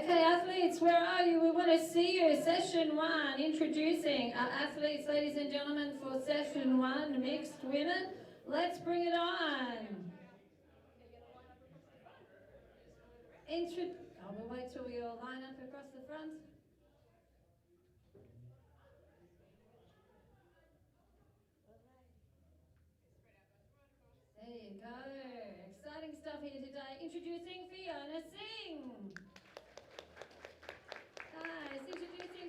Okay, athletes, where are you? We want to see you. Session 1, introducing our athletes, ladies and gentlemen, for Session 1, mixed women. Let's bring it on. We'll wait till we all line up across the front. There you go. Exciting stuff here today. Introducing Fiona Singh. Nice. Introducing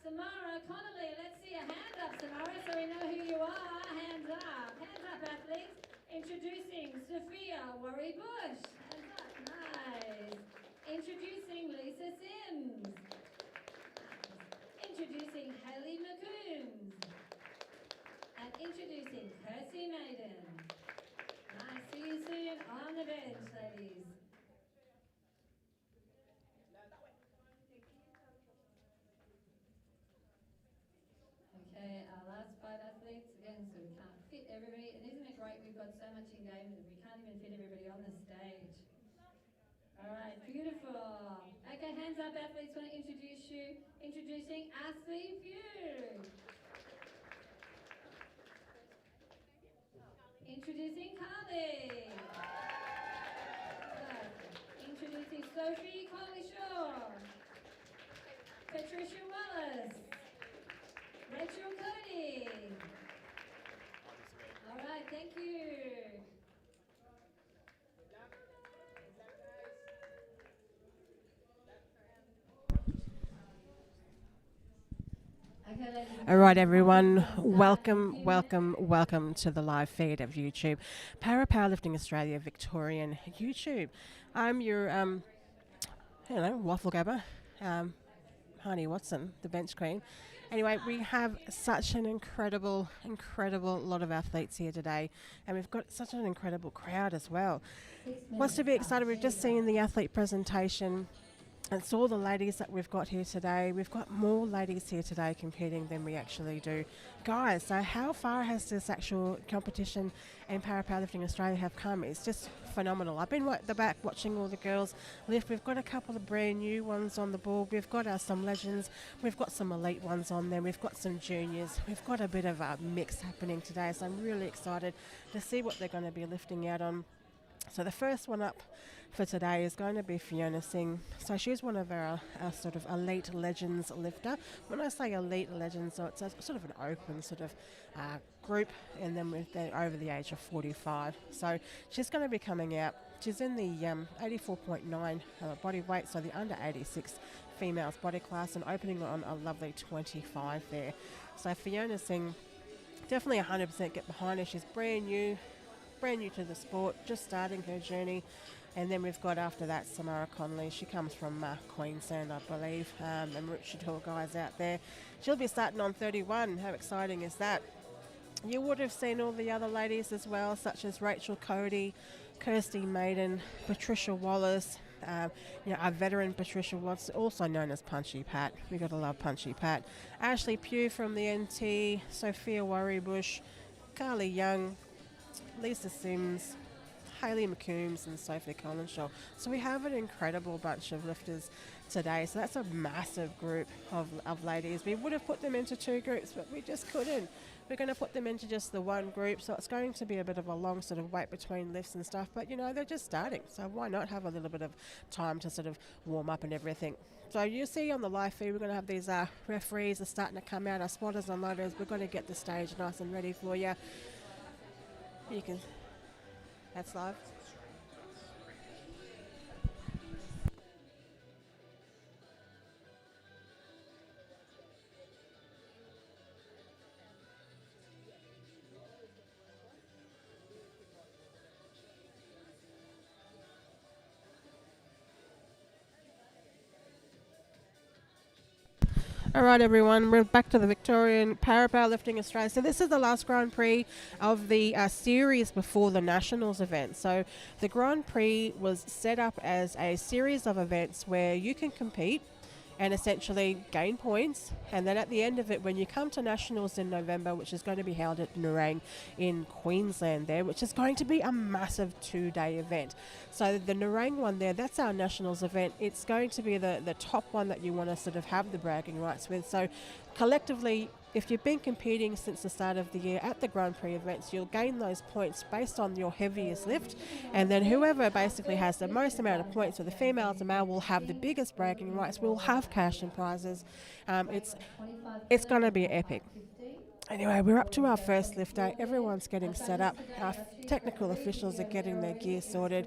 Samara Connolly. Let's see a hand up, Samara, so we know who you are. Hands up. Hands up, athletes. Introducing Sophia Worry-Bush. Hands up. Nice. Introducing Lisa Sims. Introducing Hayley McCombs. And introducing Kirsty Maiden. Nice. See you soon on the bench, ladies. Okay, our last 5 athletes, again, so we can't fit everybody. And isn't it great we've got so much in game that we can't even fit everybody on the stage. All right, beautiful. Okay, hands up, athletes, want to introduce you. Introducing Ashley Pugh. Introducing Carly. Introducing Sophie Collishaw. Patricia Wallace. Rachel Cody. All right, thank you. All right, everyone, welcome to the live feed of YouTube, Powerlifting Australia Victorian YouTube. I'm your, waffle gabber, Honey Watson, the bench queen. Anyway, we have such an incredible lot of athletes here today, and we've got such an incredible crowd as well. What's to be excited? We've just seen the athlete presentation and saw the ladies that we've got here today. We've got more ladies here today competing than we actually do guys. So how far has this actual competition in Powerlifting Australia have come? It's just phenomenal. I've been at the back watching all the girls lift. We've got a couple of brand new ones on the board. We've got some legends. We've got some elite ones on there. We've got some juniors. We've got a bit of a mix happening today. So I'm really excited to see what they're going to be lifting out on. So the first one up for today is going to be Fiona Singh. So she's one of our sort of elite legends lifter. When I say elite legends, so it's a sort of an open sort of group, and then they're over the age of 45. So she's going to be coming out. She's in the 84.9 body weight, so the under 86 females body class, and opening on a lovely 25 there. So Fiona Singh, definitely 100% get behind her. She's brand new to the sport, just starting her journey. And then we've got after that Samara Connolly. She comes from Queensland, I believe, and Richard Hill guys out there. She'll be starting on 31. How exciting is that? You would have seen all the other ladies as well, such as Rachel Cody, Kirsty Maiden, Patricia Wallace, our veteran Patricia Wallace, also known as Punchy Pat. We got to love Punchy Pat. Ashley Pugh from the NT, Sophia Worry-Bush, Carly Young, Lisa Sims, Hayley McCombs and Sophie Collishaw. So we have an incredible bunch of lifters today. So that's a massive group of ladies. We would have put them into 2 groups, but we just couldn't. We're going to put them into just the 1 group. So it's going to be a bit of a long sort of wait between lifts and stuff. But, they're just starting. So why not have a little bit of time to sort of warm up and everything. So you see on the live feed, we're going to have these referees are starting to come out, our spotters and loaders. We're going to get the stage nice and ready for you. That's live. All right, everyone, we're back to the Victorian Powerlifting Australia. So this is the last Grand Prix of the series before the Nationals event. So the Grand Prix was set up as a series of events where you can compete and essentially gain points. And then at the end of it, when you come to Nationals in November, which is going to be held at Nerang in Queensland there, which is going to be a massive 2-day event. So the Nerang one there, that's our Nationals event. It's going to be the top one that you want to sort of have the bragging rights with. So collectively, if you've been competing since the start of the year at the Grand Prix events, you'll gain those points based on your heaviest lift, and then whoever basically has the most amount of points, so the female to male, will have the biggest bragging rights. We'll have cash and prizes. It's going to be epic. Anyway, we're up to our first lift day. Everyone's getting set up. Our technical officials are getting their gear sorted.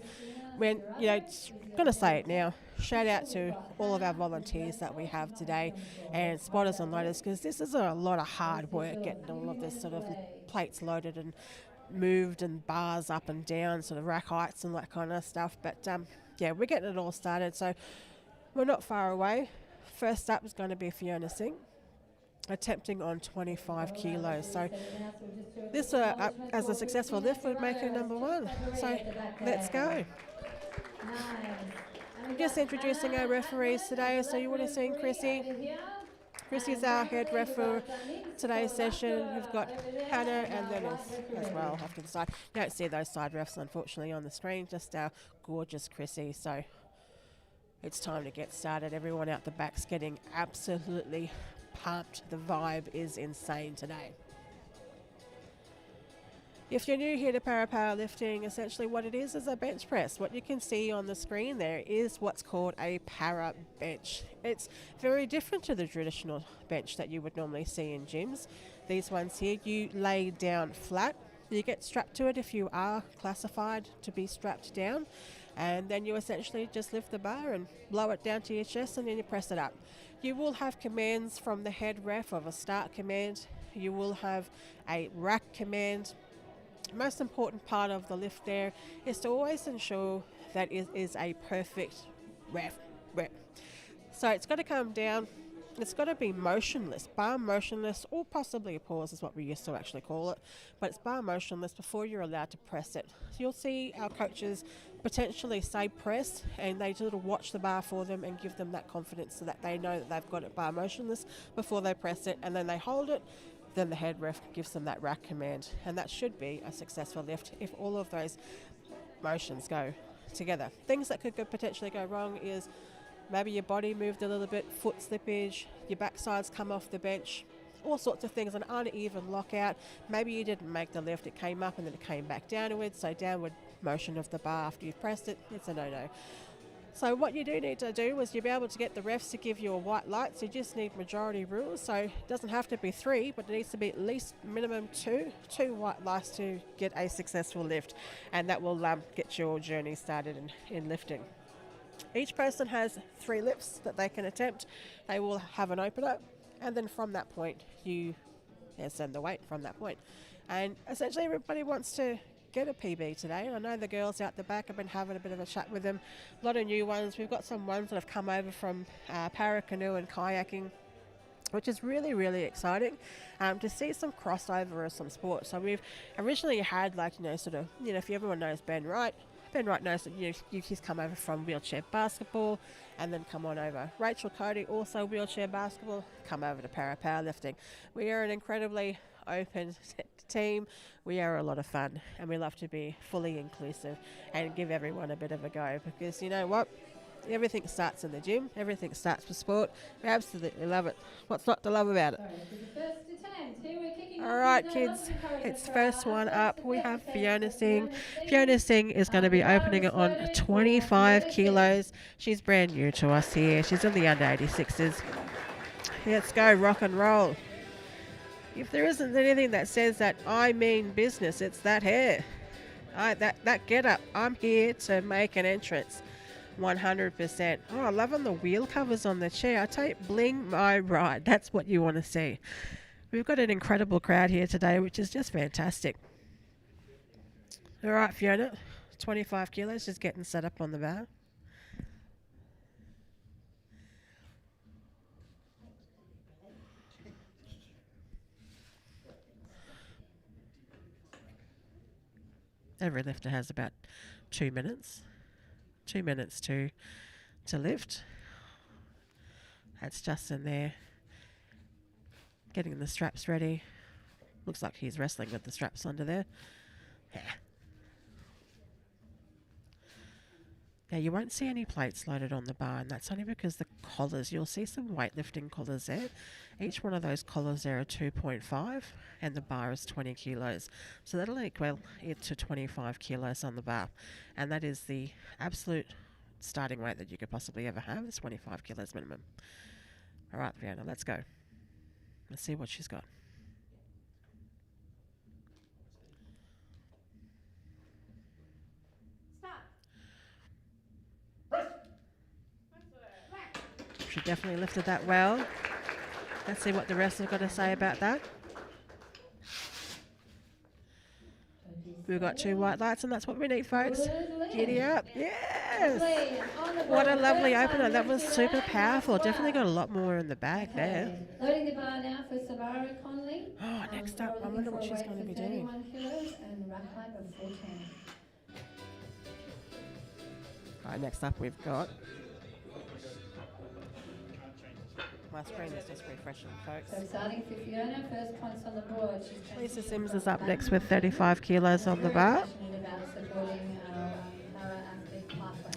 When, going to say it now, shout out to all of our volunteers that we have today and spotters and loaders, because this is a lot of hard work getting all of this sort of plates loaded and moved and bars up and down, sort of rack heights and that kind of stuff. But we're getting it all started, so we're not far away. First up is going to be Fiona Singh, attempting on 25 kilos. So this, as a successful lift, would make her number one. So let's go. Just introducing our referees today. So you would have seen Chrissy. Chrissy's our head ref for today's session. We've got Hannah and then as well off to the side. You don't see those side refs, unfortunately, on the screen, just our gorgeous Chrissy. So it's time to get started. Everyone out the back's getting absolutely pumped. The vibe is insane today. If you're new here to powerlifting, essentially what it is a bench press. What you can see on the screen there is what's called a para bench. It's very different to the traditional bench that you would normally see in gyms. These ones here, you lay down flat. You get strapped to it if you are classified to be strapped down. And then you essentially just lift the bar and blow it down to your chest, and then you press it up. You will have commands from the head ref of a start command. You will have a rack command. Most important part of the lift there is to always ensure that it is a perfect rep. So it's got to come down. It's got to be motionless, bar motionless, or possibly a pause is what we used to actually call it. But it's bar motionless before you're allowed to press it. So you'll see our coaches potentially say press, and they sort of watch the bar for them and give them that confidence so that they know that they've got it bar motionless before they press it, and then they hold it. Then the head ref gives them that rack command, and that should be a successful lift if all of those motions go together. Things that could potentially go wrong is maybe your body moved a little bit, foot slippage, your backsides come off the bench, all sorts of things, an uneven lockout. Maybe you didn't make the lift, it came up and then it came back downwards, so downward motion of the bar after you've pressed it, it's a no-no. So what you do need to do is you'll be able to get the refs to give you a white light, so you just need majority rules. So it doesn't have to be 3, but it needs to be at least minimum 2 white lights to get a successful lift, and that will get your journey started in lifting. Each person has 3 lifts that they can attempt. They will have an opener, and then from that point you send the weight from that point. And essentially everybody wants to get a PB today. I know the girls out the back have been having a bit of a chat with them. A lot of new ones. We've got some ones that have come over from para canoe and kayaking, which is really, really exciting to see some crossover of some sports. So we've originally had if everyone knows Ben Wright knows that he's come over from wheelchair basketball and then come on over. Rachel Cody, also wheelchair basketball, come over to powerlifting. We are an incredibly open team. We are a lot of fun, and we love to be fully inclusive and give everyone a bit of a go, because you know what? Everything starts in the gym. Everything starts with sport. We absolutely love it. What's not to love about it? All right, kids. It's first one up. We have Fiona Singh. Fiona Singh is going to be opening it on 25 kilos. She's brand new to us here. She's in the under 86s. Let's go rock and roll. If there isn't anything that says that I mean business, it's that hair. That get up. I'm here to make an entrance. 100%. Oh, I'm loving the wheel covers on the chair. I tell you, bling my ride. That's what you want to see. We've got an incredible crowd here today, which is just fantastic. All right, Fiona, 25 kilos, just getting set up on the bar. Every lifter has about 2 minutes. 2 minutes to lift. That's Justin there, getting the straps ready. Looks like he's wrestling with the straps under there. Yeah. Now you won't see any plates loaded on the bar, and that's only because the collars, you'll see some weightlifting collars there. Each one of those collars there are 2.5 and the bar is 20 kilos. So that'll equal it to 25 kilos on the bar. And that is the absolute starting weight that you could possibly ever have, is 25 kilos minimum. All right, Brianna, let's go. Let's see what she's got. She definitely lifted that well. Let's see what the rest have got to say about that. We've got 2 white lights, and that's what we need, folks. Giddy up. Yes! What a lovely opener. That was super powerful. Definitely got a lot more in the bag there. Loading the bar now for Samara Connolly. Oh, next up, I wonder what she's going to be doing. 31 kilos and rack height of 14. All right, next up we've got... My screen is just refreshing, folks. So starting for Fiona, first points on the board. Lisa Sims is up next with 35 kilos on the bar.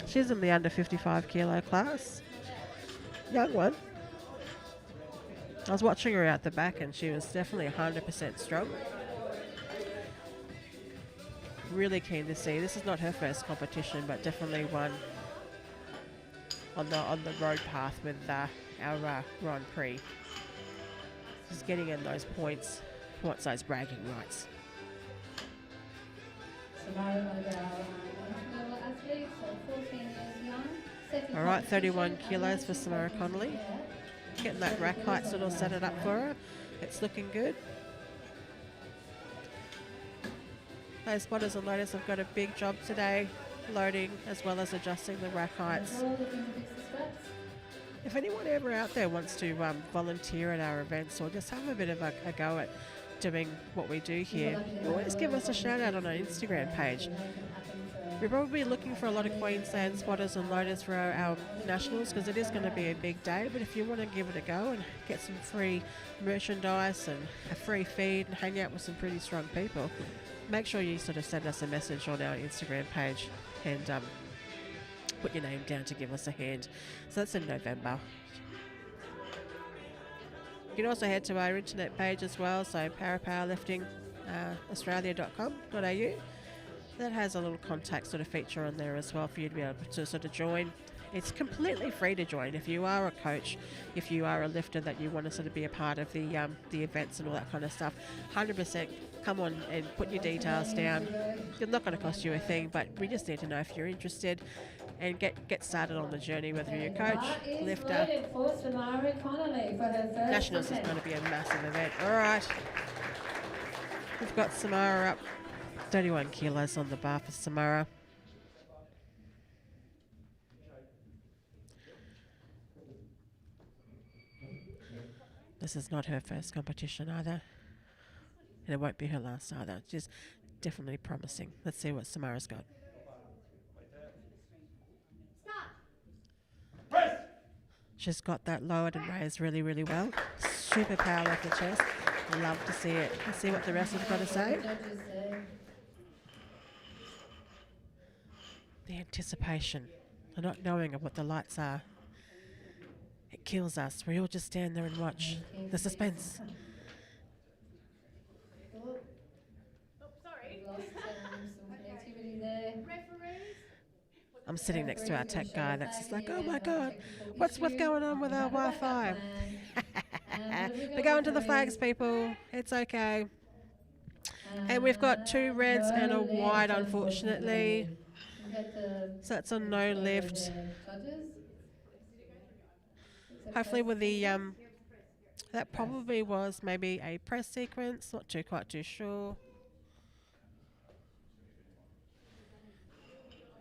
She's in the under 55 kilo class. Young one. I was watching her out the back and she was definitely 100% strong. Really keen to see. This is not her first competition, but definitely one on the road path with our Grand Prix. Just getting in those points, what's those bragging rights. All right, 31 kilos for Samara Connolly. Getting that rack height sort of set it up for her. It's looking good. Those spotters and loaders have got a big job today, loading as well as adjusting the rack heights. If anyone ever out there wants to volunteer at our events or just have a bit of a go at doing what we do here, always give us a shout out on our Instagram page. We're probably looking for a lot of Queensland spotters and loaders for our nationals, because it is going to be a big day. But if you want to give it a go and get some free merchandise and a free feed and hang out with some pretty strong people, make sure you sort of send us a message on our Instagram page and put your name down to give us a hand. So that's in November. You can also head to our internet page as well, so Australia.com.au. That has a little contact sort of feature on there as well for you to be able to sort of join. It's completely free to join. If you are a coach, if you are a lifter that you want to sort of be a part of the events and all that kind of stuff, 100% come on and put your details down. It's not going to cost you a thing, but we just need to know if you're interested and get started on the journey, whether you're a coach, lifter. Nationals is going to be a massive event. All right. We've got Samara up. 31 kilos on the bar for Samara. This is not her first competition either. And it won't be her last either. She's definitely promising. Let's see what Samara's got. She's got that lowered and raised really, really well. Super power off the chest. Love to see it. Let's see what the rest have got to say. The anticipation, the not knowing of what the lights are. It kills us. We all just stand there and watch. The suspense. I'm sitting next to our tech guy that's just like, oh my God, what's going on with our Wi-Fi? We're going to the flags, people. It's okay. And we've got 2 reds and a white, unfortunately. So that's a no lift. Hopefully with the, that probably was maybe a press sequence. Not quite too sure.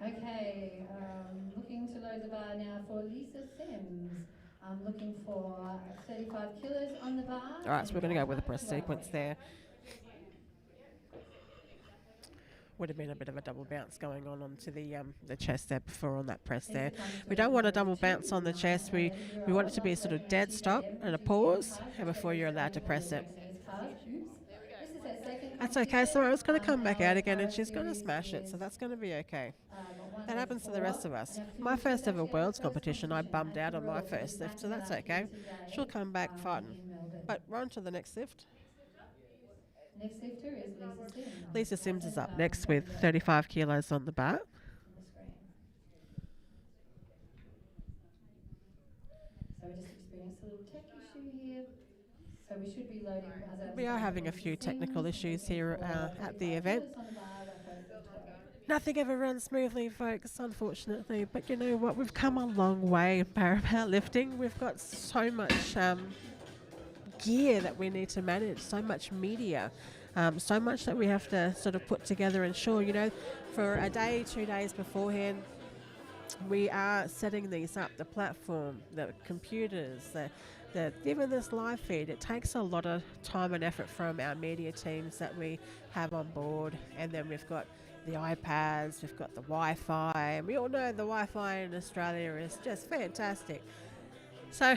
Okay, looking to load the bar now for Lisa Sims. I'm looking for 35 kilos on the bar. All right, so we're going to go with a press sequence there. would have been a bit of a double bounce going on onto the chest there before on that press there. We don't want a double bounce on the chest. We want it to be a sort of dead stop and a pause, and before you're allowed to press it. That's okay. So I was going to come back out again, and she's going to smash it. So that's going to be okay. That happens to the rest of us. My first ever Worlds competition, I bummed out on my first lift, so that's okay. She'll come back fighting. But we're on to the next lift. Next lifter is Lisa Sims. Lisa Sims is up next with 35 kilos on the bar. So we just experienced a little tech issue here. So we should be loading. We are having a few technical issues here at the event. Nothing ever runs smoothly, folks, unfortunately. But you know what? We've come a long way in powerlifting. We've got so much gear that we need to manage, so much media, so much that we have to sort of put together. And sure, you know, for a day, 2 days beforehand, we are setting these up, the platform, the computers, even this live feed. It takes a lot of time and effort from our media teams that we have on board. And then we've got the iPads, we've got the Wi-Fi, and we all know the Wi-Fi in Australia is just fantastic. So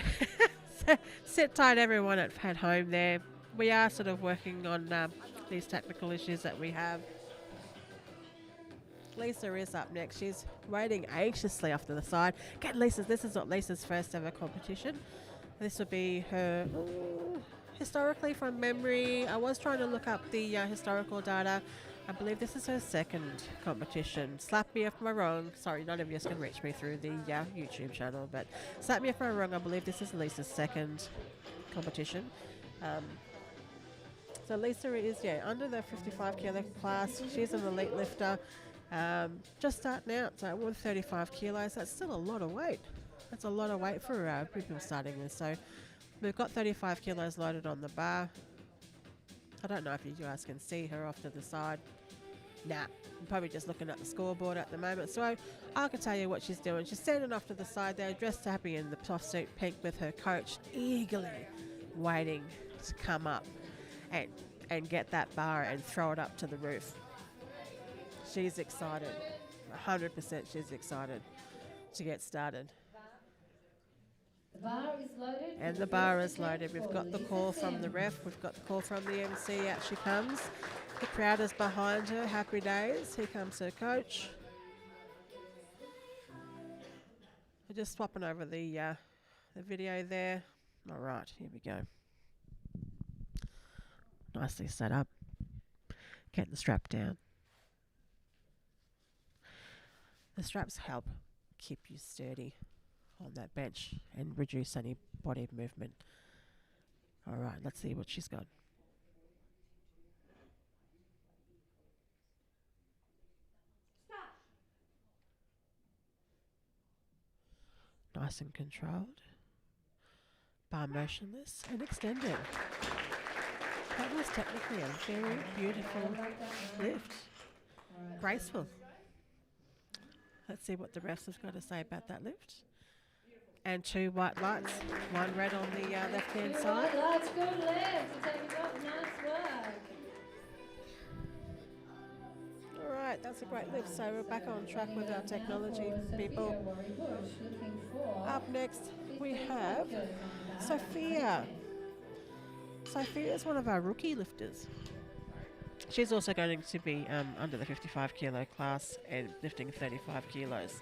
sit tight, everyone at home there. We are sort of working on these technical issues that we have. Lisa is up next. She's waiting anxiously off to the side. This is not Lisa's first ever competition. This will be her, historically from memory. I was trying to look up the historical data. I believe this is her second competition. Slap me if I'm wrong. Sorry, none of you can reach me through the YouTube channel, but slap me if I'm wrong. I believe this is Lisa's second competition. So Lisa is, under the 55 kilo class. She's an elite lifter. Just starting out, so with 35 kilos, that's still a lot of weight. That's a lot of weight for people starting with. So we've got 35 kilos loaded on the bar. I don't know if you guys can see her off to the side. Nah, I'm probably just looking at the scoreboard at the moment. So I can tell you what she's doing. She's standing off to the side there, dressed happy in the soft suit pink with her coach, eagerly waiting to come up and get that bar and throw it up to the roof. She's excited. 100% she's excited to get started. The bar is loaded. And the bar is loaded. We've got the call from the ref. We've got the call from the MC. Out she comes. The crowd is behind her. Happy days. Here comes her coach. We're just swapping over the video there. All right, here we go. Nicely set up. Get the strap down. The straps help keep you sturdy on that bench and reduce any body movement. All right, let's see what she's got. Nice and controlled. Bar motionless and extended. That was technically a very beautiful lift. Graceful. Let's see what the refs have got to say about that lift. And 2 white lights, 1 red on the left-hand side. White lights, good left. Nice work. All right, that's a great lift. So we're back on track with our technology, people. Up next, we have Sophia. Sophia is one of our rookie lifters. She's also going to be under the 55 kilo class and lifting 35 kilos.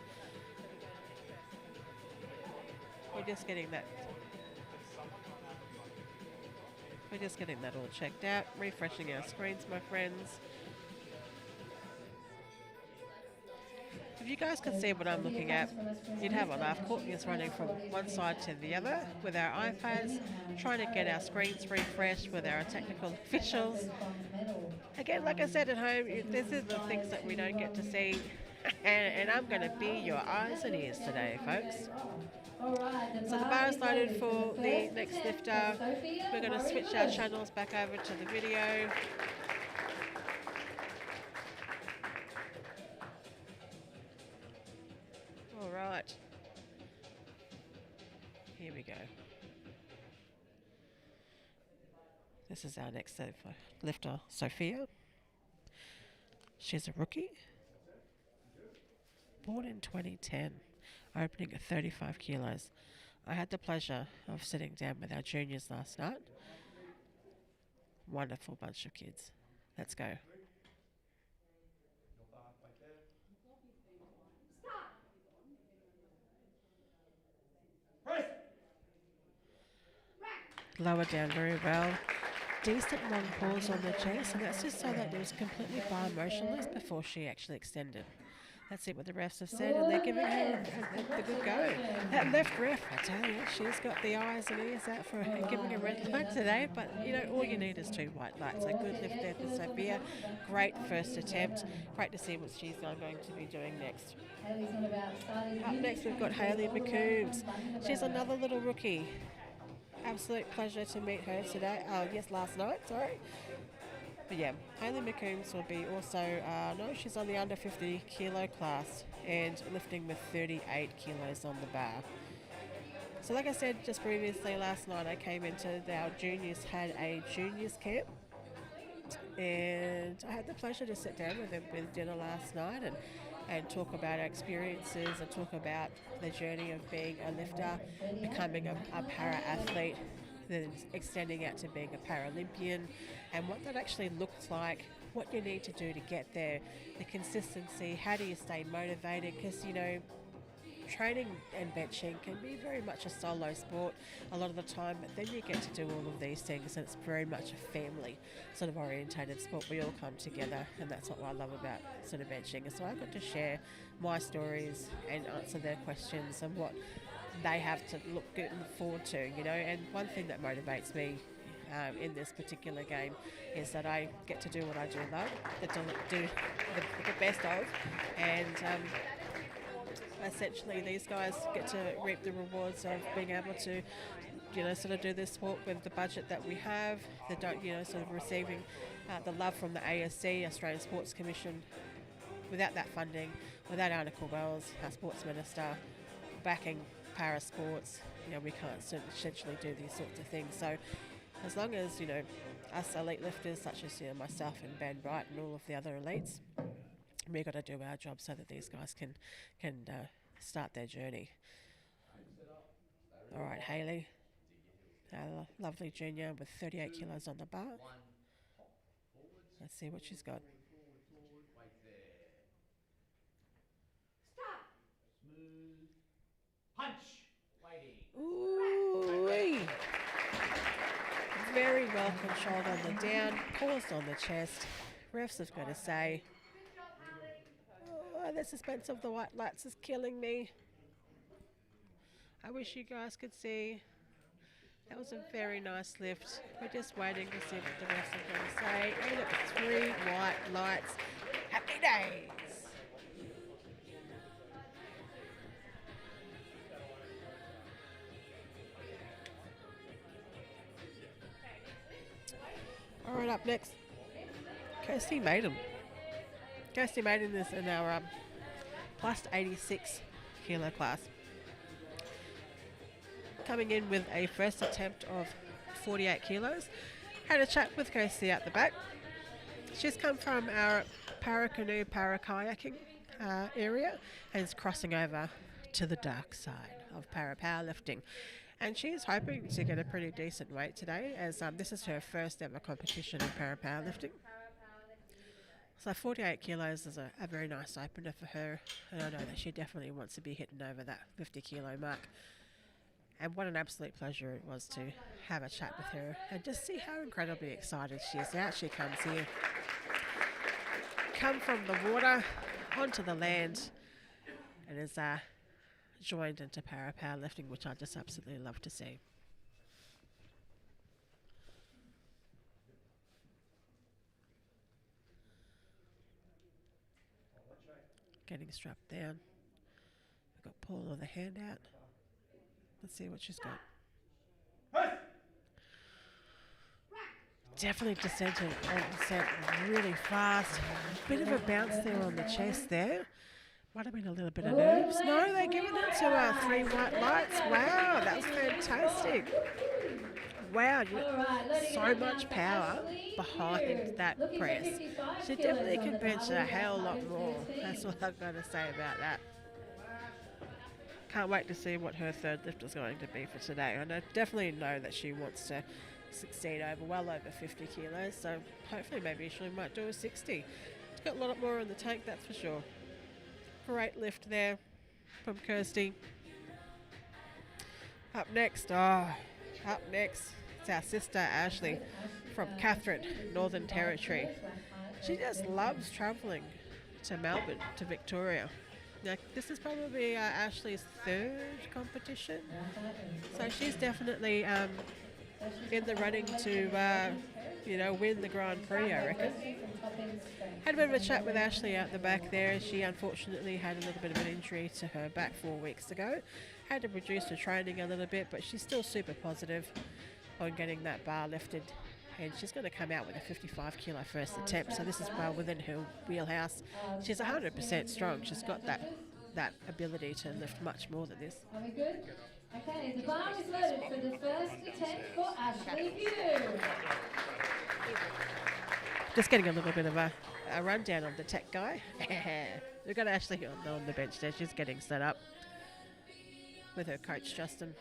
We're just getting that all checked out, refreshing our screens, my friends. If you guys could see what I'm looking at, you'd have a laugh. Courtney's running from one side to the other with our iPads, trying to get our screens refreshed with our technical officials. Again, like I said at home, this is the things that we don't get to see, and I'm going to be your eyes and ears today, folks. So the bar is loaded for the next lifter. We're going to switch our channels back over to the video. All right. Here we go. This is our next lifter, Sophia. She's a rookie, born in 2010, opening at 35 kilos. I had the pleasure of sitting down with our juniors last night. Wonderful bunch of kids. Let's go. Lower down very well. Decent long pause on the chest, and that's just so that it was completely bar motionless before she actually extended. That's it what the refs have said, and they're giving her the good go. That left ref, I tell you, she's got the eyes and ears out for her and giving a red light today, but you know, all you need is 2 white lights. A good lift there for Sophia. Great first attempt. Great to see what she's going to be doing next. Up next, we've got Hayley McCombs. She's another little rookie. Absolute pleasure to meet her today. Last night, sorry. But yeah, Hayley McCombs will be also, she's on the under 50 kilo class and lifting with 38 kilos on the bar. So like I said just previously, last night I came into our juniors, had a juniors camp, and I had the pleasure to sit down with them with dinner last night and talk about our experiences and talk about the journey of being a lifter, becoming a para-athlete, then extending out to being a Paralympian, and what that actually looks like, what you need to do to get there, the consistency, how do you stay motivated, because, you know, training and benching can be very much a solo sport a lot of the time, but then you get to do all of these things and it's very much a family sort of orientated sport. We all come together, and that's what I love about sort of benching. And so I got to share my stories and answer their questions and what they have to look forward to, you know. And one thing that motivates me in this particular game is that I get to do what I do love, do the best of, and essentially these guys get to reap the rewards of being able to, you know, sort of do this sport with the budget that we have, sort of receiving the love from the ASC, Australian Sports Commission. Without that funding, without Arnica Wells, our sports minister, backing para sports, you know, we can't essentially do these sorts of things. So as long as, you know, us elite lifters such as, you know, myself and Ben Bright and all of the other elites, we've got to do our job so that these guys can start their journey. All right, Hayley, a lovely junior with 38 kilos on the bar. Let's see what she's got. Ooh, very well controlled on the down, paused on the chest. Refs have got to say, oh, the suspense of the white lights is killing me. I wish you guys could see. That was a very nice lift. We're just waiting to see what the refs are going to say. And it's 3 white lights. Happy days. All right, up next, Kirsty Maiden. Kirsty Maiden is in our plus 86 kilo class. Coming in with a first attempt of 48 kilos. Had a chat with Kirsty at the back. She's come from our para-canoe, para-kayaking area and is crossing over to the dark side of para-powerlifting. And she's hoping to get a pretty decent weight today, as this is her first ever competition in para-powerlifting. So 48 kilos is a very nice opener for her, and I know that she definitely wants to be hitting over that 50 kilo mark. And what an absolute pleasure it was to have a chat with her and just see how incredibly excited she is. Out she comes here, come from the water onto the land, and is joined into para-powerlifting, which I just absolutely love to see. Getting strapped down. We've got Paul with a hand out. Let's see what she's got. Definitely descent really fast. Bit of a bounce there on the chest there. Might have been a little bit of nerves. No, they're giving it to 3 white lights. Wow, that was fantastic. wow, All right, loading so it up much now for power Ashley behind Hugh. that Looking for press. 55 She kilos definitely on can the bar bench with a about hell lot more. 513. That's what I've got to say about that. Can't wait to see what her third lift is going to be for today. And I definitely know that she wants to succeed well over 50 kilos. So hopefully maybe she might do a 60. She's got a lot more in the tank, that's for sure. Great lift there from Kirsty. Up next, it's our sister Ashley from Catherine, Northern Territory. She just loves travelling to Melbourne, to Victoria. Now, this is probably Ashley's third competition, so she's definitely in the running to, win the Grand Prix, I reckon. Had a bit of a chat with Ashley out the back there. She unfortunately had a little bit of an injury to her back 4 weeks ago. Had to reduce her training a little bit, but she's still super positive on getting that bar lifted. And she's going to come out with a 55 kilo first attempt, so this is well within her wheelhouse. She's 100% strong. She's got that ability to lift much more than this. Are we good? Okay, the bar is loaded for the first attempt for Ashley Hugh. Just getting a little bit of a rundown of the tech guy. We've got Ashley on the bench there. She's getting set up with her coach, Justin.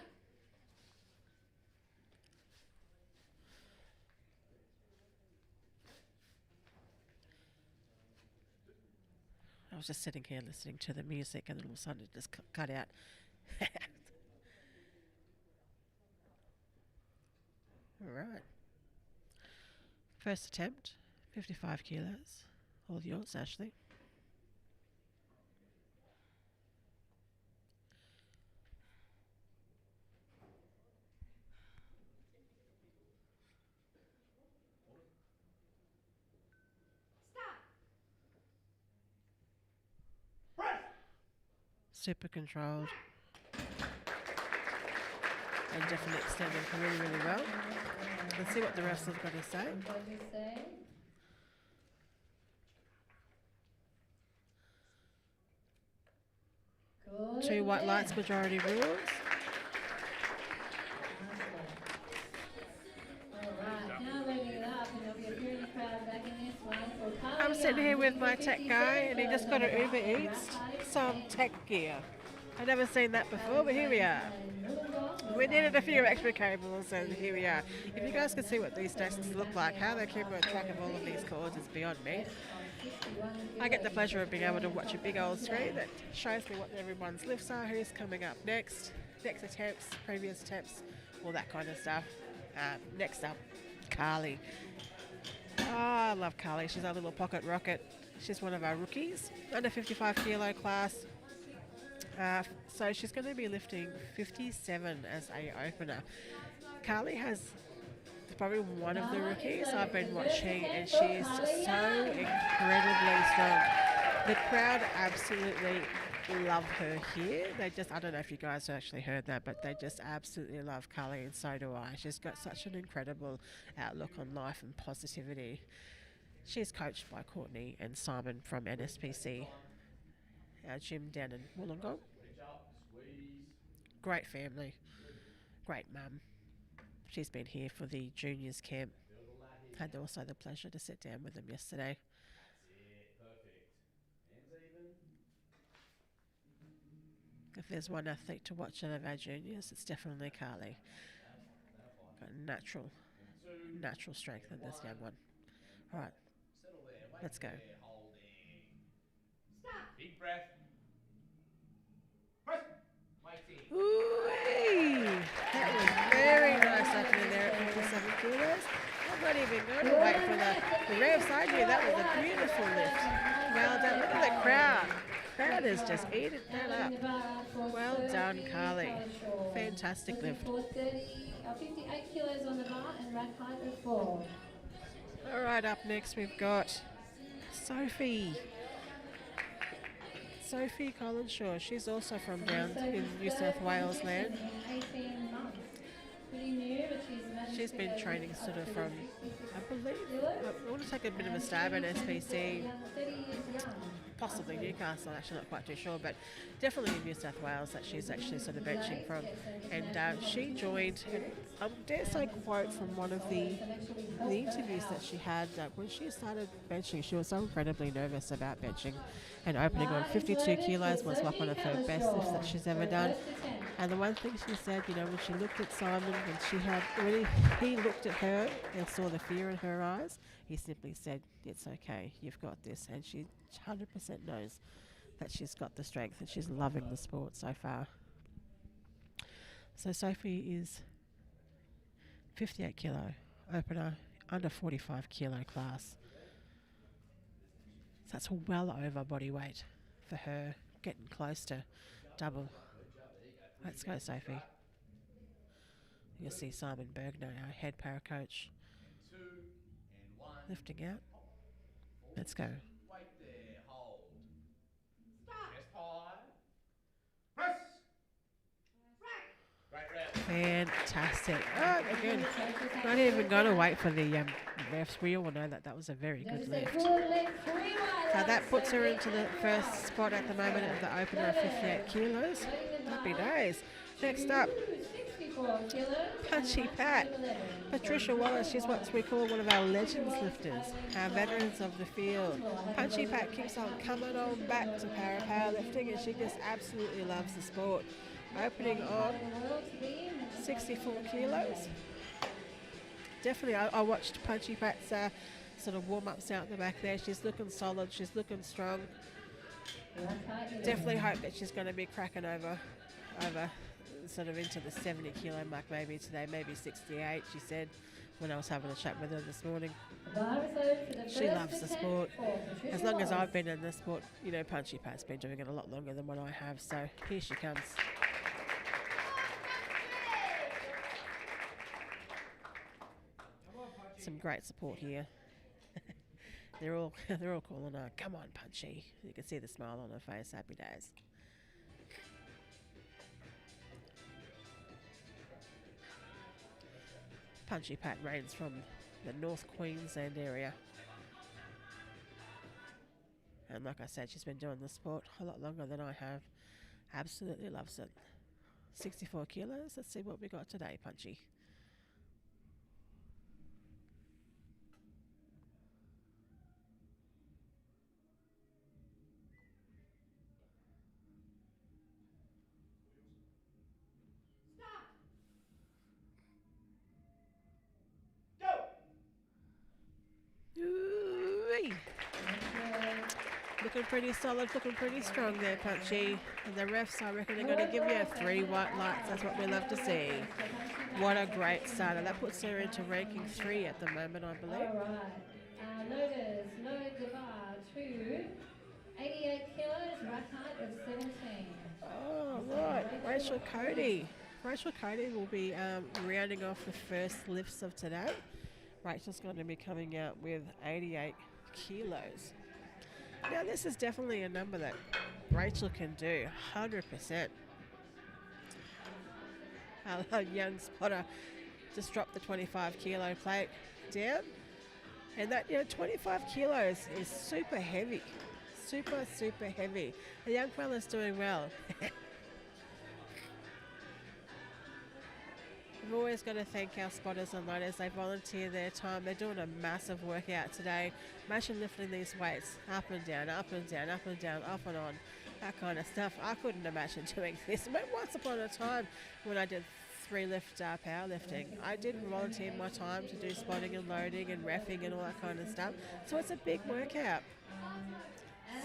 I was just sitting here listening to the music and all of a sudden it just cut out. All right. First attempt, 55 kilos. All yours, Ashley. Super controlled. And definitely extending really, really well. Let's see what the refs have got to say. Good. 2 white lights, majority rules. I'm sitting here with my tech guy and he just got an Uber Eats, some tech gear. I've never seen that before, but here we are. We needed a few extra cables and here we are. If you guys can see what these desks look like, how they keep track of all of these cords is beyond me. I get the pleasure of being able to watch a big old screen that shows me what everyone's lifts are, who's coming up next attempts, previous attempts, all that kind of stuff. Next up, Carly. Oh, I love Carly. She's our little pocket rocket. She's one of our rookies, under 55 kilo class. So she's going to be lifting 57 as a opener. Carly has probably one of the rookies I've been watching, and she's just so incredibly strong. The crowd absolutely love her here. I don't know if you guys actually heard that, but they just absolutely love Carly, and so do I. She's got such an incredible outlook on life and positivity. She's coached by Courtney and Simon from NSPC, our gym down in Wollongong. Great family, great mum. She's been here for the juniors camp. Had also the pleasure to sit down with them yesterday. If there's one athlete to watch out of our juniors, it's definitely Carly. Got natural strength in this young one. All right, let's go. Big breath. Ooh-wee! That was very nice up in there at 57 kilos. I'm not even going to wait for the rev side view. That was a beautiful lift. Well done. Look at the crowd. Crowd is just eating that up. Well done, Carly. Fantastic lift. 58 kilos on the bar and rack height of 4. All right, up next we've got Sophie Collinshaw. She's also from down in New South Wales land. She's been training sort of from, I believe, I want to take a bit of a stab at SPC, possibly Newcastle, actually not quite too sure, but definitely in New South Wales that she's actually sort of benching from. And she joined, and I dare say quote from one of the interviews that she had, when she started benching, she was so incredibly nervous about benching, and opening on 52 kilos was one of her best lifts that she's ever done. And the one thing she said, when she looked at Simon, when he looked at her and saw the fear in her eyes, he simply said, "It's okay, you've got this." And she 100% knows that she's got the strength, and she's loving the sport so far. So Sophie is 58 kilo opener, under 45 kilo class. So that's well over body weight for her, getting close to double. Let's go, Sophie. You'll see Simon Bergner, our head para coach, lifting out. Let's go. Wait there, hold. Stop. Chest high. Press. Great rep. Fantastic. Oh, again, not even going to wait for the refs. We all know that was a very good lift. So that puts her into the first spot at the moment of the opener of 58 kilos. Happy days. Next up, Punchy Pat. Patricia Wallace, she's what we call one of our legends lifters, our veterans of the field. Punchy Pat keeps on coming on back to powerlifting, and she just absolutely loves the sport. Opening on 64 kilos. Definitely, I watched Punchy Pat's sort of warm-ups out the back there. She's looking solid, she's looking strong. Definitely hope that she's going to be cracking over sort of into the 70 kilo mark maybe today, maybe 68, she said when I was having a chat with her this morning. She loves the sport. As long as I've been in the sport, Punchy Pat's been doing it a lot longer than what I have, so here she comes. Some great support here. they're all calling her, "Come on, Punchy." You can see the smile on her face. Happy days. Punchy Pat reigns from the North Queensland area. And like I said, she's been doing the sport a lot longer than I have. Absolutely loves it. 64 kilos. Let's see what we got today, Punchy. Ooh-wee. Looking pretty solid, looking pretty strong there, Punchy. And the refs, I reckon, are going to give you 3 white lights. That's what we love to see. What a great starter. That puts her into ranking 3 at the moment, I believe. All right. Loaders, load the bar to 88 kilos, rack height of 17. Oh, right. Rachel Cody. Rachel Cody will be rounding off the first lifts of today. Rachel's going to be coming out with 88 kilos. Now, this is definitely a number that Rachel can do, 100%. Our young spotter just dropped the 25 kilo plate down. And that, 25 kilos is super heavy. Super, super heavy. The young fella's doing well. We've always got to thank our spotters and loaders. They volunteer their time. They're doing a massive workout today. Imagine lifting these weights up and down, up and down, up and down, off and on, that kind of stuff. I couldn't imagine doing this. But once upon a time when I did 3-lift powerlifting, I did volunteer my time to do spotting and loading and reffing and all that kind of stuff. So it's a big workout.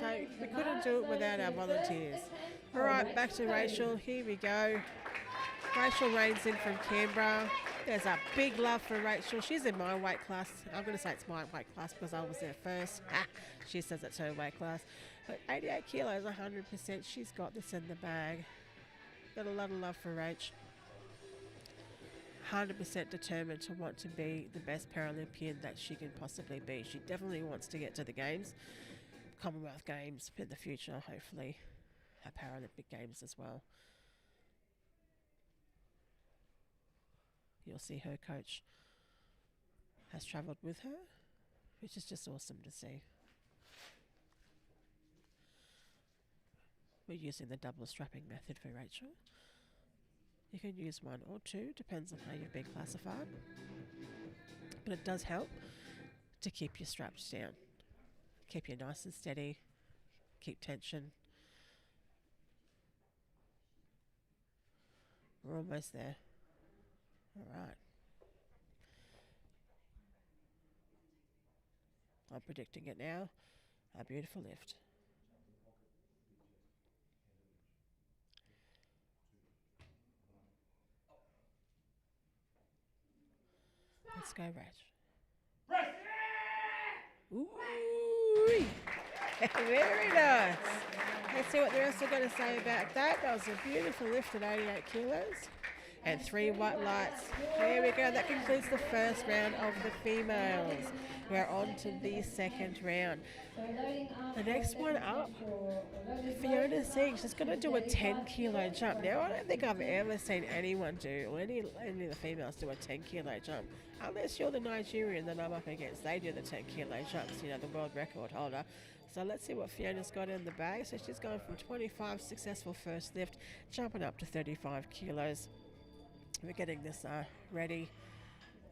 So we couldn't do it without our volunteers. All right, back to Rachel. Here we go. Rachel reigns in from Canberra. There's a big love for Rachel. She's in my weight class. I'm going to say it's my weight class because I was there first. She says it's her weight class. But 88 kilos, 100%. She's got this in the bag. Got a lot of love for Rach. 100% determined to want to be the best Paralympian that she can possibly be. She definitely wants to get to the Games, Commonwealth Games in the future, hopefully. Paralympic Games as well. You'll see her coach has travelled with her, which is just awesome to see. We're using the double strapping method for Rachel. You can use 1 or 2, depends on how you've been classified. But it does help to keep your straps down. Keep you nice and steady. Keep tension. We're almost there. All right. I'm predicting it now. A beautiful lift. Let's go, Rach. Ooh, very nice. Let's see what the rest are going to say about that. That was a beautiful lift at 88 kilos. And 3 white lights. There we go. That concludes the first round of the females. We're on to the second round. The next one up, Fiona Singh. She's going to do a 10 kilo jump. Now, I don't think I've ever seen anyone do, or any of the females do a 10 kilo jump. Unless you're the Nigerian that I'm up against. They do the 10 kilo jumps, you know, the world record holder. So let's see what Fiona's got in the bag. So she's going from 25, successful first lift, jumping up to 35 kilos. We're getting this ready.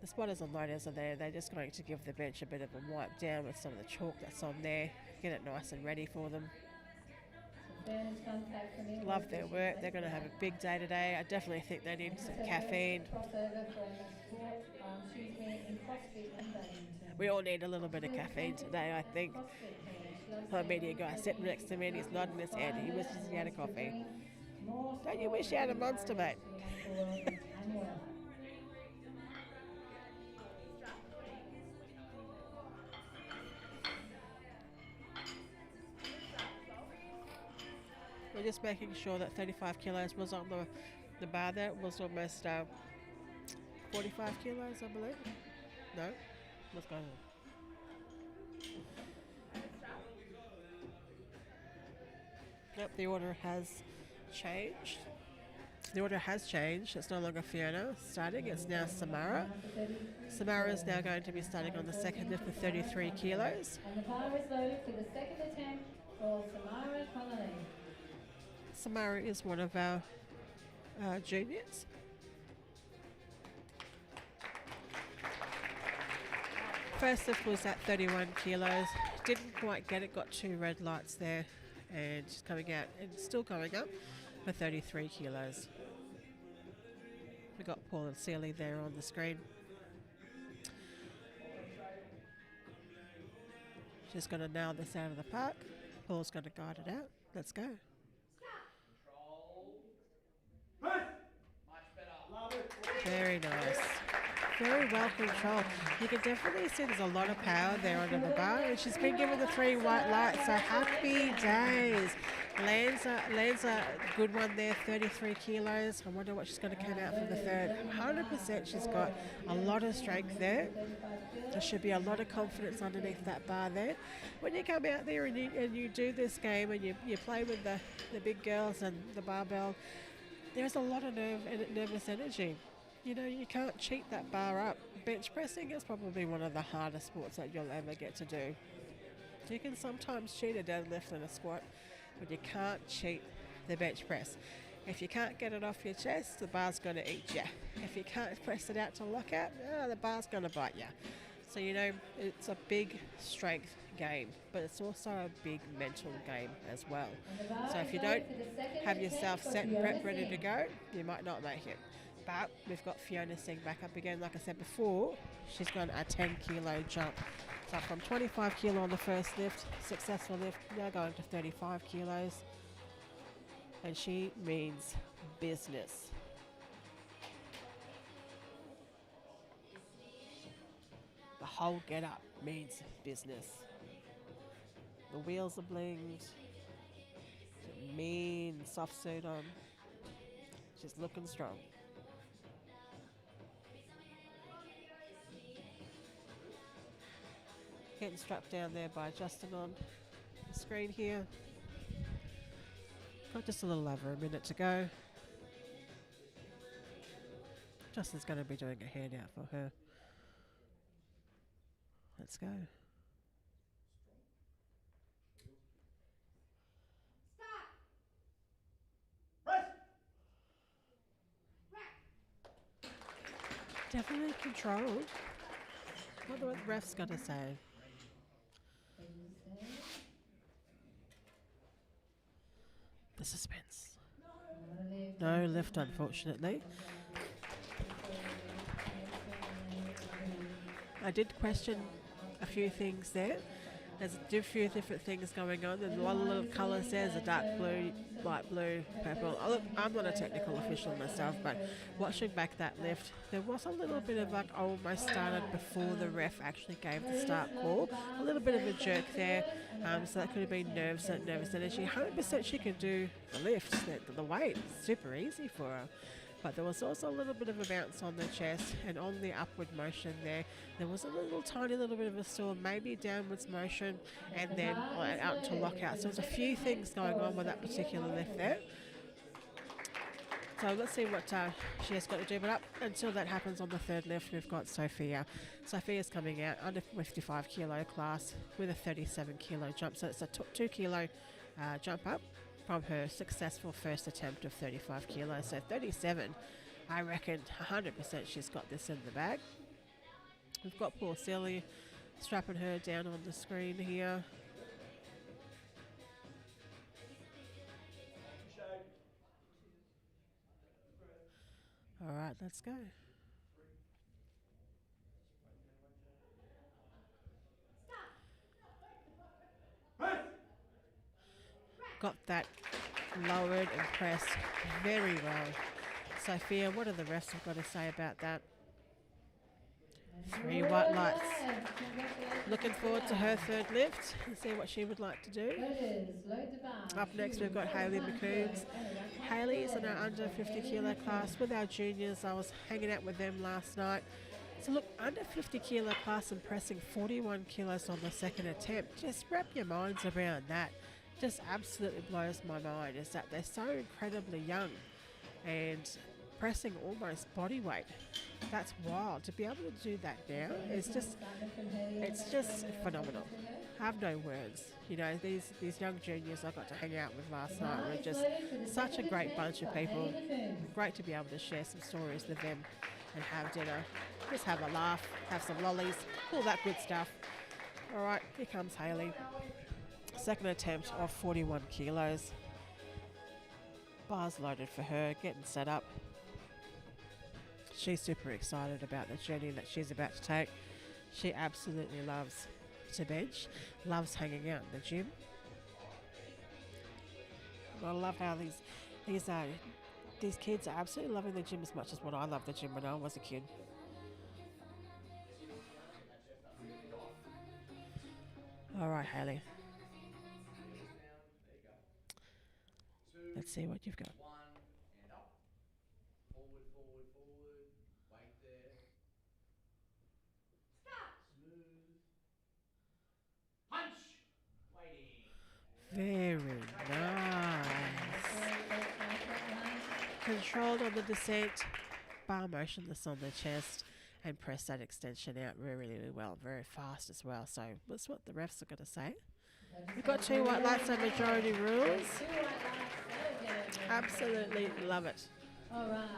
The spotters and loaders are there. They're just going to give the bench a bit of a wipe down with some of the chalk that's on there. Get it nice and ready for them. Love their work. They're going to have a big day today. I definitely think they need some caffeine. We all need a little bit of caffeine today, I think. The media guy sitting next to me and he's nodding his head. He wishes he had a coffee. Don't you wish you had a Monster, mate? We're just making sure that 35 kilos was on the bar there. It was almost 45 kilos, I believe. No? What's going on? Yep, the order has changed. The order has changed. It's no longer Fiona starting. It's now Samara. Samara is now going to be starting on the second lift with 33 kilos. And the bar is loaded for the second attempt for Samara Connolly. Samara is one of our juniors. First lift was at 31 kilos. Didn't quite get it, got 2 red lights there. And she's coming out and still going up for 33 kilos. We got Paul and Sealy there on the screen. She's going to nail this out of the park. Paul's going to guide it out. Let's go. Very nice. Very well controlled. You can definitely see there's a lot of power there under the bar. And she's been given the 3 white lights, so happy days. Lands a good one there, 33 kilos. I wonder what she's going to come out for the third. 100% she's got a lot of strength there. There should be a lot of confidence underneath that bar there. When you come out there and you do this game and you play with the big girls and the barbell, there's a lot of nervous energy. You know, you can't cheat that bar up. Bench pressing is probably one of the hardest sports that you'll ever get to do. You can sometimes cheat a deadlift and a squat, but you can't cheat the bench press. If you can't get it off your chest, the bar's going to eat you. If you can't press it out to lock out, the bar's going to bite you. So, you know, it's a big strength game, but it's also a big mental game as well. So if you don't have yourself set and prep ready to go, you might not make it. But we've got Fiona Singh back up again. Like I said before, she's got a 10 kilo jump. So from 25 kilo on the first lift, successful lift, now going to 35 kilos. And she means business. The whole get up means business. The wheels are blinged. Mean soft suit on. She's looking strong. Getting strapped down there by Justin on the screen here. Got just a little over a minute to go. Justin's going to be doing a handout for her. Let's go. Definitely controlled. What the ref's got to say? What did you say? The suspense. No No lift. lift, unfortunately. I did question a few things there. There's a few different things going on. There's one little colour says a dark blue, light blue, purple. Oh, look, I'm not a technical official myself, but watching back that lift, there was a little bit of like almost started before the ref actually gave the start call. A little bit of a jerk there, so that could have been nerves energy. 100% she can do the lift, the weight, super easy for her. But there was also a little bit of a bounce on the chest and on the upward motion there. There was a tiny little bit of a stall, maybe downwards motion, and then out into lockout. So there's a few things going on with that particular lift there. So let's see what she has got to do. But up until that happens on the third lift, we've got Sophia. Sophia's coming out under 55 kilo class with a 37 kilo jump. So it's a 2 kilo jump up from her successful first attempt of 35 kilos. So 37, I reckon 100% she's got this in the bag. We've got poor Silly strapping her down on the screen here. All right, let's go. Got that lowered and pressed very well. Sophia, what do the refs have got to say about that? 3 white lights. Looking forward to her third lift and see what she would like to do. Up next we've got Hayley McCombs. Hayley is in our under 50 kilo class with our juniors. I was hanging out with them last night. So look, under 50 kilo class and pressing 41 kilos on the second attempt. Just wrap your minds around that. Just absolutely blows my mind is that they're so incredibly young and pressing almost body weight. That's wild. To be able to do that now is it's just phenomenal. I have no words. You know, these young juniors I got to hang out with last night were just such a great bunch of people. Great to be able to share some stories with them and have dinner. Just have a laugh, have some lollies, all that good stuff. All right, here comes Hayley. Second attempt of 41 kilos. Bars loaded for her, getting set up. She's super excited about the journey that she's about to take. She absolutely loves to bench, loves hanging out in the gym. And I love how these kids are absolutely loving the gym as much as what I loved the gym when I was a kid. All right, Hayley. Let's see what you've got. 1 and up. Forward, forward, forward. Weight there. Stop. Smooth. Punch. Waiting. Very nice. Controlled on the descent, bar motionless on the chest, and press that extension out really, really well. Very fast as well. So that's what the refs are going to say. We've got 2 white lights and majority rules. Absolutely love it. All right,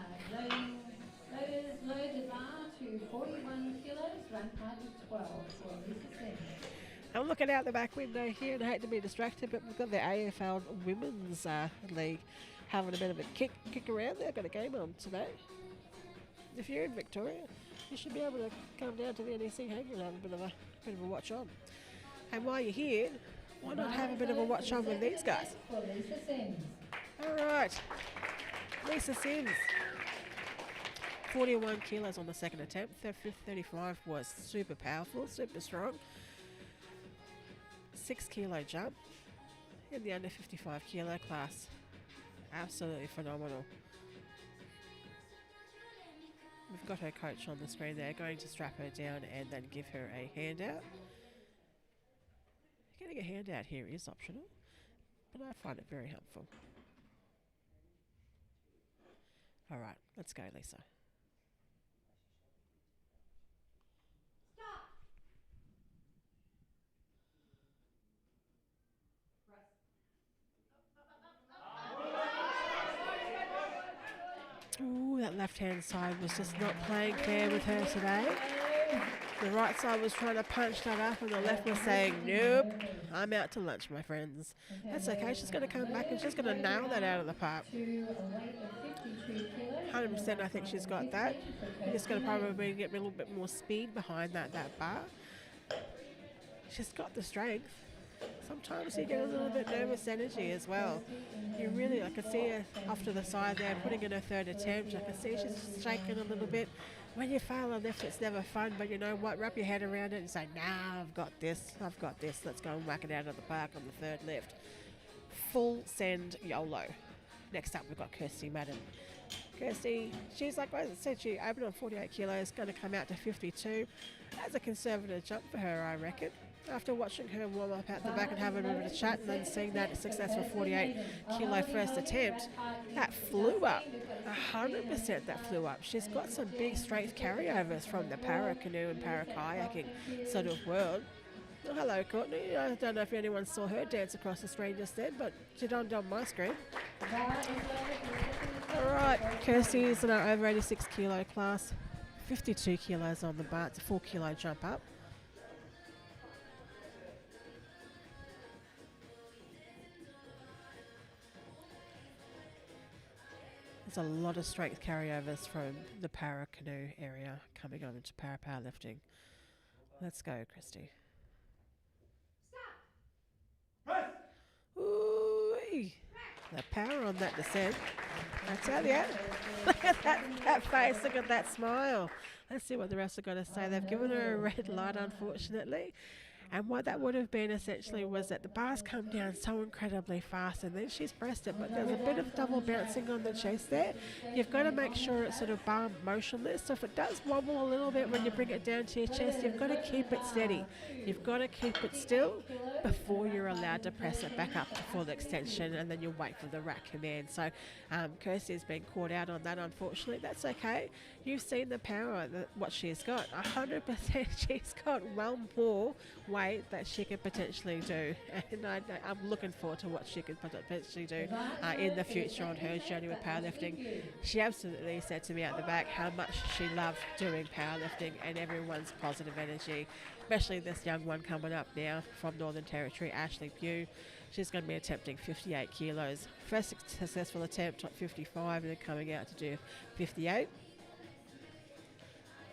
load the bar to 41 kilos, run hard to 12 for Lisa Sims. I'm looking out the back window here and I hate to be distracted, but we've got the AFL Women's League having a bit of a kick around. They've got a game on today. If you're in Victoria, you should be able to come down to the NEC Hangar and have a bit of a watch on. And while you're here, why not have a bit of a watch on with these guys? For Lisa Sims. All right, Lisa Sims. 41 kilos on the second attempt. 35 was super powerful, super strong. 6 kilo jump in the under 55 kilo class. Absolutely phenomenal. We've got her coach on the screen there, going to strap her down and then give her a handout. Getting a handout here is optional, but I find it very helpful. All right, let's go, Lisa. Ooh, that left-hand side was just not playing fair with her today. The right side was trying to punch that up, and the left was saying, nope, I'm out to lunch, my friends. That's okay. She's going to come back and she's going to nail that out of the park. 100%, I think she's got that. You're just going to probably get a little bit more speed behind that bar. She's got the strength. Sometimes you get a little bit nervous energy as well. I can see her off to the side there, putting in her third attempt. I can see she's shaking a little bit. When you fail a lift, it's never fun, but you know what? Wrap your head around it and say, nah, I've got this. Let's go and whack it out of the park on the third lift. Full send YOLO. Next up, we've got Kirsty Madden. Kirsty, she's like I said, she opened on 48 kilos, going to come out to 52. That's a conservative jump for her, I reckon. After watching her warm up out the back and having a bit of a chat and then seeing that successful 48 kilo first attempt, that flew up. 100% that flew up. She's got some big strength carryovers from the para canoe and para kayaking sort of world. Oh, hello, Courtney. I don't know if anyone saw her dance across the screen just then, but she done on my screen. All right, Kirsty is in our over 86 kilo class. 52 kilos on the bar. It's a 4 kilo jump up. There's a lot of strength carryovers from the para canoe area coming on into para powerlifting. Let's go, Christy. Ooh, the power on that descent. I tell you, look at that face, look at that smile. Let's see what the rest are going to say. They've given her a red light, unfortunately. And what that would have been essentially was that the bars come down so incredibly fast and then she's pressed it, but there's a bit of double bouncing on the chest there. You've got to make sure it's sort of bar motionless. So if it does wobble a little bit when you bring it down to your chest, you've got to keep it steady. You've got to keep it still before you're allowed to press it back up to full extension, and then you wait for the rack command. So Kirsty's been caught out on that, unfortunately. That's okay. You've seen the power, what she's got. 100% she's got one more weight that she could potentially do. And I'm looking forward to what she could potentially do in the future on her journey with powerlifting. She absolutely said to me at the back how much she loved doing powerlifting and everyone's positive energy, especially this young one coming up now from Northern Territory, Ashley Pugh. She's going to be attempting 58 kilos. First successful attempt at 55 and then coming out to do 58.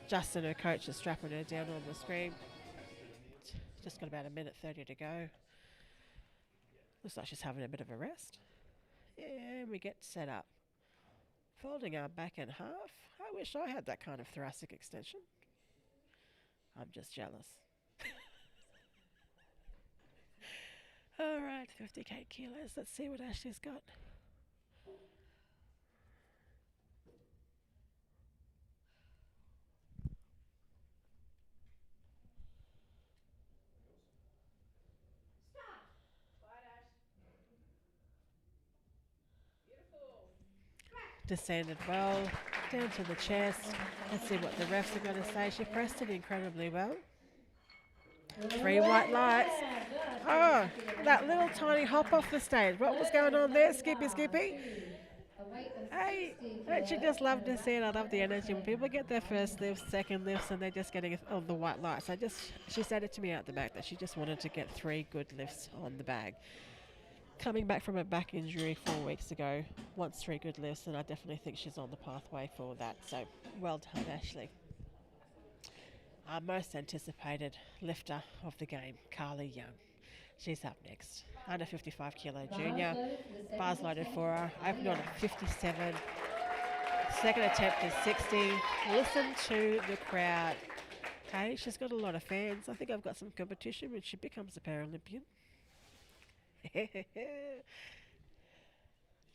Justin, her coach, is strapping her down on the screen. Just got about a minute 30 to go. Looks like she's having a bit of a rest. And we get set up. Folding our back in half. I wish I had that kind of thoracic extension. I'm just jealous. All right, 58 kilos. Let's see what Ashley's got. Descended well, down to the chest. Let's see what the refs are going to say. She pressed it incredibly well. 3 white lights. Oh, that little tiny hop off the stage. What was going on there, Skippy? Hey, don't you just love to see it? I love the energy when people get their first lifts, second lifts, and they're just getting all the white lights. She said it to me out the back that she just wanted to get 3 good lifts on the bag. Coming back from a back injury 4 weeks ago, wants 3 good lifts, and I definitely think she's on the pathway for that. So, well done, Ashley. Our most anticipated lifter of the game, Carly Young. She's up next. Under 55 kilo junior. Bars loaded for her. Opened on a 57. Second attempt is 60. Listen to the crowd. Okay, she's got a lot of fans. I think I've got some competition when she becomes a Paralympian.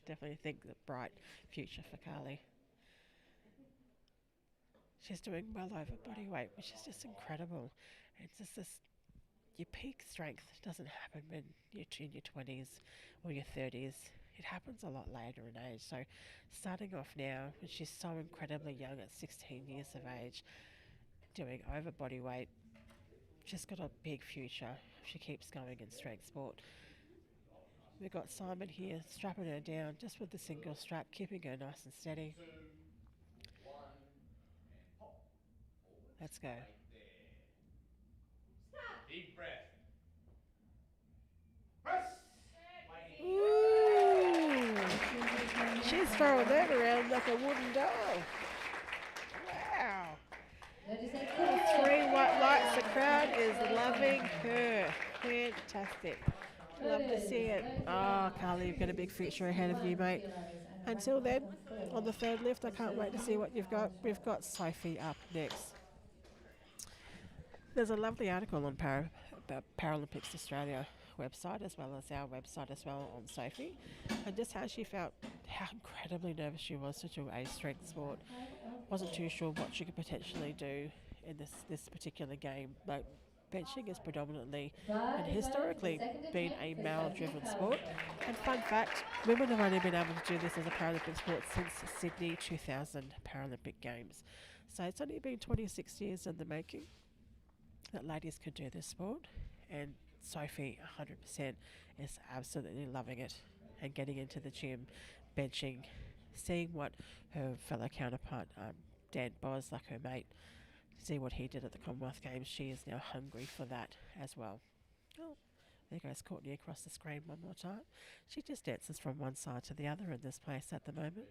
Definitely think the bright future for Carly. She's doing well over body weight, which is just incredible. It's just this, your peak strength doesn't happen when you're in your 20s or your 30s. It happens a lot later in age. So starting off now, when she's so incredibly young at 16 years of age, doing over body weight, she's got a big future if she keeps going in strength sport. We've got Simon here strapping her down just with the single strap, keeping her nice and steady. Let's go. Right there. Deep breath. Press. Waiting. Ooh. She's throwing that around like a wooden doll. Wow. Three white lights. The crowd is loving her. Fantastic. Love to see it. Oh, Carly, you've got a big future ahead of you, mate. Until then, on the third lift, I can't wait to see what you've got. We've got Sophie up next. There's a lovely article on Paralympics Australia website as well as our website as well on Sophie, and just how she felt, how incredibly nervous she was to do a strength sport. Wasn't too sure what she could potentially do in this particular game, but benching is predominantly and historically been a male-driven sport. And fun fact, women have only been able to do this as a Paralympic sport since Sydney 2000 Paralympic Games. So it's only been 26 years in the making that ladies could do this sport, and Sophie 100% is absolutely loving it and getting into the gym, benching, seeing what her fellow counterpart Dan Boz, like her mate, see what he did at the Commonwealth Games. She is now hungry for that as well. Oh, there goes Courtney across the screen one more time. She just dances from one side to the other in this place at the moment.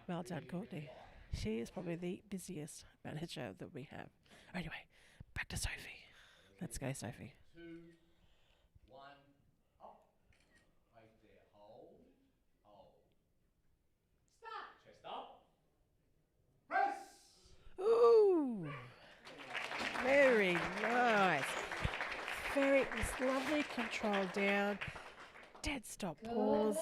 Well done, Courtney. She is probably the busiest manager that we have. Anyway, back to Sophie. Let's go, Sophie. 2, 1, up. Right there. Hold. Start. Chest up. Press. Ooh, very nice. Very lovely control down. Dead stop pause.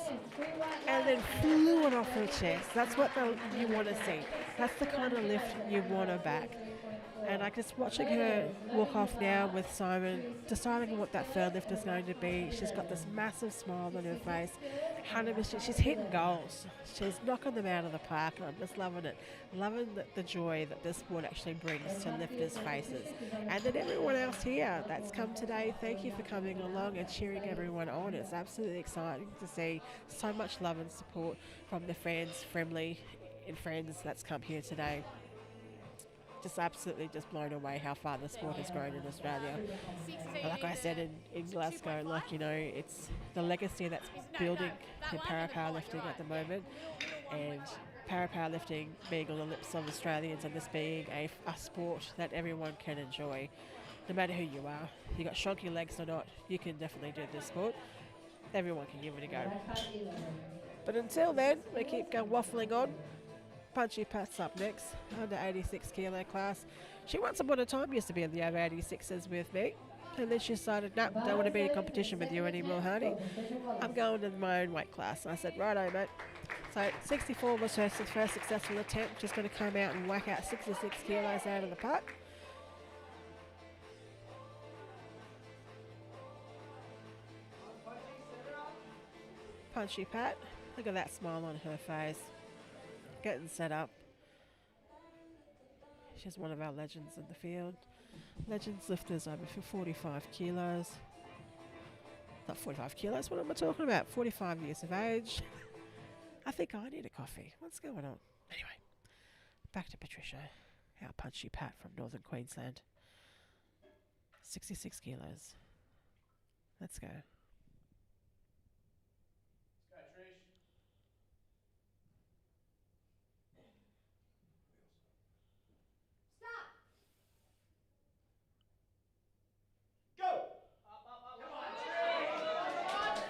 And then flew it off her chest. That's what you want to see. That's the kind of lift you want to back. And I just watching her walk off now with Simon, deciding what that third lift is going to be. She's got this massive smile on her face. 100%, she's hitting goals. She's knocking them out of the park, and I'm just loving it. Loving the joy that this sport actually brings to lifters' faces. And then everyone else here that's come today, thank you for coming along and cheering everyone on. It's absolutely exciting to see so much love and support from the friends, family, and friends that's come here today. Just absolutely just blown away how far the sport has grown in Australia. Like I said in Glasgow, it's the legacy that's building in powerlifting at the moment, and powerlifting being on the lips of Australians, and this being a sport that everyone can enjoy, no matter who you are. You got shonky legs or not, you can definitely do this sport. Everyone can give it a go. But until then, we keep going waffling on. Punchy Pat's up next, under 86 kilo class. She once upon a time used to be in the over 86s with me, and then she decided, no, don't want to be in competition with you anymore, honey. I'm going in my own weight class. And I said, righto, mate. So 64 was her first successful attempt. She's going to come out and whack out 66 kilos out of the park. Punchy Pat, look at that smile on her face. Getting set up. She's one of our legends in the field. Legends lifters over 45 kilos. Not 45 kilos, what am I talking about? 45 years of age. I think I need a coffee. What's going on? Anyway, back to Patricia, our Punchy Pat from Northern Queensland. 66 kilos. Let's go.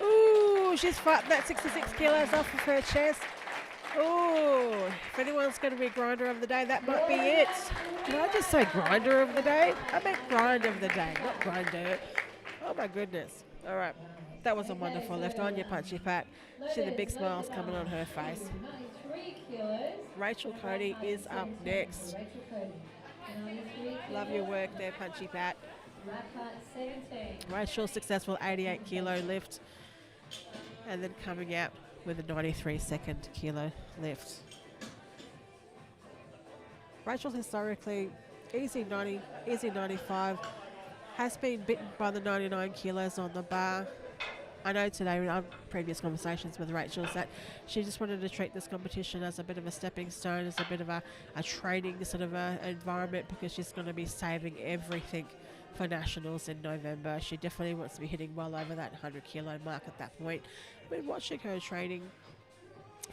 Ooh, she's fighting that 66 kilos off of her chest. Ooh, if anyone's going to be grinder of the day, that might be it. Did I just say grinder of the day? I meant grind of the day, not grinder. Oh my goodness. All right, that was a wonderful lift on you, Punchy Pat. See the big smiles coming on her face. Rachel Cody is up next. Love your work there, Punchy Pat. Rachel, successful 88 kilo lift, and then coming out with a 93 kilo lift. Rachel historically easy 90, easy 95, has been bitten by the 99 kilos on the bar. I know today in our previous conversations with Rachel is that she just wanted to treat this competition as a bit of a stepping stone, as a bit of a training sort of a environment, because she's going to be saving everything for nationals in November. She definitely wants to be hitting well over that 100 kilo mark at that point. I've been watching her training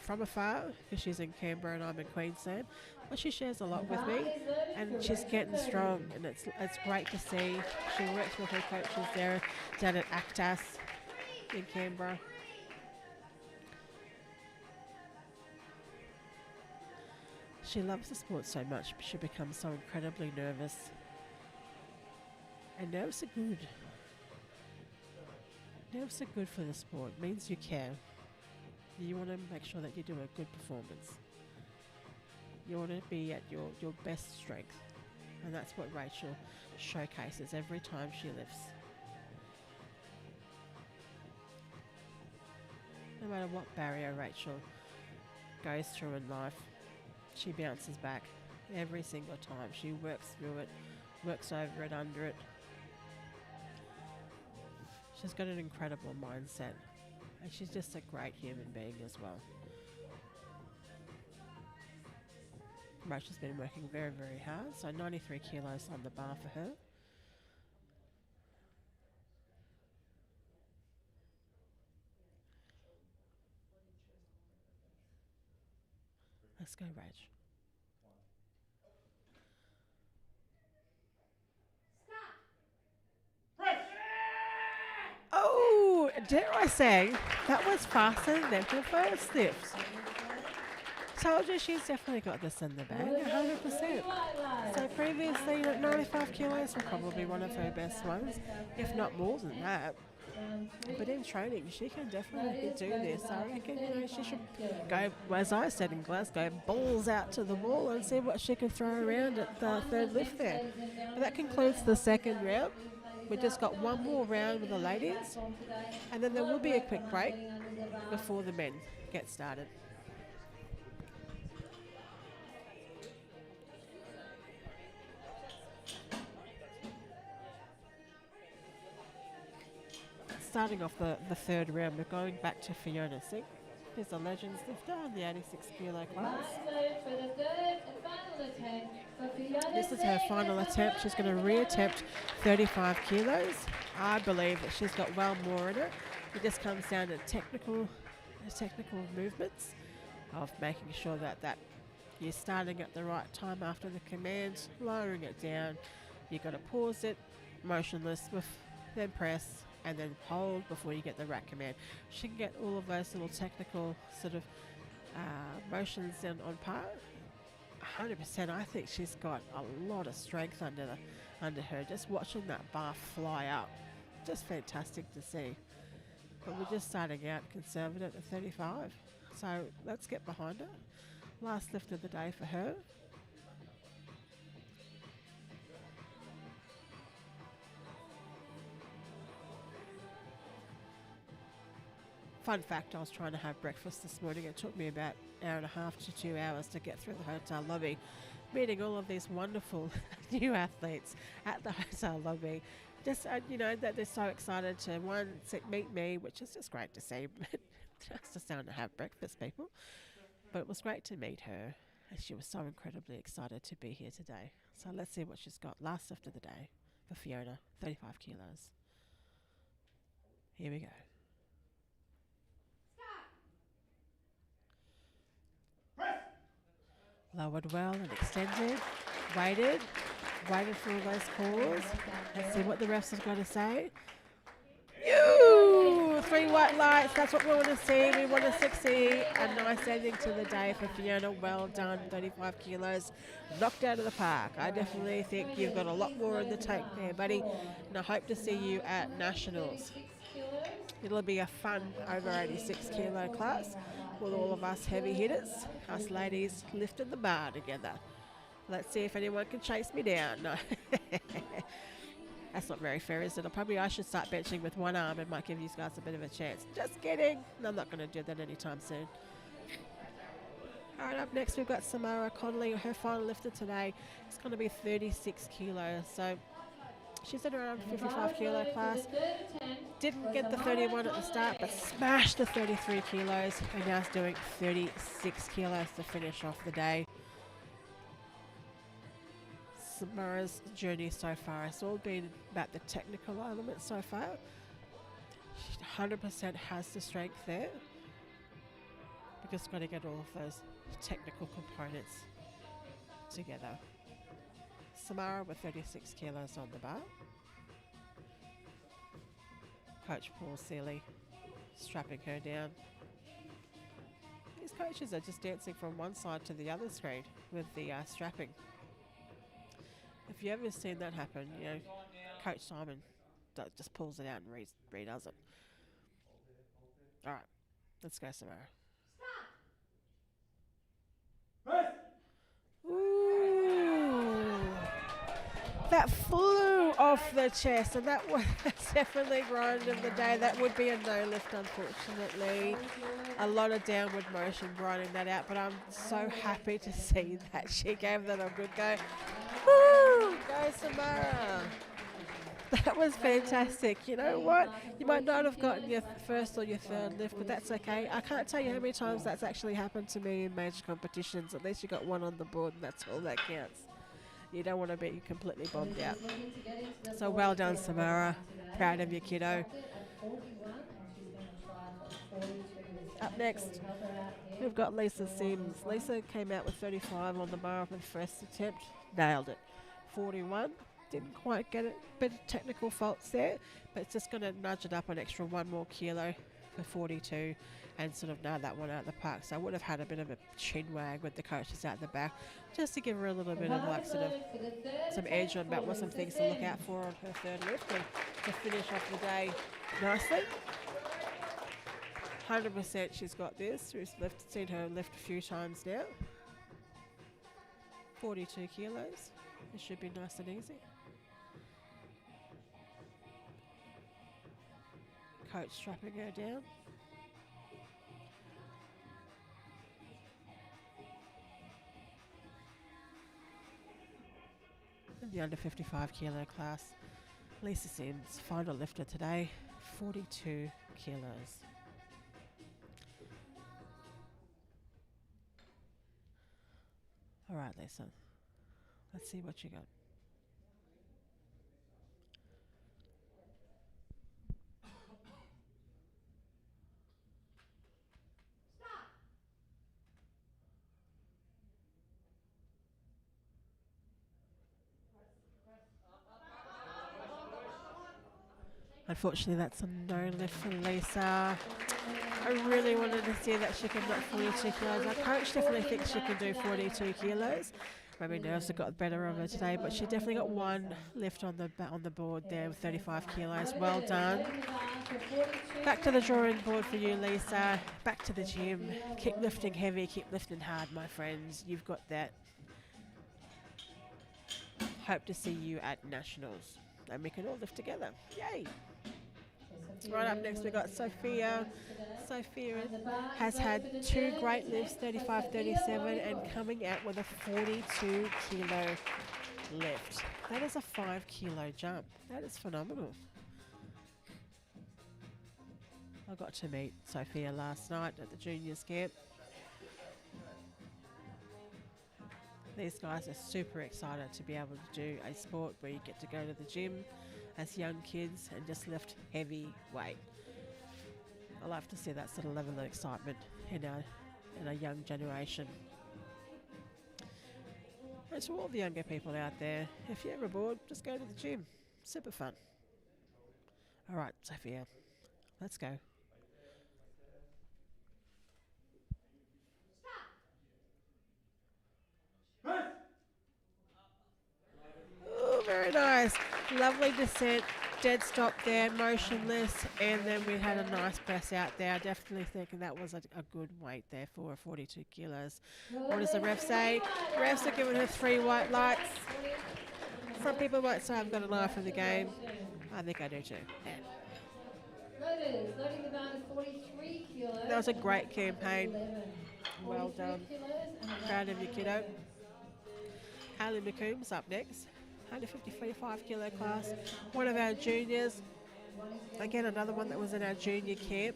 from afar because she's in Canberra and I'm in Queensland, but she shares a lot with me and she's getting strong, and it's great to see. She works with her coaches there down at Actas in Canberra. She loves the sport so much, she becomes so incredibly nervous. And nerves are good. Nerves are good for the sport. It means you care. You want to make sure that you do a good performance. You want to be at your best strength. And that's what Rachel showcases every time she lifts. No matter what barrier Rachel goes through in life, she bounces back every single time. She works through it, works over it, under it. She's got an incredible mindset, and she's just a great human being as well. Rachel's been working very, very hard, so 93 kilos on the bar for her. Let's go, Rach. Oh, dare I say, that was faster than her first lift. Told you she's definitely got this in the bag, 100%. So previously, 95 kilos were probably one of her best ones, if not more than that. But in training, she can definitely do this. I reckon, she should go, as I said in Glasgow, balls out to the wall and see what she can throw around at the third lift there. But that concludes the second round. We've just got one more round with the ladies, and then there will be a quick break before the men get started. Starting off the third round, we're going back to Fiona Singh, who's a Legends lifter in the 86 kilo class. This is her final attempt. She's going to re-attempt 35 kilos. I believe that she's got well more in it. It just comes down to technical movements of making sure that you're starting at the right time after the command, lowering it down. You've got to pause it, motionless, then press, and then hold before you get the rack command. She can get all of those little technical sort of motions on par. 100%. I think she's got a lot of strength under her. Just watching that bar fly up, just fantastic to see. But we're just starting out conservative at 35. So let's get behind her. Last lift of the day for her. Fun fact, I was trying to have breakfast this morning. It took me about an hour and a half to 2 hours to get through the hotel lobby, meeting all of these wonderful new athletes at the hotel lobby. Just, that they're so excited to, meet me, which is just great to see. Just to sound to have breakfast, people. But it was great to meet her, and she was so incredibly excited to be here today. So let's see what she's got. Last lift of the day for Fiona, 35 kilos. Here we go. Lowered well and extended, waited for all those calls. Let's see what the refs have got to say. 3 white lights, that's what we want to see. We want to see a nice ending to the day for Fiona. Well done, 35 kilos, knocked out of the park. I definitely think you've got a lot more in the tank there, buddy. And I hope to see you at Nationals. It'll be a fun over 86 kilo class with all of us heavy hitters, us ladies lifting the bar together. Let's see if anyone can chase me down. No. That's not very fair, is it? I should start benching with one arm. It might give you guys a bit of a chance. Just kidding. No, I'm not going to do that anytime soon. All right, up next we've got Samara Connolly. Her final lifter today is going to be 36 kilos. So She's in around 55 kilo For class. the third attempt Didn't was get the Amara 31 at the start, but Conway. smashed the 33 kilos, and now is doing 36 kilos to finish off the day. Samara's journey so far has all been about the technical elements so far. She 100% has the strength there. We've just got to get all of those technical components together. Samara with 36 kilos on the bar. Coach Paul Seeley strapping her down. These coaches are just dancing from one side to the other screen with the strapping. If you ever seen that happen, you know, Coach Simon just pulls it out and redoes it. All right, let's go, Samara. Ooh, that flew off the chest, and that was definitely grind of the day. That would be a no lift, unfortunately. A lot of downward motion grinding that out, but I'm so happy to see that she gave that a good go. Woo! Go, Samara. That was fantastic. You know what? You might not have gotten your first or your third lift, but that's okay. I can't tell you how many times that's actually happened to me in major competitions. At least you got one on the board, and that's all that counts. You don't want to be completely bombed out. So well done, Samara. Proud of you, kiddo. Up next, we've got Lisa Sims. Lisa came out with 35 on the bar for the first attempt. Nailed it. 41. Didn't quite get it. Bit of technical faults there, but it's just going to nudge it up an extra 1 more kilo for 42 and sort of nail that one out of the park. So I would have had a bit of a chin wag with the coaches out the back just to give her a little bit of like sort of some edge on about what some things to look out for on her third lift and to finish off the day nicely. 100% she's got this. We've seen her lift a few times now. 42 kilos. It should be nice and easy. Coach strapping her down. In the under 55 kilo class, Lisa Sims, final lifter today, 42 kilos. All right, Lisa, let's see what you got. Unfortunately, that's a no lift for Lisa. I really wanted to see that she could knock 42 kilos. Our coach definitely thinks she can do 42 kilos. Maybe nerves have got the better of her today, but she definitely got one lift on the board there with 35 kilos. Well done. Back to the drawing board for you, Lisa. Back to the gym. Keep lifting heavy, keep lifting hard, my friends. You've got that. Hope to see you at Nationals. And we can all lift together. Yay! Right up next we got Sophia. Sophia has had 2 great lifts, 35-37, and coming out with a 42 kilo lift. That is a 5 kilo jump. That is phenomenal. I got to meet Sophia last night at the juniors camp. These guys are super excited to be able to do a sport where you get to go to the gym as young kids and just lift heavy weight. I love to see that sort of level of excitement in a young generation. And to all the younger people out there, if you're ever bored, just go to the gym. Super fun. All right, Sophia, let's go. Oh, very nice. Lovely descent. Dead stop there, motionless, and then we had a nice press out there. Definitely thinking that was a good weight there for 42 kilos. What does the ref say? Refs are giving her 3 white lights. Some people might say I've got an eye for the game. I think I do too. Yeah. That was a great campaign. Well done. Proud of you, kiddo. Haley McComb's up next. 155 kilo class. One of our juniors, again another one that was in our junior camp.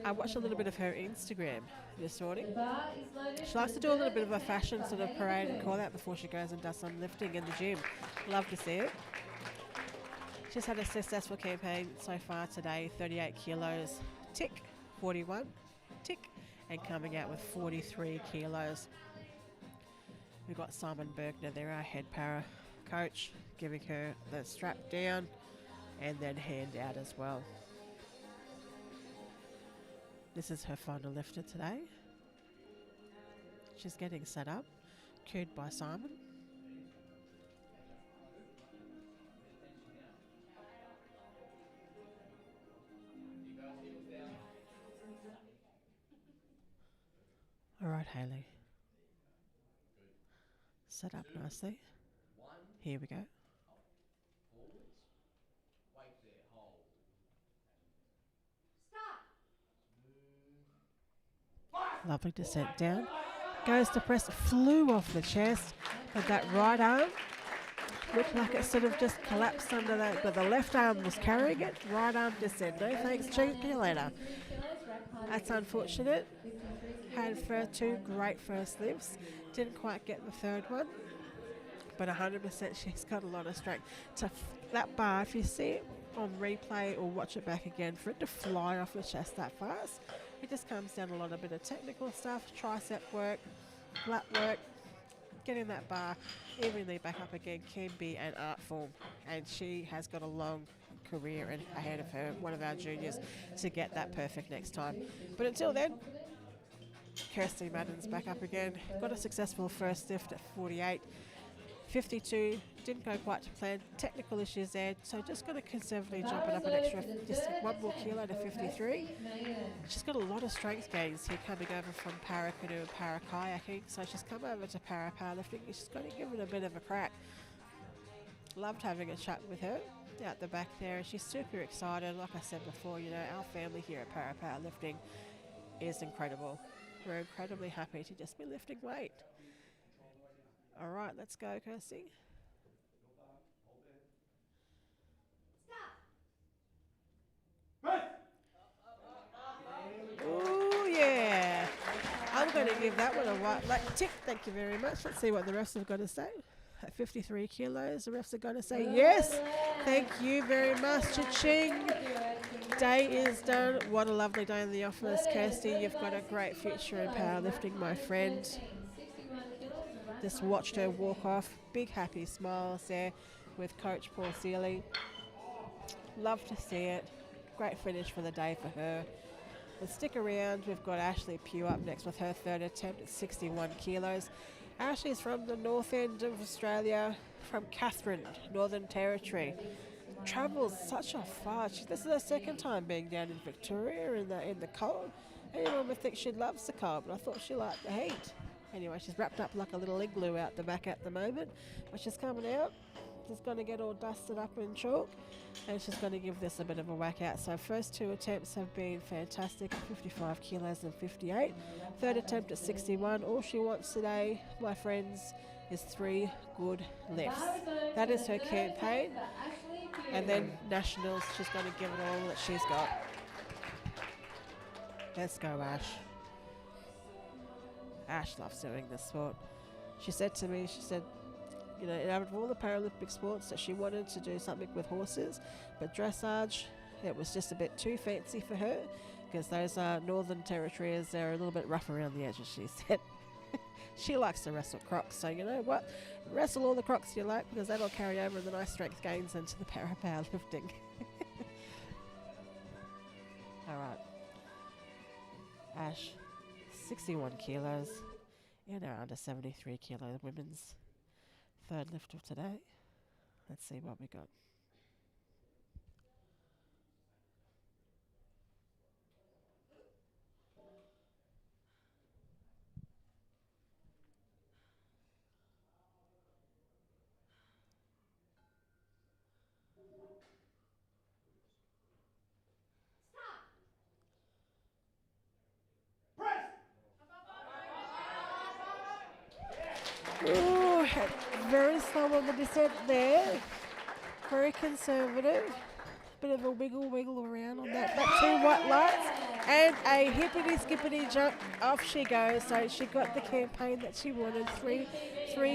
I watched a little bit of her Instagram this morning. The bar is loaded. She likes to do a little bit of a fashion sort of parade and call out before she goes and does some lifting in the gym. Love to see it. She's had a successful campaign so far today, 38 kilos, tick, 41, tick, and coming out with 43 kilos. We've got Simon Bergner there, our head para coach, giving her the strap down and then hand out as well. This is her final lifter today. She's getting set up, cued by Simon. All right, Hayley. Set up nicely. Here we go. Forwards. Wait there. Hold. Lovely descent down. Goes to press, flew off the chest, but that right arm looked like it sort of just collapsed under that, but the left arm was carrying it. Right arm just said, no thanks, see you later. That's unfortunate. Had two great first lifts. Didn't quite get the third one, but 100% she's got a lot of strength. That bar, if you see it on replay or watch it back again, for it to fly off the chest that fast, it just comes down a lot of bit of technical stuff, tricep work, lat work. Getting that bar evenly back up again can be an art form, and she has got a long career ahead of her, one of our juniors, to get that perfect next time. But until then, Kirsty Madden's back up again. Got a successful first lift at 48. 52, didn't go quite to plan. Technical issues there, so just going to conservatively jump it up an extra, just 1 more kilo to 53. She's got a lot of strength gains here coming over from para canoe and para kayaking, so she's come over to para powerlifting. She's going to give it a bit of a crack. Loved having a chat with her out the back there, and she's super excited. Like I said before, you know, our family here at para powerlifting is incredible. We're incredibly happy to just be lifting weight. All right, let's go, Kirsty. Oh yeah. I'm going to give that one a white tick. Thank you very much. Let's see what the refs have got to say. At 53 kilos, the refs are going to say yes. Thank you very much. Cha-ching. Day is done. What a lovely day in the office, Kirsty. You've got a great future in powerlifting, my friend. Just watched her walk off. Big happy smiles there with Coach Paul Seeley. Love to see it. Great finish for the day for her. But stick around. We've got Ashley Pugh up next with her third attempt at 61 kilos. Ashley's from the north end of Australia, from Katherine, Northern Territory. Travels such a far. This is her second time being down in Victoria in the cold. Anyone would think she loves the cold, but I thought she liked the heat. Anyway, she's wrapped up like a little igloo out the back at the moment, but she's coming out. She's going to get all dusted up in chalk, and she's going to give this a bit of a whack out. So first two attempts have been fantastic, 55 kilos and 58. Third attempt at 61. All she wants today, my friends, is 3 good lifts. That is her campaign. And then nationals, she's going to give it all that she's got. Let's go, Ash. Ash loves doing this sport. She said to me, you know, out of all the Paralympic sports, that she wanted to do something with horses, but dressage, it was just a bit too fancy for her, because those Northern Territories, they're a little bit rough around the edges, she said. She likes to wrestle crocs, so you know what? Wrestle all the crocs you like, because that'll carry over the nice strength gains into the powerlifting. All right. Ash, 61 kilos in our under 73 kilo women's third lift of today. Let's see what we got. Ooh, Very slow on the descent there. Very conservative. Bit of a wiggle around on that. But 2 white lights and a hippity skippity jump. Off she goes. So she got the campaign that she wanted. Three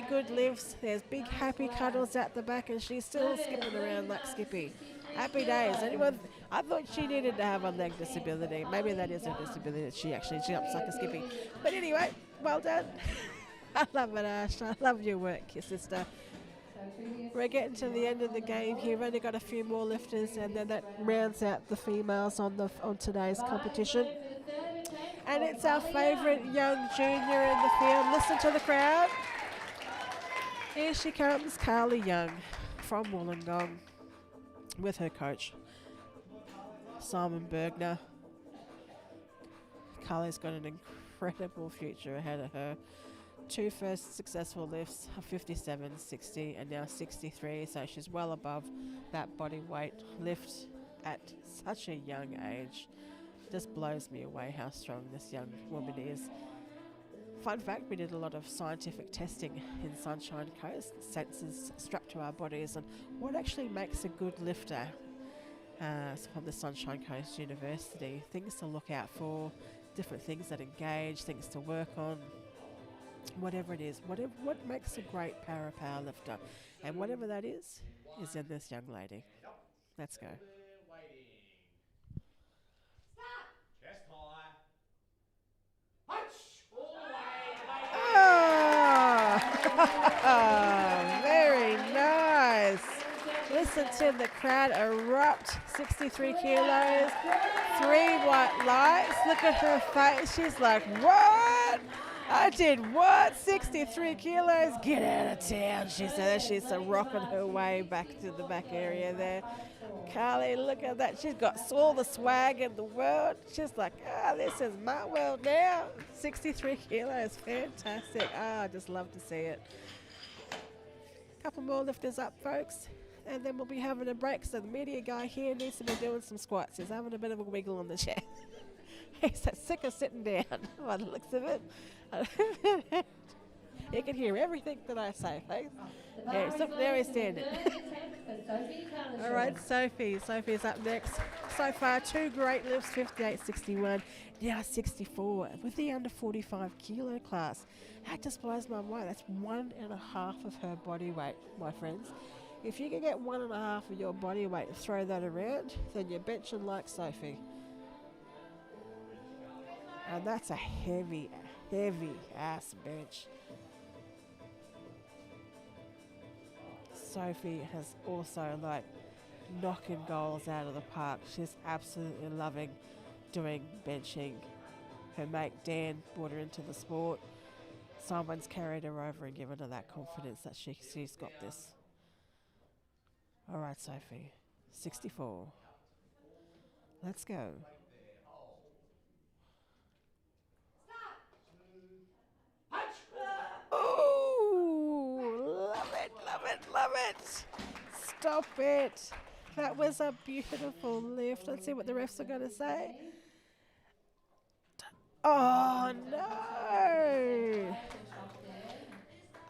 good lifts. There's big happy cuddles at the back, and she's still skipping around like Skippy. Happy days. Anyone? I thought she needed to have a leg disability. Maybe that is a disability that she actually jumps like a Skippy. But anyway, well done. I love it, Ash. I love your work, your sister. We're getting to the end of the game here. We've only got a few more lifters, and then that rounds out the females on today's competition. And it's our favourite young junior in the field. Listen to the crowd. Here she comes, Carly Young from Wollongong with her coach, Simon Bergner. Carly's got an incredible future ahead of her. 2 first successful lifts, a 57, 60, and now 63. So she's well above that body weight lift at such a young age. Just blows me away how strong this young woman is. Fun fact, we did a lot of scientific testing in Sunshine Coast, sensors strapped to our bodies, and what actually makes a good lifter from the Sunshine Coast University. Things to look out for, different things that engage, things to work on. Whatever it is, what makes a great power lifter, and whatever that is in this young lady. Let's go. Waiting. Stop. Chest high. Punch. All the way. Oh, very nice. Listen to the crowd erupt. 63 kilos, 3 white lights. Look at her face. She's like, what? I did what? 63 kilos? Get out of town, she said. She's rocking her way back to the back area there. Carly, look at that. She's got all the swag in the world. She's like, this is my world now. 63 kilos, fantastic. I just love to see it. Couple more lifters up, folks, and then we'll be having a break. So the media guy here needs to be doing some squats. He's having a bit of a wiggle on the chair. He's so sick of sitting down by the looks of it. You can hear everything that I say, folks. There he's standing. All right, Sophie's up next. So far, 2 great lifts, 58, 61, now 64 with the under 45 kilo class. That just blows my mind. That's 1.5 of her body weight, my friends. If you can get 1.5 of your body weight and throw that around, then you're benching like Sophie. And that's a heavy ass bench. Sophie has also knocking goals out of the park. She's absolutely loving doing benching. Her mate Dan brought her into the sport. Someone's carried her over and given her that confidence that she's got this. All right, Sophie, 64. Let's go. Oh, love it. Stop it. That was a beautiful lift. Let's see what the refs are going to say. Oh, no.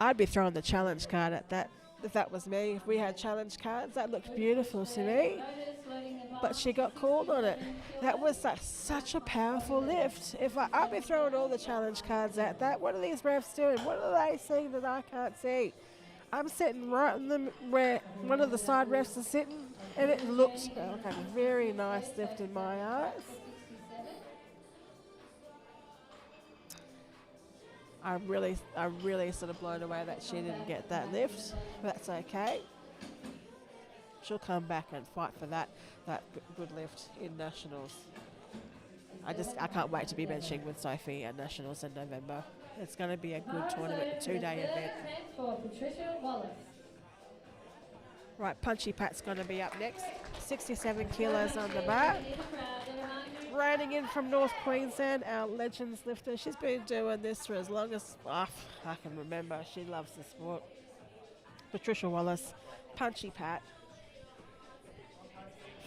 I'd be throwing the challenge card at that if that was me. If we had challenge cards, that looked beautiful to me. But she got called on it. That was such a powerful lift. I'd be throwing all the challenge cards at that. What are these refs doing? What are they seeing that I can't see? I'm sitting right in them where one of the side refs is sitting, and it looked like a very nice lift in my eyes. I'm really sort of blown away that she didn't get that lift. But that's okay. She'll come back and fight for that good lift in nationals. I can't wait to be benching with Sophie at nationals in November. It's going to be a good tournament, a 2-day event. Right, Punchy Pat's going to be up next. 67 kilos on the bar. Riding in from North Queensland, our Legends lifter. She's been doing this for as long as I can remember. She loves the sport. Patricia Wallace, Punchy Pat.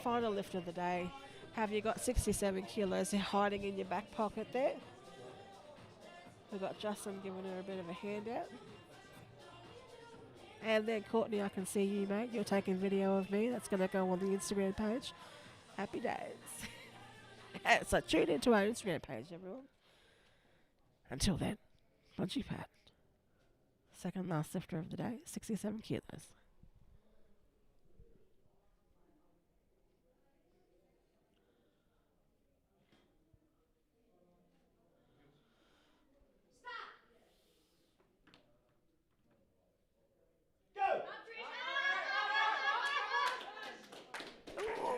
Final lift of the day. Have you got 67 kilos hiding in your back pocket there? We've got Justin giving her a bit of a handout. And then Courtney, I can see you, mate. You're taking video of me. That's going to go on the Instagram page. Happy days. So tune into our Instagram page, everyone. Until then, Munchie Pat. Second last lifter of the day, 67 kilos.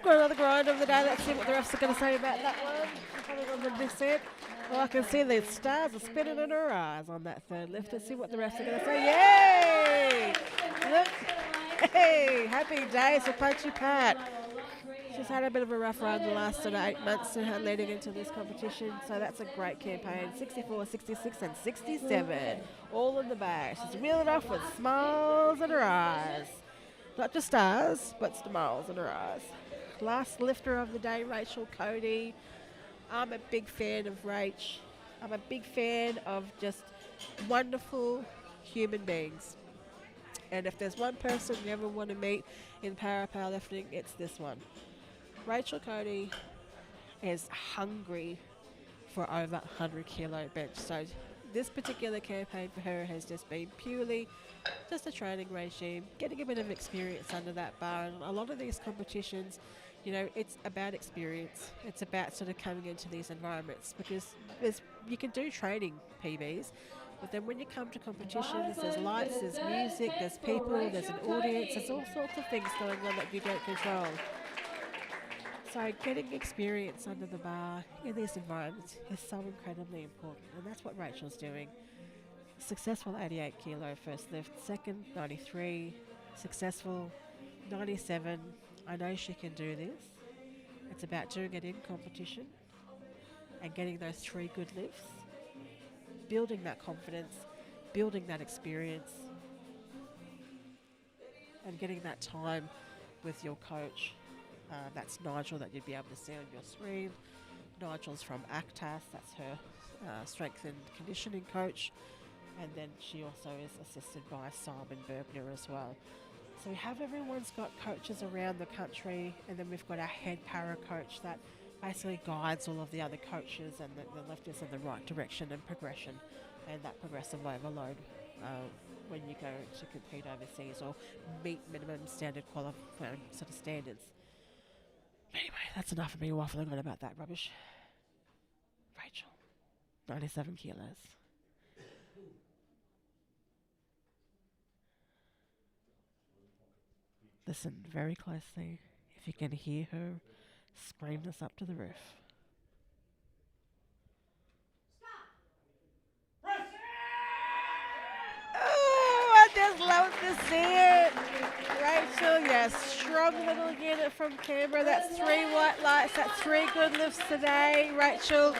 Got another grind of the day. Let's see what the refs are going to say about that one. Coming on the descent. Well, I can see the stars are spinning in her eyes on that third lift. Let's see what the refs are going to say. Yay! Look. Hey, happy days for Punchy Pat. She's had a bit of a rough run the last sort of 8 months leading into this competition. So that's a great campaign. 64, 66 and 67. All in the bag. She's wheeling off with smiles in her eyes. Not just stars, but smiles in her eyes. Last lifter of the day, Rachel Cody. I'm a big fan of Rach. I'm a big fan of just wonderful human beings. And if there's one person you ever want to meet in powerlifting, it's this one. Rachel Cody is hungry for over 100 kilo bench. So this particular campaign for her has just been purely just a training regime, getting a bit of experience under that bar. And a lot of these competitions, you know, it's about experience. It's about sort of coming into these environments because you can do training PBs, but then when you come to competitions, there's lights, there's music, there's people, there's an audience, there's all sorts of things going on that you don't control. So getting experience under the bar in these environments is so incredibly important, and that's what Rachel's doing. Successful 88 kilo first lift, second 93, successful 97. I know she can do this. It's about doing it in competition and getting those 3 good lifts, building that confidence, building that experience, and getting that time with your coach. That's Nigel that you'd be able to see on your screen. Nigel's from ACTAS, that's her strength and conditioning coach. And then she also is assisted by Simon Bergner as well. So we have everyone's got coaches around the country, and then we've got our head para coach that basically guides all of the other coaches and the lifters in the right direction and progression and that progressive overload when you go to compete overseas or meet minimum standard qualifying sort of standards. Anyway, that's enough of me waffling on about that rubbish. Rachel, 97 kilos. Listen very closely if you can hear her scream this up to the roof. Oh, I just love to see it. Rachel, yes, strong little unit from Canberra. That's 3 white lights. That's 3 good lifts today. Rachel,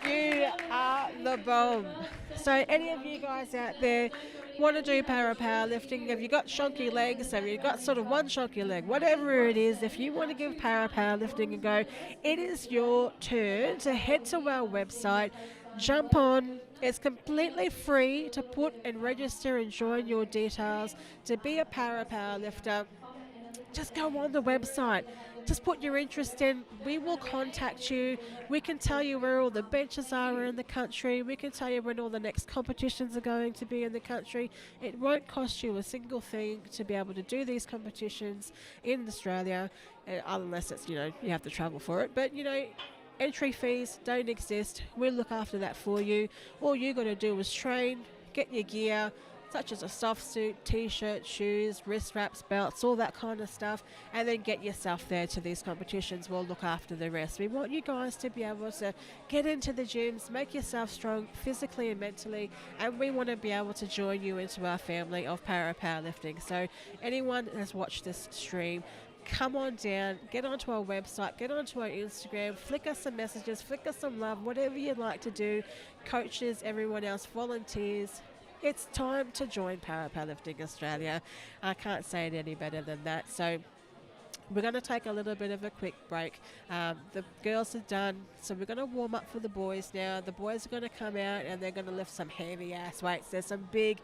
you are the bomb. So any of you guys out there want to do powerlifting, have you got shonky legs, have you got sort of one shonky leg, whatever it is, if you want to give powerlifting a go, it is your turn to head to our website, jump on. It's completely free to put and register and join your details to be a powerlifter. Just go on the website. Just put your interest in. We will contact you. We can tell you where all the benches are in the country. We can tell you when all the next competitions are going to be in the country. It won't cost you a single thing to be able to do these competitions in Australia, unless it's, you have to travel for it. But, entry fees don't exist. We'll look after that for you. All you got to do is train, get your gear, such as a soft suit, t-shirt, shoes, wrist wraps, belts, all that kind of stuff, and then get yourself there to these competitions. We'll look after the rest. We want you guys to be able to get into the gyms, make yourself strong physically and mentally, and we want to be able to join you into our family of powerlifting. So anyone that has watched this stream, come on down, get onto our website, get onto our Instagram, flick us some messages, flick us some love, whatever you'd like to do. Coaches, everyone else, volunteers, it's time to join Powerlifting Australia. I can't say it any better than that. So we're going to take a little bit of a quick break. The girls are done, so we're going to warm up for the boys now. The boys are going to come out and they're going to lift some heavy ass weights. There's some big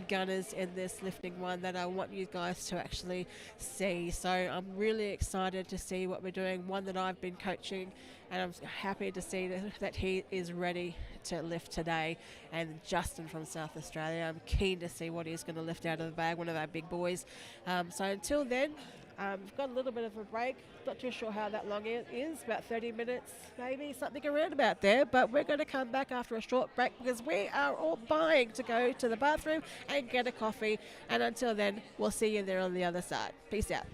gunners in this lifting one that I want you guys to actually see. So I'm really excited to see what we're doing. One that I've been coaching, and I'm happy to see that he is ready to lift today. And Justin from South Australia, I'm keen to see what he's going to lift out of the bag, one of our big boys. So until then, we've got a little bit of a break. Not too sure how that long it is, about 30 minutes, maybe, something around about there. But we're going to come back after a short break because we are all buying to go to the bathroom and get a coffee. And until then, we'll see you there on the other side. Peace out.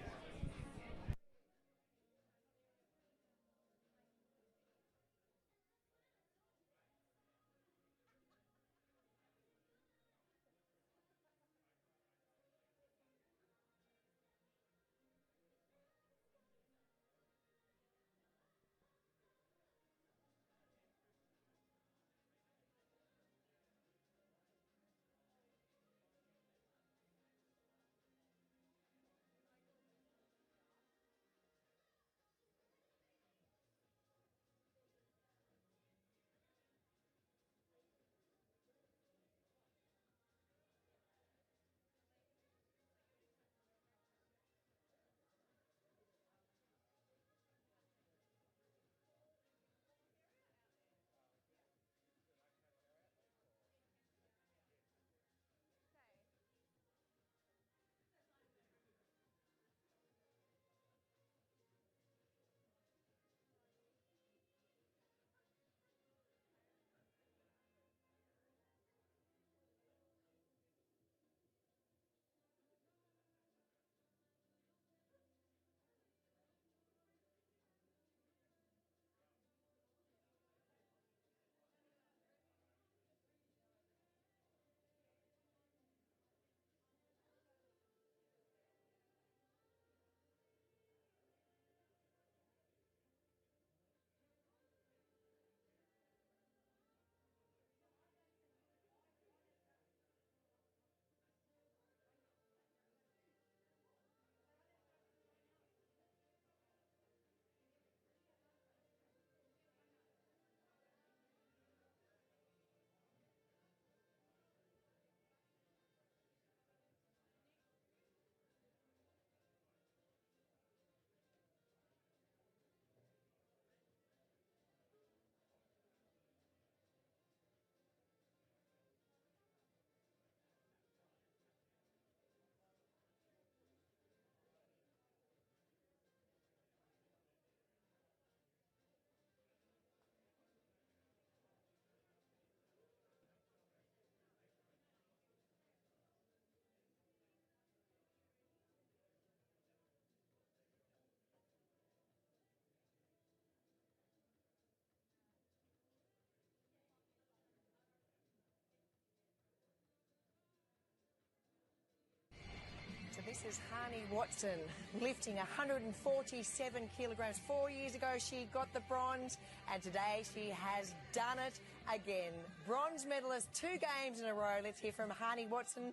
So this is Hani Watson lifting 147 kilograms. 4 years ago she got the bronze and today she has done it again. Bronze medalist 2 games in a row. Let's hear from Hani Watson.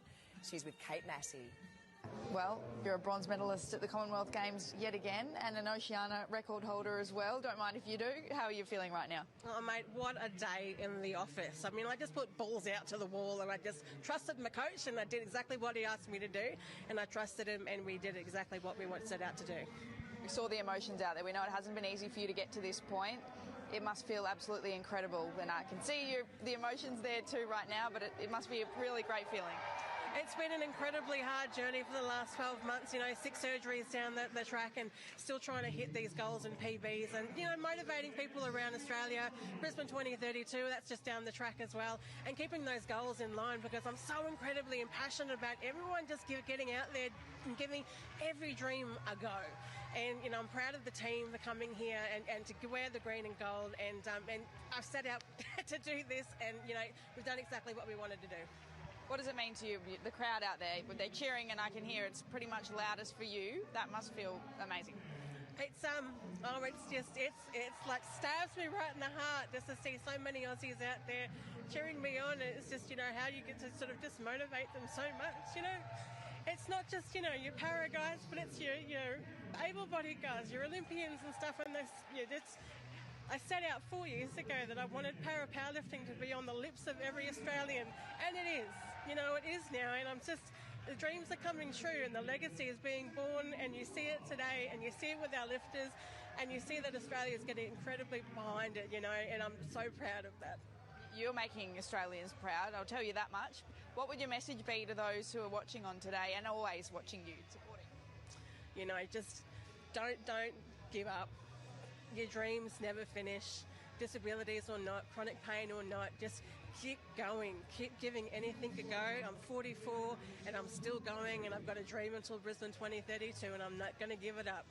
She's with Kate Massey. Well, you're a bronze medalist at the Commonwealth Games yet again and an Oceania record holder as well. Don't mind if you do. How are you feeling right now? Oh, mate, what a day in the office. I mean, I just put balls out to the wall and I just trusted my coach and I did exactly what he asked me to do, and I trusted him and we did exactly what we set out to do. We saw the emotions out there. We know it hasn't been easy for you to get to this point. It must feel absolutely incredible, and I can see the emotions there too right now, but it must be a really great feeling. It's been an incredibly hard journey for the last 12 months, 6 surgeries down the track and still trying to hit these goals and PBs and, motivating people around Australia. Brisbane 2032, that's just down the track as well, and keeping those goals in line because I'm so incredibly passionate about everyone just getting out there and giving every dream a go. And, I'm proud of the team for coming here and to wear the green and gold and I've set out to do this and, we've done exactly what we wanted to do. What does it mean to you, the crowd out there? They're cheering and I can hear it's pretty much loudest for you. That must feel amazing. It's like stabs me right in the heart just to see so many Aussies out there cheering me on. And it's just, how you get to sort of just motivate them so much, It's it's not just, you know, your para guys, but it's your able-bodied guys, your Olympians and stuff. And this, I set out 4 years ago that I wanted para powerlifting to be on the lips of every Australian, and it is. You know, it is now, and the dreams are coming true, and the legacy is being born, and you see it today, and you see it with our lifters, and you see that Australia is getting incredibly behind it, you know, and I'm so proud of that. You're making Australians proud, I'll tell you that much. What would your message be to those who are watching on today and always watching you, supporting? You know, just don't give up. Your dreams never finish, disabilities or not, chronic pain or not, just keep going, keep giving anything a go. I'm 44 and I'm still going, and I've got a dream until Brisbane 2032, and I'm not going to give it up.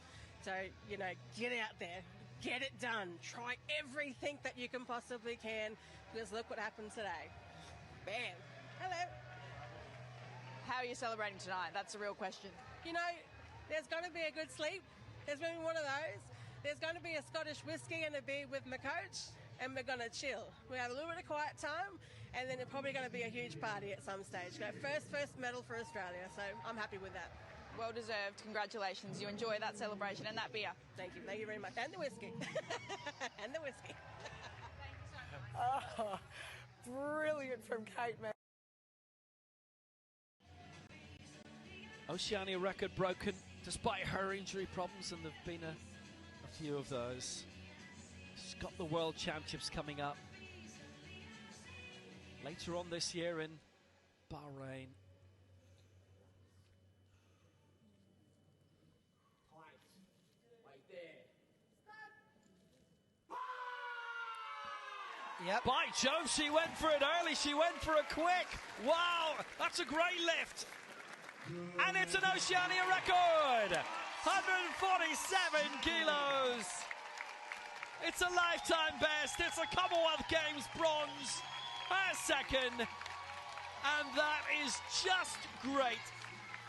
So, you know, get out there, get it done, try everything that you can possibly can, because look what happened today. Bam. Hello. How are you celebrating tonight? That's the real question. You know, there's going to be a good sleep. There's going to be one of those. There's going to be a Scottish whiskey and a beer with my coach, and we're going to chill. We have a little bit of quiet time, and then it's probably going to be a huge party at some stage. First medal for Australia, so I'm happy with that. Well deserved. Congratulations. You enjoy that celebration and that beer. Thank you very much. And the whiskey. And the whiskey. Thank you so much. Oh, brilliant from Kate, man. Oceania record broken despite her injury problems, and there've been a few of those. She's got the World Championships coming up later on this year in Bahrain. Yep. By Jove, she went for it early. She went for it quick. Wow, that's a great lift. And it's an Oceania record. 147 kilos. It's a lifetime best. It's a Commonwealth Games bronze. Her second. And that is just great.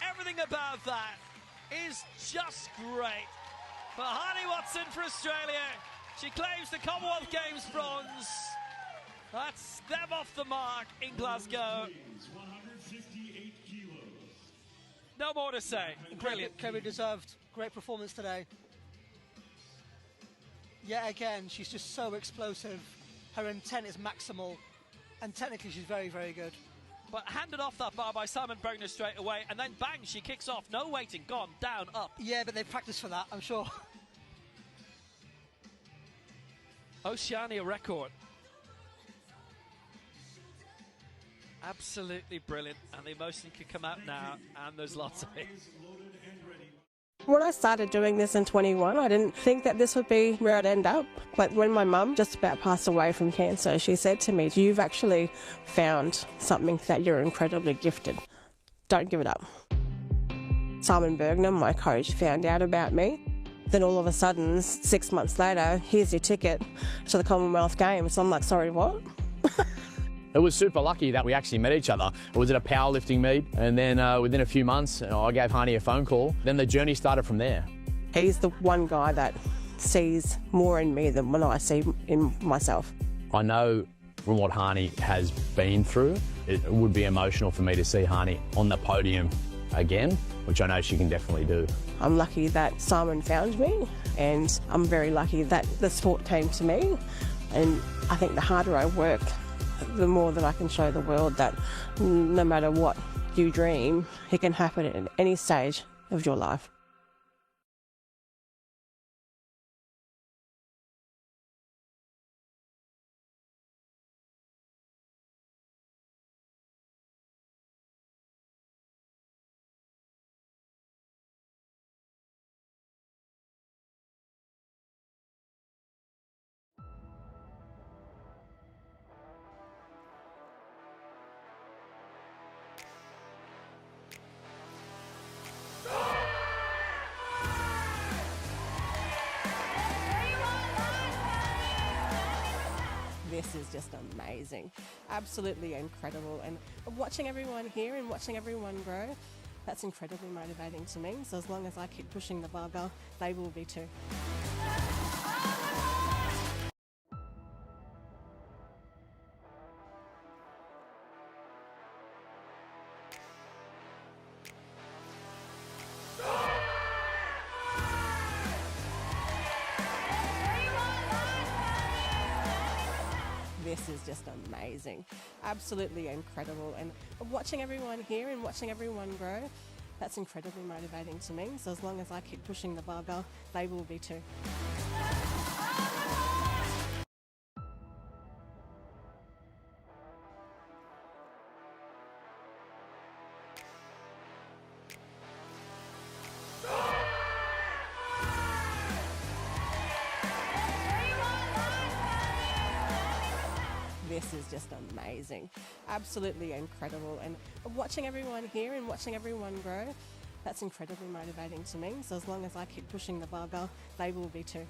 Everything about that is just great. For Hani Watson for Australia. She claims the Commonwealth Games bronze. That's them off the mark in Glasgow. 158 kilos. No more to say. Brilliant. Kirby deserved. Great performance today. Yet again, she's just so explosive. Her intent is maximal. And technically, she's very, very good. But handed off that bar by Simon Bergner straight away, and then bang, she kicks off. No waiting, gone, down, up. Yeah, but they practiced for that, I'm sure. Oceania record. Absolutely brilliant, and the emotion can come out now, and there's lots of it. When I started doing this in 21, I didn't think that this would be where I'd end up. But when my mum just about passed away from cancer, she said to me, "You've actually found something that you're incredibly gifted. Don't give it up." Simon Bergner, my coach, found out about me. Then all of a sudden, 6 months later, here's your ticket to the Commonwealth Games. I'm like, sorry, what? It was super lucky that we actually met each other. It was at a powerlifting meet, and then within a few months, I gave Hani a phone call. Then the journey started from there. He's the one guy that sees more in me than what I see in myself. I know from what Hani has been through, it would be emotional for me to see Hani on the podium again, which I know she can definitely do. I'm lucky that Simon found me, and I'm very lucky that the sport came to me. And I think the harder I work, the more that I can show the world that no matter what you dream, it can happen at any stage of your life. This is just amazing, absolutely incredible, and watching everyone here and watching everyone grow, that's incredibly motivating to me. So as long as I keep pushing the barbell, they will be too. This is just amazing, absolutely incredible. And watching everyone here and watching everyone grow, that's incredibly motivating to me. So as long as I keep pushing the barbell, they will be too. This is just amazing, absolutely incredible. And watching everyone here and watching everyone grow, that's incredibly motivating to me. So as long as I keep pushing the barbell, they will be too.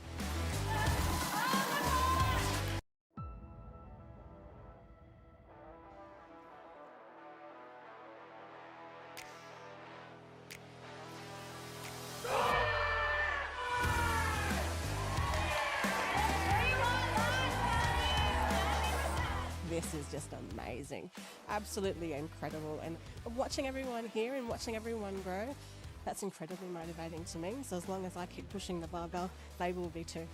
This is just amazing, absolutely incredible. And watching everyone here and watching everyone grow, that's incredibly motivating to me. So as long as I keep pushing the barbell, they will be too.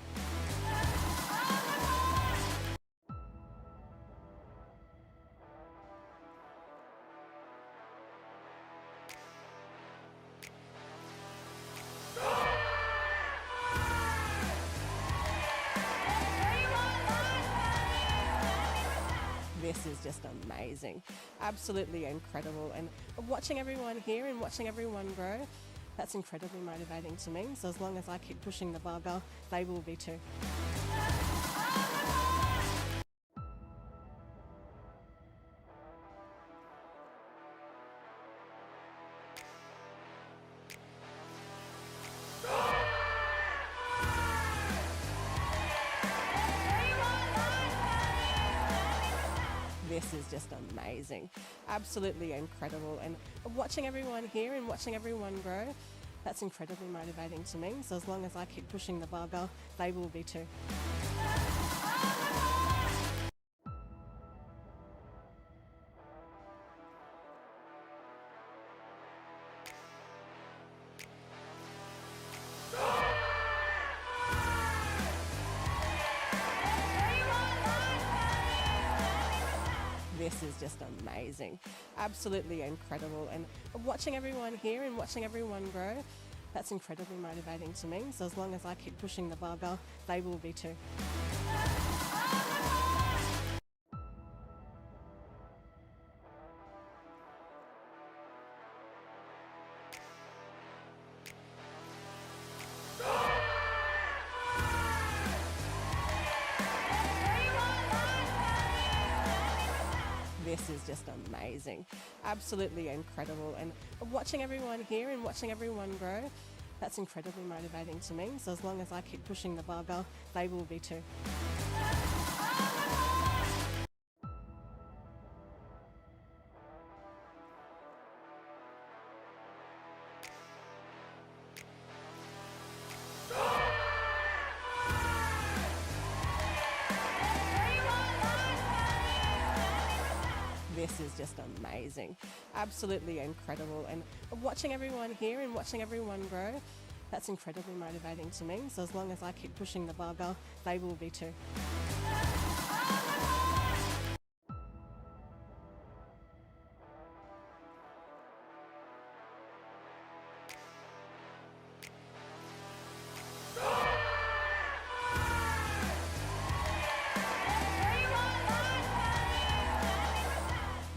This is just amazing, absolutely incredible. And watching everyone here and watching everyone grow, that's incredibly motivating to me. So as long as I keep pushing the barbell, they will be too. This is just amazing, absolutely incredible. And watching everyone here and watching everyone grow, that's incredibly motivating to me. So as long as I keep pushing the barbell, they will be too. This is just amazing, absolutely incredible. And watching everyone here and watching everyone grow, that's incredibly motivating to me. So as long as I keep pushing the barbell, they will be too. This is just amazing, absolutely incredible. And watching everyone here and watching everyone grow, that's incredibly motivating to me. So as long as I keep pushing the barbell, they will be too. This is just amazing, absolutely incredible. And watching everyone here and watching everyone grow, that's incredibly motivating to me. So as long as I keep pushing the barbell, they will be too.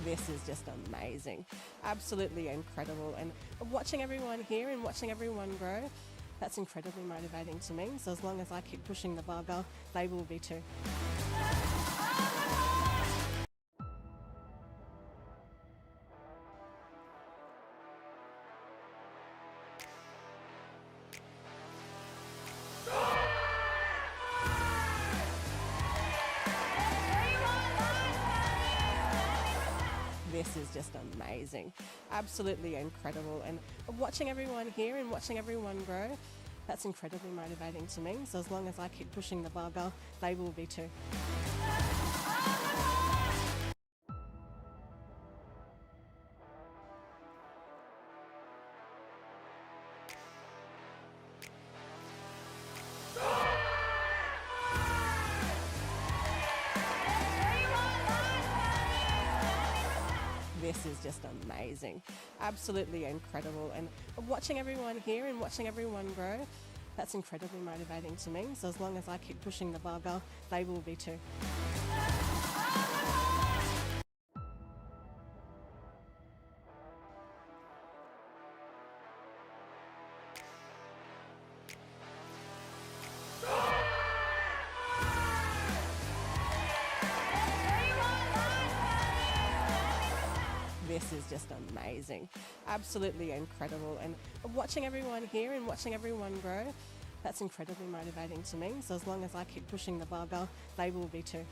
This is just amazing, absolutely incredible. And watching everyone here and watching everyone grow, that's incredibly motivating to me. So as long as I keep pushing the barbell, they will be too. This is just amazing, absolutely incredible. And watching everyone here and watching everyone grow, that's incredibly motivating to me. So as long as I keep pushing the barbell, they will be too. This is just amazing, absolutely incredible. And watching everyone here and watching everyone grow, that's incredibly motivating to me. So as long as I keep pushing the barbell, they will be too. This is just amazing, absolutely incredible. And watching everyone here and watching everyone grow, that's incredibly motivating to me. So as long as I keep pushing the barbell, they will be too.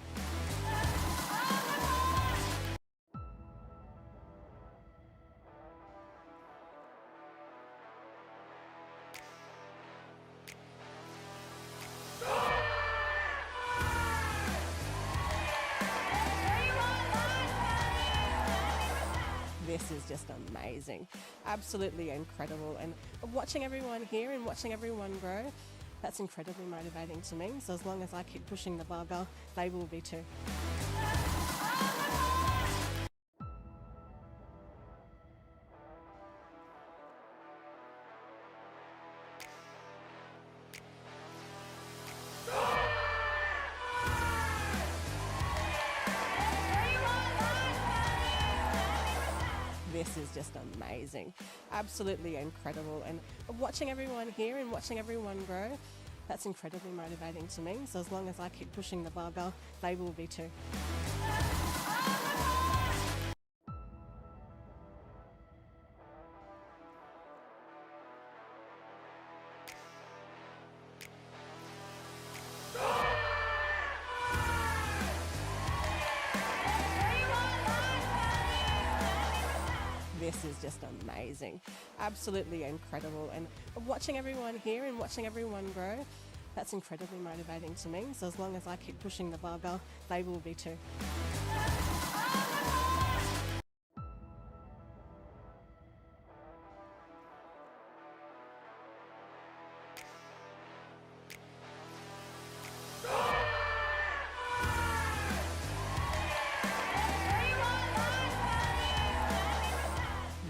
This is just amazing, absolutely incredible. And watching everyone here and watching everyone grow, that's incredibly motivating to me. So as long as I keep pushing the barbell, they will be too. This is just amazing, absolutely incredible. And watching everyone here and watching everyone grow, that's incredibly motivating to me. So as long as I keep pushing the barbell, they will be too. This is just amazing, absolutely incredible. And watching everyone here and watching everyone grow, that's incredibly motivating to me. So as long as I keep pushing the barbell, they will be too.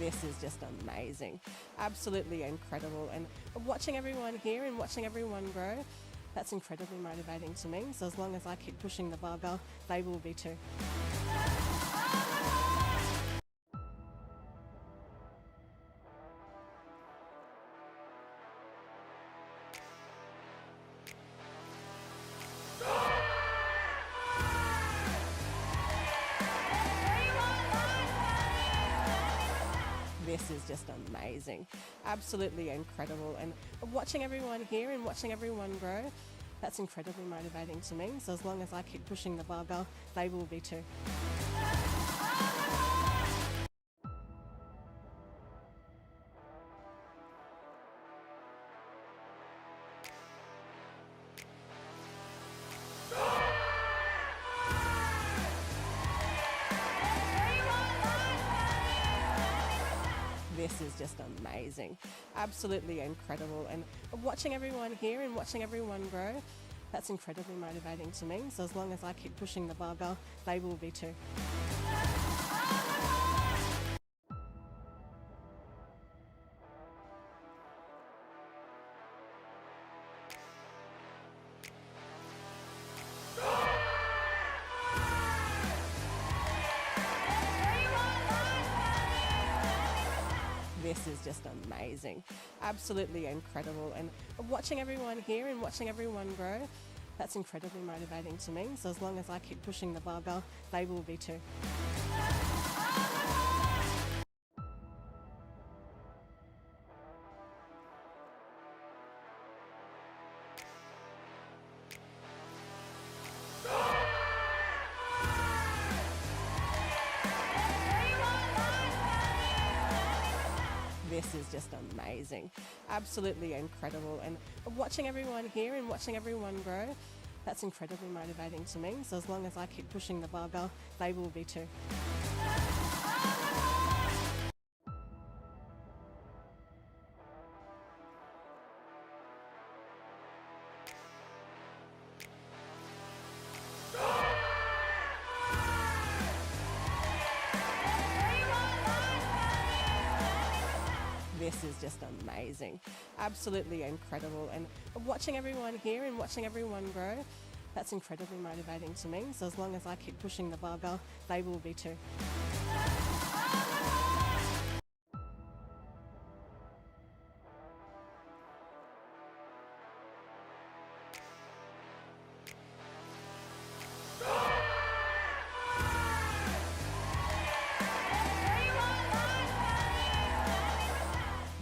This is just amazing, absolutely incredible. And watching everyone here and watching everyone grow, that's incredibly motivating to me. So as long as I keep pushing the barbell, they will be too. This is just amazing, absolutely incredible. And watching everyone here and watching everyone grow, that's incredibly motivating to me. So as long as I keep pushing the barbell, they will be too. This is just amazing, absolutely incredible. And watching everyone here and watching everyone grow, that's incredibly motivating to me. So as long as I keep pushing the barbell, they will be too. This is just amazing, absolutely incredible. And watching everyone here and watching everyone grow, that's incredibly motivating to me. So as long as I keep pushing the barbell, they will be too. This is just amazing, absolutely incredible. And watching everyone here and watching everyone grow, that's incredibly motivating to me. So as long as I keep pushing the barbell, they will be too. This is just amazing, absolutely incredible. And watching everyone here and watching everyone grow, that's incredibly motivating to me. So as long as I keep pushing the barbell, they will be too.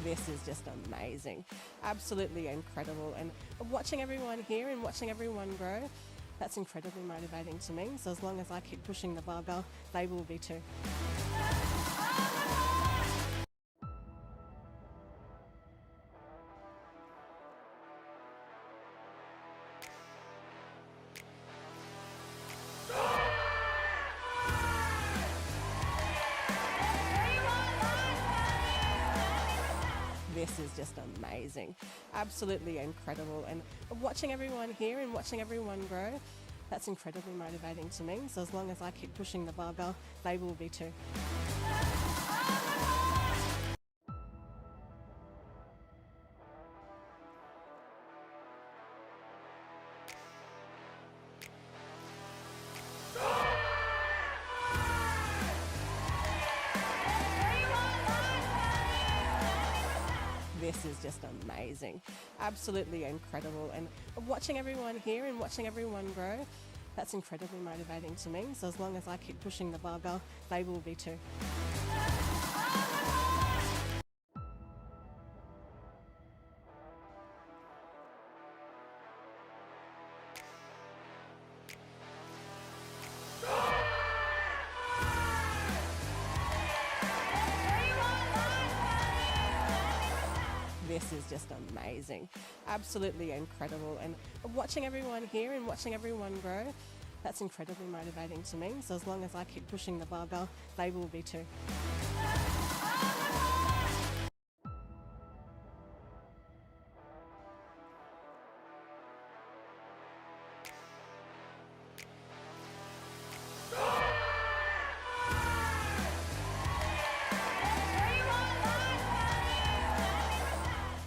This is just amazing, absolutely incredible. And watching everyone here and watching everyone grow, that's incredibly motivating to me. So as long as I keep pushing the barbell, they will be too. This is just amazing, absolutely incredible. And watching everyone here and watching everyone grow, that's incredibly motivating to me. So as long as I keep pushing the barbell, they will be too. This is just amazing, absolutely incredible. And watching everyone here and watching everyone grow, that's incredibly motivating to me. So as long as I keep pushing the barbell, they will be too. This is just amazing, absolutely incredible. And watching everyone here and watching everyone grow, that's incredibly motivating to me. So as long as I keep pushing the barbell, they will be too.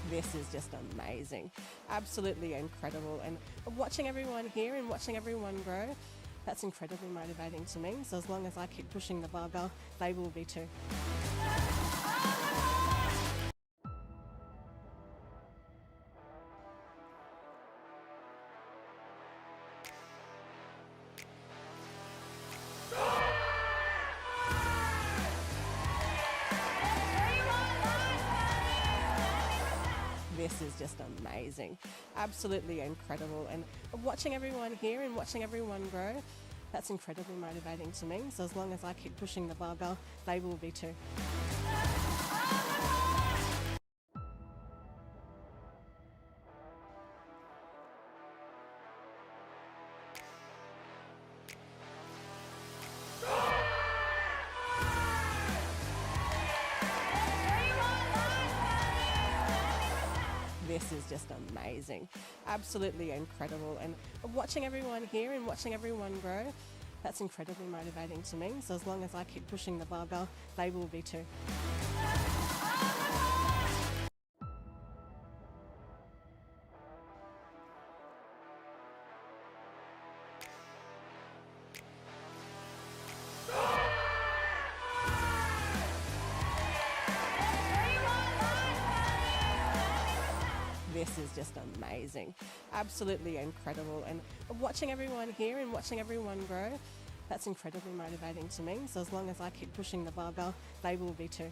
This is just amazing, absolutely incredible. And watching everyone here and watching everyone grow, that's incredibly motivating to me. So as long as I keep pushing the barbell, they will be too. This is just amazing, absolutely incredible. And watching everyone here and watching everyone grow, that's incredibly motivating to me. So as long as I keep pushing the barbell, they will be too. This is just amazing, absolutely incredible. And watching everyone here and watching everyone grow, that's incredibly motivating to me. So as long as I keep pushing the barbell, they will be too. This is just amazing, absolutely incredible. And watching everyone here and watching everyone grow, that's incredibly motivating to me. So as long as I keep pushing the barbell, they will be too.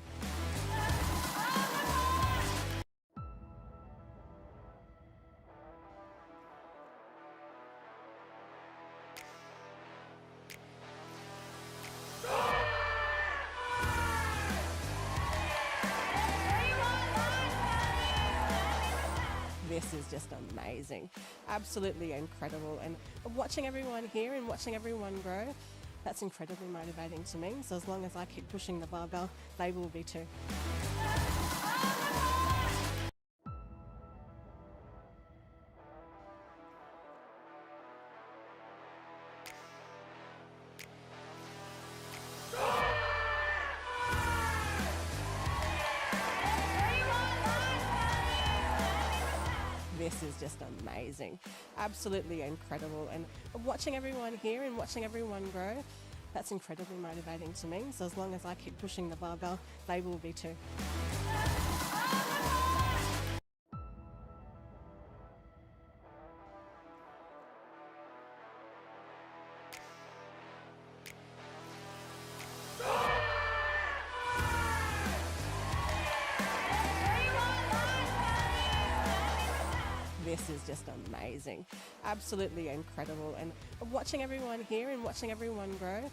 This is just amazing, absolutely incredible. And watching everyone here and watching everyone grow, that's incredibly motivating to me. So as long as I keep pushing the barbell, they will be too. This is just amazing, absolutely incredible. And watching everyone here and watching everyone grow, that's incredibly motivating to me. So as long as I keep pushing the barbell, they will be too. This is just amazing, absolutely incredible. And watching everyone here and watching everyone grow,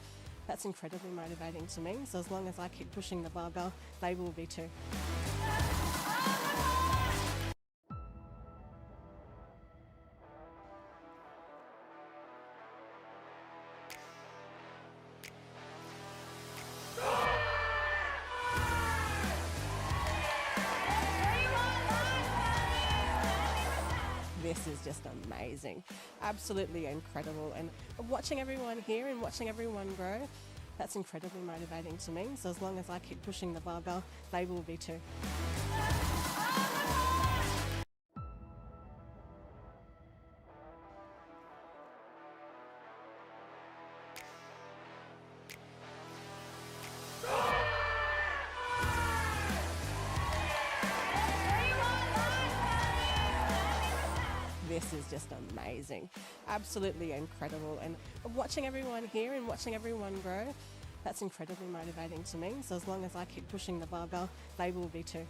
that's incredibly motivating to me. So as long as I keep pushing the barbell, they will be too. This is just amazing, absolutely incredible. And watching everyone here and watching everyone grow, that's incredibly motivating to me. So as long as I keep pushing the barbell, they will be too. This is just amazing, absolutely incredible. And watching everyone here and watching everyone grow, that's incredibly motivating to me. So as long as I keep pushing the barbell, they will be too.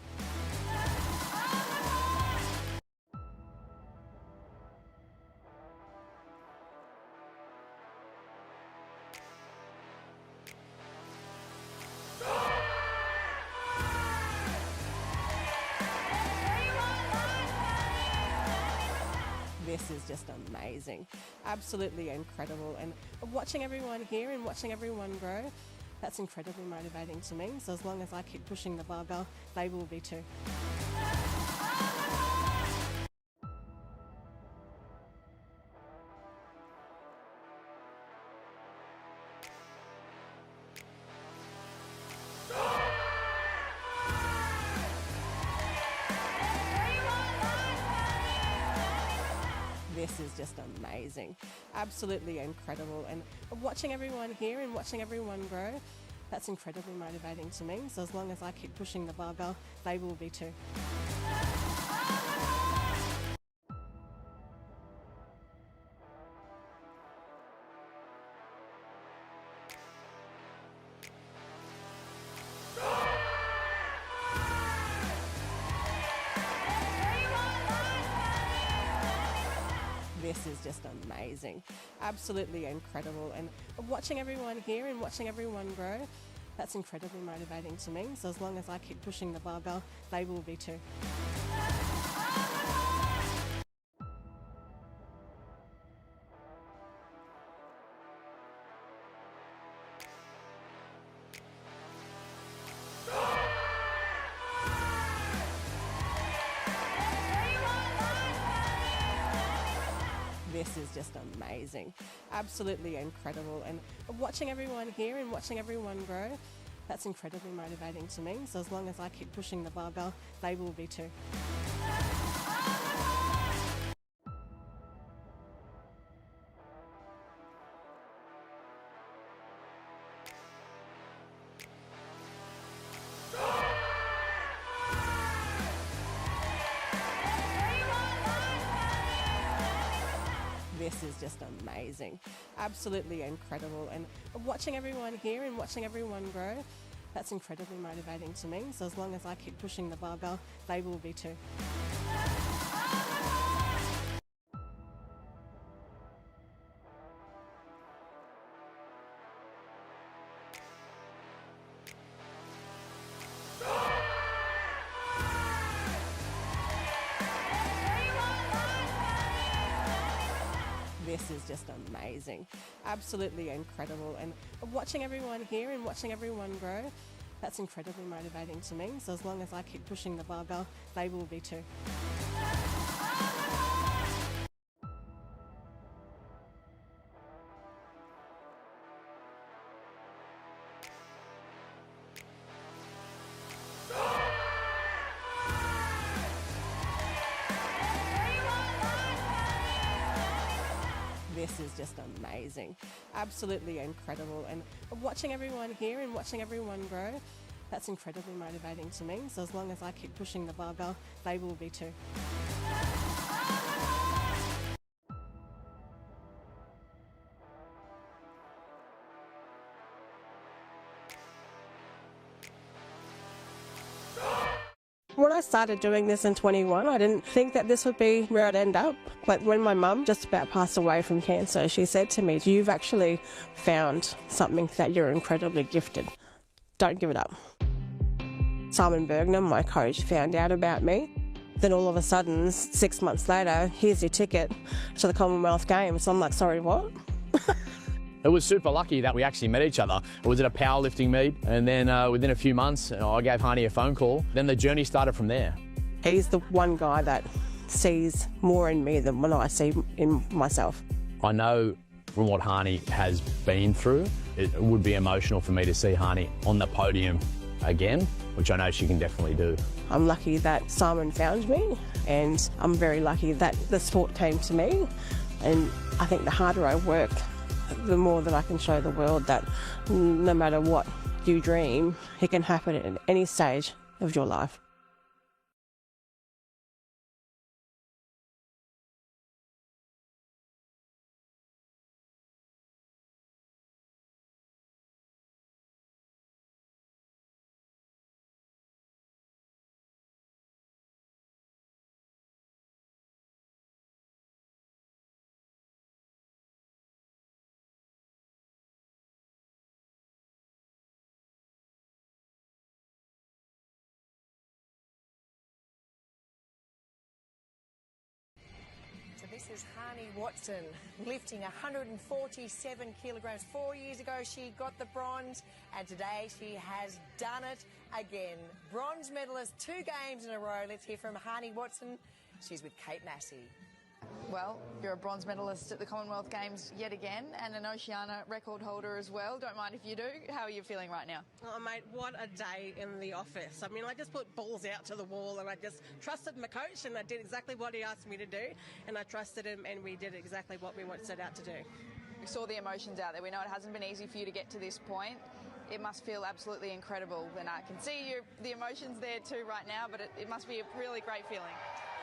This is just amazing, absolutely incredible. And watching everyone here and watching everyone grow, that's incredibly motivating to me. So as long as I keep pushing the barbell, they will be too. This is just amazing, absolutely incredible. And watching everyone here and watching everyone grow, that's incredibly motivating to me. So as long as I keep pushing the barbell, they will be too. This is just amazing, absolutely incredible. And watching everyone here and watching everyone grow, that's incredibly motivating to me. So as long as I keep pushing the barbell, they will be too. This is just amazing, absolutely incredible. And watching everyone here and watching everyone grow, that's incredibly motivating to me. So as long as I keep pushing the barbell, they will be too. This is just amazing, absolutely incredible. And watching everyone here and watching everyone grow, that's incredibly motivating to me. So as long as I keep pushing the barbell, they will be too. This is just amazing, absolutely incredible. And watching everyone here and watching everyone grow, that's incredibly motivating to me. So as long as I keep pushing the barbell, they will be too. this is just amazing. Absolutely incredible. And watching everyone here and watching everyone grow, that's incredibly motivating to me. So as long as I keep pushing the barbell, they will be too. When I started doing this in 21, I didn't think that this would be where I'd end up. But when my mum just about passed away from cancer, she said to me, "You've actually found something that you're incredibly gifted. Don't give it up." Simon Bergner, my coach, found out about me. Then all of a sudden, 6 months later, here's your ticket to the Commonwealth Games. So I'm like, sorry, what? It was super lucky that we actually met each other. It was at a powerlifting meet, and then within a few months, I gave Hani a phone call. Then the journey started from there. He's the one guy that sees more in me than what I see in myself. I know from what Hani has been through, it would be emotional for me to see Hani on the podium again, which I know she can definitely do. I'm lucky that Simon found me, and I'm very lucky that the sport came to me. And I think the harder I work, the more that I can show the world that no matter what you dream, it can happen at any stage of your life. So this is Hani Watson lifting 147 kilograms. 4 years ago she got the bronze, and today she has done it again. Bronze medalist 2 games in a row. Let's hear from Hani Watson. She's with Kate Massey. Well, you're a bronze medalist at the Commonwealth Games yet again, and an Oceania record holder as well. Don't mind if you do. How are you feeling right now? Oh, mate, what a day in the office. I mean, I just put balls out to the wall and I just trusted my coach, and I did exactly what he asked me to do, and I trusted him, and we did exactly what we set out to do. We saw the emotions out there. We know it hasn't been easy for you to get to this point. It must feel absolutely incredible, and I can see the emotions there too right now, but it must be a really great feeling.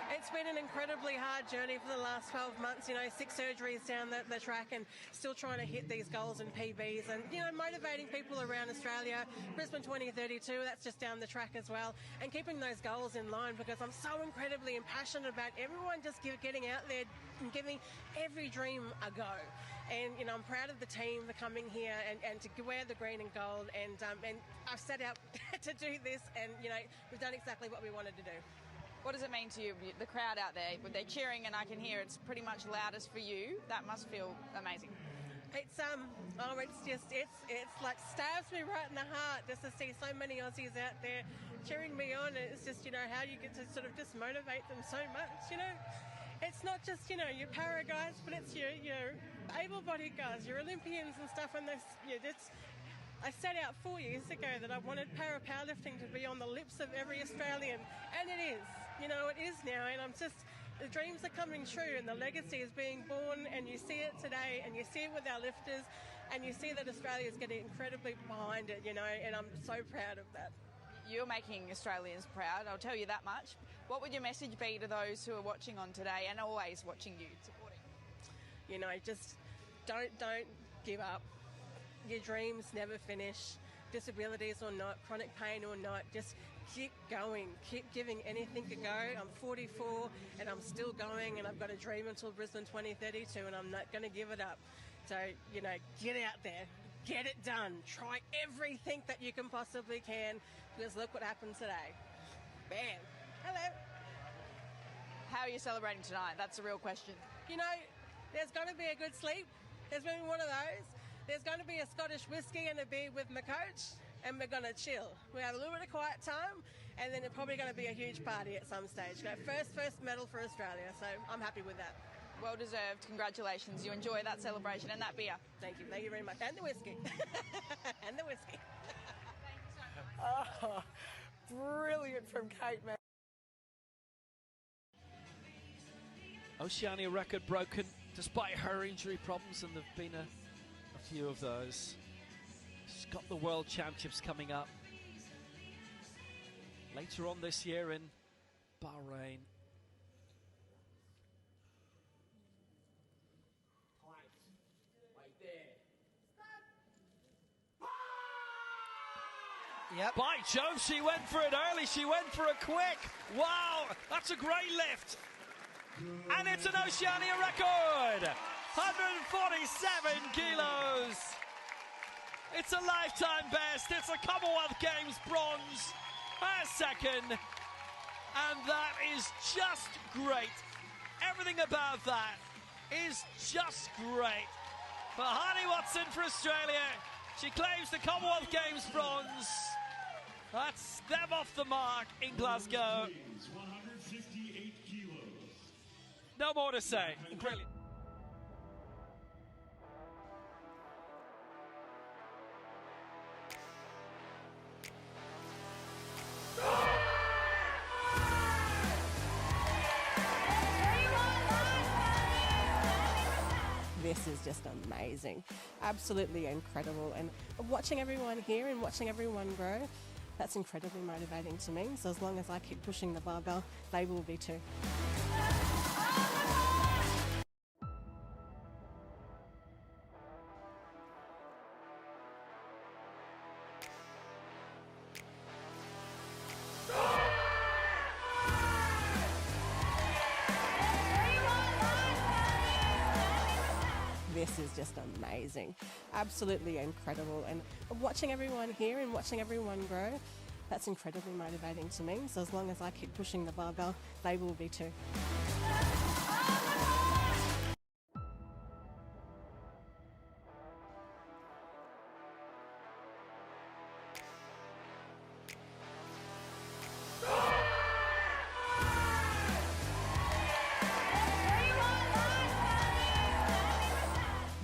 It's been an incredibly hard journey for the last 12 months, 6 surgeries down the track, and still trying to hit these goals and PBs, and, motivating people around Australia. Brisbane 2032, that's just down the track as well, and keeping those goals in line, because I'm so incredibly passionate about everyone just getting out there and giving every dream a go. And, I'm proud of the team for coming here and to wear the green and gold, and I've set out to do this, and, we've done exactly what we wanted to do. What does it mean to you, the crowd out there? They're cheering, and I can hear it's pretty much loudest for you. That must feel amazing. It's it's like stabs me right in the heart just to see so many Aussies out there cheering me on. It's just, how you get to sort of just motivate them so much, It's not just, your para guys, but it's your able-bodied guys, your Olympians and stuff, and I set out 4 years ago that I wanted powerlifting to be on the lips of every Australian, and it is. It is now, and the dreams are coming true, and the legacy is being born, and you see it today, and you see it with our lifters, and you see that Australia is getting incredibly behind it, and I'm so proud of that. You're making Australians proud, I'll tell you that much. What would your message be to those who are watching on today and always watching you, supporting? Just don't give up. Your dreams never finish. Disabilities or not, chronic pain or not, just keep going. Keep giving anything a go. I'm 44 and I'm still going, and I've got a dream until Brisbane 2032, and I'm not going to give it up. So, get out there. Get it done. Try everything that you can possibly can, because look what happened today. Bam. Hello. How are you celebrating tonight? That's the real question. There's going to be a good sleep. There's going to be one of those. There's going to be a Scottish whiskey and a beer with my coach, and we're going to chill. We have a little bit of quiet time, and then there's probably going to be a huge party at some stage. First medal for Australia, so I'm happy with that. Well deserved. Congratulations. You enjoy that celebration and that beer. Thank you very much. And the whiskey. And the whiskey. Thank you so much. Oh, brilliant from Kate Massey. Oceania record broken despite her injury problems, and there've been a few of those. She's got the World Championships coming up later on this year in Bahrain. Yep. By Jove, she went for it early. She went for a quick. Wow, that's a great lift. And it's an Oceania record. 147 kilos. It's a lifetime best. It's a Commonwealth Games bronze. Her second. And that is just great. Everything about that is just great. For Hani Watson for Australia, she claims the Commonwealth Games bronze. That's them off the mark in Glasgow. 158 kilos. No more to say. Brilliant. This is just amazing, absolutely incredible, and watching everyone here and watching everyone grow, that's incredibly motivating to me. So as long as I keep pushing the barbell, they will be too. This is just amazing, absolutely incredible, and watching everyone here and watching everyone grow, that's incredibly motivating to me. So as long as I keep pushing the barbell, they will be too.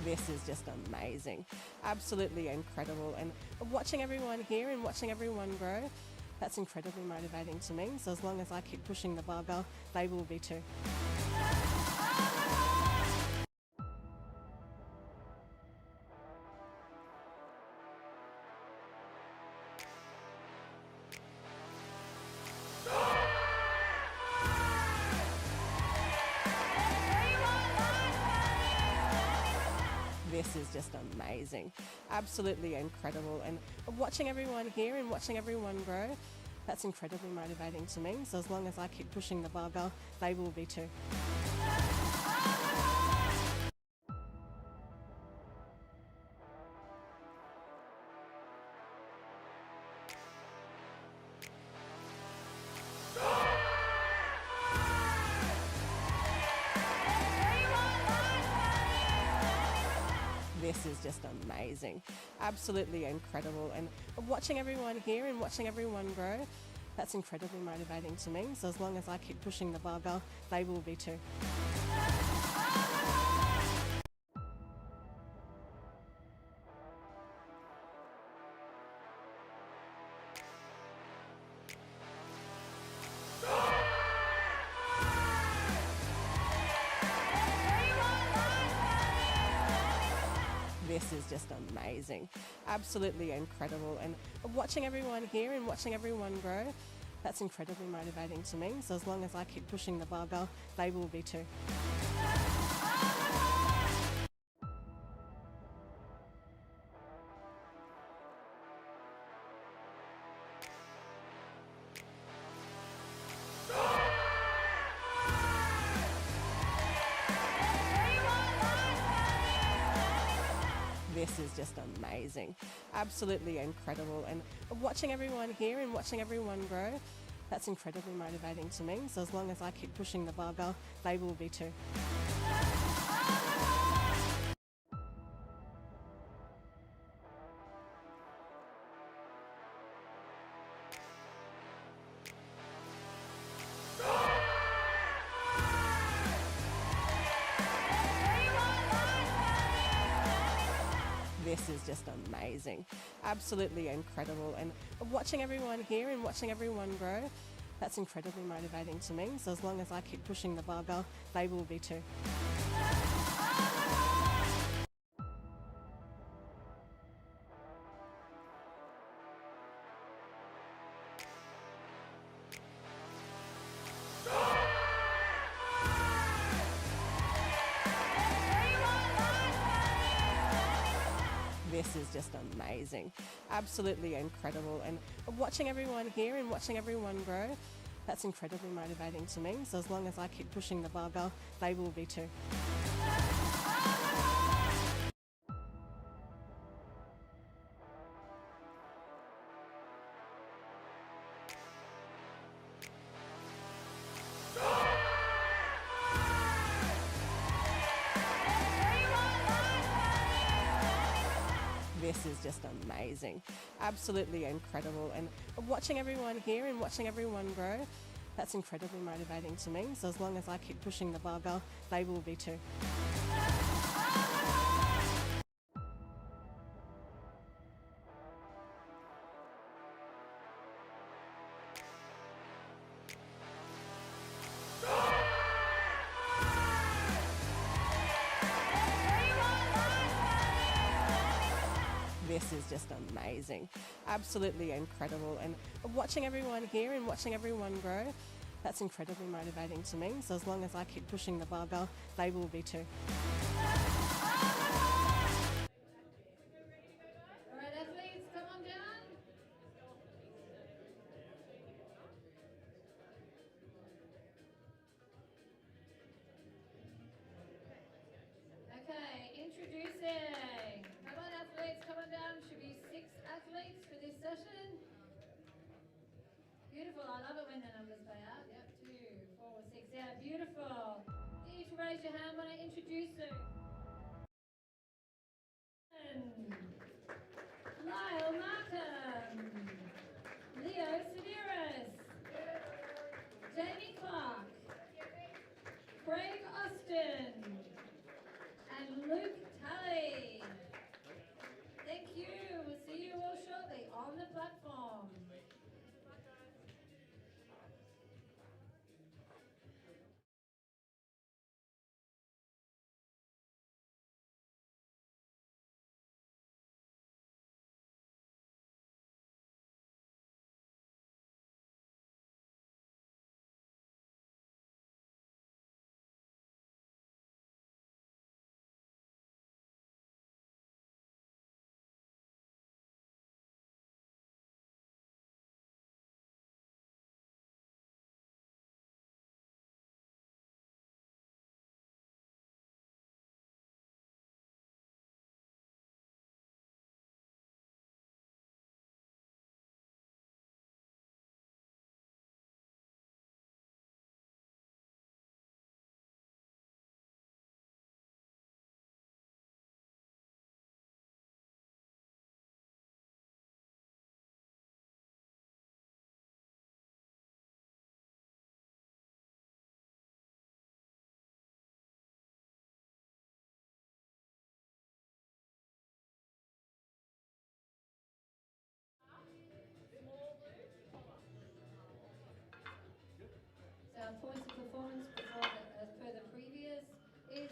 This is just amazing, absolutely incredible, and watching everyone here and watching everyone grow, that's incredibly motivating to me. So as long as I keep pushing the barbell, they will be too. This is just amazing, absolutely incredible, and watching everyone here and watching everyone grow, that's incredibly motivating to me. So as long as I keep pushing the barbell, they will be too. This is just amazing, absolutely incredible, and watching everyone here and watching everyone grow, that's incredibly motivating to me. So as long as I keep pushing the barbell, they will be too. This is just amazing, absolutely incredible, and watching everyone here and watching everyone grow, that's incredibly motivating to me. So as long as I keep pushing the barbell, they will be too. This is just amazing, absolutely incredible, and watching everyone here and watching everyone grow, that's incredibly motivating to me. So as long as I keep pushing the barbell, they will be too. This is just amazing, absolutely incredible, and watching everyone here and watching everyone grow, that's incredibly motivating to me. So as long as I keep pushing the barbell, they will be too. This is just amazing, absolutely incredible. And watching everyone here and watching everyone grow, that's incredibly motivating to me. So as long as I keep pushing the barbell, they will be too. This is just amazing, absolutely incredible. And watching everyone here and watching everyone grow, that's incredibly motivating to me. So as long as I keep pushing the barbell, they will be too. This is just amazing, absolutely incredible. And watching everyone here and watching everyone grow, that's incredibly motivating to me. So as long as I keep pushing the barbell, they will be too. All right, athletes, come on down. Okay, introducing. Come on, athletes, come on down. Should be 6 athletes for this session. Beautiful. I love it when the numbers play out. Yep, 2, 4, 6. Yeah, beautiful. You need to raise your hand when I introduce you. Lyle Markham, Leo Severis, Jamie Clark, Craig Austin, and Luke Talley. Thank you. We'll see you all shortly on the platform. So our points of performance as per the previous is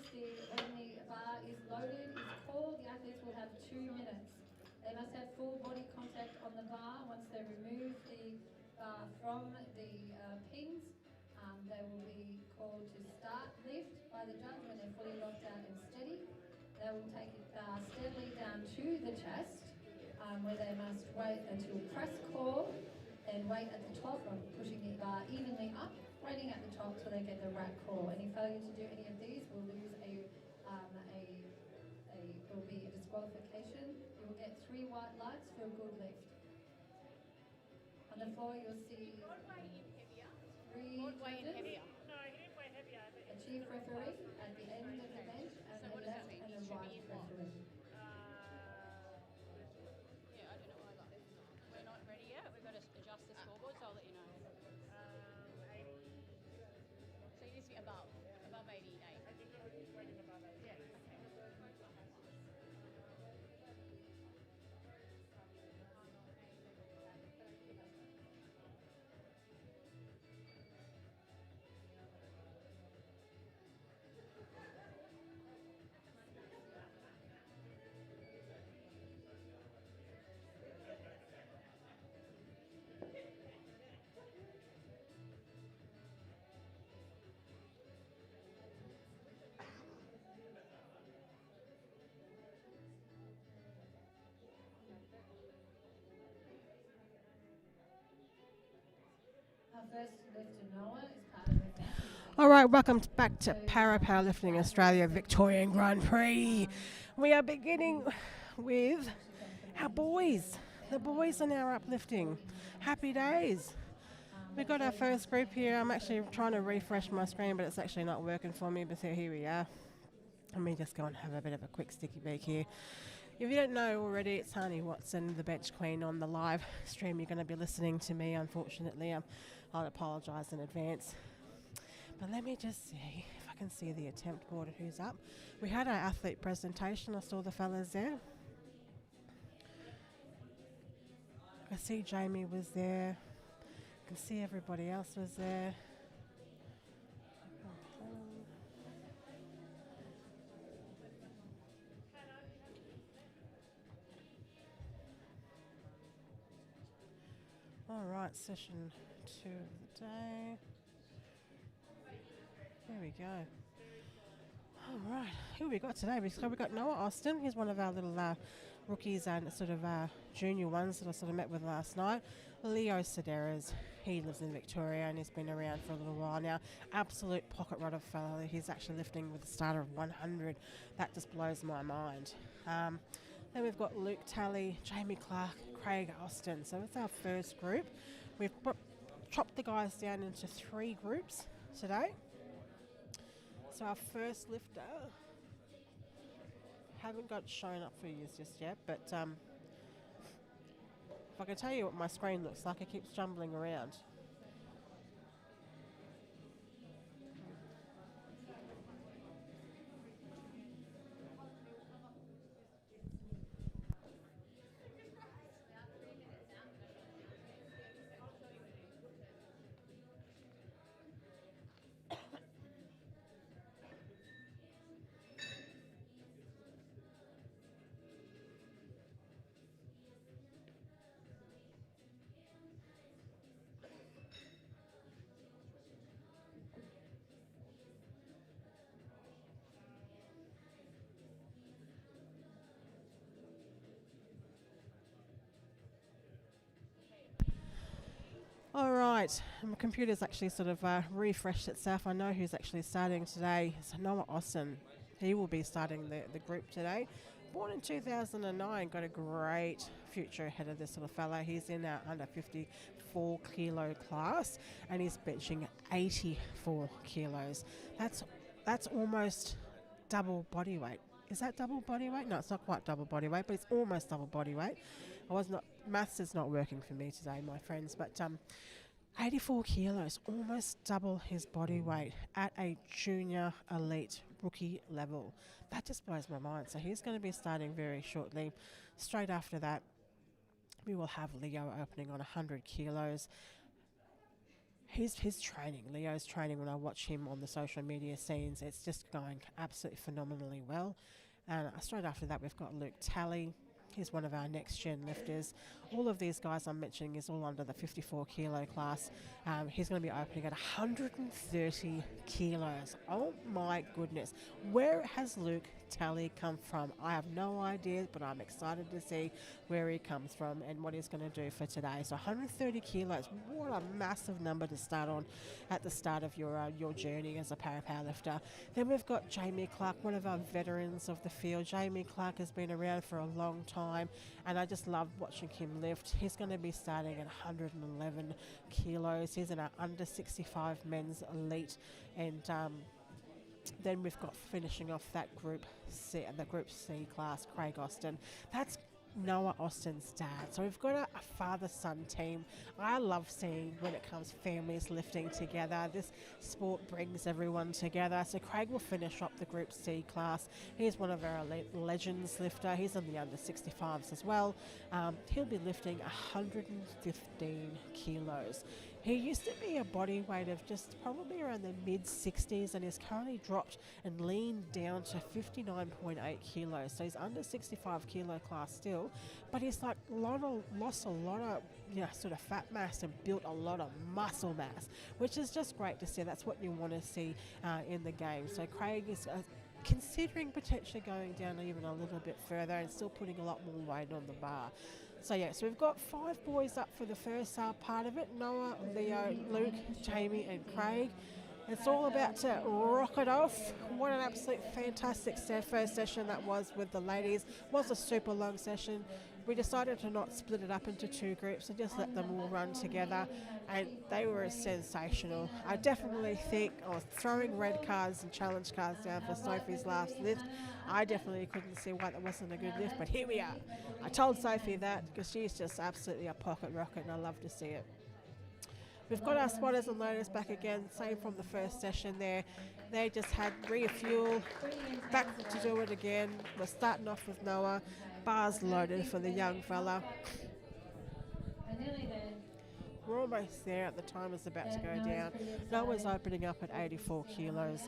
when the bar is loaded, is called, the athletes will have 2 minutes. They must have full body contact on the bar. Once they remove the bar from the pins, they will be called to start lift by the judge when they're fully locked out and steady. They will take it steadily down to the chest, where they must wait until press call and wait at the top, pushing the bar evenly up, waiting at the top till they get the rack call. Any failure to do any of these will lose will be a disqualification. You will get 3 white lights for a good lift. On the floor you'll see 3 judges, a chief referee at the end of the bench, and a left and a right referee. Yeah, I don't know why I got this. We're not ready yet. We've got to adjust the scoreboard, so I'll let you know. So you need to be above 88. I think you're rated above 88. Yeah. Okay. first lifter, Noah, is part of the family. All right, welcome back to Powerlifting Australia Victorian Grand Prix. We are beginning with our boys. The boys are now uplifting. Happy days. We've got our first group here. I'm actually trying to refresh my screen, but it's actually not working for me. But so here we are. Let me just go and have a bit of a quick sticky beak here. If you don't know already, it's Hani Watson, the bench queen, on the live stream. You're going to be listening to me, unfortunately. I'll apologise in advance. But let me just see if I can see the attempt board and who's up. We had our athlete presentation. I saw the fellas there. I see Jamie was there. I can see everybody else was there. All right, session 2 of the day. Here we go. All right, who we got today? We've got Noah Austin. He's one of our little rookies and sort of junior ones that I sort of met with last night. Leo Sederas. He lives in Victoria and he's been around for a little while now. Absolute pocket rotter fellow. He's actually lifting with a starter of 100. That just blows my mind. Then we've got Luke Talley, Jamie Clark, Craig Austin. So it's our first group. We've chopped the guys down into 3 groups today. So our first lifter, haven't got shown up for you just yet, but if I can tell you what my screen looks like, it keeps jumbling around. All right, my computer's actually sort of refreshed itself. I know who's actually starting today. It's Noah Austin. He will be starting the group today. Born in 2009, got a great future ahead of this little fella. He's in our under 54 kilo class and he's benching 84 kilos. That's almost double body weight. Is that double body weight? No, it's not quite double body weight, but it's almost double body weight. Maths is not working for me today, my friends, but 84 kilos, almost double his body weight at a junior elite rookie level. That just blows my mind. So he's going to be starting very shortly. Straight after that, we will have Leo opening on 100 kilos. His training, Leo's training, when I watch him on the social media scenes, it's just going absolutely phenomenally well. And straight after that, we've got Luke Talley. He's one of our next-gen lifters. All of these guys I'm mentioning is all under the 54 kilo class. He's going to be opening at 130 kilos. Oh my goodness. Where has Luke Talley come from? I have no idea, but I'm excited to see where he comes from and what he's going to do for today. So 130 kilos, what a massive number to start on at the start of your journey as a powerlifter. Then we've got Jamie Clark, one of our veterans of the field. Jamie Clark has been around for a long time and I just love watching him lift. He's going to be starting at 111 kilos. He's in our under 65 men's elite, and then we've got finishing off that group C, the group C class, Craig Austin. That's Noah Austin's dad. So we've got a father-son team. I love seeing when it comes families lifting together. This sport brings everyone together. So Craig will finish up the Group C class. He's one of our elite legends lifter. He's in the under 65s as well. He'll be lifting 115 kilos. He used to be a body weight of just probably around the mid-60s and is currently dropped and leaned down to 59.8 kilos. So he's under 65 kilo class still, but he's like lost a lot of sort of fat mass and built a lot of muscle mass, which is just great to see. That's what you want to see in the game. So Craig is considering potentially going down even a little bit further and still putting a lot more weight on the bar. So we've got 5 boys up for the first part of it. Noah, Leo, Luke, Jamie and Craig. It's all about to rock it off. What an absolute fantastic first session that was with the ladies. It was a super long session. We decided to not split it up into 2 groups and just let them all run together, and they were sensational. I definitely think I was throwing red cards and challenge cards down for Sophie's last lift. I definitely couldn't see why that wasn't a good lift, but here we are. I told Sophie that because she's just absolutely a pocket rocket and I love to see it. We've got our spotters and loaders back again, same from the first session there. They just had refuel, back to do it again. We're starting off with Noah, bars loaded for the young fella. We're almost there at the time it's about to go down. Noah's opening up at 84 kilos.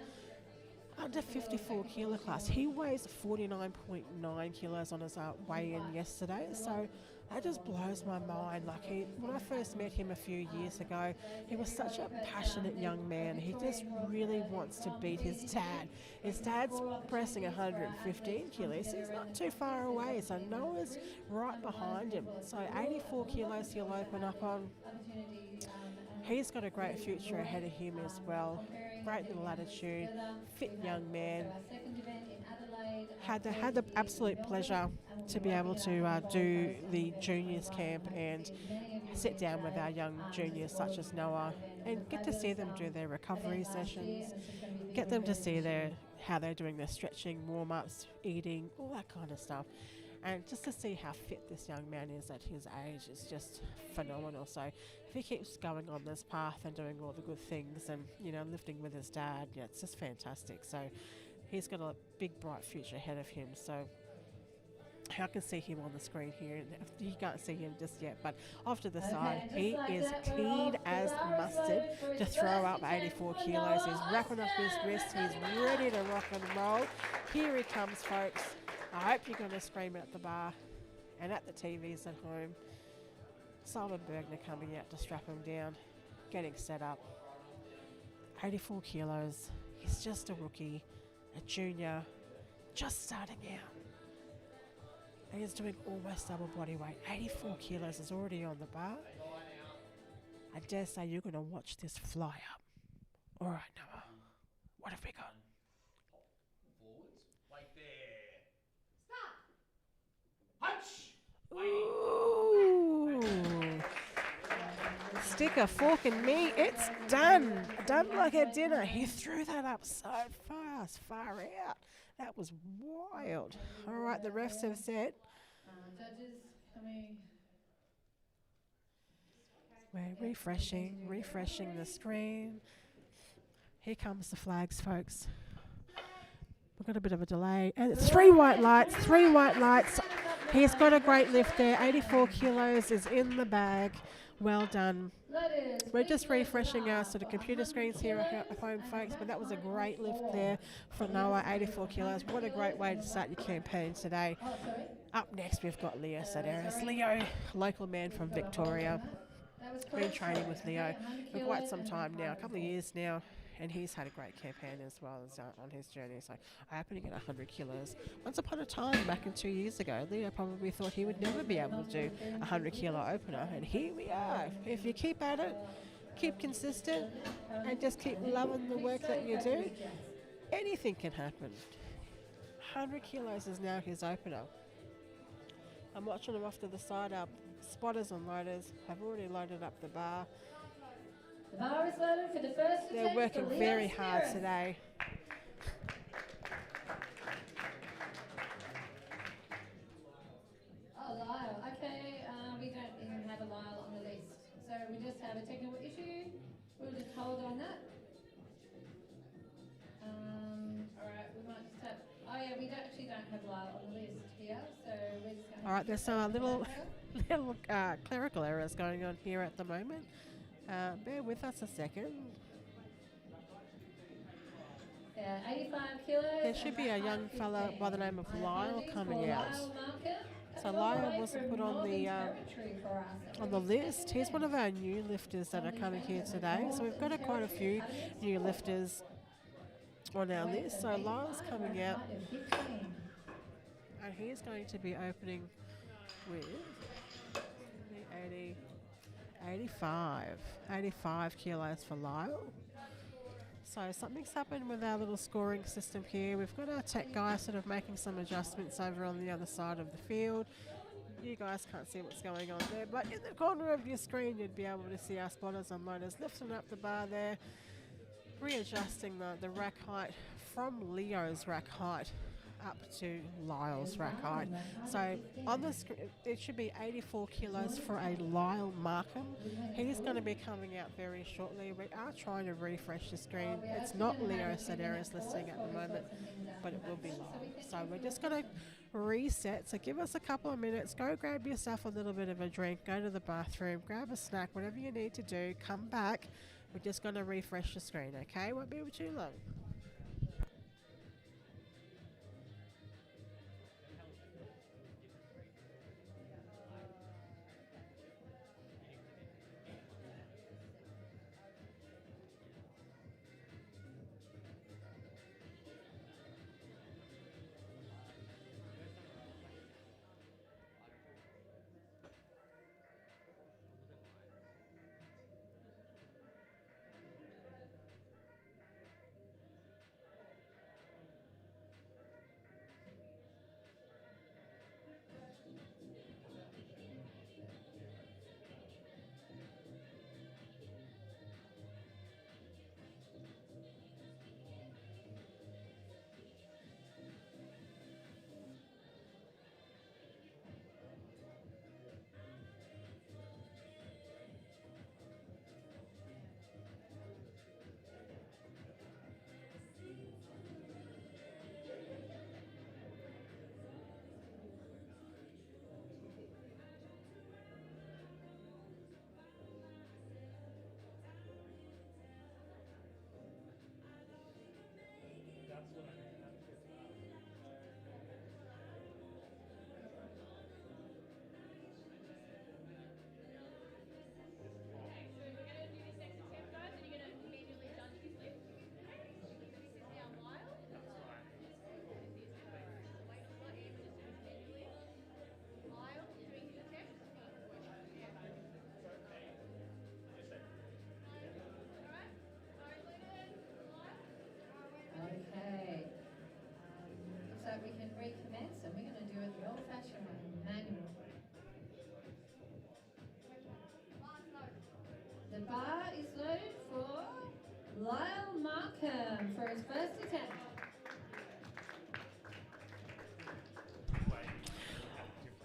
Under 54 kilo class. He weighs 49.9 kilos on his weigh-in yesterday, so that just blows my mind. Like when I first met him a few years ago, he was such a passionate young man. He just really wants to beat his dad. His dad's pressing 115 kilos. He's not too far away, so Noah's right behind him. So 84 kilos he'll open up on. He's got a great future ahead of him as well. Great little attitude, fit young man. Had the absolute pleasure to be able to do the juniors camp and sit down with our young juniors such as Noah and get to see them do their recovery sessions, get them to see how they're doing their stretching, warm-ups, eating, all that kind of stuff. And just to see how fit this young man is at his age is just phenomenal. So if he keeps going on this path and doing all the good things and, lifting with his dad, it's just fantastic. So he's got a big, bright future ahead of him. So I can see him on the screen here. You can't see him just yet, but off to the side, he is keen as mustard to throw up 84 kilos. He's wrapping up his wrists. He's ready to rock and roll. Here he comes, folks. I hope you're going to scream at the bar and at the TVs at home. Simon Bergner coming out to strap him down, getting set up. 84 kilos. He's just a rookie, a junior, just starting out. And he's doing almost double body weight. 84 kilos is already on the bar. I dare say you're going to watch this fly up. All right, Noah. What have we got? Forwards. Wait there. Stop. Hunch. Ooh. Stick a fork in me. It's done. Done like a dinner. He threw that up so fast, far out. That was wild. All right, the refs have said. Judges coming. We're refreshing the screen. Here comes the flags, folks. We've got a bit of a delay. And it's 3 white lights. He's got a great lift there. 84 kilos is in the bag. Well done. We're just refreshing our sort of computer screens here at home, folks, but that was a great lift there for Noah, 84 kilos. What a great way to start your campaign today. Up next, we've got Leo Sedaris. Leo, local man from Victoria. Been training with Leo for quite some time now, a couple of years now, and he's had a great campaign as well as on his journey. So I happen to get 100 kilos. Once upon a time, back in 2 years ago, Leo probably thought he would never be able to do a 100 kilo opener, and here we are. If you keep at it, keep consistent, and just keep loving the work that you do, anything can happen. 100 kilos is now his opener. I'm watching him off to the side. Our spotters and loaders have already loaded up the bar. The bar is loaded for the first attempt. They're working very hard today. Oh, Lyle. Okay, we don't even have a Lyle on the list. So we just have a technical issue. We'll just hold on that. All right, we might just have... Oh, yeah, we actually don't have Lyle on the list here, so we're just going All right, there's some little clerical errors going on here at the moment. Bear with us a second. Yeah, 85 kilos. There should be a young fella by the name of Lyle coming out. So Lyle wasn't put on the list. He's one of our new lifters that are coming here today. So we've got quite a few new lifters on our list. So Lyle's coming out, and he's going to be opening with 85 kilos for Lyle. So something's happened with our little scoring system here. We've got our tech guy sort of making some adjustments over on the other side of the field. You guys can't see what's going on there, but in the corner of your screen you'd be able to see our spotters and loaders lifting up the bar there, readjusting the rack height from Leo's rack height up to Lyle's rack height. So on the screen it should be 84 kilos for a Lyle Markham. He's going to be coming out very shortly. We are trying to refresh the screen. It's not Leo Sedaris listing at the moment, but it will be Lyle. So we're just going to reset. So give us a couple of minutes. Go grab yourself a little bit of a drink. Go to the bathroom. Grab a snack. Whatever you need to do. Come back. We're just going to refresh the screen. Okay? Won't be too long. Okay. Looks like we can recommence, and we're going to do it the old-fashioned way, manual. The bar is loaded for Lyle Markham for his first attempt.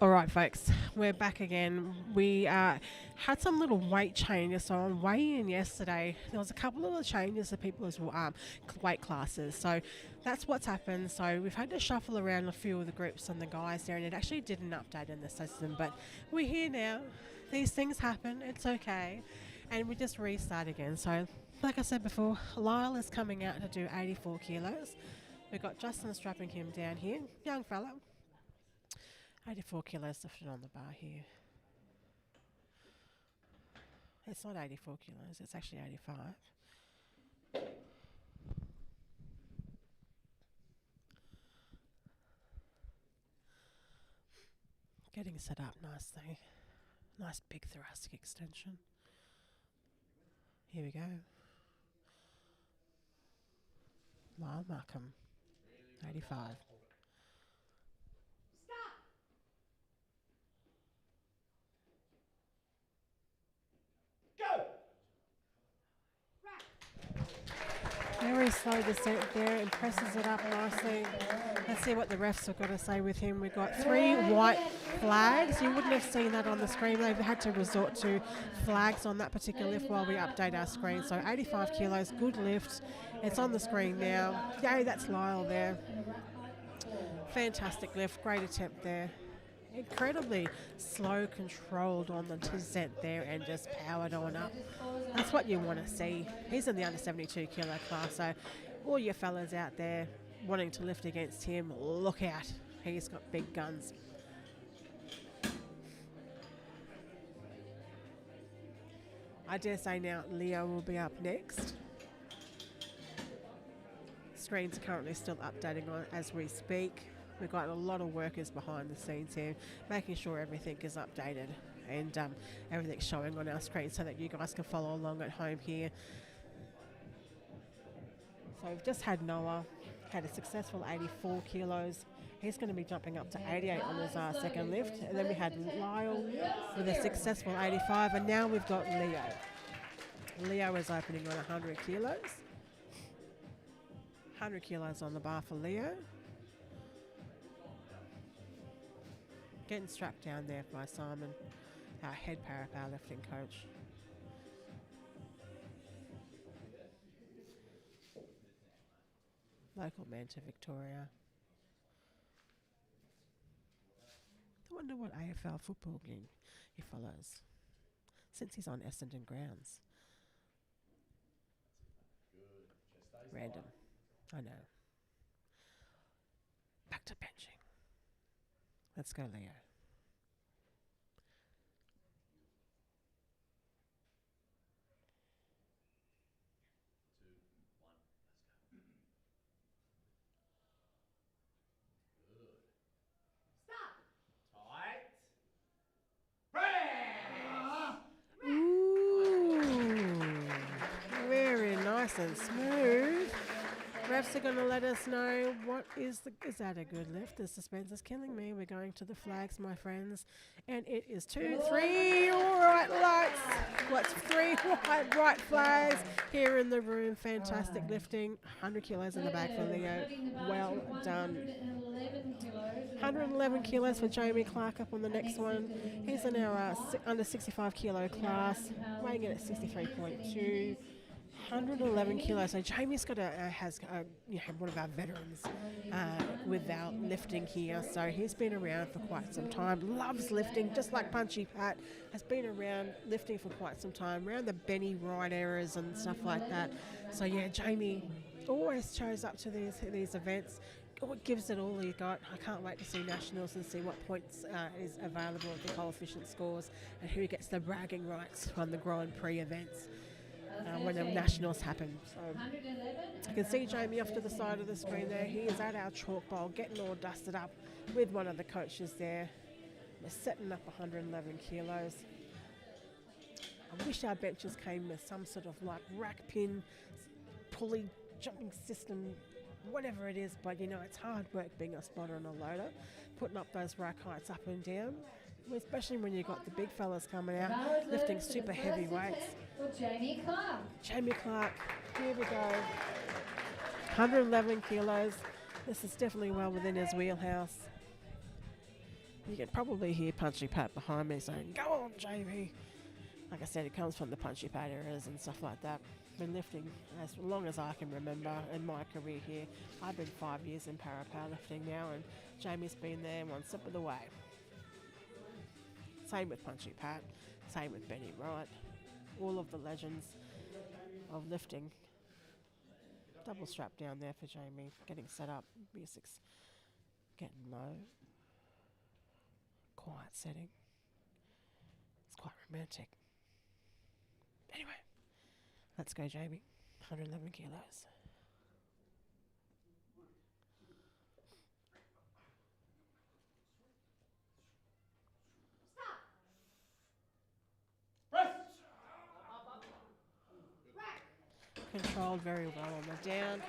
All right, folks, we're back again. We had some little weight changes. So on weigh-in yesterday, there was a couple of little changes to people's weight classes. So that's what's happened. So we've had to shuffle around a few of the groups and the guys there, and it actually didn't update in the system. But we're here now. These things happen. It's okay. And we just restart again. So like I said before, Lyle is coming out to do 84 kilos. We've got Justin strapping him down here. Young fella. 84 kilos lifted on the bar here. It's not 84 kilos, it's actually 85. Getting set up nicely. Nice big thoracic extension. Here we go. Lyle Markham, 85. Very slow descent there, and presses it up nicely. Let's see what the refs have got to say with him. We've got 3 white flags. You wouldn't have seen that on the screen. They've had to resort to flags on that particular lift while we update our screen. So 85 kilos, good lift. It's on the screen now. Yay, that's Lyle there. Fantastic lift, great attempt there. Incredibly slow, controlled on the descent there, and just powered on up. That's what you want to see. He's in the under 72 kilo class, so all you fellas out there wanting to lift against him, look out. He's got big guns. I dare say now Leo will be up next. Screen's currently still updating on as we speak. We've got a lot of workers behind the scenes here, making sure everything is updated and everything's showing on our screen so that you guys can follow along at home here. So we've just had Noah, had a successful 84 kilos. He's going to be jumping up to 88 on his second lift. And then we had Lyle with a successful 85, and now we've got Leo. Leo is opening on 100 kilos. 100 kilos on the bar for Leo. Getting strapped down there by Simon, our head para-powerlifting coach. Local man to Victoria. I wonder what AFL football game he follows, since he's on Essendon grounds. Random. I know. Back to benching. Let's go, Leo. Very nice and smooth. Refs are going to let us know what is that a good lift? The suspense is killing me. We're going to the flags, my friends. And it is 2, 3 white lights. What's 3 white flags here in the room. Fantastic lifting. 100 kilos in the bag for Leo. Well done. 111 kilos for Jamie Clark up on the next one. He's in our under 65 kilo class, weighing in at 63.2. 111 kilos. So Jamie's got has one of our veterans with our lifting here. So he's been around for quite some time. Loves lifting, just like Punchy Pat. Has been around lifting for quite some time, around the Benny Wright eras and stuff like that. So yeah, Jamie always shows up to these events. Gives it all he got. I can't wait to see nationals and see what points is available at the coefficient scores and who gets the bragging rights from the Grand Prix events. When the nationals happen. So you can see Jamie off to the side of the screen there. He is at our chalk bowl getting all dusted up with one of the coaches there. We're setting up 111 kilos. I wish our benches came with some sort of like rack pin, pulley jumping system, whatever it is, but it's hard work being a spotter and a loader, putting up those rack heights up and down, especially when you've got the big fellas coming out, lifting super heavy weights. Jamie Clark. Jamie Clark, here we go. 111 kilos. This is definitely well within his wheelhouse. You can probably hear Punchy Pat behind me saying, "Go on, Jamie." Like I said, it comes from the Punchy Pat eras and stuff like that. Been lifting as long as I can remember in my career here. I've been 5 years in para-powerlifting now, and Jamie's been there one step of the way. Same with Punchy Pat, same with Benny Wright. All of the legends of lifting. Double strap down there for Jamie, getting set up. B6 getting low. Quiet setting. It's quite romantic. Anyway, let's go, Jamie. 111 kilos. Controlled very well on the down.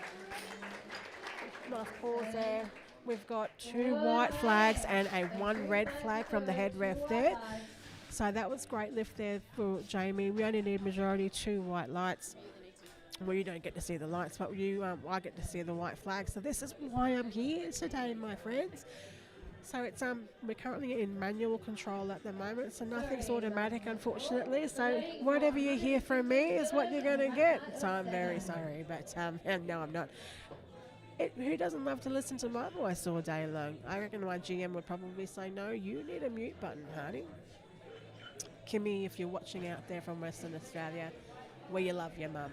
Nice pause there. We've got 2 white flags and a 1 red flag from the head ref there. So that was great lift there for Jamie. We only need majority 2 white lights. Well, you don't get to see the lights, but I get to see the white flag. So this is why I'm here today, my friends. So it's we're currently in manual control at the moment, so nothing's automatic, unfortunately. So whatever you hear from me is what you're going to get. So I'm very sorry, but no, I'm not. Who doesn't love to listen to my voice all day long? I reckon my GM would probably say, no, you need a mute button, honey. Kimmy, if you're watching out there from Western Australia, where you love your mum.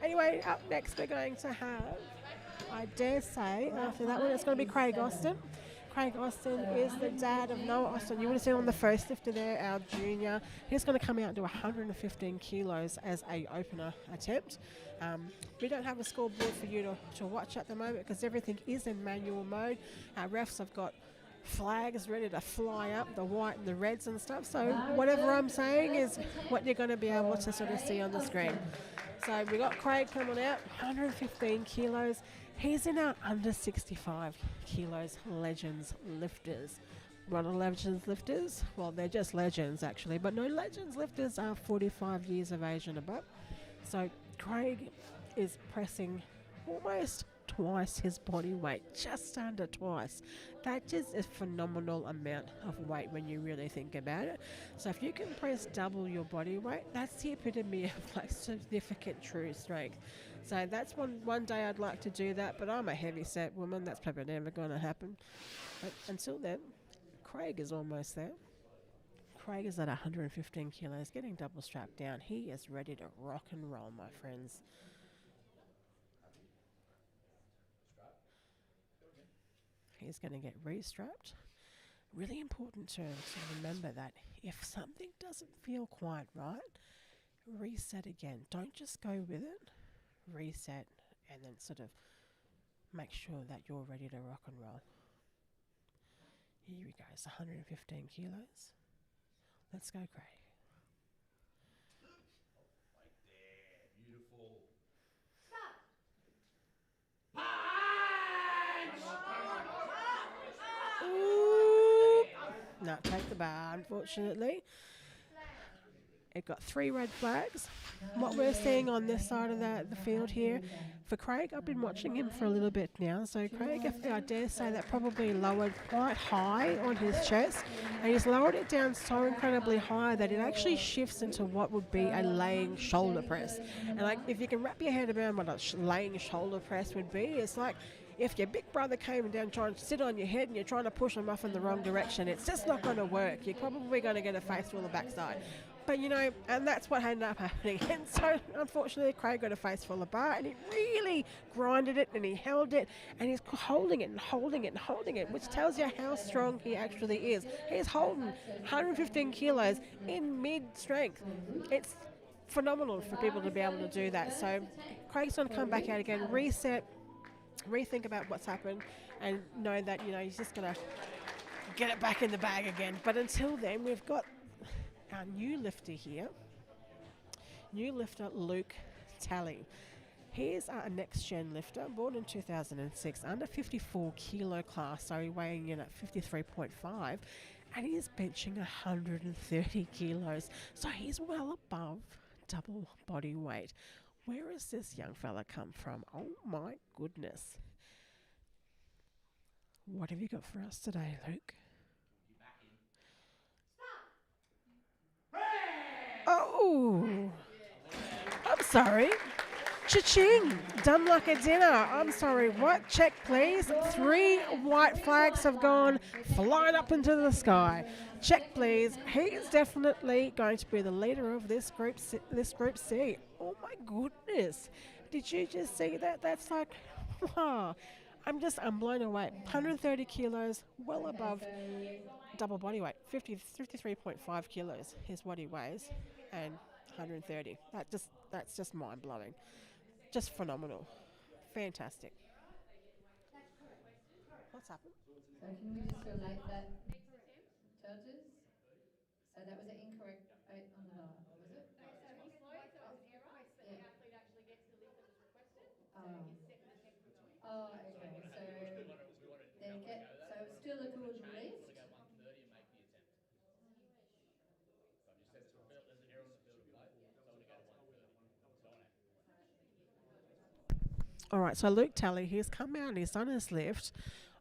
Anyway, up next we're going to have, I dare say, after that one, it's going to be Craig Austin. Craig Austin is the dad of Noah Austin. You would have seen on the first lifter there, our junior. He's going to come out and do 115 kilos as a opener attempt. We don't have a scoreboard for you to watch at the moment because everything is in manual mode. Our refs have got flags ready to fly up, the white and the reds and stuff. So whatever I'm saying is what you're going to be able to sort of see on the screen. So we got Craig coming out, 115 kilos. He's in our under 65 kilos legends lifters. What are legends lifters? Well, they're just legends actually, but no, legends lifters are 45 years of age and above. So Craig is pressing almost twice his body weight, just under twice. That is a phenomenal amount of weight when you really think about it. So if you can press double your body weight, that's the epitome of like significant true strength. So that's one day I'd like to do that, but I'm a heavy set woman. That's probably never going to happen. But until then, Craig is almost there. Craig is at 115 kilos, getting double strapped down. He is ready to rock and roll, my friends. He's going to get re-strapped. Really important to remember that if something doesn't feel quite right, reset again. Don't just go with it. Reset and then sort of make sure that you're ready to rock and roll. Here he goes, 115 kilos. Let's go, Craig. Right there. Beautiful. Ooh. No, take the bar, unfortunately. It got 3 red flags. What we're seeing on this side of the field here, for Craig, I've been watching him for a little bit now. So Craig, I dare say that probably lowered quite high on his chest. And he's lowered it down so incredibly high that it actually shifts into what would be a laying shoulder press. And like, if you can wrap your head around what a laying shoulder press would be, it's like if your big brother came down trying to sit on your head and you're trying to push him off in the wrong direction, it's just not going to work. You're probably going to get a face full of backside. But, you know, and that's what ended up happening. And so, unfortunately, Craig got a face full of bar, and he really grinded it, and he held it, and he's holding it and holding it and holding it, which tells you how strong he actually is. He's holding 115 kilos in mid-strength. It's phenomenal for people to be able to do that. So Craig's going to come back out again, reset, rethink about what's happened, and know that, you know, he's just going to get it back in the bag again. But until then, we've got our new lifter here, new lifter Luke Talley. He's a next-gen lifter, born in 2006, under 54 kilo class, so weighing in at 53.5, and he's benching 130 kilos, so he's well above double body weight. Where has this young fella come from? Oh my goodness. What have you got for us today, Luke? Oh, I'm sorry. Cha-ching, done like a dinner. I'm sorry, what? Check, please. 3 white flags have gone flying up into the sky. Check, please. He is definitely going to be the leader of this group C. Oh my goodness. Did you just see that? That's like, wow. I'm blown away. 130 kilos, well above double body weight. 53.5 kilos is what he weighs, and 130. That's just mind blowing. Just phenomenal. Fantastic. What's happened? So can we just relate that, judges? So that was an incorrect weight on the bar, was it? No, so he slowed, so it was an error, but the athlete actually gets the lift that was requested, so his second attempt was on. Oh, okay. So they get, so it's still a good lift. Want to go 130 and make the attempt. So I've just said there's an error on the field of play, so I want to go to 130. So All right, so Luke Talley, he's come out and he's done his lift.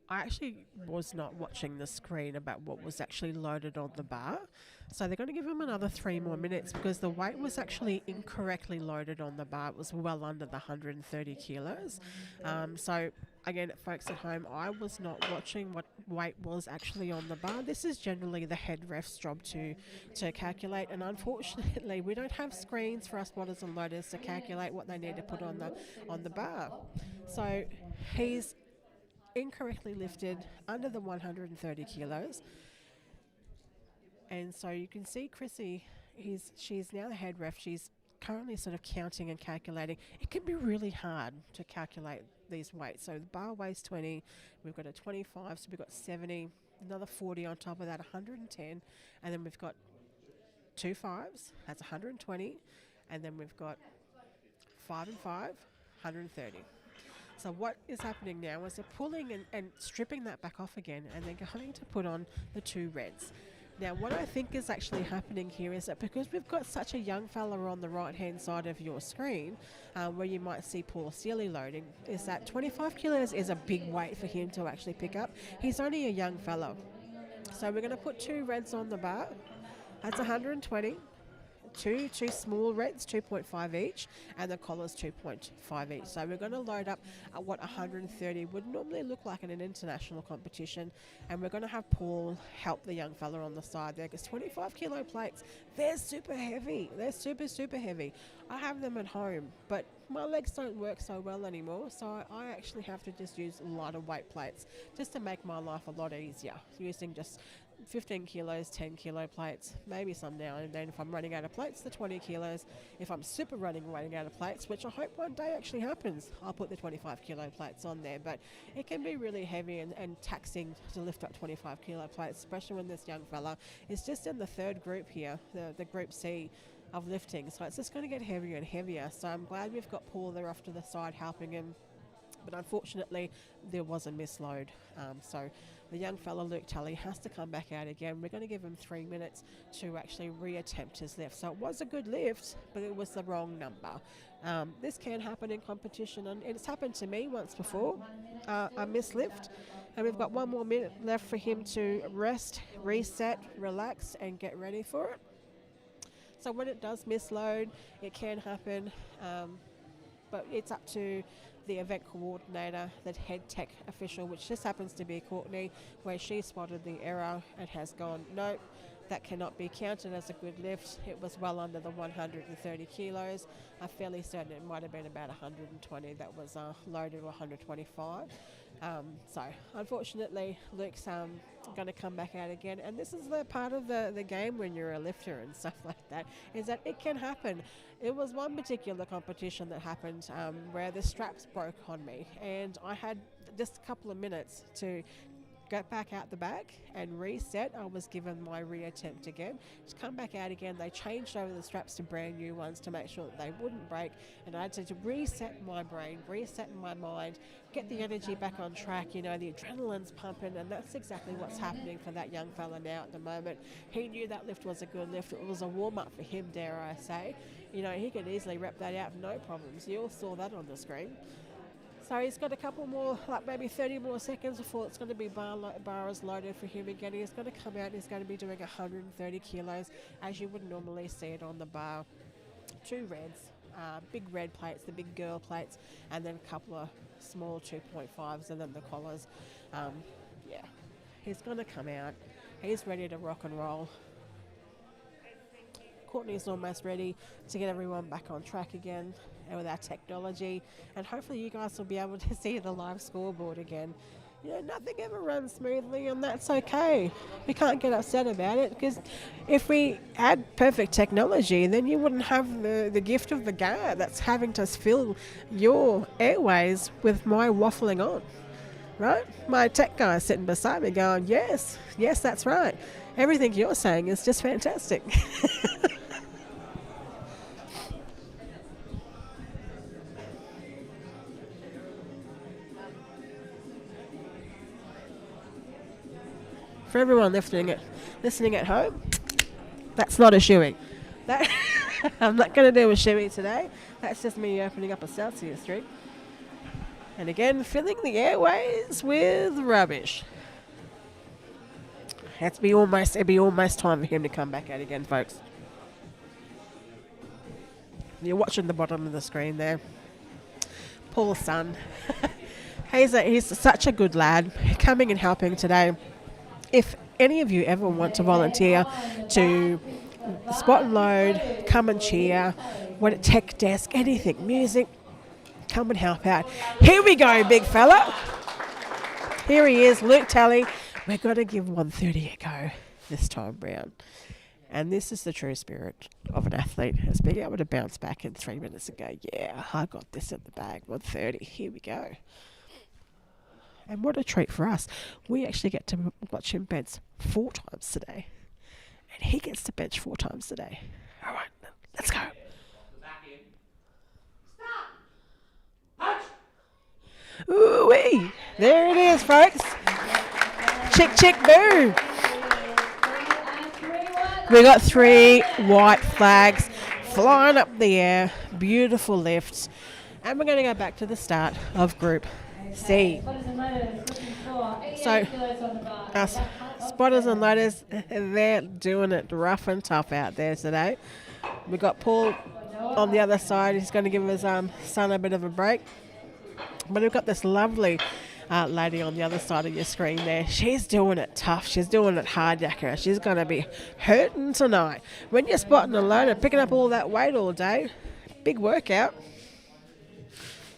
I actually was not watching the screen about what was actually loaded on the bar. So they're going to give him another 3 more minutes because the weight was actually incorrectly loaded on the bar. It was well under the 130 kilos. So again, folks at home, I was not watching what weight was actually on the bar. This is generally the head ref's job to calculate, and unfortunately we don't have screens for us spotters and loaders to calculate what they need to put on the bar. So he's incorrectly lifted under the 130 kilos, and so you can see Chrissy, she's now the head ref. She's currently sort of counting and calculating. It can be really hard to calculate these weights. So the bar weighs 20, we've got a 25, so we've got 70, another 40 on top of that, 110, and then we've got 2 5s, that's 120, and then we've got 5 and 5, 130. So what is happening now is they're pulling and stripping that back off again, and they're going to put on the 2 reds. Now, what I think is actually happening here is that because we've got such a young fella on the right-hand side of your screen, where you might see Paul Sealy loading, is that 25 kilos is a big weight for him to actually pick up. He's only a young fella. So we're going to put 2 reds on the bar. That's 120. Two small reds, 2.5 each, and the collar's 2.5 each. So we're going to load up at what 130 would normally look like in an international competition, and we're going to have Paul help the young fella on the side there, because 25 kilo plates, they're super heavy. They're super heavy. I have them at home, but my legs don't work so well anymore, so I actually have to just use lighter weight plates just to make my life a lot easier, using just 15 kilos, 10 kilo plates, maybe some now and then. If I'm running out of plates, the 20 kilos. If I'm super running out of plates, which I hope one day actually happens, I'll put the 25 kilo plates on there. But it can be really heavy and taxing to lift up 25 kilo plates, especially when this young fella is just in the 3rd group here, the group C of lifting. So it's just going to get heavier and heavier. So I'm glad we've got Paul there off to the side helping him. But unfortunately, there was a misload. So the young fella, Luke Tully, has to come back out again. We're going to give him 3 minutes to actually reattempt his lift. So it was a good lift, but it was the wrong number. This can happen in competition, and it's happened to me once before, a mislift. And we've got 1 more minute left for him to rest, reset, relax, and get ready for it. So when it does misload, it can happen, but it's up to the event coordinator, the head tech official, which just happens to be Courtney, where she spotted the error and has gone, nope, that cannot be counted as a good lift. It was well under the 130 kilos. I'm fairly certain it might have been about 120 that was loaded, or 125. So unfortunately, Luke's going to come back out again, and this is the part of the game when you're a lifter and stuff like that, is that it can happen. It was one particular competition that happened where the straps broke on me, and I had just a couple of minutes to get back out the back and reset. I was given my reattempt again to come back out again. They changed over the straps to brand new ones to make sure that they wouldn't break, and I had to reset my brain, reset my mind, get the energy back on track. You know, the adrenaline's pumping, and that's exactly what's happening for that young fella now at the moment. He knew that lift was a good lift. It was a warm-up for him, dare I say. You know, he could easily rep that out, no problems. You all saw that on the screen. So he's got a couple more, like maybe 30 more seconds before it's going to be bars loaded for him again. He's going to come out and he's going to be doing 130 kilos as you would normally see it on the bar. 2 reds, big red plates, the big girl plates, and then a couple of small 2.5s, and then the collars. Yeah, he's going to come out. He's ready to rock and roll. Courtney's almost ready to get everyone back on track again with our technology, and hopefully you guys will be able to see the live scoreboard again. You know, nothing ever runs smoothly, and that's okay. We can't get upset about it, because if we had perfect technology, then you wouldn't have the gift of the gab that's having to fill your airways with my waffling on, right? My tech guy sitting beside me going, yes, that's right. Everything you're saying is just fantastic. For everyone listening at home, that's not a shoey. I'm not going to do a shoey today. That's just me opening up a Celsius drink. And again, filling the airways with rubbish. It'd be almost time for him to come back out again, folks. You're watching the bottom of the screen there. Paul's son. He's such a good lad, coming and helping today. If any of you ever want to volunteer to spot and load, come and cheer, what at tech desk, anything, music, come and help out. Here we go, big fella. Here he is, Luke Tully. We're going to give 130 a go this time round. And this is the true spirit of an athlete, is being able to bounce back in 3 minutes and go, yeah, I got this in the bag, 130, here we go. And what a treat for us. We actually get to watch him bench 4 times today. And he gets to bench 4 times today. All right, let's go. Ooh-wee. There it is, folks. Chick, chick, boo. We got 3 white flags flying up the air. Beautiful lifts. And we're going to go back to the start of Group C. So, us spotters and loaders, they're doing it rough and tough out there today. We've got Paul on the other side. He's going to give his son a bit of a break. But we've got this lovely lady on the other side of your screen there. She's doing it tough. She's doing it hard, Yakka. She's going to be hurting tonight. When you're spotting a loader, picking up all that weight all day, big workout.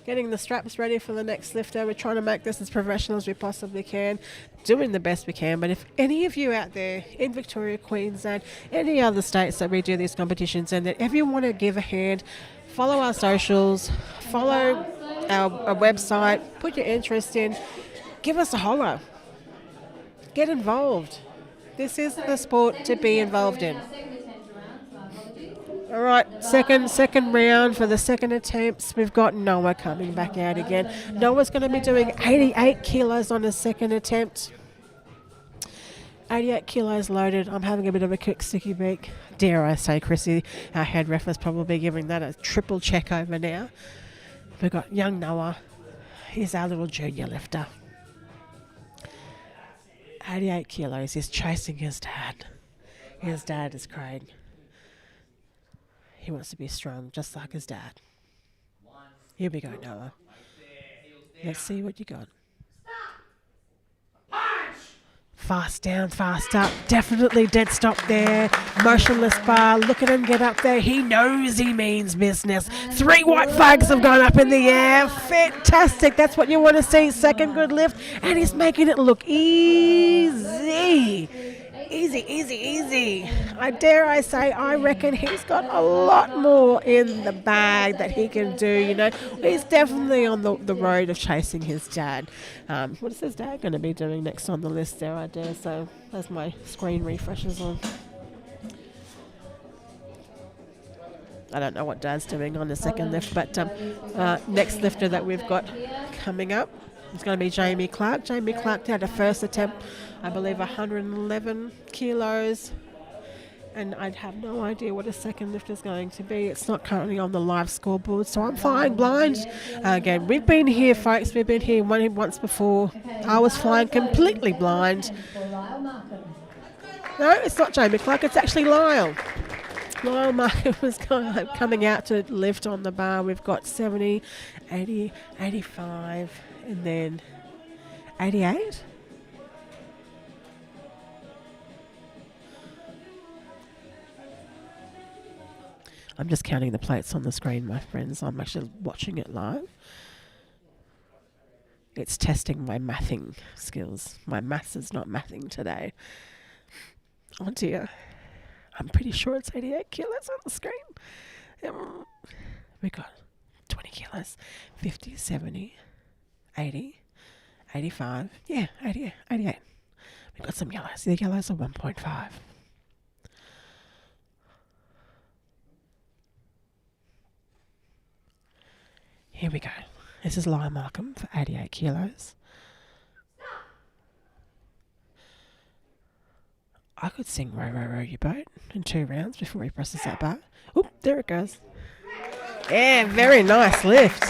Getting the straps ready for the next lifter. We're trying to make this as professional as we possibly can, doing the best we can. But if any of you out there in Victoria, Queensland, any other states that we do these competitions in, that if you want to give a hand, follow our socials, follow our website, put your interest in, give us a holler. Get involved. This is the sport to be involved in. All right, second round for the second attempts. We've got Noah coming back out again. Noah's going to be doing 88 kilos on his second attempt. 88 kilos loaded. I'm having a bit of a quick sticky beak. Dare I say, Chrissy, our head ref is probably giving that a triple check over now. We've got young Noah. He's our little junior lifter. 88 kilos. He's chasing his dad. His dad is Craig. He wants to be strong, just like his dad. Here we go, Noah. Let's see what you got. Fast down, fast up. Definitely dead stop there. Motionless bar. Look at him get up there. He knows he means business. 3 white flags have gone up in the air. Fantastic. That's what you want to see. Second good lift. And he's making it look easy. Easy, easy, easy. I say, I reckon he's got a lot more in the bag that he can do, you know. He's definitely on the road of chasing his dad. What is his dad going to be doing next on the list there, I dare? So, as my screen refreshes on. I don't know what Dad's doing on the second lift, but next lifter that we've got coming up is going to be Jamie Clark. Jamie Clark had a first attempt, I believe, 111 kilos. And I'd have no idea what a second lift is going to be. It's not currently on the live scoreboard, so I'm flying blind. Again, we've been here, folks. We've been here once before. I was flying completely blind. No, it's not Jamie Clark. It's actually Lyle. Lyle Markham was coming out to lift on the bar. We've got 70, 80, 85, and then 88. I'm just counting the plates on the screen, my friends. I'm actually watching it live. It's testing my mathing skills. My maths is not mathing today. Oh dear. I'm pretty sure it's 88 kilos on the screen. We got 20 kilos, 50, 70, 80, 85. Yeah, 88. We've got some yellows. The yellows are 1.5. Here we go. This is Lyle Markham for 88 kilos. I could sing Row, Row, Row Your Boat in 2 rounds before he presses that bar. Oop, there it goes. Yeah, very nice lift.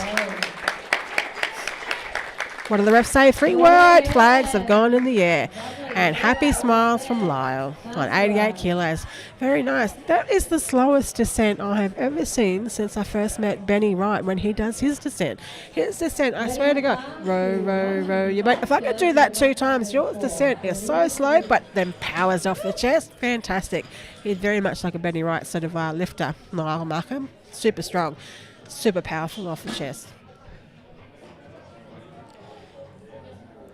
What do the refs say? 3 white flags have gone in the air. And happy smiles from Lyle on 88 kilos. Very nice. That is the slowest descent I have ever seen since I first met Benny Wright when he does his descent. His descent, I swear to God, row, row, row your boat. If I could do that 2 times, your descent is so slow, but then powers off the chest. Fantastic. He's very much like a Benny Wright sort of lifter, Lyle Markham. Super strong, super powerful off the chest.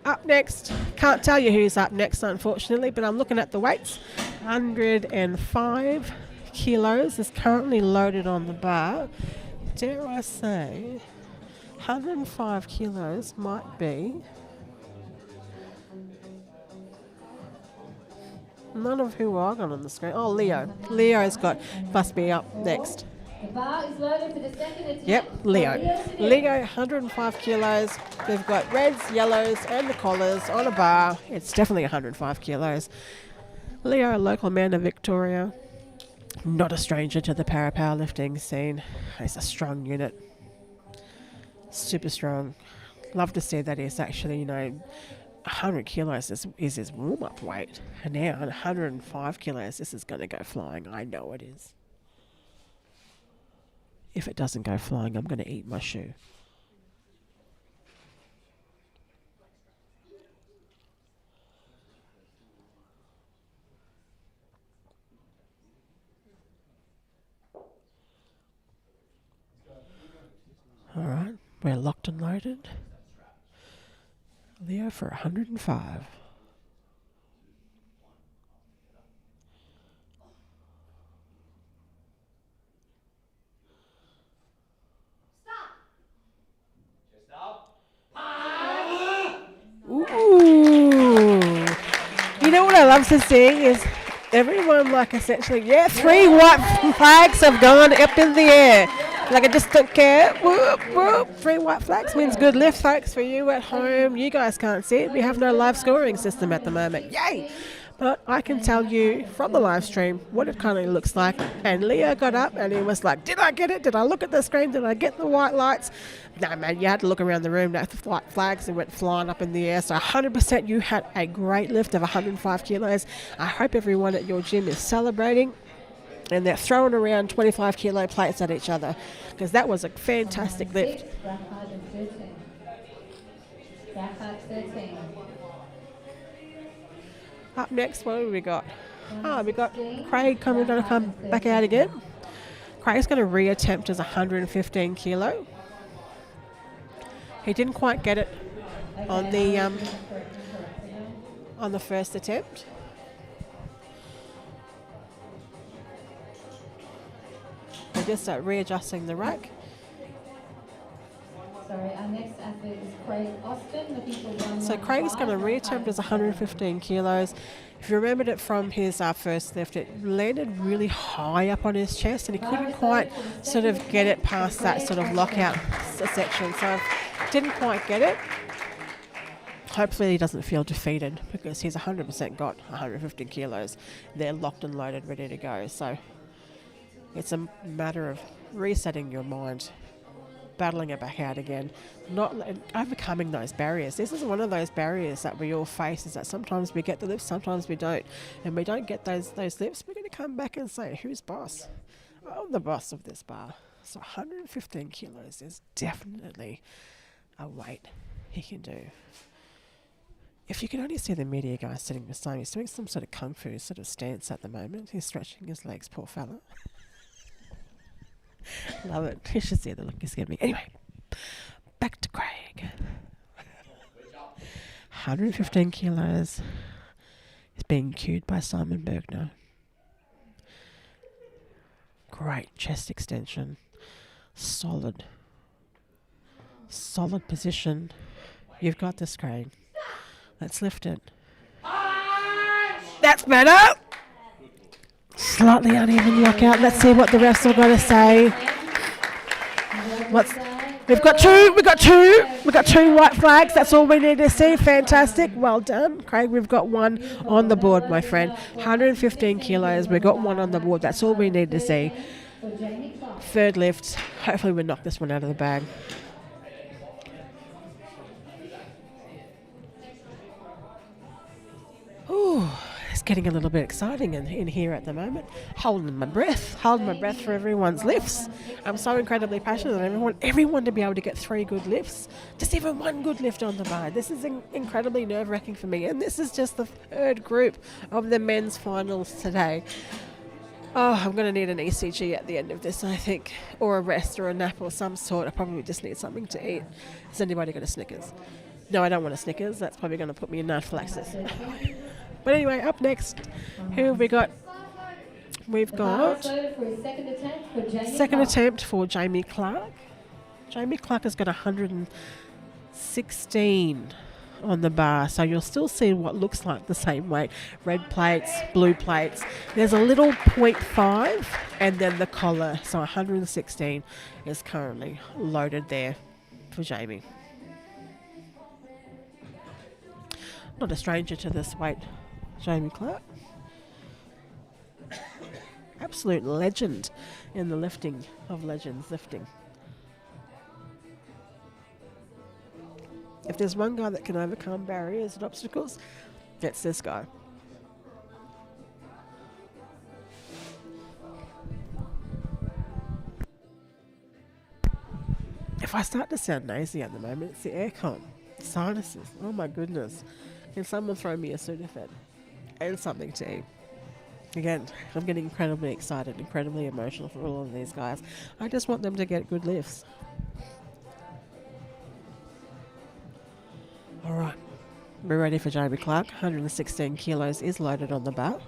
Up next, can't tell you who's up next, unfortunately, but I'm looking at the weights. 105 kilos is currently loaded on the bar. Dare I say, 105 kilos might be None of who I got on the screen. Oh, Leo. Leo's got must be up next. The bar is loaded for the second attempt. Yep, Leo. Leo, 105 kilos. They've got reds, yellows, and the collars on a bar. It's definitely 105 kilos. Leo, a local man of Victoria. Not a stranger to the powerlifting scene. He's a strong unit. Super strong. Love to see that he's actually, 100 kilos is his warm-up weight. And now at 105 kilos, this is going to go flying. I know it is. If it doesn't go flying, I'm going to eat my shoe. All right, we're locked and loaded. Leo for 105. Ooh. You know what I love to see is everyone essentially, 3 white flags have gone up in the air. I just don't care. Whoop, whoop. 3 white flags means good lift, folks, for you at home. You guys can't see it. We have no live scoring system at the moment. Yay! But I can tell you from the live stream what it kind of looks like. And Leo got up and he was like, did I get it? Did I look at the screen? Did I get the white lights? No, man, you had to look around the room. The white flags and went flying up in the air. So 100% you had a great lift of 105 kilos. I hope everyone at your gym is celebrating. And they're throwing around 25 kilo plates at each other because that was a fantastic lift. Up next, what have we got? We got Craig going to come back out again. Craig's going to reattempt as 115 kilo. He didn't quite get it on the first attempt. We're just readjusting the rack. Sorry, our next athlete is Craig Austin, looking for 115. So Craig's going to reattempt as 115 kilos. If you remembered it from his first lift, it landed really high up on his chest and he couldn't quite sort of get it past that sort of lockout section. So didn't quite get it. Hopefully he doesn't feel defeated because he's 100% got 115 kilos. They're locked and loaded, ready to go. So it's a matter of resetting your mind, battling it back out again, not overcoming those barriers. This is one of those barriers that we all face, is that sometimes we get the lifts, sometimes we don't. And we don't get those lifts, we're going to come back and say, who's boss? I'm the boss of this bar. So 115 kilos is definitely a weight he can do. If you can only see the media guy sitting beside him, he's doing some sort of kung fu sort of stance at the moment. He's stretching his legs, poor fella. Love it. You should see the look he's giving me. Anyway, back to Craig. 115 kilos. He's being cued by Simon Bergner. Great chest extension. Solid position. You've got this, Craig. Let's lift it. That's better. Slightly uneven lockout. Let's see what the refs are going to say. We've got two white flags. That's all we need to see. Fantastic. Well done, Craig. We've got one on the board, my friend. 115 kilos. We've got one on the board. That's all we need to see. Third lift. Hopefully we knock this one out of the bag. Ooh, it's getting a little bit exciting in here at the moment. Holding my breath for everyone's lifts. I'm so incredibly passionate on everyone to be able to get 3 good lifts. Just even 1 good lift on the bar. This is incredibly nerve-wracking for me. And this is just the 3rd group of the men's finals today. Oh, I'm going to need an ECG at the end of this, I think. Or a rest or a nap or some sort. I probably just need something to eat. Has anybody got a Snickers? No, I don't want a Snickers. That's probably going to put me in anaphylaxis. But anyway, up next, who have we got? We've got second attempt for Jamie Clark. Jamie Clark has got 116 on the bar, so you'll still see what looks like the same weight. Red plates, blue plates. There's a little 0.5 and then the collar, so 116 is currently loaded there for Jamie. Not a stranger to this weight, Jamie Clark. Absolute legend in the lifting of legends lifting. If there's one guy that can overcome barriers and obstacles, it's this guy. If I start to sound nasy at the moment, it's the aircon. Sinuses. Oh my goodness. Can someone throw me a Sudafed and something to eat? Again, I'm getting incredibly excited, incredibly emotional for all of these guys. I just want them to get good lifts. All right, we're ready for Jamie Clark. 116 kilos is loaded on the bar.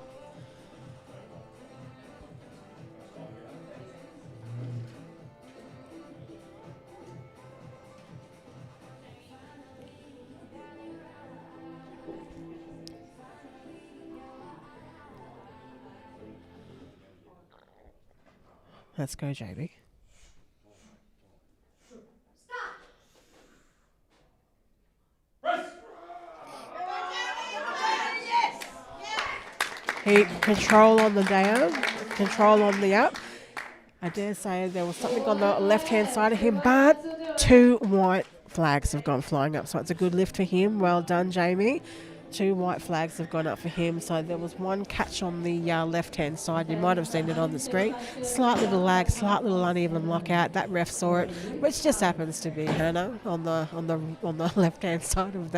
Let's go, Jamie. Control on the down, control on the up. I dare say there was something on the left-hand side of him, but 2 white flags have gone flying up, so it's a good lift for him. Well done, Jamie. 2 white flags have gone up for him, so there was one catch on the left-hand side. You might have seen it on the screen. Slight little lag, slight little uneven lockout. That ref saw it, which just happens to be Hannah on the left-hand side of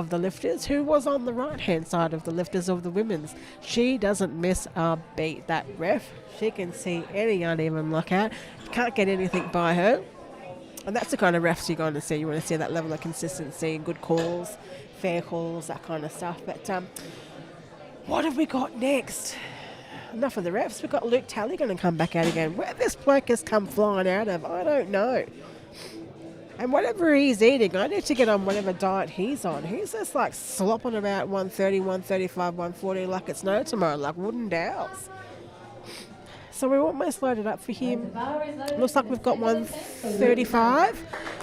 the lifters, who was on the right-hand side of the lifters of the women's. She doesn't miss a beat, that ref. She can see any uneven lockout. Can't get anything by her. And that's the kind of refs you're going to see. You want to see that level of consistency, good calls, fair calls, that kind of stuff. But what have we got next? Enough of the refs. We've got Luke Talley going to come back out again. Where this bloke has come flying out of, I don't know. And whatever he's eating, I need to get on whatever diet he's on. He's just like slopping about 130, 135, 140 like it's no tomorrow, like wooden dowels. So we're almost loaded up for him. Looks like we've got 135.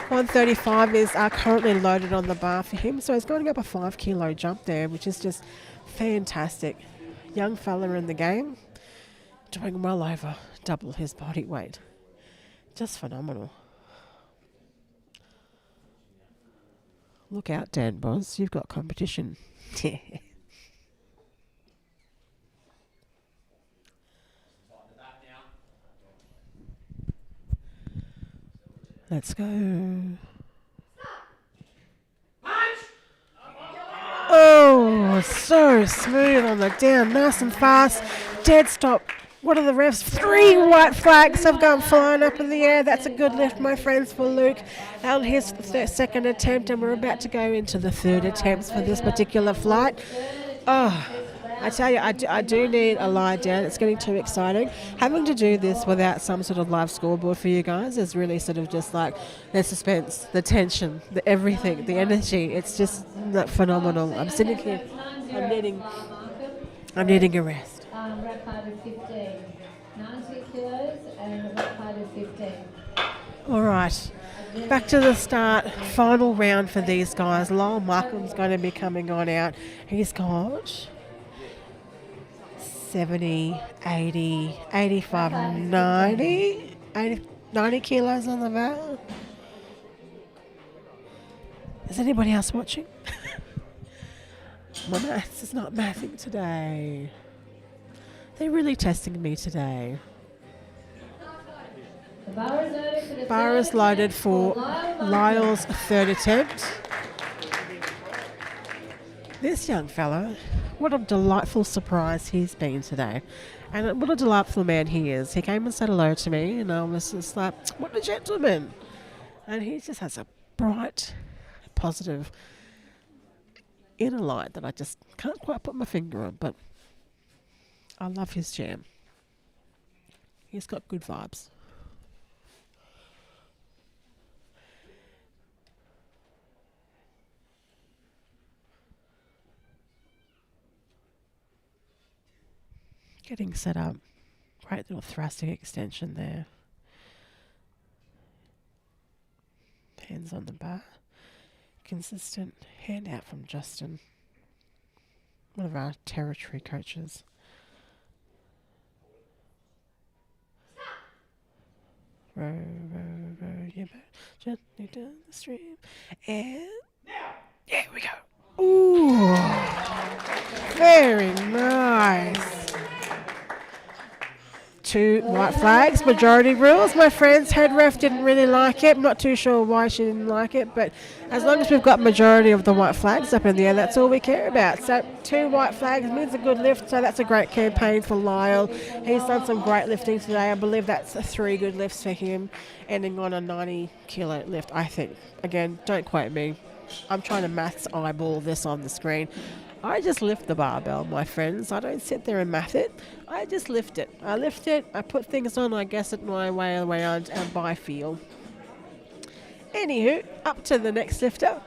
135 is currently loaded on the bar for him. So he's going up a 5 kilo jump there, which is just fantastic. Young fella in the game, doing well over double his body weight. Just phenomenal. Look out, Dan Boz, you've got competition. Let's go. Oh, so smooth on the down, nice and fast. Dead stop. What are the refs? 3 white flags have gone flying up in the air. That's a good lift, my friends, for Luke. On his second attempt, and we're about to go into the third attempts for this particular flight. Oh, I tell you, I do need a lie down. It's getting too exciting. Having to do this without some sort of live scoreboard for you guys is really sort of just like the suspense, the tension, the everything, the energy. It's just phenomenal. I'm sitting here. I'm needing a rest. Rep height of 15. 90 kilos and rep height of 15. All right. Back to the start. Final round for these guys. Lyle Markham's going to be coming on out. He's got 70, 80, 85, 90, 90 kilos on the mat. Is anybody else watching? My maths is not mathing today. They're really testing me today. The bar is loaded for Lyle's third attempt. This young fella, what a delightful surprise he's been today. And what a delightful man he is. He came and said hello to me, and I was just like, what a gentleman. And he just has a bright, positive inner light that I just can't quite put my finger on, but I love his jam. He's got good vibes. getting set up. Great little thoracic extension there. Hands on the bar. Consistent hand out from Justin, one of our territory coaches. Row, row, row your boat gently down the stream. And there we go. Ooh, very nice. 2 white flags, majority rules. My friend's head ref didn't really like it. I'm not too sure why she didn't like it, but as long as we've got majority of the white flags up in the air, that's all we care about. So 2 white flags means a good lift, so that's a great campaign for Lyle. He's done some great lifting today. I believe that's 3 good lifts for him, ending on a 90 kilo lift, I think. Again, don't quote me. I'm trying to maths eyeball this on the screen. I just lift the barbell, my friends. I don't sit there and math it. I just lift it. I lift it, I put things on, I guess it my way around and by feel. Anywho, up to the next lifter.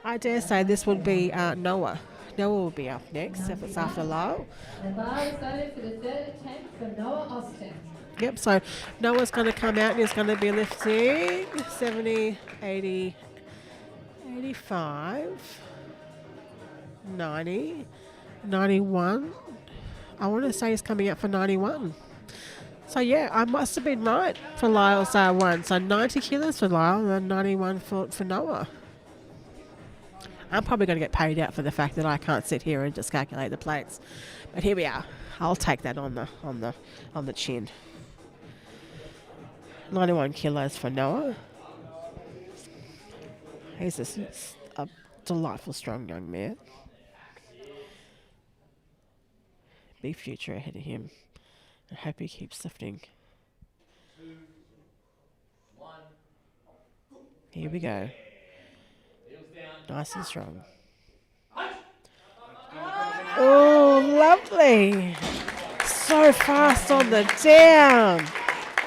I dare say this would be Noah. Noah will be up next if it's after Lyle. The bar is started for the third attempt for Noah Austin. Yep, so Noah's going to come out and he's going to be lifting 70, 80, 85, 90, 91. I want to say he's coming out for 91. So yeah, I must have been right for Lyle's one. So 90 kilos for Lyle and 91 for Noah. I'm probably going to get paid out for the fact that I can't sit here and just calculate the plates. But here we are. I'll take that on the chin. 91 kilos for Noah. He's a delightful, strong young man. Big future ahead of him. I hope he keeps lifting. 2, 1. Here we go. Heels down. Nice and strong. Oh, lovely. So fast on the down.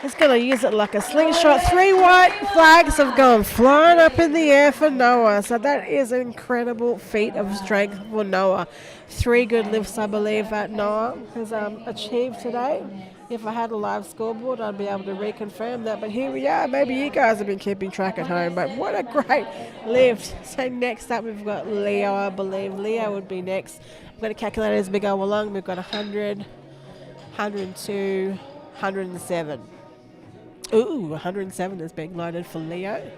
He's going to use it like a slingshot. 3 white flags have gone flying up in the air for Noah. So that is an incredible feat of strength for Noah. 3 good lifts, I believe, that Noah has achieved today. If I had a live scoreboard, I'd be able to reconfirm that. But here we are. Maybe you guys have been keeping track at home. But what a great lift. So next up, we've got Leo, I believe. Leo would be next. I'm going to calculate as we go along. We've got 100, 102, 107. Ooh, 107 is being loaded for Leo.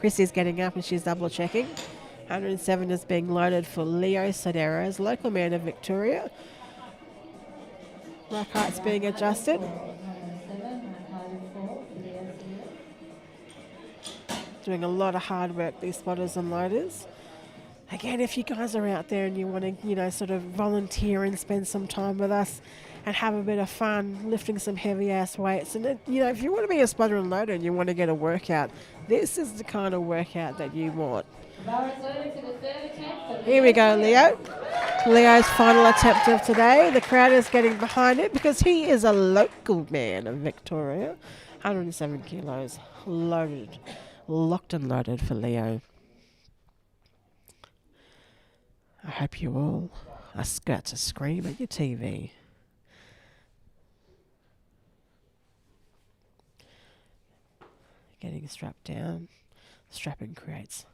Chrissy's getting up and she's double checking. 107 is being loaded for Leo Soderos, local man of Victoria. Rack height's being adjusted. Doing a lot of hard work, these spotters and loaders. Again, if you guys are out there and you want to, sort of volunteer and spend some time with us and have a bit of fun lifting some heavy ass weights, and if you want to be a spotter and loader and you want to get a workout, this is the kind of workout that you want. Here we go, Leo. Leo's final attempt of today. The crowd is getting behind it because he is a local man of Victoria. 107 kilos, loaded, locked and loaded for Leo. I hope you all are scared to scream at your TV. Getting strapped down. Strapping creates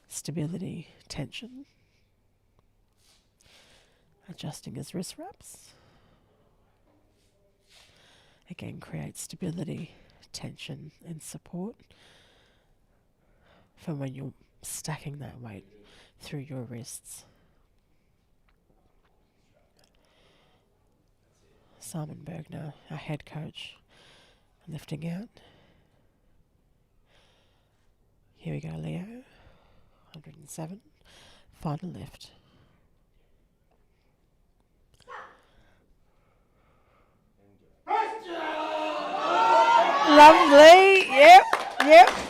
stability, tension. Adjusting his wrist wraps. Again, creates stability, tension and support for when you're stacking that weight through your wrists. Simon Bergner, our head coach, lifting out. Here we go, Leo. 107. Final lift. Lovely. Yep.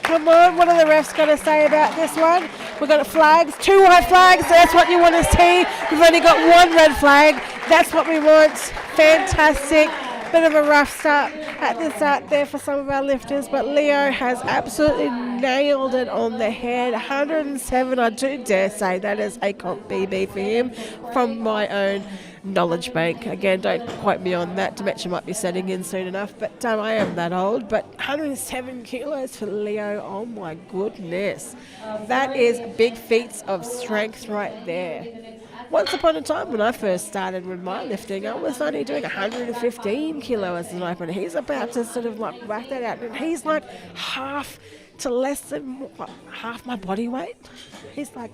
Come on. What are the refs going to say about this one? We've got flags. 2 white flags. That's what you want to see. We've only got 1 red flag. That's what we want. Fantastic. Bit of a rough start at the start there for some of our lifters, but Leo has absolutely nailed it on the head. 107, I do dare say that is a comp BB for him from my own knowledge bank. Again, don't quote me on that. Dementia might be setting in soon enough, but I am that old. But 107 kilos for Leo, oh my goodness. That is big feats of strength right there. Once upon a time when I first started with my lifting, I was only doing 115 kilo as an opener. He's about to sort of like whack that out, and he's like half to less than half my body weight. He's like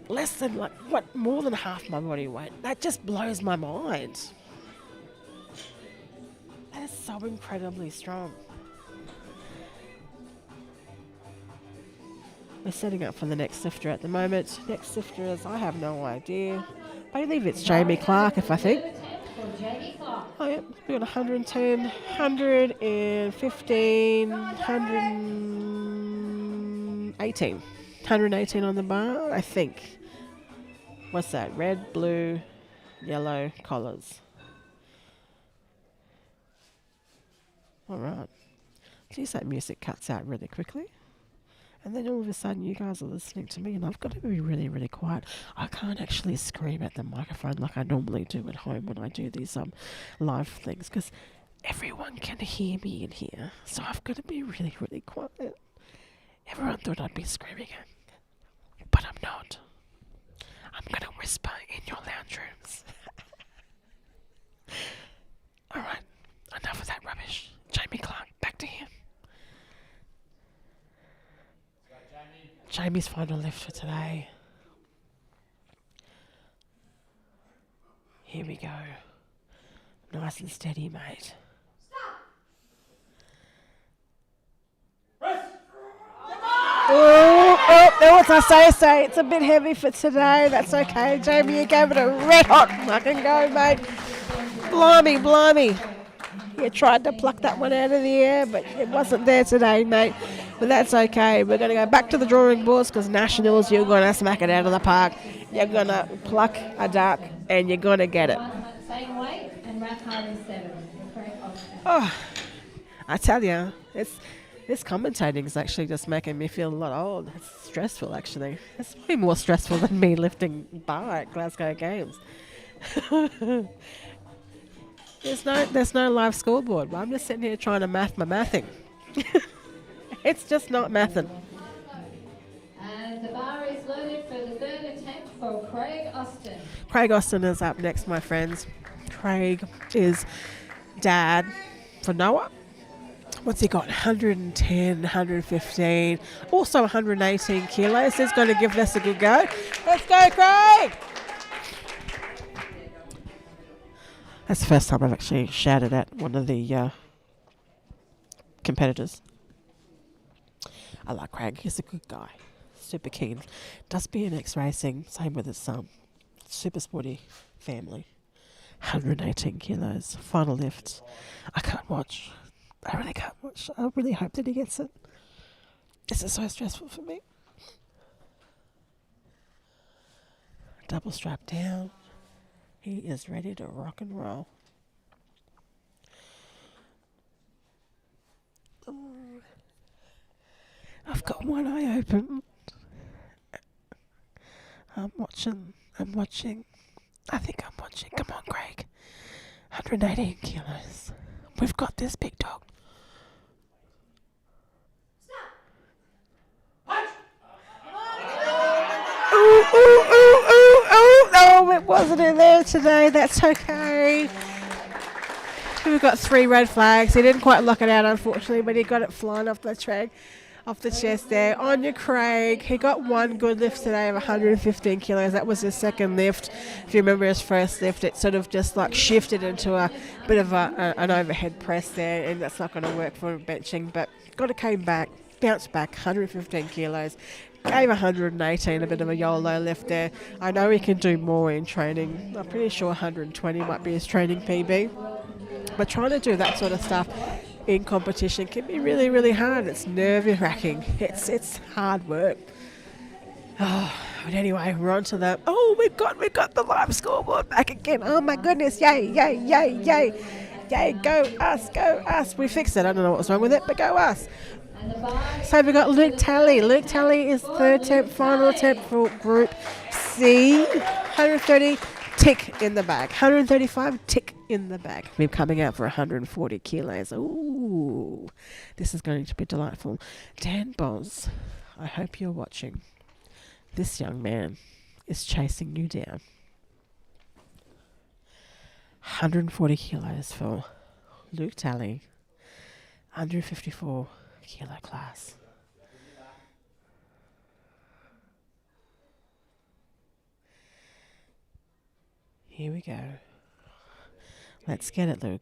less than more than half my body weight. That just blows my mind. That is so incredibly strong. We're setting up for the next lifter at the moment. Next lifter is, I have no idea. I believe it's Jamie Clark, if I think. Oh, yeah. We've got 110, 115, 118. 118 on the bar, I think. What's that? Red, blue, yellow collars. All right. Geez, that music cuts out really quickly. And then all of a sudden you guys are listening to me and I've got to be really, really quiet. I can't actually scream at the microphone like I normally do at home when I do these live things, because everyone can hear me in here. So I've got to be really, really quiet. Everyone thought I'd be screaming, but I'm not. I'm going to whisper in your lounge rooms. All right, enough of that rubbish. Jamie Clark, back to him. Jamie's final lift for today. Here we go. Nice and steady, mate. Oh, what I say, it's a bit heavy for today. That's okay. Jamie, you gave it a red hot fucking go, mate. Blimey. You tried to pluck that one out of the air, but it wasn't there today, mate. But that's okay. We're going to go back to the drawing boards, because Nationals, you're going to smack it out of the park. You're going to pluck a duck and you're going to get it. Same weight and rack hard is 7. Oh, I tell you, this commentating is actually just making me feel a lot old. It's stressful, actually. It's way more stressful than me lifting bar at Glasgow Games. There's no live scoreboard, but I'm just sitting here trying to math my mathing. It's just not mathing. And the bar is loaded for the third attempt for Craig Austin. Craig Austin is up next, my friends. Craig is dad for Noah. What's he got? 110, 115, also 118 kilos. He's going to give this a good go. Let's go, Craig! That's the first time I've actually shouted at one of the competitors. I like Craig. He's a good guy. Super keen. Does BMX racing. Same with his son. Super sporty family. 118 kilos. Final lift. I can't watch. I really can't watch. I really hope that he gets it. This is so stressful for me. Double strap down. He is ready to rock and roll. I've got one eye open. I'm watching. I think I'm watching. Come on, Craig. 118 kilos. We've got this, big dog. Oh, it wasn't in there today. That's okay. We've got 3 red flags. He didn't quite lock it out, unfortunately, but he got it flying off the track, off the chest there. On your Craig. He got one good lift today of 115 kilos. That was his second lift. If you remember his first lift, it sort of just like shifted into a bit of an overhead press there, and that's not going to work for benching, but came back, bounced back, 115 kilos. Gave 118, a bit of a YOLO lift there. I know he can do more in training. I'm pretty sure 120 might be his training PB. But trying to do that sort of stuff in competition can be really, really hard. It's nerve-wracking. It's hard work. Oh, but anyway, we're on to the... Oh, we've got the live scoreboard back again. Oh, my goodness. Yay. Yay, go us, go us. We fixed it. I don't know what was wrong with it, but go us. And the bar So we've got Luke Talley. Luke Talley is third attempt, final attempt for Group C. 130, tick in the bag. 135, tick in the bag. We're coming out for 140 kilos. Ooh, this is going to be delightful. Dan Boz, I hope you're watching. This young man is chasing you down. 140 kilos for Luke Talley, 154 kilo class. Here we go. Let's get it, Luke.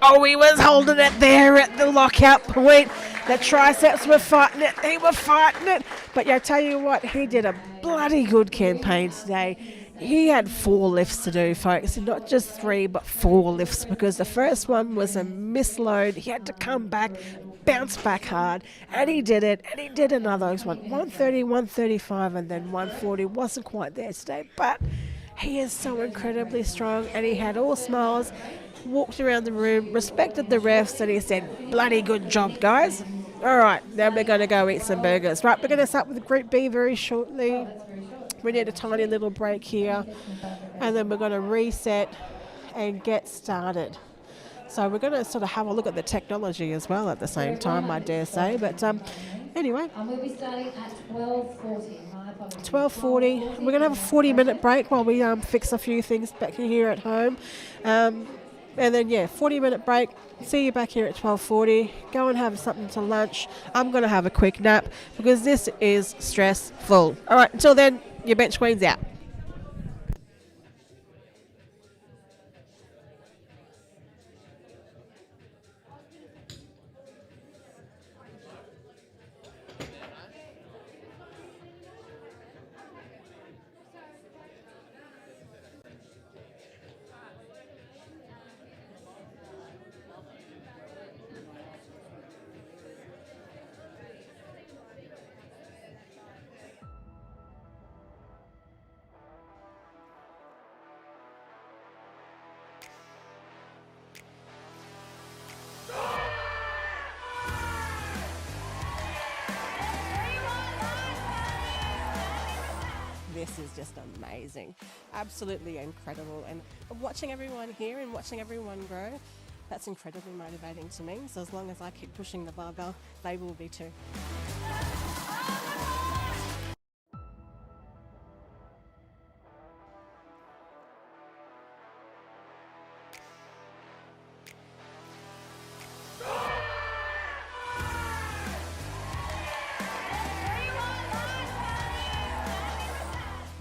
Oh, he was holding it there at the lockout point. The triceps were fighting it. He were fighting it. But I tell you what, he did a bloody good campaign today. He had 4 lifts to do, folks. Not just 3, but 4 lifts, because the first one was a misload. He had to come back, bounce back hard, and he did it. And he did another. He went 130, 135, and then 140. Wasn't quite there today, but he is so incredibly strong, and he had all smiles. Walked around the room, respected the refs, and he said, bloody good job, guys. All right, now we're going to go eat some burgers. Right, we're going to start with Group B very shortly. We need a tiny little break here, and then we're going to reset and get started. So we're going to sort of have a look at the technology as well at the same time, I dare say. But anyway. And we'll be starting at 12:40. 12:40. We're going to have a 40-minute break while we fix a few things back here at home. And then, 40-minute break. See you back here at 12:40. Go and have something to lunch. I'm going to have a quick nap because this is stressful. All right, until then, your bench queen's out. This is just amazing. Absolutely incredible. And watching everyone here and watching everyone grow, that's incredibly motivating to me. So as long as I keep pushing the barbell, they will be too.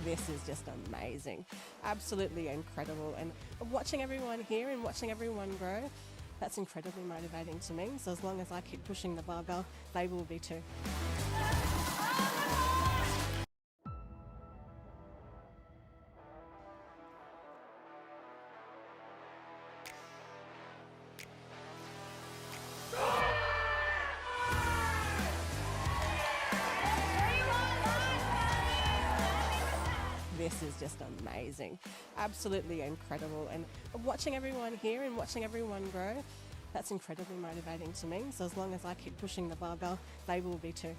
This is just amazing. Absolutely incredible. And watching everyone here and watching everyone grow, that's incredibly motivating to me. So as long as I keep pushing the barbell, they will be too. This is just amazing. Absolutely incredible. And watching everyone here and watching everyone grow, that's incredibly motivating to me. So as long as I keep pushing the barbell, they will be too.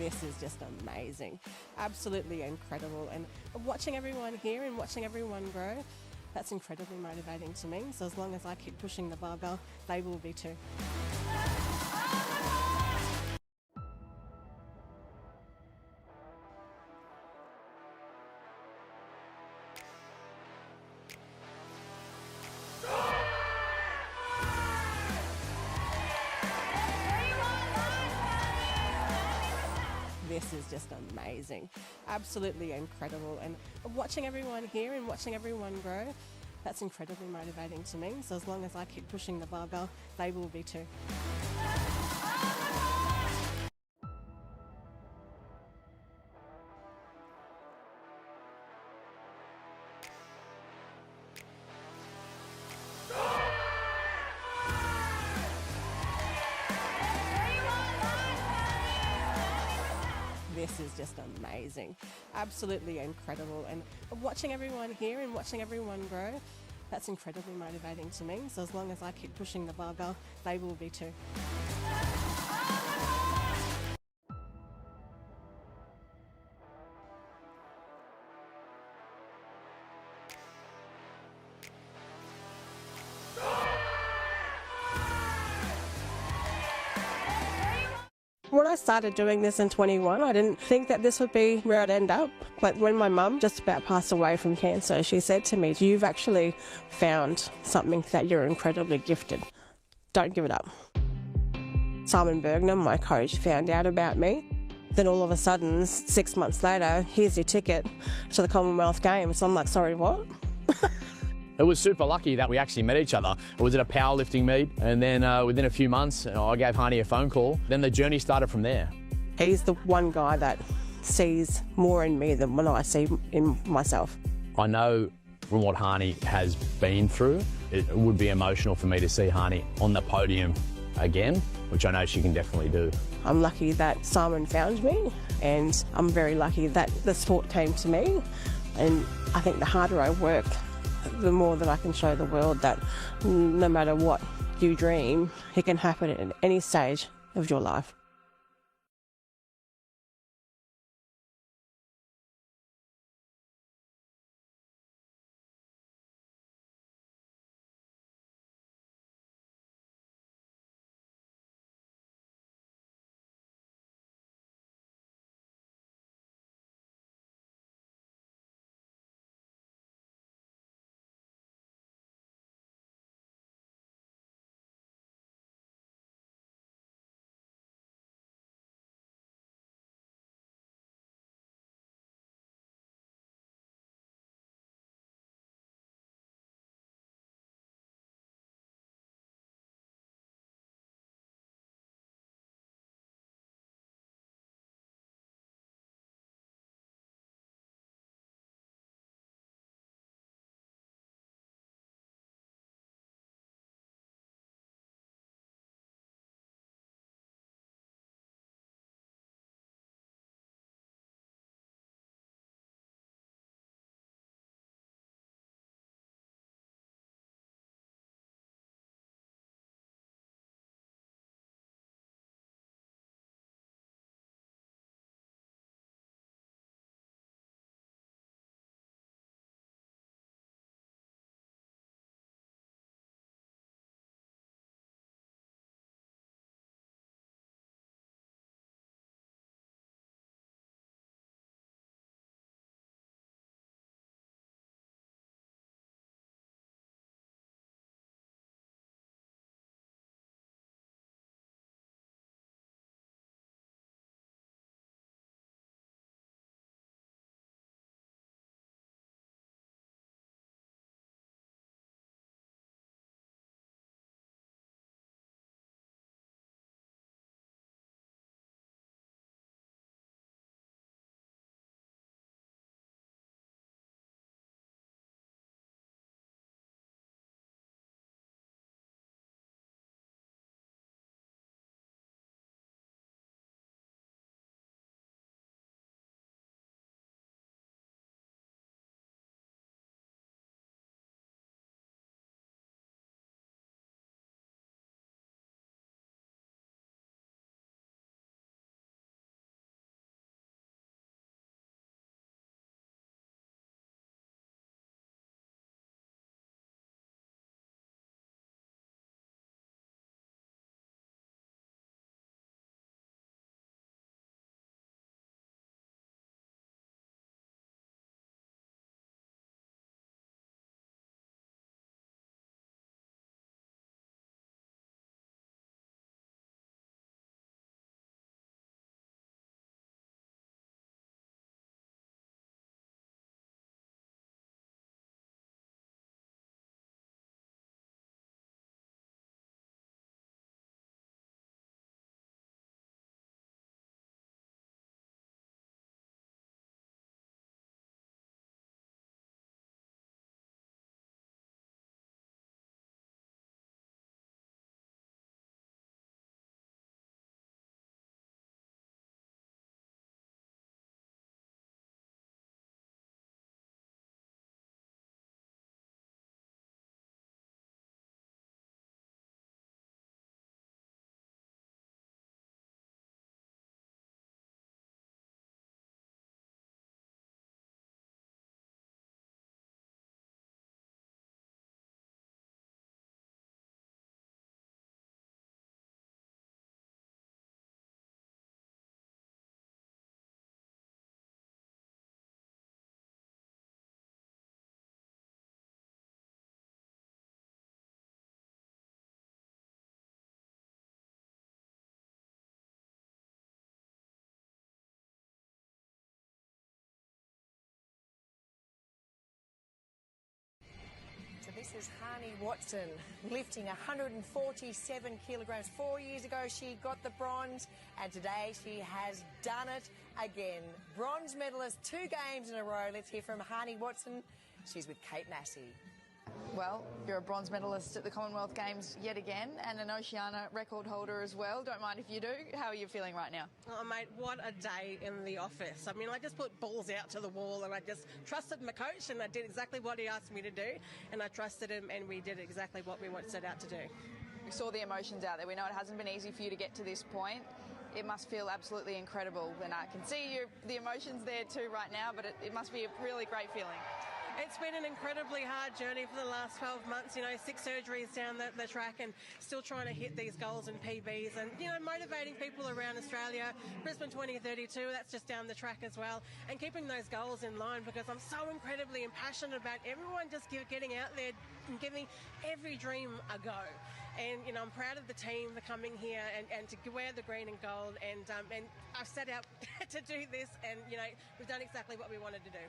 This is just amazing. Absolutely incredible. And watching everyone here and watching everyone grow, that's incredibly motivating to me. So as long as I keep pushing the barbell, they will be too. This is just amazing. Absolutely incredible. And watching everyone here and watching everyone grow, that's incredibly motivating to me. So as long as I keep pushing the barbell, they will be too. this is just amazing. Absolutely incredible. And watching everyone here and watching everyone grow, that's incredibly motivating to me. So as long as I keep pushing the barbell, they will be too. When I started doing this in 21, I didn't think that this would be where I'd end up. But when my mum just about passed away from cancer, she said to me, "You've actually found something that you're incredibly gifted. Don't give it up." Simon Bergner, my coach, found out about me. Then all of a sudden, 6 months later, here's your ticket to the Commonwealth Games. So I'm like, sorry, what? It was super lucky that we actually met each other. It was at a powerlifting meet, and then within a few months, I gave Hani a phone call. Then the journey started from there. He's the one guy that sees more in me than what I see in myself. I know from what Hani has been through, it would be emotional for me to see Hani on the podium again, which I know she can definitely do. I'm lucky that Simon found me, and I'm very lucky that the sport came to me. And I think the harder I work, the more that I can show the world that no matter what you dream, it can happen at any stage of your life. this is Hani Watson lifting 147 kilograms. 4 years ago she got the bronze and today she has done it again. Bronze medalist 2 games in a row. Let's hear from Hani Watson. She's with Kate Massey. Well, you're a bronze medalist at the Commonwealth Games yet again and an Oceania record holder as well. Don't mind if you do. How are you feeling right now? Oh, mate, what a day in the office. I mean, I just put balls out to the wall and I just trusted my coach and I did exactly what he asked me to do and I trusted him and we did exactly what we set out to do. We saw the emotions out there. We know it hasn't been easy for you to get to this point. It must feel absolutely incredible and I can see the emotions there too right now, but it must be a really great feeling. It's been an incredibly hard journey for the last 12 months, 6 surgeries down the track and still trying to hit these goals and PBs and, motivating people around Australia. Brisbane 2032, that's just down the track as well, and keeping those goals in line because I'm so incredibly passionate about everyone just getting out there and giving every dream a go. And, I'm proud of the team for coming here and to wear the green and gold and I've set out to do this and, we've done exactly what we wanted to do.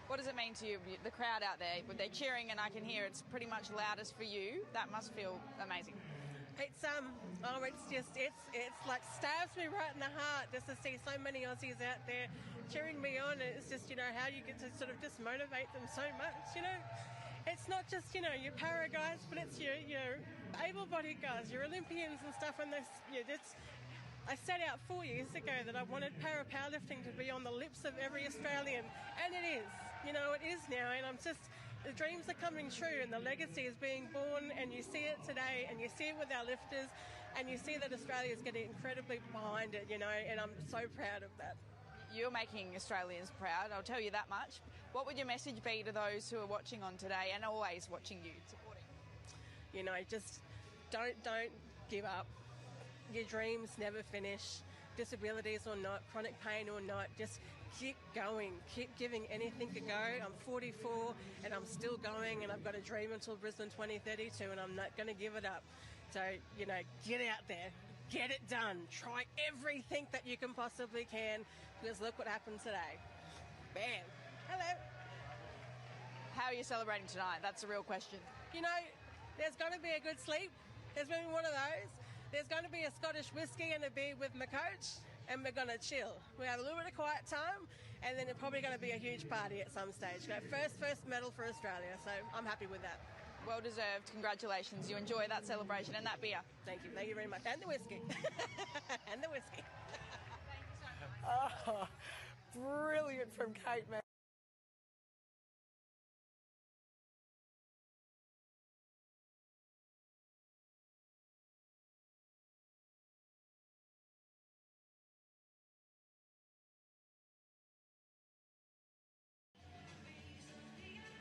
What does it mean to you, the crowd out there? They're cheering and I can hear it's pretty much loudest for you. That must feel amazing. It's like stabs me right in the heart just to see so many Aussies out there cheering me on. It's just, how you get to sort of just motivate them so much, It's not just, your para guys, but it's your able-bodied guys, your Olympians and stuff. And I set out 4 years ago that I wanted para powerlifting to be on the lips of every Australian, and it is. It is now, and the dreams are coming true, and the legacy is being born, and you see it today, and you see it with our lifters, and you see that Australia is getting incredibly behind it, and I'm so proud of that. You're making Australians proud, I'll tell you that much. What would your message be to those who are watching on today and always watching you, supporting? Just don't give up. Your dreams never finish, disabilities or not, chronic pain or not, just keep going, keep giving anything a go. I'm 44 and I'm still going and I've got a dream until Brisbane 2032 and I'm not going to give it up. So, get out there, get it done, try everything that you can possibly can because look what happened today. Bam. Hello. How are you celebrating tonight? That's the real question. There's going to be a good sleep. There's going to be one of those. There's going to be a Scottish whiskey and a beer with my coach, and we're going to chill. We have a little bit of quiet time, and then there's probably going to be a huge party at some stage. First medal for Australia, so I'm happy with that. Well deserved. Congratulations. You enjoy that celebration and that beer. Thank you very much. And the whiskey. And the whiskey. Thank you so much. Oh, brilliant from Kate Massey.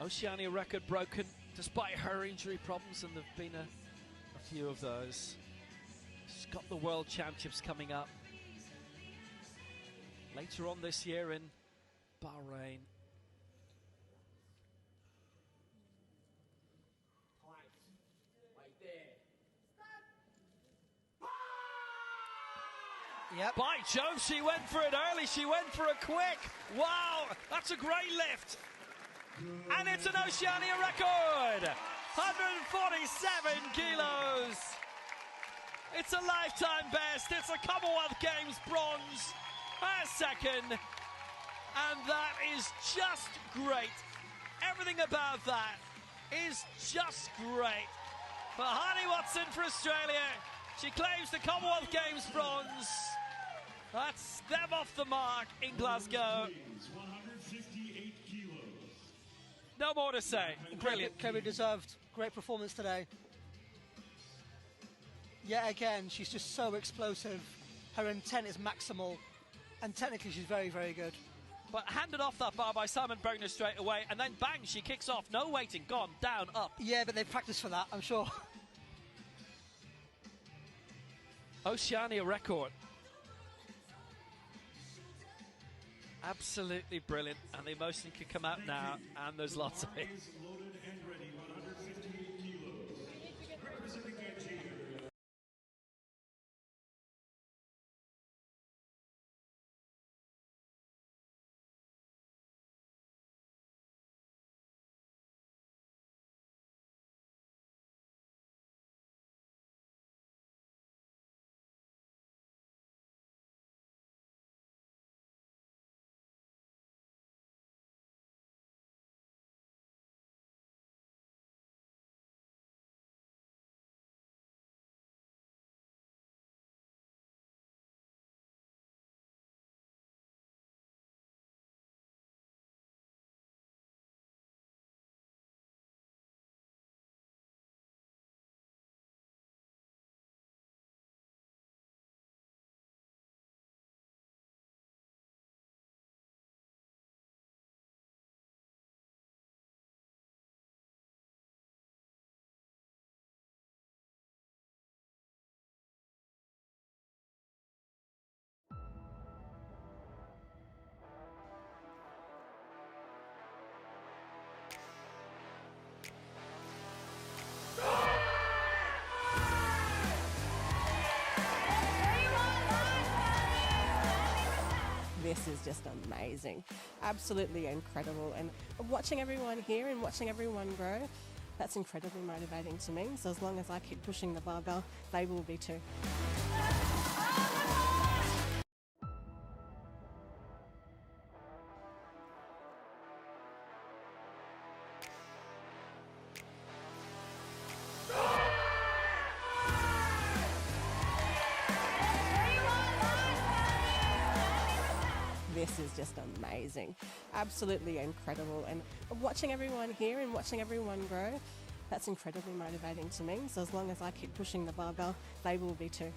Oceania record broken despite her injury problems, and there have been a few of those. She's got the World Championships coming up later on this year in Bahrain. Yep. By Jove, she went for it early. She went for a quick. Wow, that's a great lift. And it's an Oceania record. 147 kilos. It's a lifetime best. It's a Commonwealth Games bronze. A second. And that is just great. Everything about that is just great. For Hani Watson for Australia. She claims the Commonwealth Games bronze. That's them off the mark in Glasgow. 158 kilos. No more to say. Brilliant. Chloe deserved. Great performance today. Yet again, she's just so explosive. Her intent is maximal. And technically, she's very, very good. But handed off that bar by Simon Bergner straight away, and then bang, she kicks off. No waiting, gone, down, up. Yeah, but they practiced for that, I'm sure. Oceania record. Absolutely brilliant, and the emotion can come out now, and there's lots of it. This is just amazing. Absolutely incredible. And watching everyone here and watching everyone grow, that's incredibly motivating to me. So as long as I keep pushing the barbell, they will be too. This is just amazing. Absolutely incredible. And watching everyone here and watching everyone grow, that's incredibly motivating to me. So as long as I keep pushing the barbell, they will be too.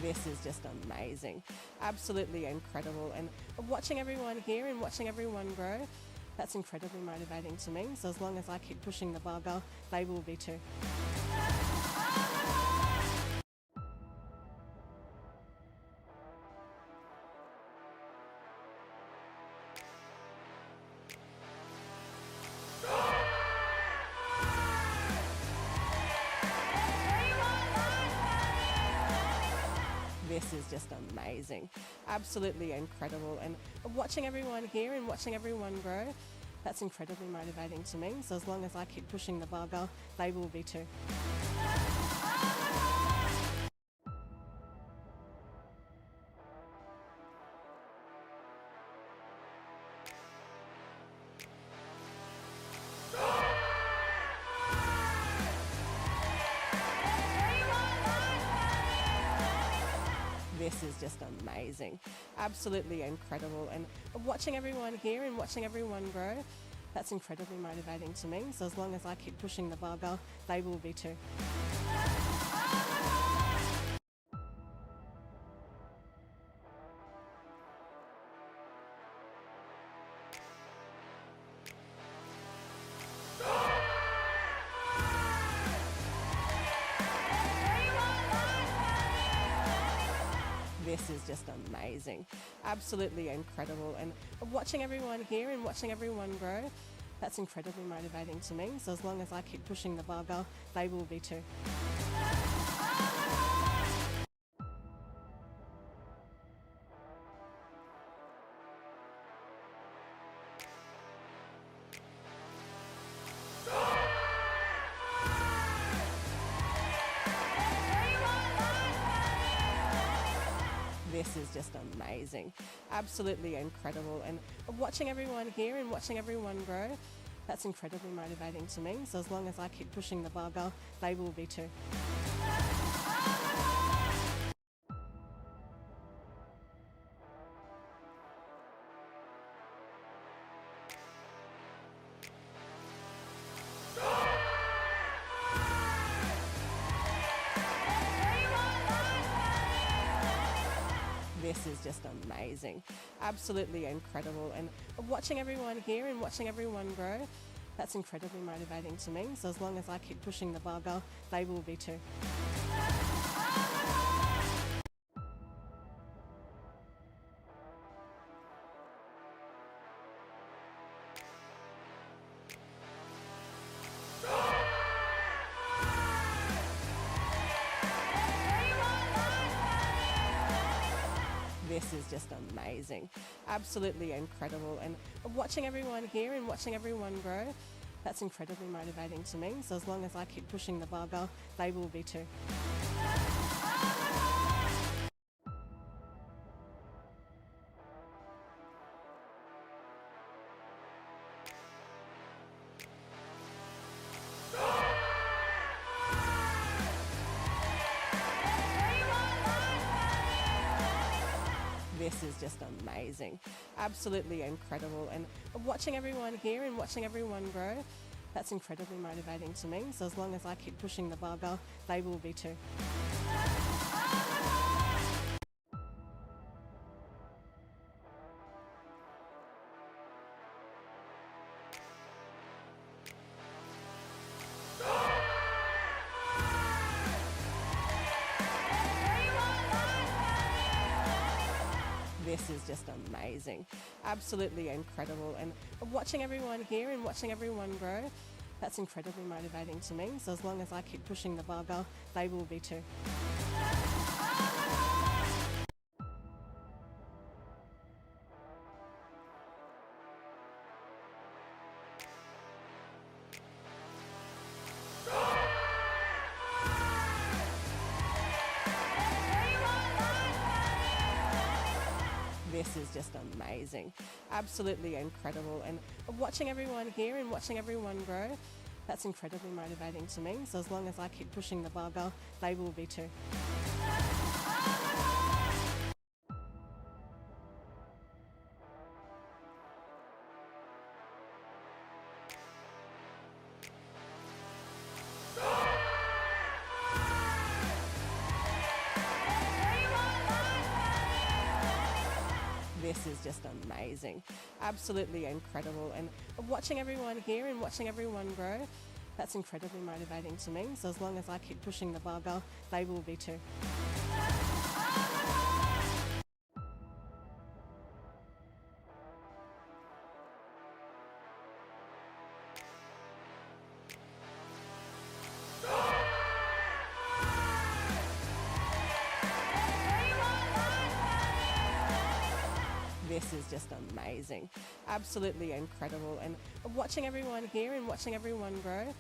This is just amazing. Absolutely incredible. And watching everyone here and watching everyone grow, that's incredibly motivating to me. So as long as I keep pushing the barbell, they will be too. This is just amazing. Absolutely incredible. And watching everyone here and watching everyone grow, that's incredibly motivating to me. So as long as I keep pushing the barbell, they will be too. This is just amazing. Absolutely incredible. And watching everyone here and watching everyone grow, that's incredibly motivating to me. So as long as I keep pushing the barbell, they will be too. This is just amazing. Absolutely incredible. And watching everyone here and watching everyone grow, that's incredibly motivating to me. So as long as I keep pushing the barbell, they will be too. This is just amazing. Absolutely incredible. And watching everyone here and watching everyone grow, that's incredibly motivating to me. So as long as I keep pushing the barbell, they will be too. This is just amazing. Absolutely incredible. And watching everyone here and watching everyone grow, that's incredibly motivating to me. So as long as I keep pushing the barbell, they will be too. This is just amazing. Absolutely incredible. And watching everyone here and watching everyone grow, that's incredibly motivating to me. So as long as I keep pushing the barbell, they will be too. This is just amazing. Absolutely incredible. And watching everyone here and watching everyone grow, that's incredibly motivating to me. So as long as I keep pushing the barbell, they will be too. This is just This is just amazing, absolutely incredible. And watching everyone here and watching everyone grow, that's incredibly motivating to me. So as long as I keep pushing the barbell, they will be too. This is just amazing, absolutely incredible. And watching everyone here and watching everyone grow, that's incredibly motivating to me. So as long as I keep pushing the barbell, they will be too. This is just amazing, absolutely incredible. And watching everyone here and watching everyone grow, that's incredibly motivating to me. So as long as I keep pushing the barbell, they will be too. This is just amazing, absolutely incredible. And watching everyone here and watching everyone grow,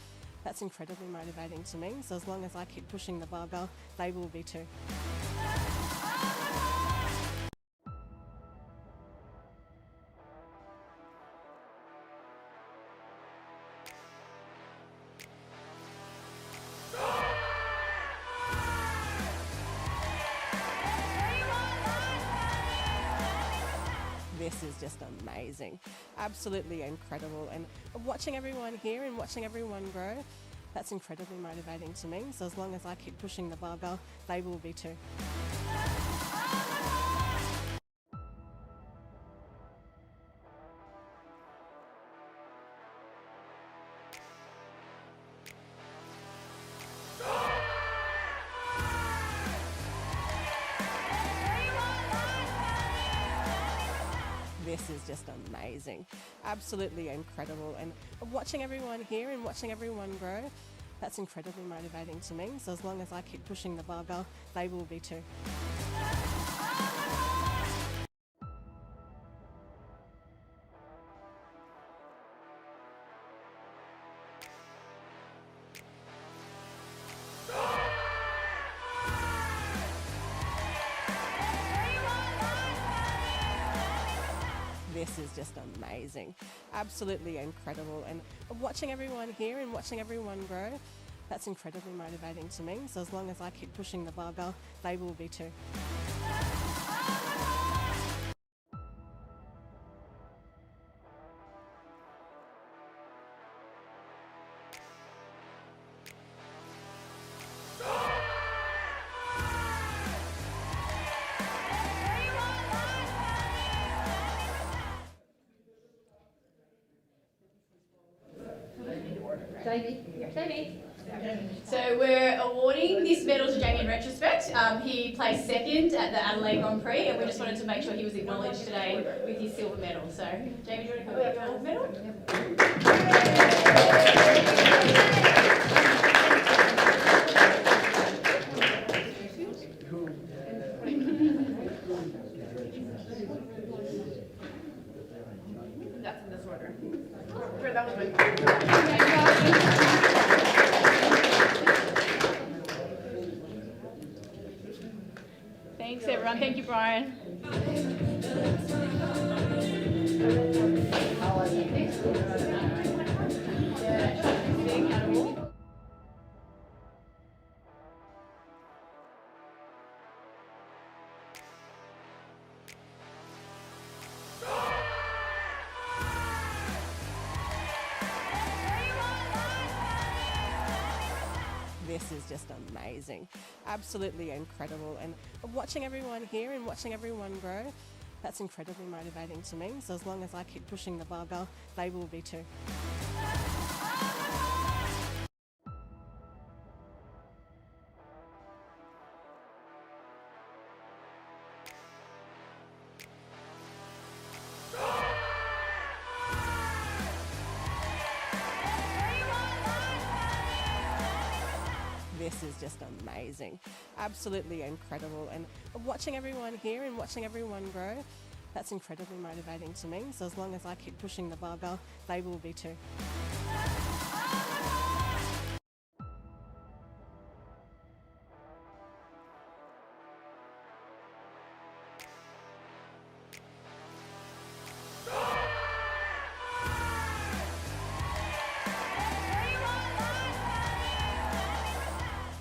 that's incredibly motivating to me. So as long as I keep pushing the barbell, they will be too. This is just amazing, absolutely incredible. And watching everyone here and watching everyone grow, that's incredibly motivating to me. So as long as I keep pushing the barbell, they will be too. This is just amazing, absolutely incredible. And watching everyone here and watching everyone grow, that's incredibly motivating to me. So as long as I keep pushing the barbell, they will be too. This is just amazing, absolutely incredible. And watching everyone here and watching everyone grow, that's incredibly motivating to me. So as long as I keep pushing the barbell, they will be too. Jamie. So we're awarding this medal to Jamie in retrospect. He placed second at the Adelaide Grand Prix, and we just wanted to make sure he was acknowledged today with his silver medal. So, Jamie, do you want to come get your medal? That's in this order. That was Thanks, everyone. Thank you, Brian. This is just amazing, absolutely incredible. And watching everyone here and watching everyone grow, that's incredibly motivating to me. So as long as I keep pushing the barbell, they will be too. This is just amazing, absolutely incredible. And watching everyone here and watching everyone grow, that's incredibly motivating to me. So as long as I keep pushing the barbell, they will be too.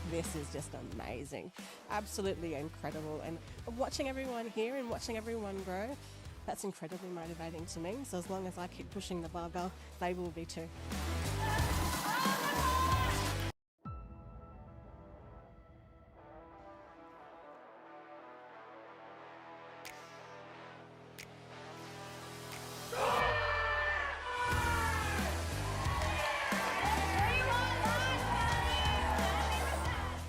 This is just amazing, absolutely incredible. And watching everyone here and watching everyone grow, that's incredibly motivating to me. So as long as I keep pushing the barbell, they will be too.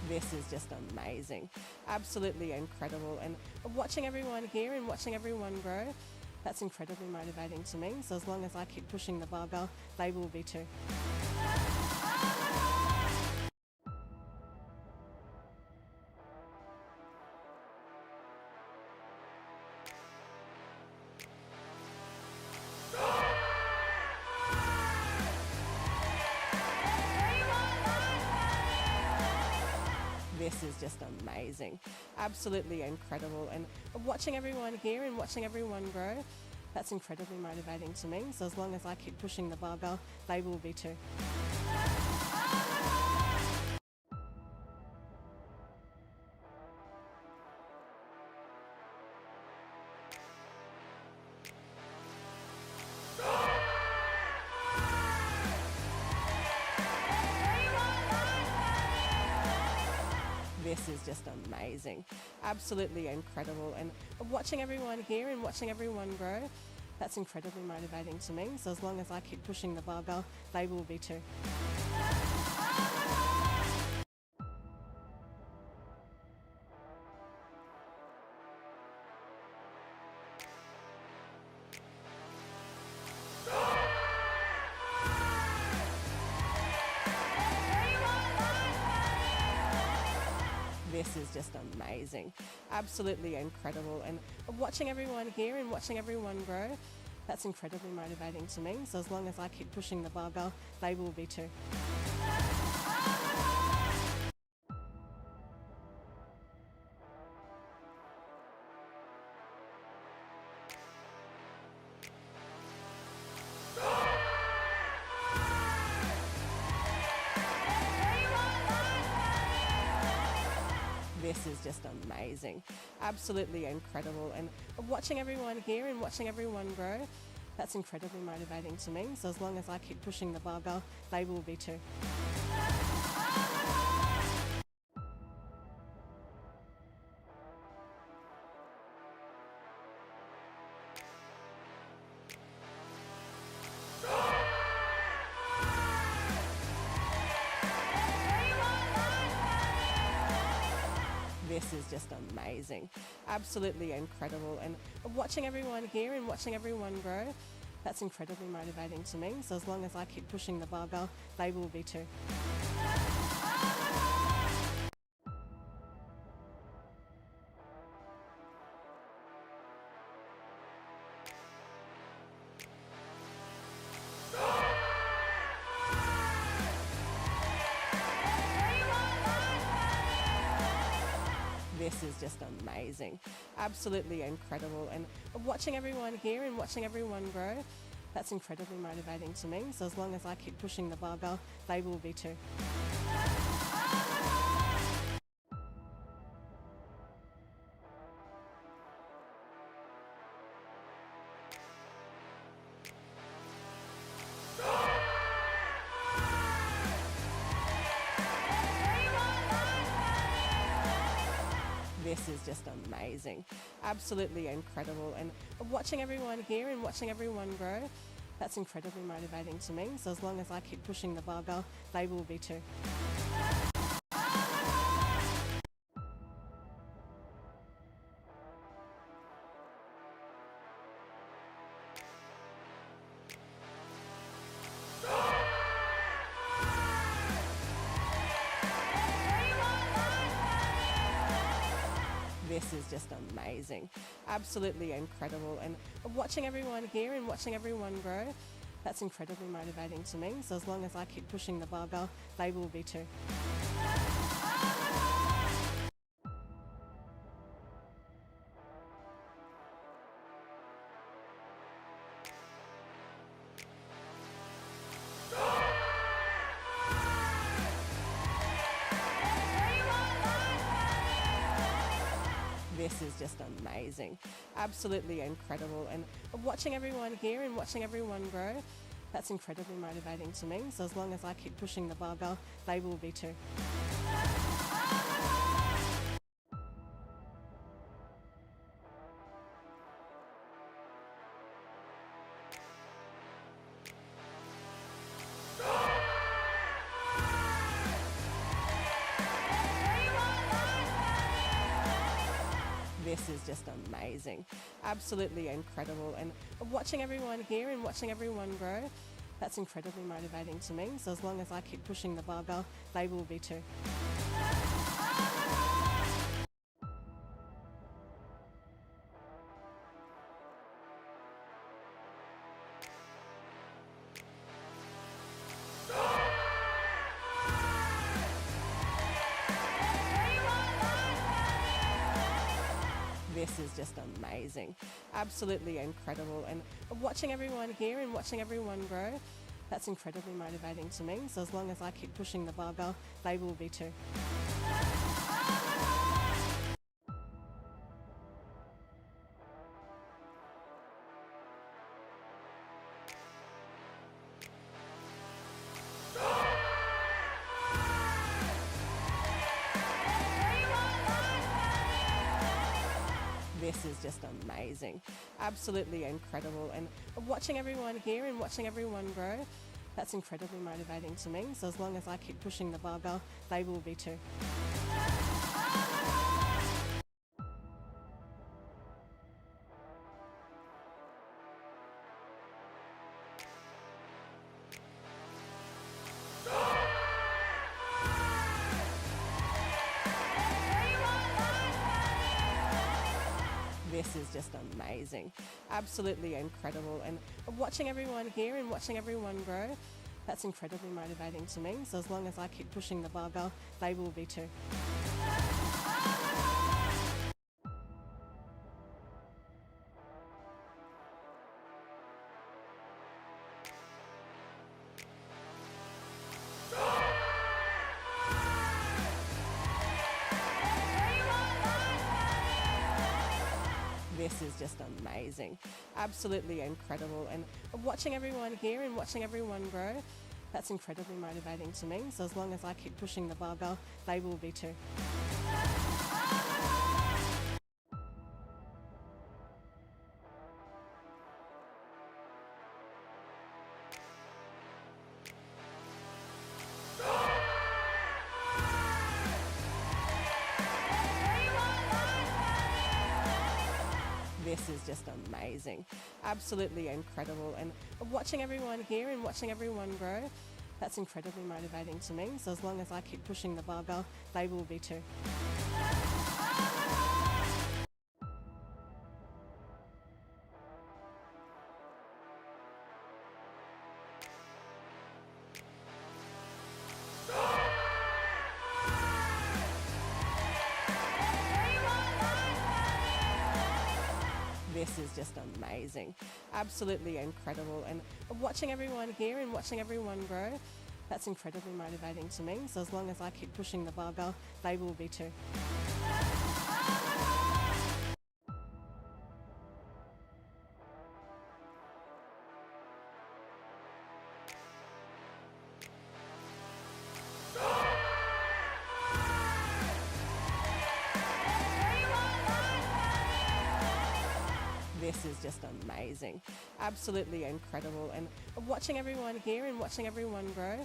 This is just amazing, absolutely incredible. And watching everyone here and watching everyone grow, that's incredibly motivating to me. So as long as I keep pushing the barbell, they will be too. This is just amazing, absolutely incredible. And watching everyone here and watching everyone grow, that's incredibly motivating to me. So as long as I keep pushing the barbell, they will be too. This is just amazing, absolutely incredible. And watching everyone here and watching everyone grow, that's incredibly motivating to me. So as long as I keep pushing the barbell, they will be too. This is just amazing, absolutely incredible. And watching everyone here and watching everyone grow, that's incredibly motivating to me. So as long as I keep pushing the barbell, they will be too. This is just amazing, absolutely incredible. And watching everyone here and watching everyone grow, that's incredibly motivating to me. So as long as I keep pushing the barbell, they will be too. This is just amazing, absolutely incredible. And watching everyone here and watching everyone grow, that's incredibly motivating to me. So as long as I keep pushing the barbell, they will be too. This is just amazing, absolutely incredible. And watching everyone here and watching everyone grow, that's incredibly motivating to me. So as long as I keep pushing the barbell, they will be too. This is just amazing, absolutely incredible. And watching everyone here and watching everyone grow, that's incredibly motivating to me. So as long as I keep pushing the barbell, they will be too. This is just amazing, absolutely incredible. And watching everyone here and watching everyone grow, that's incredibly motivating to me. So as long as I keep pushing the barbell, they will be too. This is just amazing, absolutely incredible. And watching everyone here and watching everyone grow, that's incredibly motivating to me. So as long as I keep pushing the barbell, they will be too. This is just amazing, absolutely incredible. And watching everyone here and watching everyone grow, that's incredibly motivating to me. So as long as I keep pushing the barbell, they will be too. This is just amazing, absolutely incredible. And watching everyone here and watching everyone grow, that's incredibly motivating to me. So as long as I keep pushing the barbell, they will be too. This is just amazing, absolutely incredible. And watching everyone here and watching everyone grow, that's incredibly motivating to me. So as long as I keep pushing the barbell, they will be too. This is just amazing, absolutely incredible. And watching everyone here and watching everyone grow, that's incredibly motivating to me. So as long as I keep pushing the barbell, they will be too. This is just amazing, absolutely incredible. And watching everyone here and watching everyone grow, that's incredibly motivating to me. So as long as I keep pushing the barbell, they will be too. This is just amazing, absolutely incredible. And watching everyone here and watching everyone grow, that's incredibly motivating to me. So as long as I keep pushing the barbell, they will be too. This is just amazing, absolutely incredible. And watching everyone here and watching everyone grow, that's incredibly motivating to me. So as long as I keep pushing the barbell, they will be too. This is just amazing, absolutely incredible. And watching everyone here and watching everyone grow,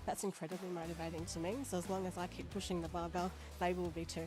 that's incredibly motivating to me. So as long as I keep pushing the barbell, they will be too.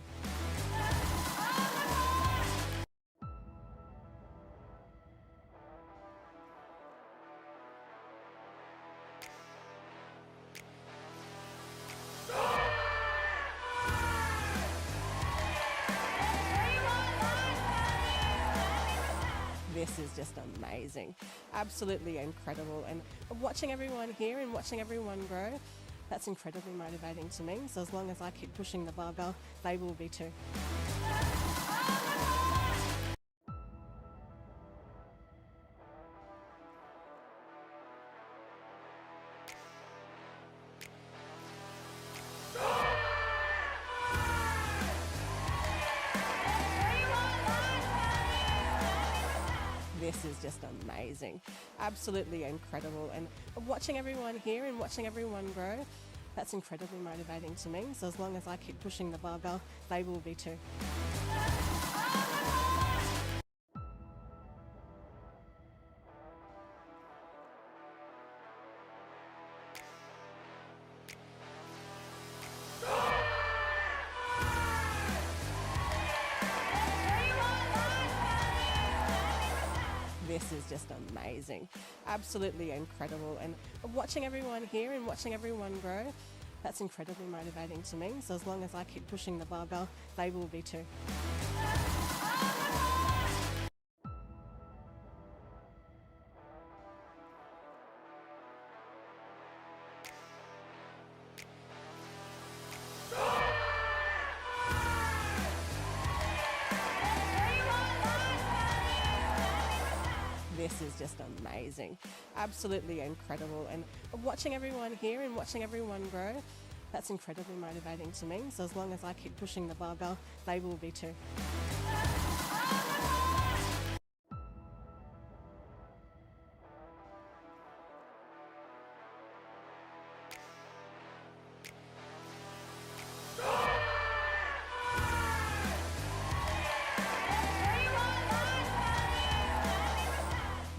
This is just amazing, absolutely incredible. And watching everyone here and watching everyone grow, that's incredibly motivating to me. So as long as I keep pushing the barbell, they will be too. This is just amazing, absolutely incredible. And watching everyone here and watching everyone grow, that's incredibly motivating to me. So as long as I keep pushing the barbell, they will be too. This is just amazing, absolutely incredible. And watching everyone here and watching everyone grow, that's incredibly motivating to me. So as long as I keep pushing the barbell, they will be too. This is just amazing, absolutely incredible. And watching everyone here and watching everyone grow, that's incredibly motivating to me. So as long as I keep pushing the barbell, they will be too.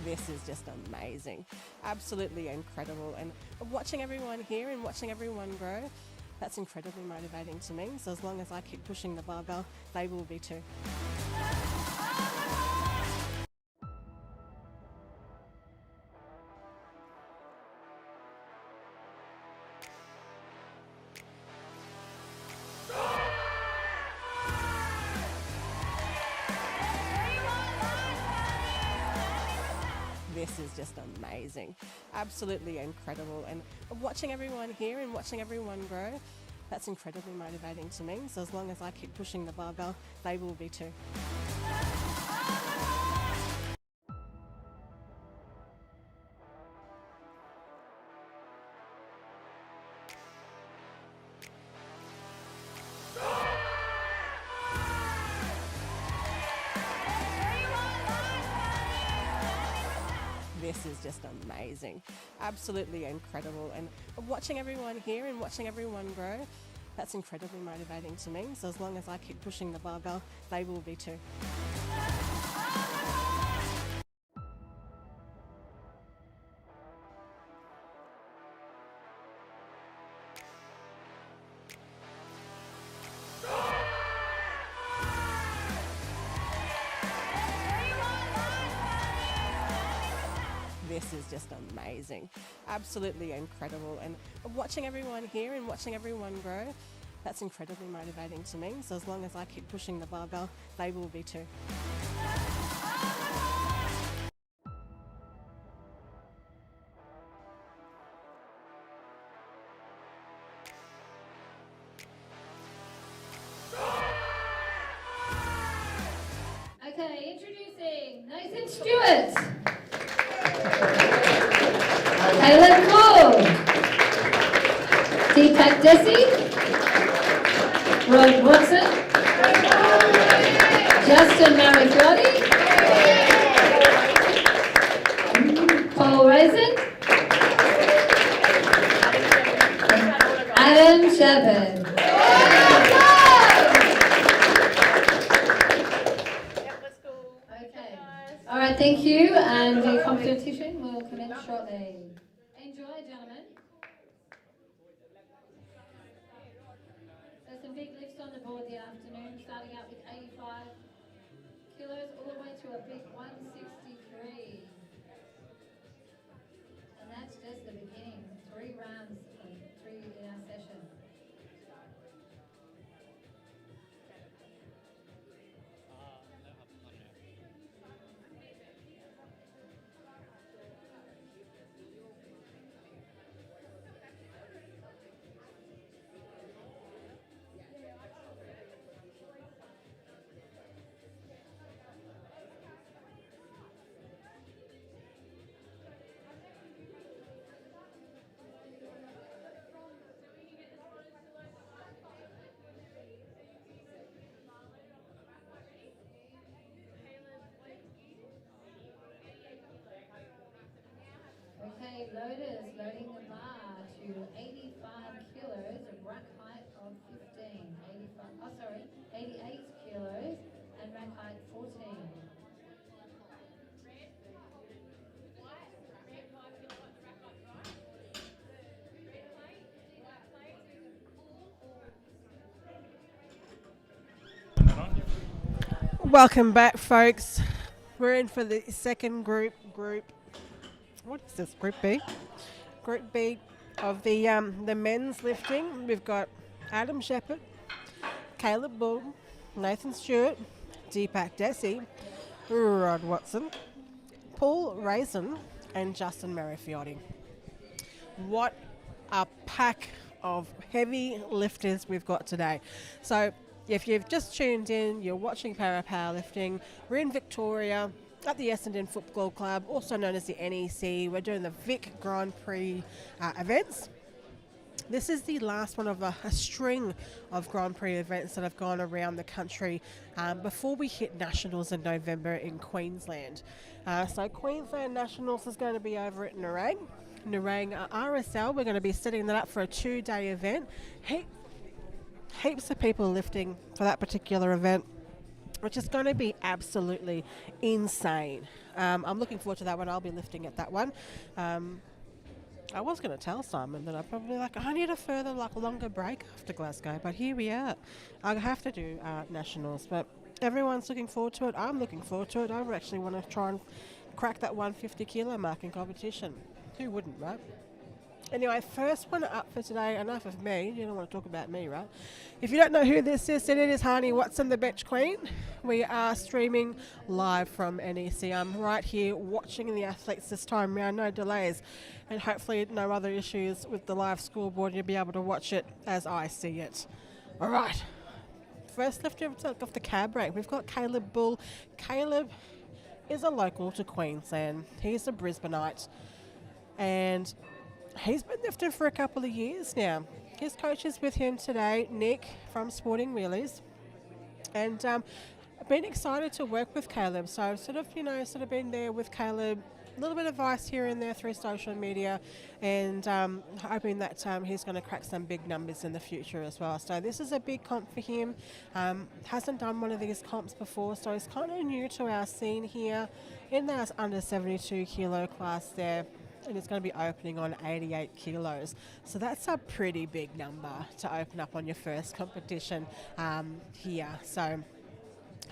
This is just amazing, absolutely incredible. And watching everyone here and watching everyone grow, that's incredibly motivating to me. So as long as I keep pushing the barbell, they will be too. This is just amazing, absolutely incredible. And watching everyone here and watching everyone grow, that's incredibly motivating to me. So as long as I keep pushing the barbell, they will be too. This is just amazing, absolutely incredible. And watching everyone here and watching everyone grow, that's incredibly motivating to me. So as long as I keep pushing the barbell, they will be too. This is just amazing, absolutely incredible. And watching everyone here and watching everyone grow, that's incredibly motivating to me. So as long as I keep pushing the barbell, they will be too. Okay, introducing Nathan Stewart. Caleb Moore. Deepak Desi. Rod Watson. Justin Marifiotti. Paul Raisin. Adam Shepard. All right, thank you, and the competition will commence shortly. Enjoy, gentlemen. There's some big lifts on the board the afternoon, starting out with 85 kilos all the way to a big 163. And that's just the beginning. 3 rounds of 3 in our session. loaders loading the bar to 85 kilos, a rack height of 15. 88 kilos and rack height 14. Welcome back, folks. We're in for the second group. What is this? Group B. Group B of the men's lifting. We've got Adam Shepherd, Caleb Bull, Nathan Stewart, Deepak Desi, Rod Watson, Paul Raisin, and Justin Merrifieldi. What a pack of heavy lifters we've got today. So if you've just tuned in, you're watching Para Powerlifting. We're in Victoria at the Essendon Football Club, also known as the NEC. We're doing the VIC Grand Prix events. This is the last one of a string of Grand Prix events that have gone around the country before we hit Nationals in November in Queensland. So Queensland Nationals is going to be over at Nerang. Nerang RSL, we're going to be setting that up for a 2-day event. Heaps of people lifting for that particular event, which is going to be absolutely insane. I'm looking forward to that one. I'll be lifting at that one. I was going to tell Simon that I need a further longer break after Glasgow, but here we are. I have to do Nationals, but everyone's looking forward to it. I'm looking forward to it. I actually want to try and crack that 150 kilo mark in competition. Who wouldn't, right? Anyway, first one up for today. Enough of me. You don't want to talk about me, right? If you don't know who this is, then it is Hani Watson, the Bench Queen. We are streaming live from NEC. I'm right here watching the athletes this time round, no delays, and hopefully no other issues with the live scoreboard. You'll be able to watch it as I see it. All right. First lifter off the cab rake, we've got Caleb Bull. Caleb is a local to Queensland. He's a Brisbaneite, and he's been lifting for a couple of years now. His coach is with him today, Nick from Sporting Wheelies, and I've been excited to work with Caleb. So I've sort of been there with Caleb, a little bit of advice here and there through social media, and hoping that he's going to crack some big numbers in the future as well. So this is a big comp for him. Hasn't done one of these comps before, so he's kind of new to our scene here in that under 72 kilo class there. And it's going to be opening on 88 kilos. So that's a pretty big number to open up on your first competition here. So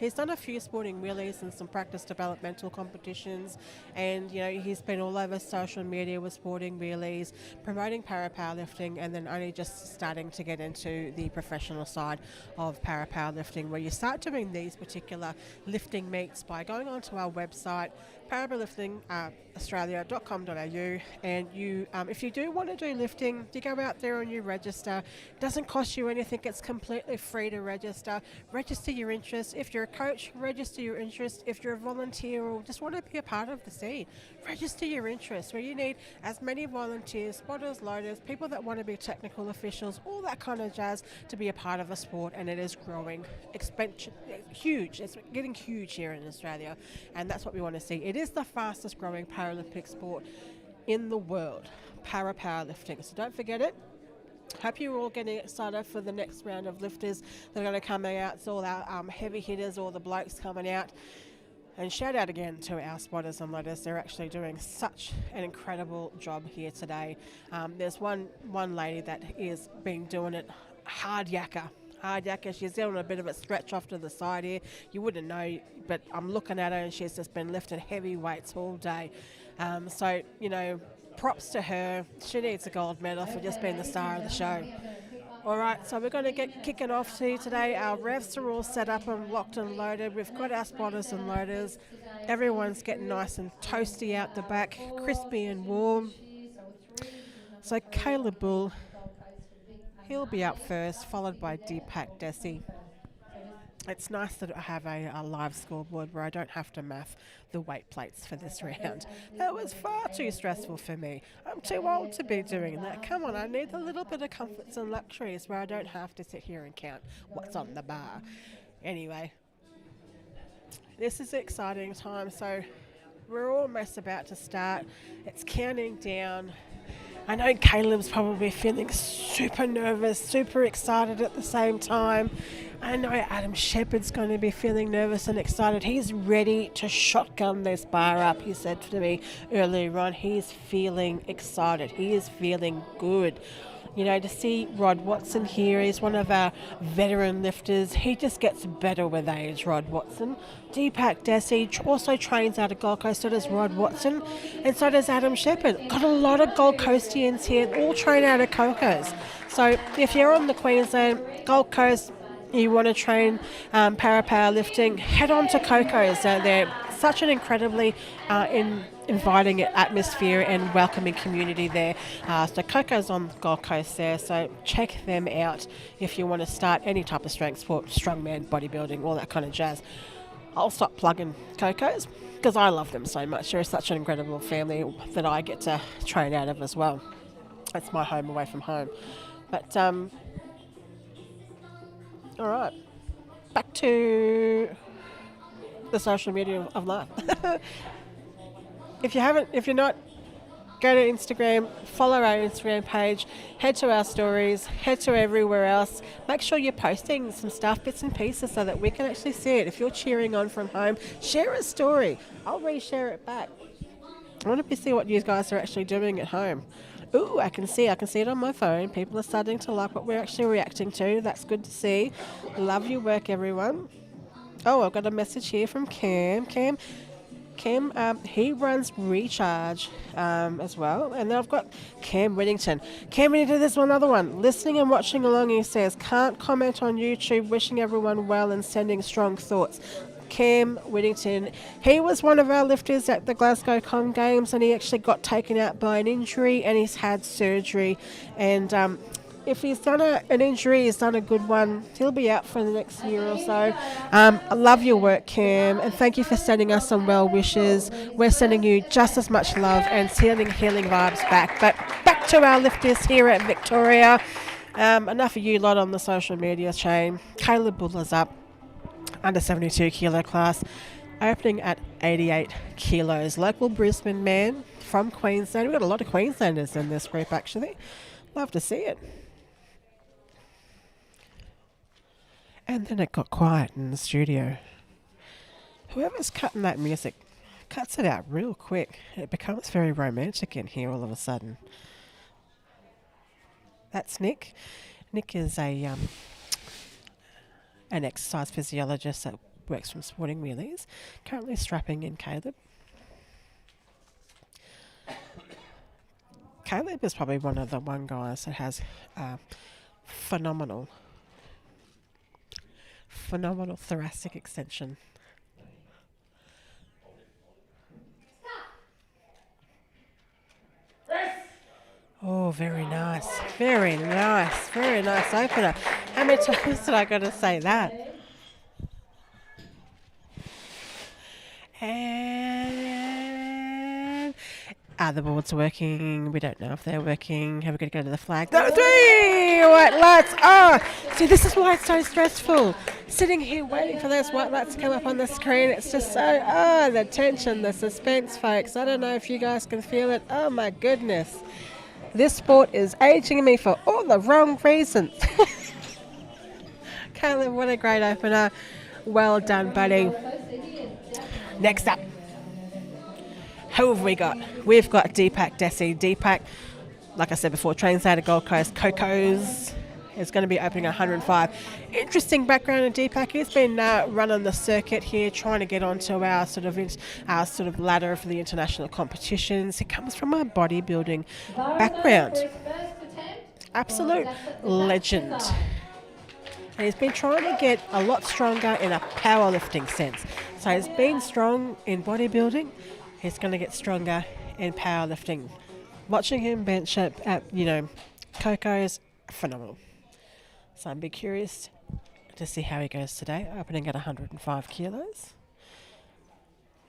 he's done a few Sporting Wheelies and some practice developmental competitions, and he's been all over social media with Sporting Wheelies, promoting para powerlifting, and then only just starting to get into the professional side of para powerlifting, where you start doing these particular lifting meets by going onto our website, powerliftingaustralia.com.au, and you, if you do want to do lifting, you go out there and you register. It doesn't cost you anything. It's completely free to register. Register your interest. If you're a coach, register your interest. If you're a volunteer or just want to be a part of the scene, register your interest. Where you need as many volunteers, spotters, loaders, people that want to be technical officials, all that kind of jazz to be a part of a sport, and it is growing huge. It's getting huge here in Australia, and that's what we want to see. It is the fastest growing Paralympic sport in the world, para powerlifting. So don't forget it. Hope you're all getting excited for the next round of lifters that are going to come out. It's all our heavy hitters, all the blokes coming out. And shout out again to our spotters and loaders. They're actually doing such an incredible job here today. There's one lady that is been doing it hard yakka. She's doing a bit of a stretch off to the side here. You wouldn't know, but I'm looking at her and she's just been lifting heavy weights all day. So, props to her. She needs a gold medal for just being the star of the show. All right, so we're going to get kicking off today. Our revs are all set up and locked and loaded. We've got our spotters and loaders. Everyone's getting nice and toasty out the back, crispy and warm. So Caleb Bull, he'll be up first, followed by Deepak Desi. It's nice that I have a live scoreboard where I don't have to math the weight plates for this round. That was far too stressful for me. I'm too old to be doing that. Come on, I need a little bit of comforts and luxuries where I don't have to sit here and count what's on the bar. Anyway, this is an exciting time. So We're almost about to start. It's counting down. I know Caleb's probably feeling super nervous, super excited at the same time. I know Adam Shepherd's going to be feeling nervous and excited. He's ready to shotgun this bar up, he said to me earlier on. He's feeling excited. He is feeling good. You know, to see Rod Watson here, he's one of our veteran lifters. He just gets better with age, Rod Watson. Deepak Desi also trains out of Gold Coast, so does Rod Watson, and so does Adam Shepherd. Got a lot of Gold Coastians here, all train out of Cocos. So if you're on the Queensland, Gold Coast, you want to train powerlifting, head on to Cocos. They're such an incredibly inviting atmosphere and welcoming community there. So Coco's on Gold Coast there, so check them out if you want to start any type of strength sport, strongman, bodybuilding, all that kind of jazz. I'll stop plugging Coco's because I love them so much. They're such an incredible family that I get to train out of as well. It's my home away from home. But all right, back to the social media of life. If you're not, go to Instagram, follow our Instagram page, head to our stories, head to everywhere else. Make sure you're posting some stuff, bits and pieces, so that we can actually see it. If you're cheering on from home, share a story. I'll reshare it back. I want to see what you guys are actually doing at home. Ooh, I can see it on my phone. People are starting to like what we're actually reacting to. That's good to see. Love your work, everyone. Oh, I've got a message here from Cam. Cam, he runs Recharge as well. And then I've got Cam Whittington. Cam Whittington, there's one other one. Listening and watching along, he says, can't comment on YouTube, wishing everyone well and sending strong thoughts. Cam Whittington, he was one of our lifters at the Glasgow Com Games, and he actually got taken out by an injury and he's had surgery. And if he's done an injury, he's done a good one, he'll be out for the next year or so. I love your work, Cam, and thank you for sending us some well wishes. We're sending you just as much love and sending healing vibes back. But back to our lifters here at Victoria. Enough of you lot on the social media chain. Caleb Buller's up, under 72 kilo class, opening at 88 kilos. Local Brisbane man from Queensland. We've got a lot of Queenslanders in this group, actually. Love to see it. And then it got quiet in the studio. Whoever's cutting that music cuts it out real quick. It becomes very romantic in here all of a sudden. That's Nick. Nick is an exercise physiologist that works from Sporting Wheelies. Currently strapping in Caleb. Caleb is probably one of the one guys that has phenomenal thoracic extension. Oh, very nice. Very nice. Very nice opener. How many times did I got to say that? And the board's working. We don't know if they're working. Have we got to go to the flag? No, 3 white lights. Oh, see, this is why it's so stressful. Sitting here waiting for those white lights to come up on the screen. It's just so, the tension, the suspense, folks. I don't know if you guys can feel it. Oh, my goodness. This sport is aging me for all the wrong reasons. Caleb, what a great opener. Well done, buddy. Next up. Who have we got? We've got Deepak Desi. Deepak, like I said before, trains out of Gold Coast. Cocos is going to be opening 105. Interesting background in Deepak. He's been running the circuit here, trying to get onto our sort of ladder for the international competitions. He comes from a bodybuilding background. Absolute legend. And he's been trying to get a lot stronger in a powerlifting sense. So he's been strong in bodybuilding. He's going to get stronger in powerlifting. Watching him bench at Coco's, phenomenal. So I'd be curious to see how he goes today, opening at 105 kilos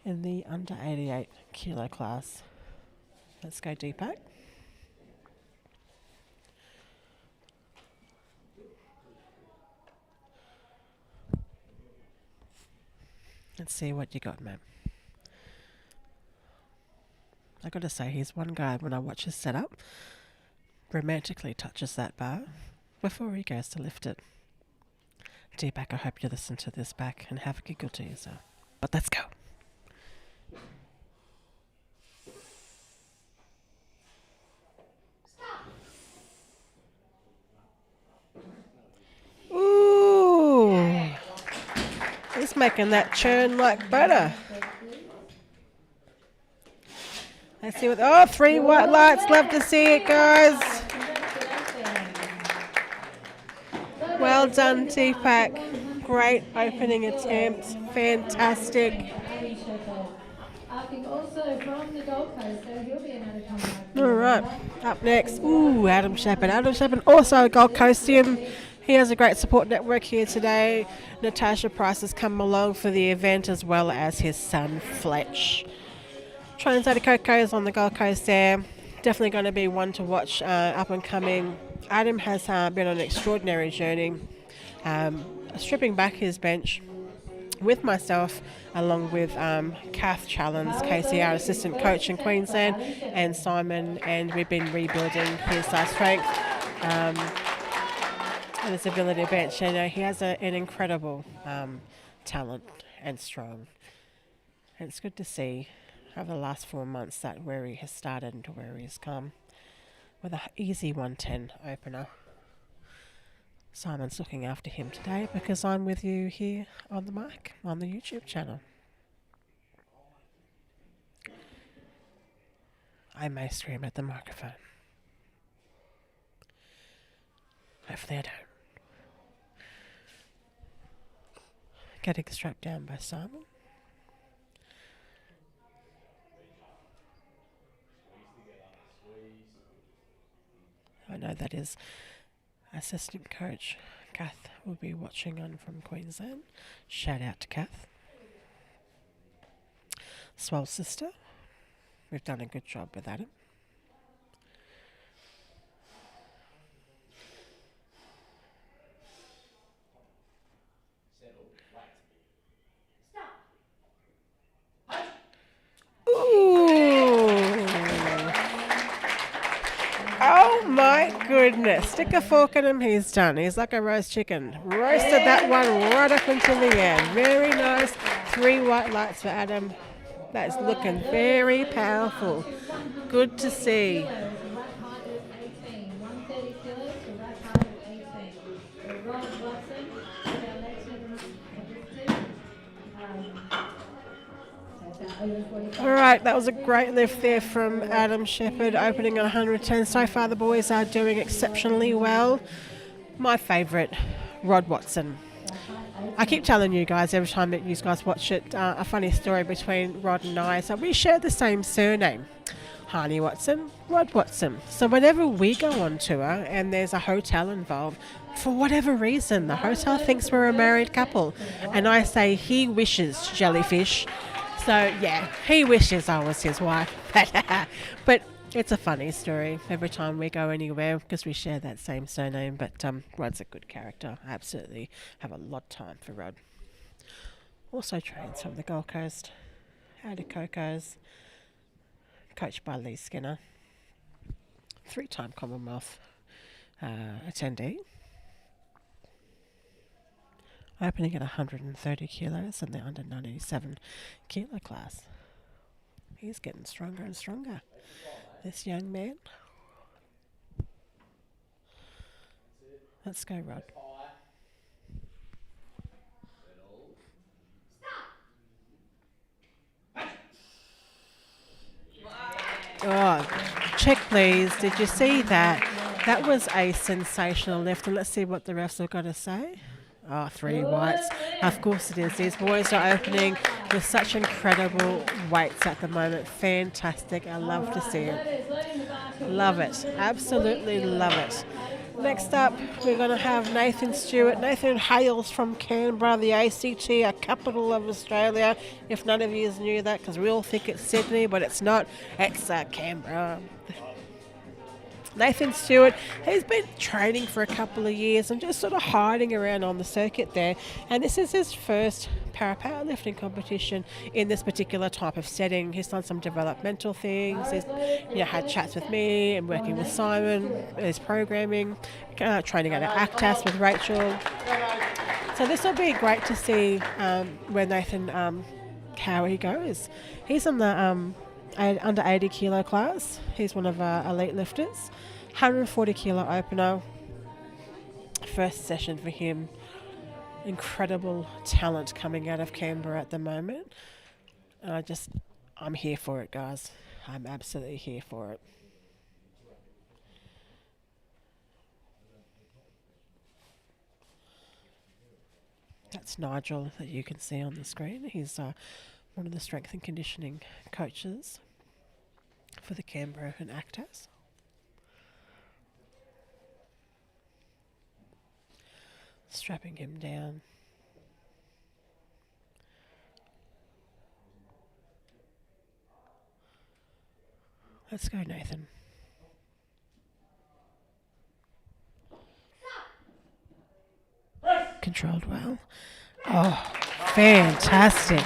in the under 88 kilo class. Let's go Deepak. Let's see what you got, ma'am. I got to say, he's one guy, when I watch his setup, romantically touches that bar before he goes to lift it. D-back, I hope you listen to this back and have a giggle to yourself. But let's go. Ooh, he's making that churn like butter. Let's see what. Oh, 3 white lights. Love to see it, guys. Well done, T-Pack. Great opening attempt. Fantastic. Also from the Gold Coast, so he'll be another comeback. All right, up next. Ooh, Adam Shepard. Adam Shepard, also a Gold Coastian. He has a great support network here today. Natasha Price has come along for the event, as well as his son Fletch. Translator Coco is on the Gold Coast there. Definitely going to be one to watch, up and coming. Adam has been on an extraordinary journey, stripping back his bench with myself, along with Kath Challens, Casey, our assistant coach in Queensland, and Simon, and we've been rebuilding his strength and his ability to bench. You know, he has an incredible talent and strong, and it's good to see over the last 4 months that where he has started and to where he has come with an easy 110 opener. Simon's looking after him today because I'm with you here on the mic on the YouTube channel. I may scream at the microphone. Hopefully I don't. Getting strapped down by Simon. I know that is assistant coach Kath will be watching on from Queensland. Shout out to Kath. Swell sister. We've done a good job with Adam. Ooh. Oh my goodness. Stick a fork in him, he's done. He's like a roast chicken. Roasted that one right up until the end. Very nice. 3 white lights for Adam. That's looking very powerful. Good to see. All right, that was a great lift there from Adam Shepard, opening at 110. So far, the boys are doing exceptionally well. My favourite, Rod Watson. I keep telling you guys every time that you guys watch it, a funny story between Rod and I. So we share the same surname, Hani Watson, Rod Watson. So whenever we go on tour and there's a hotel involved, for whatever reason, the hotel thinks we're a married couple. And I say, he wishes, jellyfish. So, yeah, he wishes I was his wife. But it's a funny story every time we go anywhere because we share that same surname. But Rod's a good character. I absolutely have a lot of time for Rod. Also trains from the Gold Coast. Out of Coco's. Coached by Lee Skinner. 3-time Commonwealth attendee. Opening at 130 kilos in the under 97 kilo class. He's getting stronger and stronger, this young man. Let's go, Rod. Oh, check please. Did you see that? That was a sensational lift. And let's see what the refs have got to say. Oh, 3 whites. Of course it is. These boys are opening with such incredible weights at the moment. Fantastic. I love to see it. Love it. Absolutely love it. Next up, we're going to have Nathan Stewart. Nathan hails from Canberra, the ACT, a capital of Australia. If none of you knew that, because we all think it's Sydney, but it's not. It's Canberra. Nathan Stewart, he's been training for a couple of years and just sort of hiding around on the circuit there. And this is his first powerlifting competition in this particular type of setting. He's done some developmental things. He's had chats with me and working with Simon, his programming, training at ACTAS with Rachel. So this will be great to see where Nathan, how he goes. He's in the under 80 kilo class. He's one of our elite lifters. 140 kilo opener. First session for him. Incredible talent coming out of Canberra at the moment. I'm here for it, guys. I'm absolutely here for it. That's Nigel that you can see on the screen. He's one of the strength and conditioning coaches for the Canberra and ACTAS. Strapping him down. Let's go, Nathan. Controlled well. Oh, fantastic.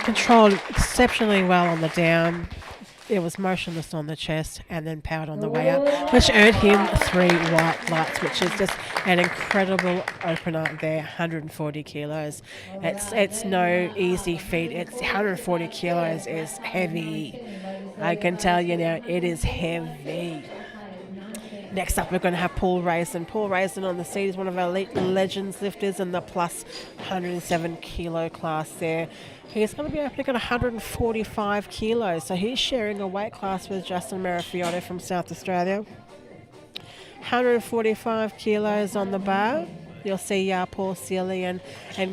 Controlled exceptionally well on the down. It was motionless on the chest and then powered on the way up, which earned him 3 white lights, which is just an incredible opener there. 140 kilos. It's no easy feat. It's 140 kilos is heavy. I can tell you now, it is heavy. Next up, we're going to have Paul Raisin. Paul Raisin on the seat is one of our elite legends lifters in the plus 107 kilo class there. He's going to be opening at 145 kilos, so he's sharing a weight class with Justin Marafiotto from South Australia. 145 kilos on the bar. You'll see Paul Sealy and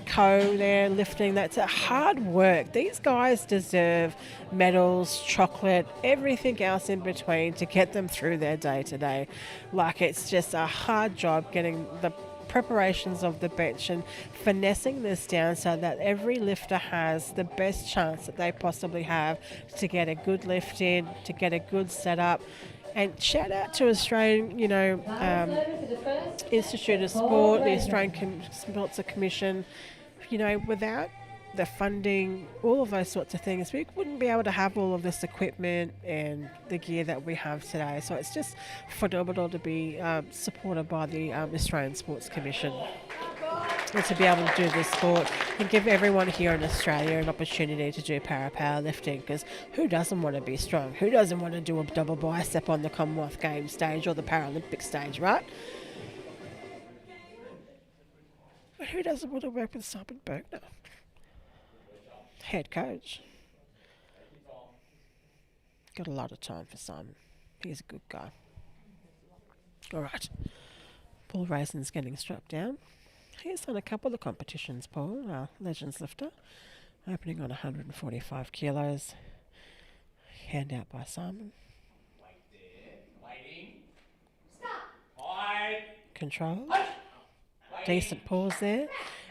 co there lifting. That's hard work. These guys deserve medals, chocolate, everything else in between to get them through their day to day. Like, it's just a hard job getting the preparations of the bench and finessing this down so that every lifter has the best chance that they possibly have to get a good lift in, to get a good setup. And shout out to Australian, Institute of Sport, the Australian Sponsor Commission. Without the funding, all of those sorts of things, we wouldn't be able to have all of this equipment and the gear that we have today. So it's just phenomenal to be supported by the Australian Sports Commission. And to be able to do this sport and give everyone here in Australia an opportunity to do powerlifting, because who doesn't want to be strong? Who doesn't want to do a double bicep on the Commonwealth Games stage or the Paralympic stage, right? But who doesn't want to work with Simon Bergner, head coach? Got a lot of time for Simon. He's a good guy. All right. Paul Raisin's getting strapped down. He's done a couple of competitions, Paul, our Legends lifter, opening on 145 kilos. Hand out by Simon. Wait there. Waiting. Stop. Control. Decent pause there.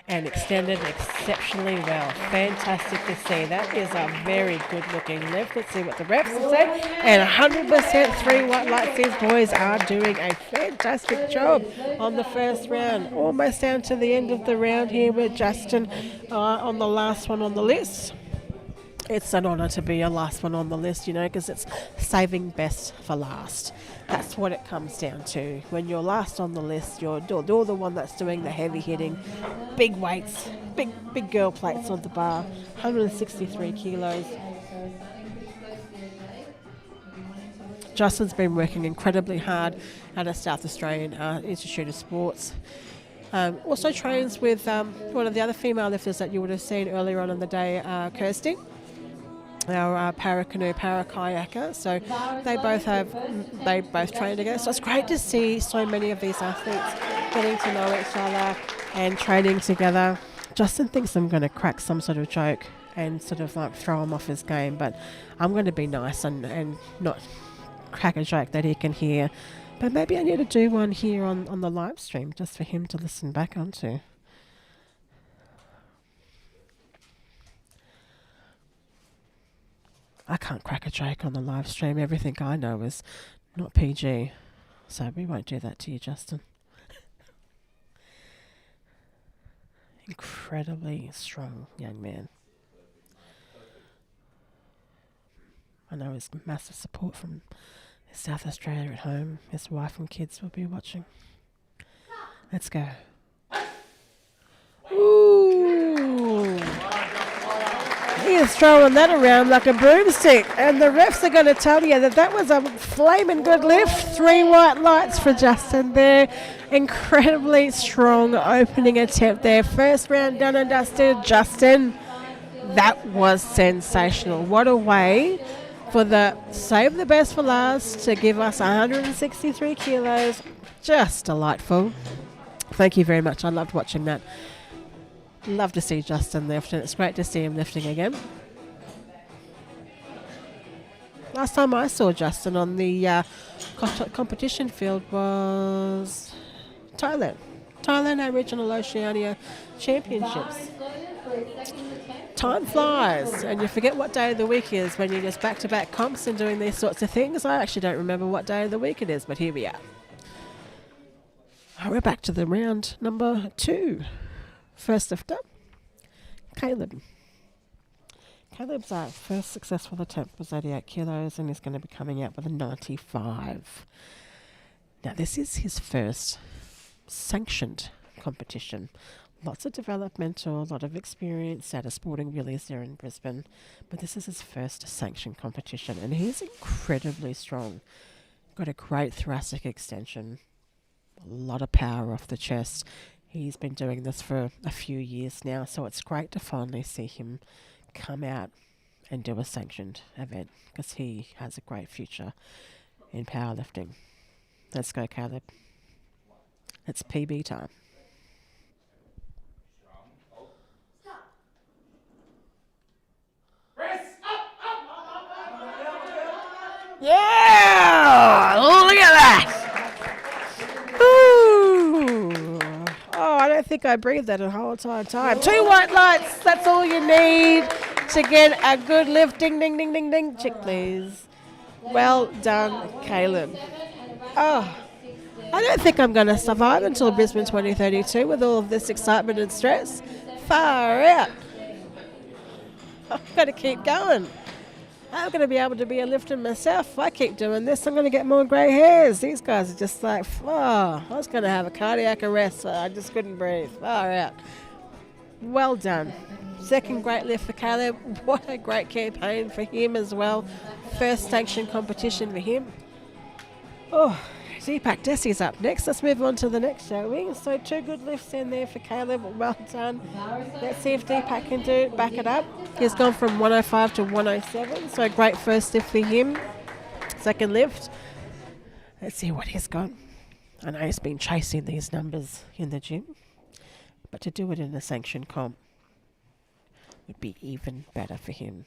And extended exceptionally well. Fantastic to see. That is a very good looking lift. Let's see what the reps say. And 100% 3 white lights. These boys are doing a fantastic job on the first round. Almost down to the end of the round here with Justin on the last one on the list. It's an honour to be a last one on the list, because it's saving best for last. That's what it comes down to. When you're last on the list, you're the one that's doing the heavy hitting, big weights, big girl plates on the bar, 163 kilos. Justin's been working incredibly hard at a South Australian Institute of Sports. Also trains with one of the other female lifters that you would have seen earlier on in the day, Kirsty, our para-canoe, para-kayaker. So they both train together. So it's great to see so many of these athletes getting to know each other and training together. Justin thinks I'm going to crack some sort of joke and sort of like throw him off his game, but I'm going to be nice and not crack a joke that he can hear. But maybe I need to do one here on the live stream just for him to listen back onto. I can't crack a joke on the live stream. Everything I know is not PG. So we won't do that to you, Justin. Incredibly strong young man. I know his massive support from South Australia at home. His wife and kids will be watching. Let's go. Ooh. He is throwing that around like a broomstick. And the refs are going to tell you that was a flaming good lift. 3 white lights for Justin there. Incredibly strong opening attempt there. First round done and dusted. Justin, that was sensational. What a way for the save the best for last to give us 163 kilos. Just delightful. Thank you very much. I loved watching that. Love to see Justin lift, and it's great to see him lifting again. Last time I saw Justin on the competition field was Thailand Aboriginal Oceania Championships. Time flies, and you forget what day of the week is when you're just back-to-back comps and doing these sorts of things. I actually don't remember what day of the week it is, but here we are. We're back to the round number 2. First lifter, Caleb. Caleb's first successful attempt was 88 kilos, and he's going to be coming out with a 95. Now, this is his first sanctioned competition. Lots of developmental, a lot of experience at a sporting village there in Brisbane, but this is his first sanctioned competition, and he's incredibly strong. Got a great thoracic extension, a lot of power off the chest. He's been doing this for a few years now, so it's great to finally see him come out and do a sanctioned event, because he has a great future in powerlifting. Let's go, Caleb. It's PB time. Yeah! Look at that! Ooh. Oh, I don't think I breathed that the whole entire time. 2 white lights, that's all you need to get a good lift. Ding, ding, ding, ding, ding. Check, please. Well done, Caleb. Oh, I don't think I'm going to survive until Brisbane 2032 with all of this excitement and stress. Far out. I've got to keep going. I'm going to be able to be a lifter myself. If I keep doing this, I'm going to get more grey hairs. These guys are just like, I was going to have a cardiac arrest, so I just couldn't breathe. Far out. Well done. Second great lift for Caleb. What a great campaign for him as well. First sanctioned competition for him. Oh, Deepak Desi's up next. Let's move on to the next, shall we? So 2 good lifts in there for Caleb. Well done. Let's see if Deepak can back it up. He's gone from 105 to 107. So great first lift for him. Second lift. Let's see what he's got. I know he's been chasing these numbers in the gym, but to do it in a sanctioned comp would be even better for him.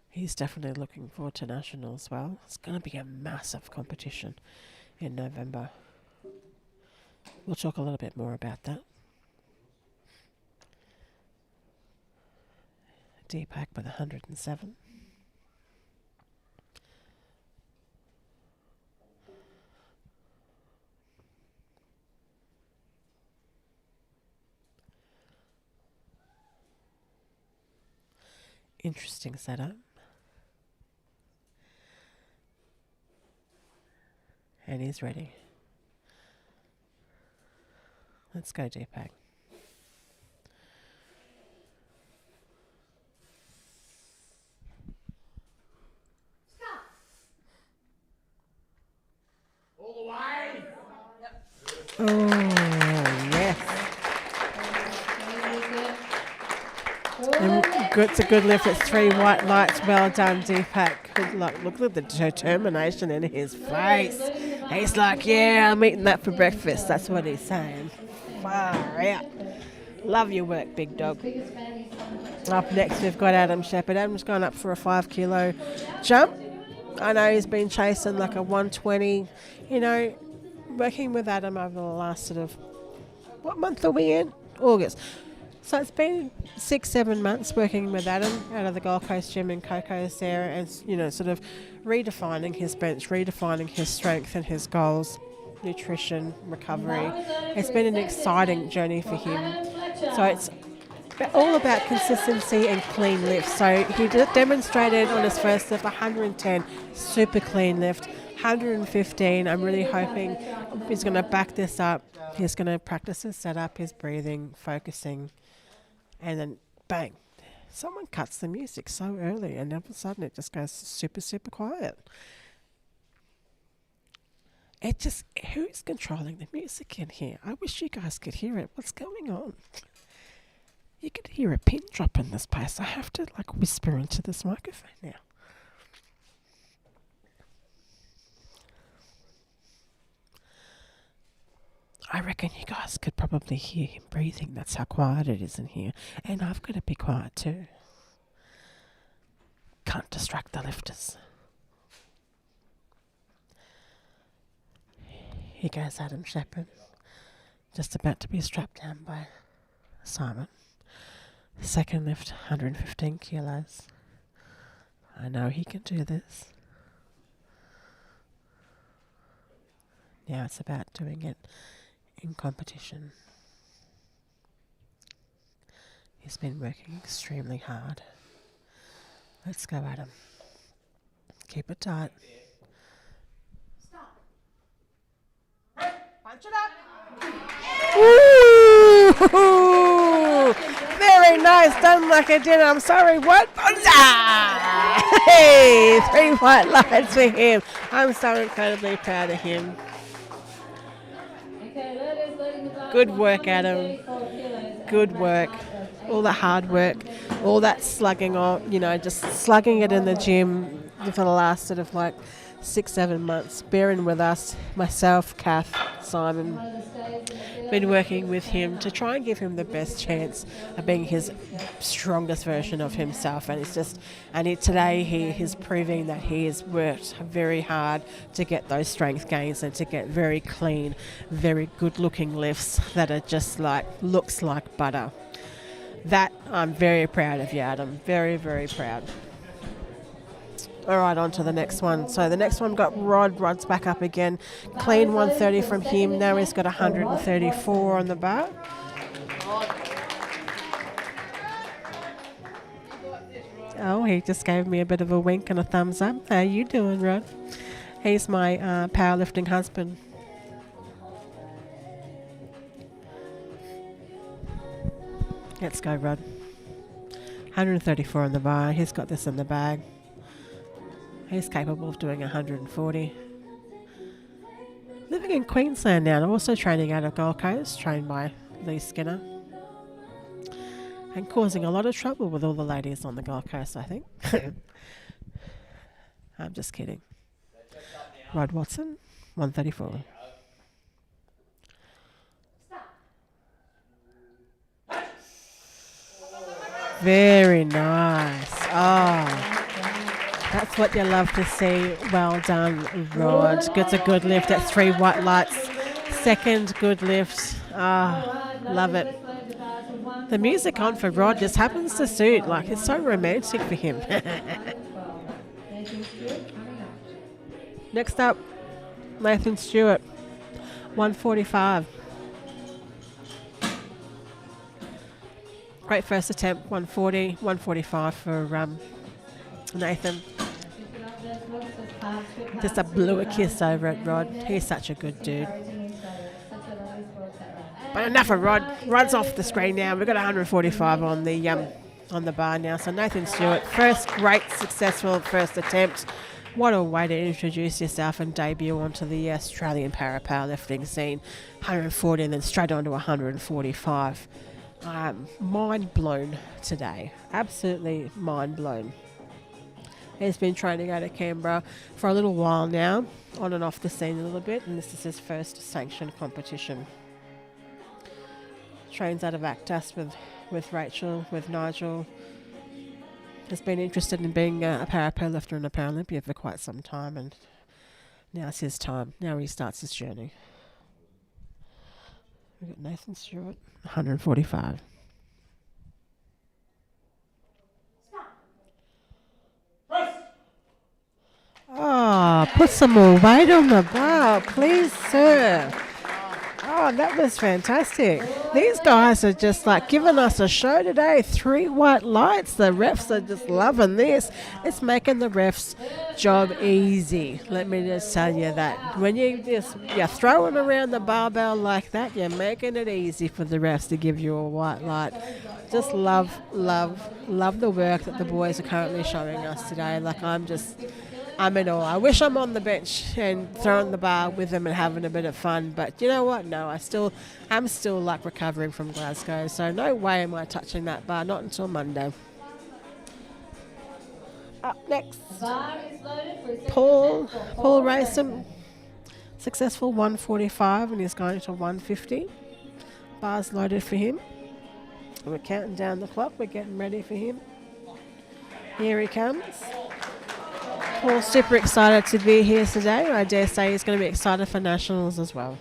He's definitely looking forward to National as well. It's going to be a massive competition in November. We'll talk a little bit more about that. Deepak with 107. Interesting setup. And he's ready. Let's go, Deepak. All the way. Oh, yes. It's a good lift. It's 3 white lights. Well done, Deepak. Good luck. Look at the determination in his face. He's like, yeah, I'm eating that for breakfast. That's what he's saying. Far out. Love your work, big dog. Up next, we've got Adam Shepherd. Adam's gone up for a 5 kilo jump. I know he's been chasing like a 120. You know, working with Adam over the last what month are we in? August. So it's been 6-7 months working with Adam out of the Gold Coast gym in Coco's there, and sort of redefining his bench, redefining his strength and his goals, nutrition, recovery. It's been an exciting journey for him. So it's all about consistency and clean lifts. So he demonstrated on his first lift 110, super clean lift, 115. I'm really hoping he's going to back this up. He's going to practice his setup, his breathing, focusing, and then bang, someone cuts the music so early and all of a sudden it just goes super, super quiet. Who's controlling the music in here? I wish you guys could hear it. What's going on? You could hear a pin drop in this place. I have to whisper into this microphone now. I reckon you guys could probably hear him breathing. That's how quiet it is in here. And I've got to be quiet too. Can't distract the lifters. Here goes Adam Shepherd. Just about to be strapped down by Simon. Second lift, 115 kilos. I know he can do this. Now it's about doing it in competition. He's been working extremely hard. Let's go, Adam. Keep it tight. Stop. Punch it up. Ooh! Very nice. Done like I did. I'm sorry. What? Hey! 3 white lights for him. I'm so incredibly proud of him. Good work, Adam. Good work. All the hard work, all that slugging on, just slugging it in the gym for the last sort of 6-7 months. Bearing with us, myself, Kath, Simon, been working with him to try and give him the best chance of being his strongest version of himself. And today he is proving that he has worked very hard to get those strength gains and to get very clean, very good looking lifts that are just looks like butter. That I'm very proud of you, Adam. Very, very proud. All right, on to the next one. So the next one got Rod. Rod's back up again. Clean 130 from him. Now he's got 134 on the bar. Oh, he just gave me a bit of a wink and a thumbs up. How you doing, Rod? He's my powerlifting husband. Let's go, Rod. 134 on the bar. He's got this in the bag. He's capable of doing 140. Living in Queensland now, and also training out of Gold Coast, trained by Lee Skinner. And causing a lot of trouble with all the ladies on the Gold Coast, I think. I'm just kidding. Rod Watson, 134. Very nice. Oh, that's what you love to see. Well done, Rod. Gets a good lift. That's 3 white lights. Second good lift. Ah, love it. The music on for Rod just happens to suit. It's so romantic for him. Next up, Nathan Stewart, 145. Great first attempt, 140, 145 for Nathan. Just blew a kiss over at Rod. He's such a good dude. But enough of Rod. Rod's off the screen now. We've got 145 on the bar now. So Nathan Stewart, first great successful first attempt. What a way to introduce yourself and debut onto the Australian powerlifting scene. 140 and then straight on to 145. Mind blown today. Absolutely mind blown. He's been training out of Canberra for a little while now, on and off the scene a little bit, and this is his first sanctioned competition. Trains out of Actas with Rachel, with Nigel. Has been interested in being a powerlifter and a Paralympian for quite some time, and now it's his time. Now he starts his journey. We've got Nathan Stewart, 145. Oh, put some more weight on the bar, please, sir. Oh, that was fantastic. These guys are just like giving us a show today. 3 white lights. The refs are just loving this. It's making the refs' job easy. Let me just tell you that. When you're throwing around the barbell like that, you're making it easy for the refs to give you a white light. Just love the work that the boys are currently showing us today. Like I'm in awe. I wish I'm on the bench and throwing the bar with them and having a bit of fun. But you know what? No, I'm still like recovering from Glasgow. So no way am I touching that bar. Not until Monday. Up next, Paul Raysom. Successful 145 and he's going to 150. Bar's loaded for him. We're counting down the clock. We're getting ready for him. Here he comes. Paul's super excited to be here today. I dare say he's going to be excited for Nationals as well.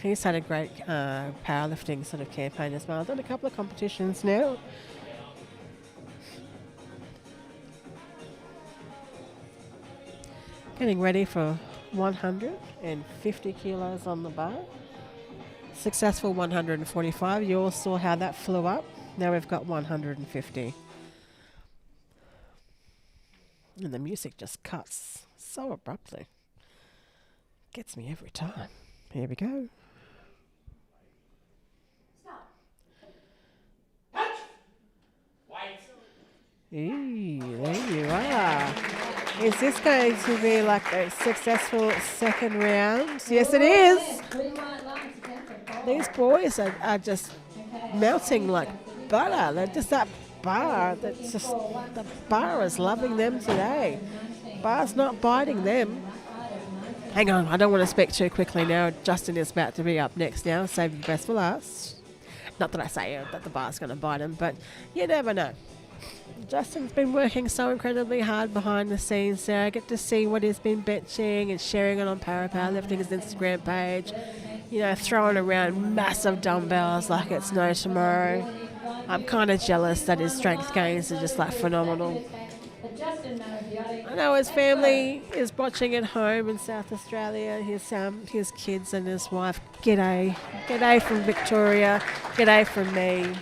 He's had a great powerlifting sort of campaign as well. Done a couple of competitions now. Getting ready for 150 kilos on the bar. Successful 145. You all saw how that flew up. Now we've got 150. And the music just cuts so abruptly. Gets me every time. Here we go. Eee, there you are. Is this going to be like a successful second round? Yes, it is. These boys are just melting like butter. They're just that bar. That's just, the bar is loving them today. Bar's not biting them. Hang on, I don't want to speak too quickly now. Justin is about to be up next now. Save the best for last. Not that I say that the bar's going to bite him, but you never know. Justin's been working so incredibly hard behind the scenes there. I get to see what he's been benching and sharing it on Powerlifting's Instagram page. You know, throwing around massive dumbbells like it's no tomorrow. I'm kind of jealous that his strength gains are just like phenomenal. I know his family is watching at home in South Australia. His kids and his wife. G'day. G'day from Victoria. G'day from me.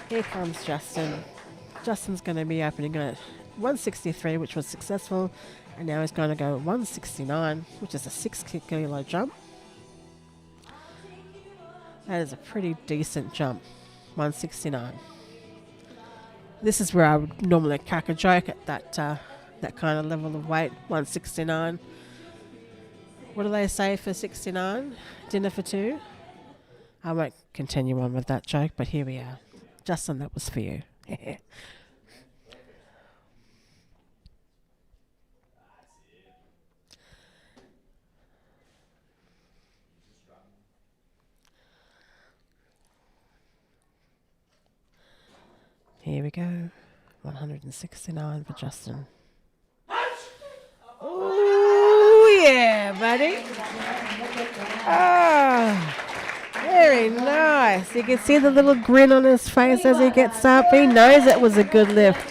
Here comes Justin. Justin's going to be opening at 163, which was successful, and now he's going to go 169, which is a 6 kilo jump. That is a pretty decent jump, 169. This is where I would normally crack a joke at that kind of level of weight, 169. What do they say for 69? Dinner for 2? I won't continue on with that joke, but here we are. Justin, that was for you. Here we go. 169 for Justin. Oh, yeah, buddy. Oh, very nice. You can see the little grin on his face as he gets up. He knows it was a good lift.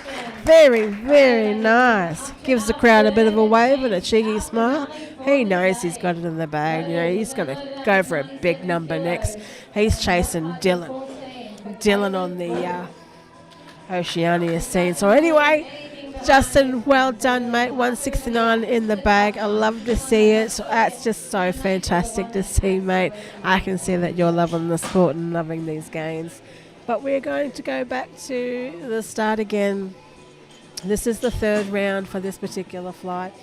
Very, very nice. Gives the crowd a bit of a wave and a cheeky smile. He knows he's got it in the bag. You know, he's going to go for a big number next. He's chasing Dylan. Dylan on the Oceania scene. So anyway, Justin, well done, mate. 169 in the bag. I love to see it. So that's just so fantastic to see, mate. I can see that you're loving the sport and loving these gains. But we're going to go back to the start again. This is the third round for this particular flight.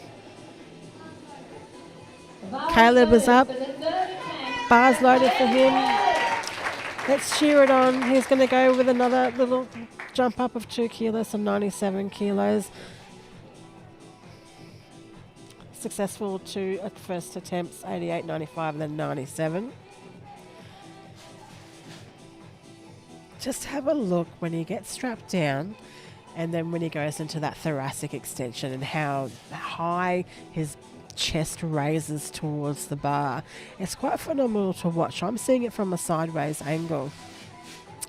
Caleb is up. Bar's loaded for him. Let's cheer it on. He's going to go with another little jump up of 2 kilos, so 97 kilos. Successful 2 at first attempts, 88, 95, and then 97. Just have a look when he gets strapped down and then when he goes into that thoracic extension and how high his chest raises towards the bar. It's quite phenomenal to watch. I'm seeing it from a sideways angle.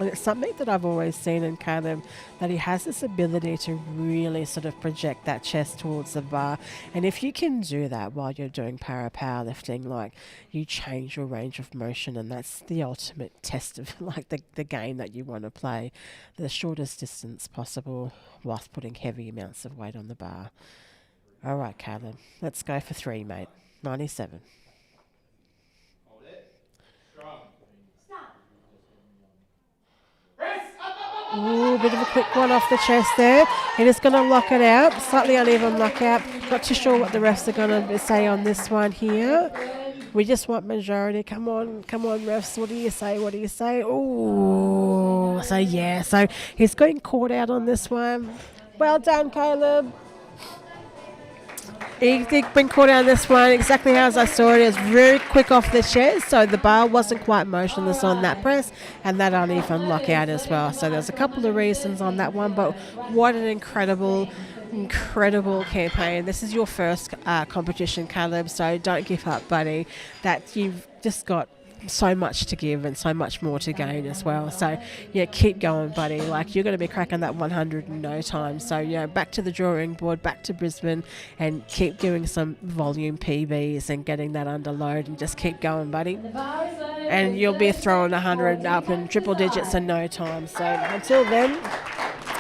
And it's something that I've always seen in Caleb, that he has this ability to really sort of project that chest towards the bar. And if you can do that while you're doing powerlifting, like, you change your range of motion, and that's the ultimate test of like the game that you want to play, the shortest distance possible whilst putting heavy amounts of weight on the bar. All right, Caleb, let's go for 3, mate. 97. Hold it. Strong. Ooh, bit of a quick one off the chest there. He is going to lock it out. Slightly uneven lockout. Not too sure what the refs are going to say on this one here. We just want majority. Come on, refs. What do you say? What do you say? Ooh, so yeah. So he's getting caught out on this one. Well done, Caleb. He's been caught out on this one exactly as I saw it. It was very quick off the chest, so the bar wasn't quite motionless on that press, and that uneven lockout as well. So there's a couple of reasons on that one, but what an incredible campaign. This is your first competition, Caleb, so don't give up, buddy. That you've just got so much to give and so much more to gain as well. So yeah, keep going, buddy. Like, you're going to be cracking that 100 in no time. So yeah, back to the drawing board, back to Brisbane, and keep doing some volume PBs and getting that under load, and just keep going, buddy. And you'll be throwing 100 up in triple digits in no time. So until then,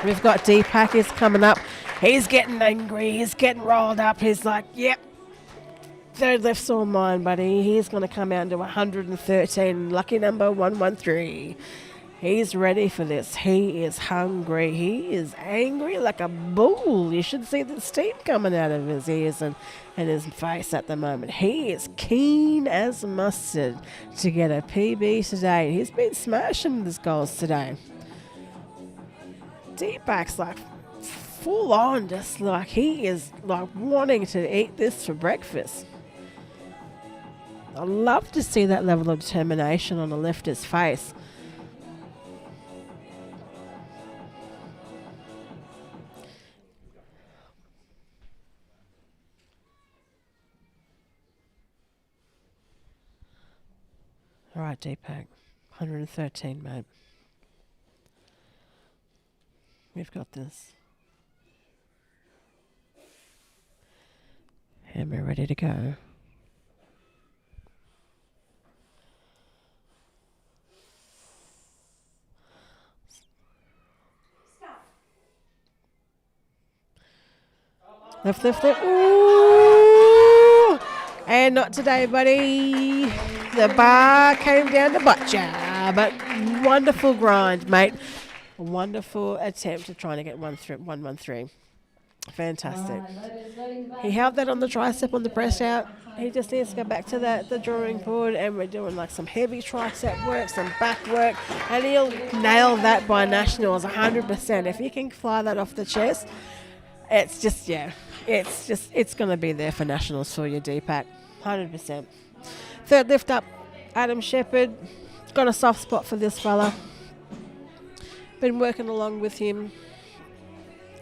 we've got Deepak is coming up. He's getting angry. He's getting rolled up. He's like, yep. Third lift's all mine, buddy. He's going to come out into 113. Lucky number 113. He's ready for this. He is hungry. He is angry like a bull. You should see the steam coming out of his ears and his face at the moment. He is keen as mustard to get a PB today. He's been smashing his goals today. Deepak's like full on, just like he is like wanting to eat this for breakfast. I love to see that level of determination on a lifter's face. All right, Deepak, 113, mate. We've got this. And we're ready to go. Lift, lift, lift. Ooh! And not today, buddy. The bar came down to butcher. But wonderful grind, mate. A wonderful attempt at trying to get 113. Fantastic. He held that on the tricep on the press out. He just needs to go back to the drawing board, and we're doing like some heavy tricep work, some back work, and he'll nail that by nationals 100%. If he can fly that off the chest, it's just, yeah, it's going to be there for nationals for you, Deepak, 100%. Third lift up, Adam Shepherd. Got a soft spot for this fella. Been working along with him,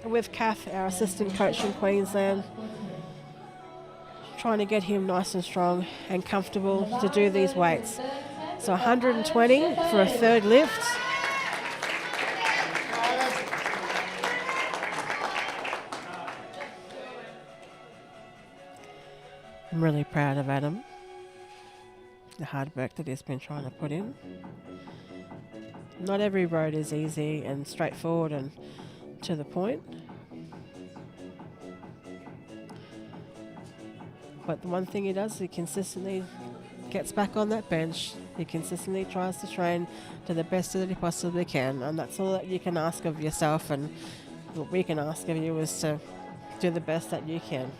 with Kath, our assistant coach in Queensland, trying to get him nice and strong and comfortable to do these weights. So 120 for a third lift. I'm really proud of Adam, the hard work that he's been trying to put in. Not every road is easy and straightforward and to the point. But the one thing he does, he consistently gets back on that bench. He consistently tries to train to the best that he possibly can. And that's all that you can ask of yourself. And what we can ask of you is to do the best that you can.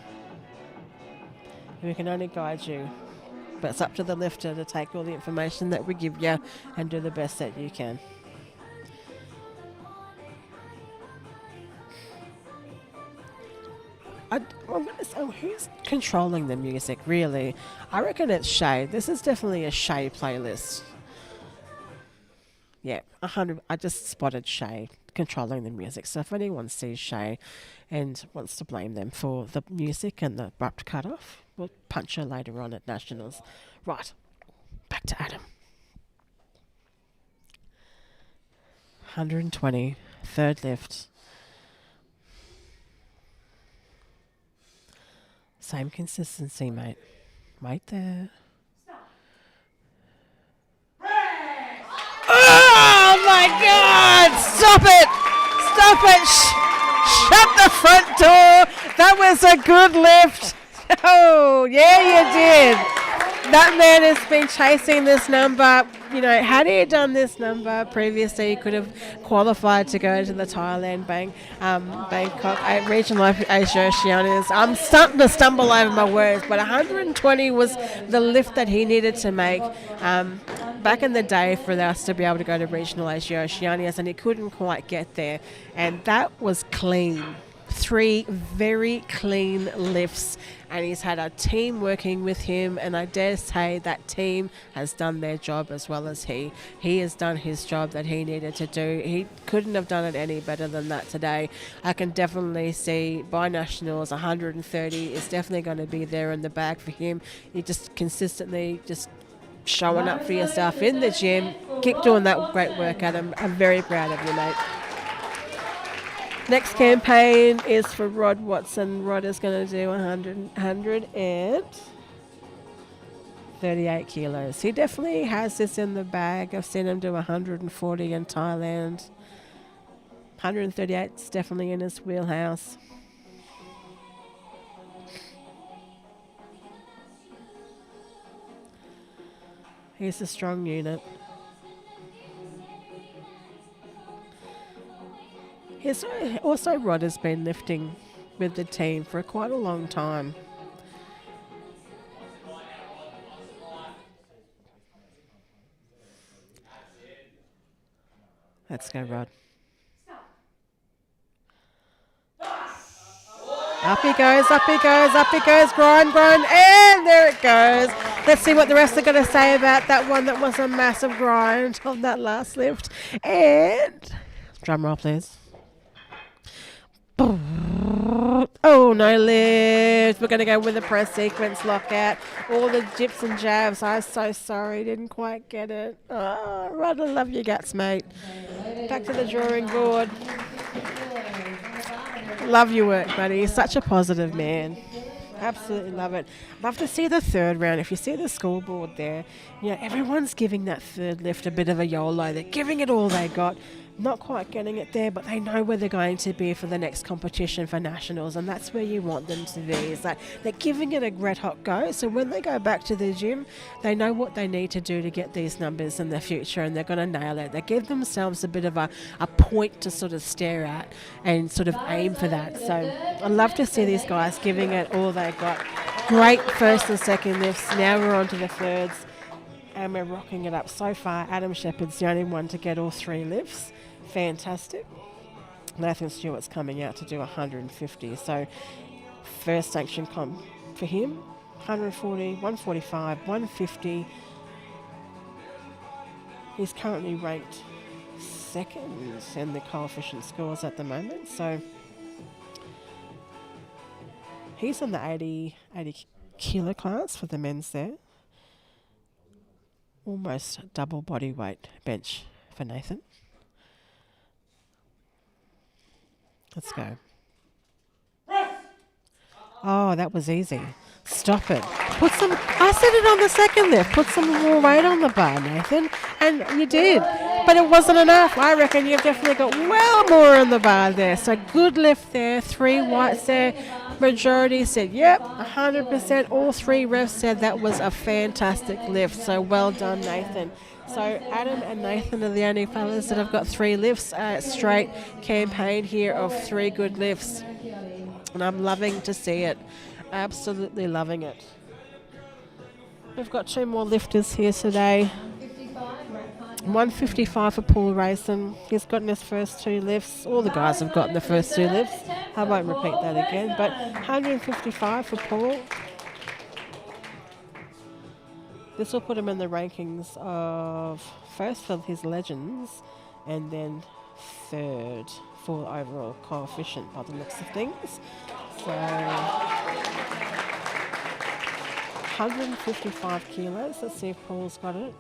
We can only guide you. But it's up to the lifter to take all the information that we give you and do the best that you can. I'm going to say, who's controlling the music, really? I reckon it's Shay. This is definitely a Shay playlist. Yeah, 100. I just spotted Shay controlling the music. So if anyone sees Shay and wants to blame them for the music and the abrupt cut-off, we'll punch her later on at Nationals. Right, back to Adam. 120, third lift. Same consistency, mate. Right there. Oh my God! Stop it! Stop it! Shut the front door! That was a good lift. Oh, yeah, you did. That man has been chasing this number. You know, had he done this number previously, he could have qualified to go to the Thailand Bangkok Regional Asia Oceanias. I'm starting to stumble over my words, but 120 was the lift that he needed to make back in the day for us to be able to go to Regional Asia Oceanias, and he couldn't quite get there. And that was clean. 3 very clean lifts, and he's had a team working with him, and I dare say that team has done their job as well as he. He has done his job that he needed to do. He couldn't have done it any better than that today. I can definitely see by Nationals 130 is definitely going to be there in the bag for him. He just consistently just showing up for yourself in the gym. Keep doing that great work, Adam. I'm very proud of you, mate. Next campaign is for Rod Watson. Rod is going to do 138 kilos. He definitely has this in the bag. I've seen him do 140 in Thailand. 138 is definitely in his wheelhouse. He's a strong unit. Also, Rod has been lifting with the team for quite a long time. Let's go, Rod. Up he goes, up he goes, up he goes, grind, grind, and there it goes. Let's see what the rest are going to say about that one that was a massive grind on that last lift. And drum roll, please. Oh, no lift. We're going to go with a press sequence lockout. All the dips and jabs. I'm so sorry. Didn't quite get it. Oh, Rod, I love your guts, mate. Back to the drawing board. Love your work, buddy. You're such a positive man. Absolutely love it. Love to see the third round. If you see the scoreboard there, you know, everyone's giving that third lift a bit of a YOLO. They're giving it all they got. Not quite getting it there, but they know where they're going to be for the next competition for nationals, and that's where you want them to be. Is that they're giving it a red hot go, so when they go back to the gym, they know what they need to do to get these numbers in the future, and they're going to nail it. They give themselves a bit of a point to sort of stare at and sort of aim for that. So I love to see these guys giving it all they got. Great first and second lifts. Now we're on to the thirds, and we're rocking it up. So far, Adam Shepherd's the only one to get all 3 lifts. Fantastic. Nathan Stewart's coming out to do 150. So first sanction comp for him, 140, 145, 150. He's currently ranked second in the coefficient scores at the moment. So he's on the 80 kilo class for the men's there. Almost double body weight bench for Nathan. Let's go. Oh, that was easy. Stop it. Put some, I said it on the second lift, put some more weight on the bar, Nathan. And you did. But it wasn't enough. I reckon you've definitely got well more on the bar there. So good lift there. 3 whites there. Majority said, yep, 100%. All 3 refs said that was a fantastic lift. So well done, Nathan. So Adam and Nathan are the only fellas that have got 3 lifts. Straight campaign here of 3 good lifts. And I'm loving to see it. Absolutely loving it. We've got 2 more lifters here today. 155 for Paul Rayson. He's gotten his first 2 lifts. All the guys have gotten the first 2 lifts. I won't repeat that again. But 155 for Paul. This will put him in the rankings of first for his legends and then 3rd for overall coefficient by the looks of things. So 155 kilos. Let's see if Paul's got it.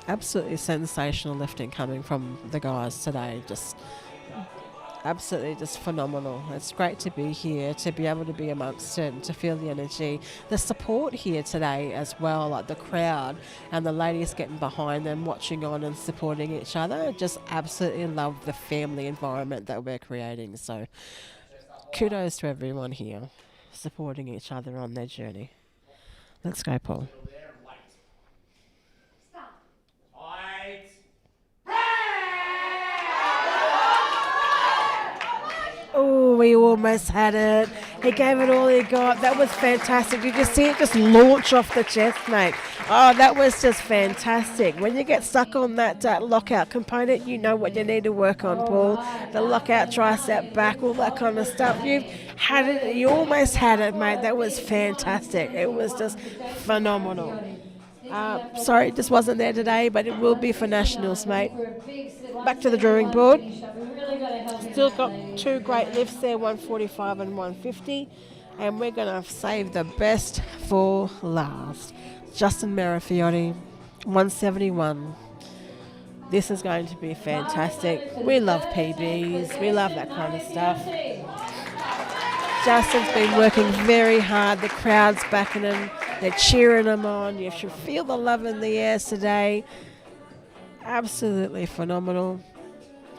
Absolutely sensational lifting coming from the guys today. Just absolutely just phenomenal. It's great to be here, to be able to be amongst it, and to feel the energy, the support here today as well, like the crowd and the ladies getting behind them, watching on and supporting each other. Just absolutely love the family environment that we're creating. So kudos to everyone here supporting each other on their journey. Let's go, Paul. Oh, we almost had it. He gave it all he got. That was fantastic. You just see it just launch off the chest, mate. Oh, that was just fantastic. When you get stuck on that lockout component, you know what you need to work on, Paul. The lockout tricep back, all that kind of stuff. You've had it. You almost had it, mate. That was fantastic. It was just phenomenal. Sorry, it just wasn't there today, but it will be for nationals, mate. Back to the drawing board. Still got two great lifts there, 145 and 150, and we're going to save the best for last. Justin Marafiotti, 171. This is going to be fantastic. We love PBs. We love that kind of stuff. Justin's been working very hard. The crowd's backing him. They're cheering him on. You should feel the love in the air today. Absolutely phenomenal.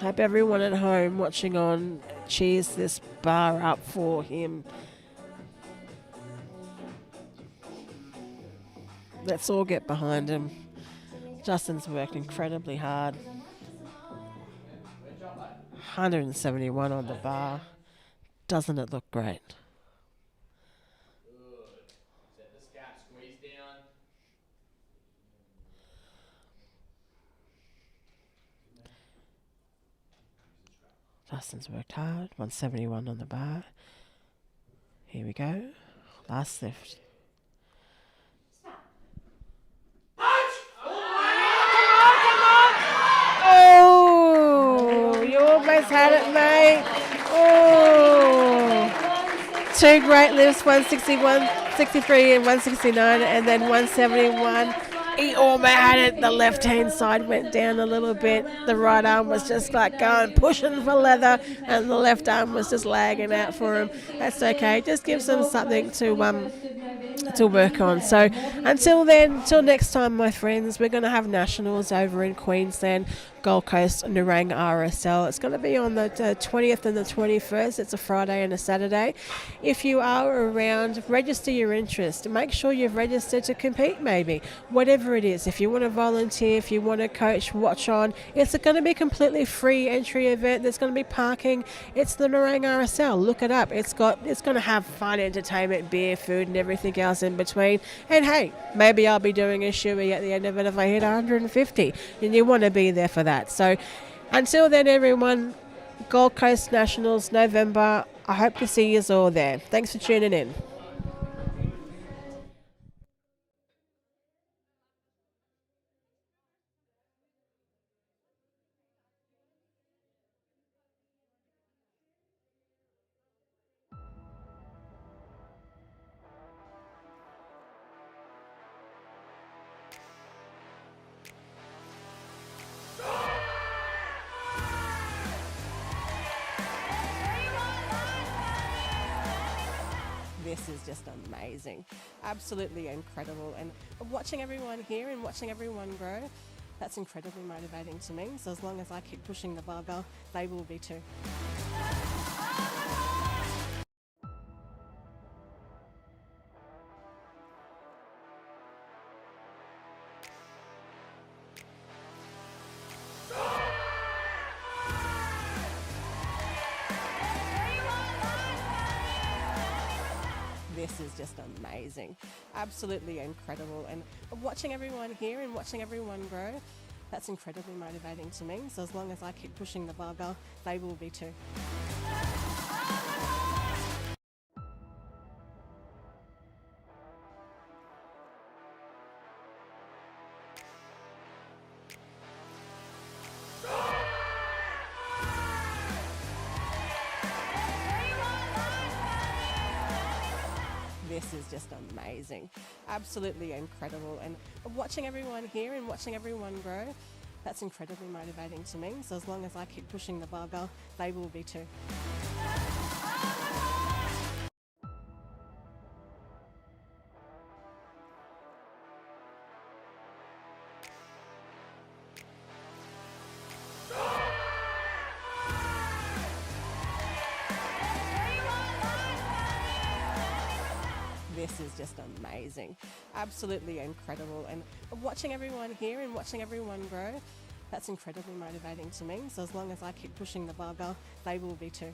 Hope everyone at home watching on cheers this bar up for him. Let's all get behind him. Justin's worked incredibly hard. 171 on the bar. Doesn't it look great? Set the scap, squeeze down. Justin's worked hard. 171 on the bar. Here we go. Last lift. Oh, you almost had it, mate. Oh, two great lifts, 161, 63 and 169, and then 171. He almost had it. The left-hand side went down a little bit. The right arm was just like going, pushing for leather, and the left arm was just lagging out for him. That's okay. Just gives him something to work on. So until then, till next time, my friends, we're going to have nationals over in Queensland, Gold Coast, Nerang RSL. It's going to be on the 20th and the 21st. It's a Friday and a Saturday. If you are around, register your interest. Make sure you've registered to compete, maybe. Whatever it is. If you want to volunteer, if you want to coach, watch on. It's going to be a completely free entry event. There's going to be parking. It's the Nerang RSL. Look it up. It's going to have fun, entertainment, beer, food, and everything else in between. And hey, maybe I'll be doing a shoey at the end of it if I hit 150. And you want to be there for that. So until then, everyone, Gold Coast Nationals, November. I hope to see you all there. Thanks for tuning in. This is just amazing. Absolutely incredible. And watching everyone here and watching everyone grow, that's incredibly motivating to me. So as long as I keep pushing the barbell, they will be too. This is just amazing. Absolutely incredible. And watching everyone here and watching everyone grow, that's incredibly motivating to me. So as long as I keep pushing the barbell, they will be too. This This is just amazing, absolutely incredible. And watching everyone here and watching everyone grow, that's incredibly motivating to me. So as long as I keep pushing the barbell, they will be too. This is just amazing, absolutely incredible. And watching everyone here and watching everyone grow, that's incredibly motivating to me. So as long as I keep pushing the barbell, they will be too.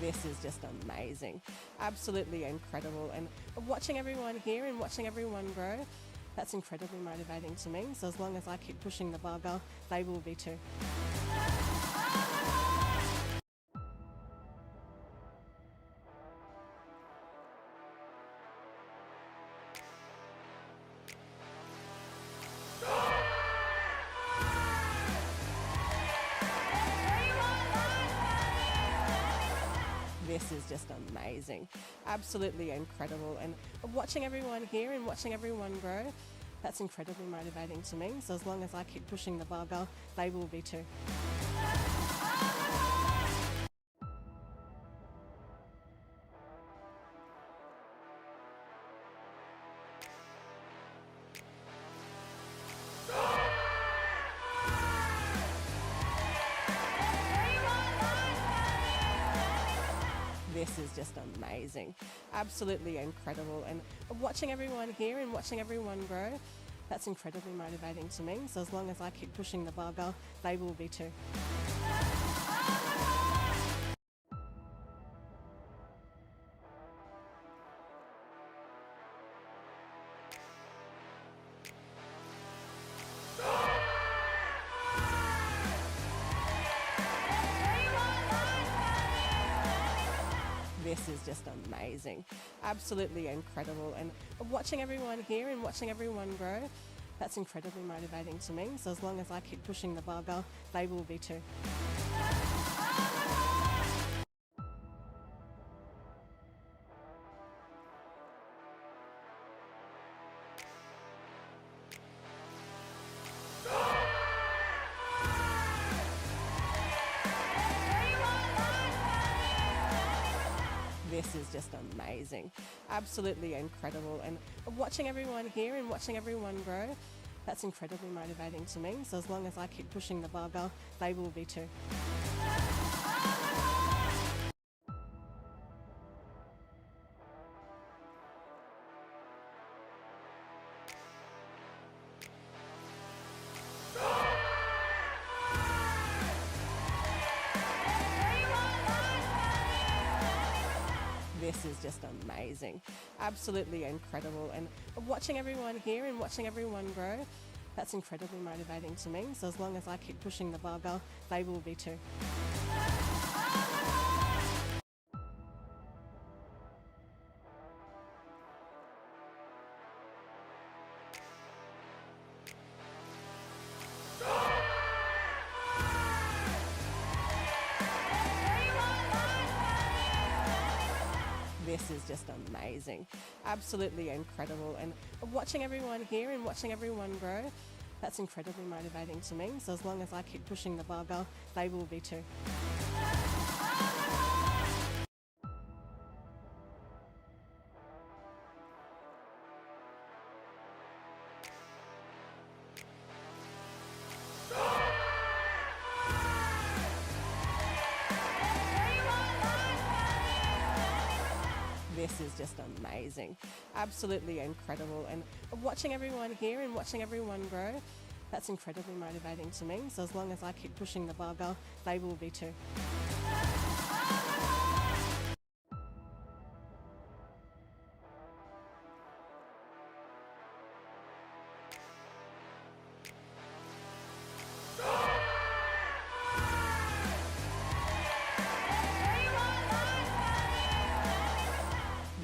This is just amazing, absolutely incredible. And watching everyone here and watching everyone grow, that's incredibly motivating to me. So as long as I keep pushing the barbell, they will be too. This is just amazing, absolutely incredible. And watching everyone here and watching everyone grow, that's incredibly motivating to me. So as long as I keep pushing the barbell, they will be too. This is just amazing, absolutely incredible. And watching everyone here and watching everyone grow, that's incredibly motivating to me. So as long as I keep pushing the barbell, they will be too. This is just amazing, absolutely incredible. And watching everyone here and watching everyone grow, that's incredibly motivating to me. So as long as I keep pushing the barbell, they will be too. This is just amazing, absolutely incredible. And watching everyone here and watching everyone grow, that's incredibly motivating to me. So as long as I keep pushing the barbell, they will be too. This is just amazing, absolutely incredible. And watching everyone here and watching everyone grow, that's incredibly motivating to me. So as long as I keep pushing the barbell, they will be too. This is just amazing, absolutely incredible. And watching everyone here and watching everyone grow, that's incredibly motivating to me. So as long as I keep pushing the barbell, they will be too. This is just amazing, absolutely incredible. And watching everyone here and watching everyone grow, that's incredibly motivating to me. So as long as I keep pushing the barbell, they will be too.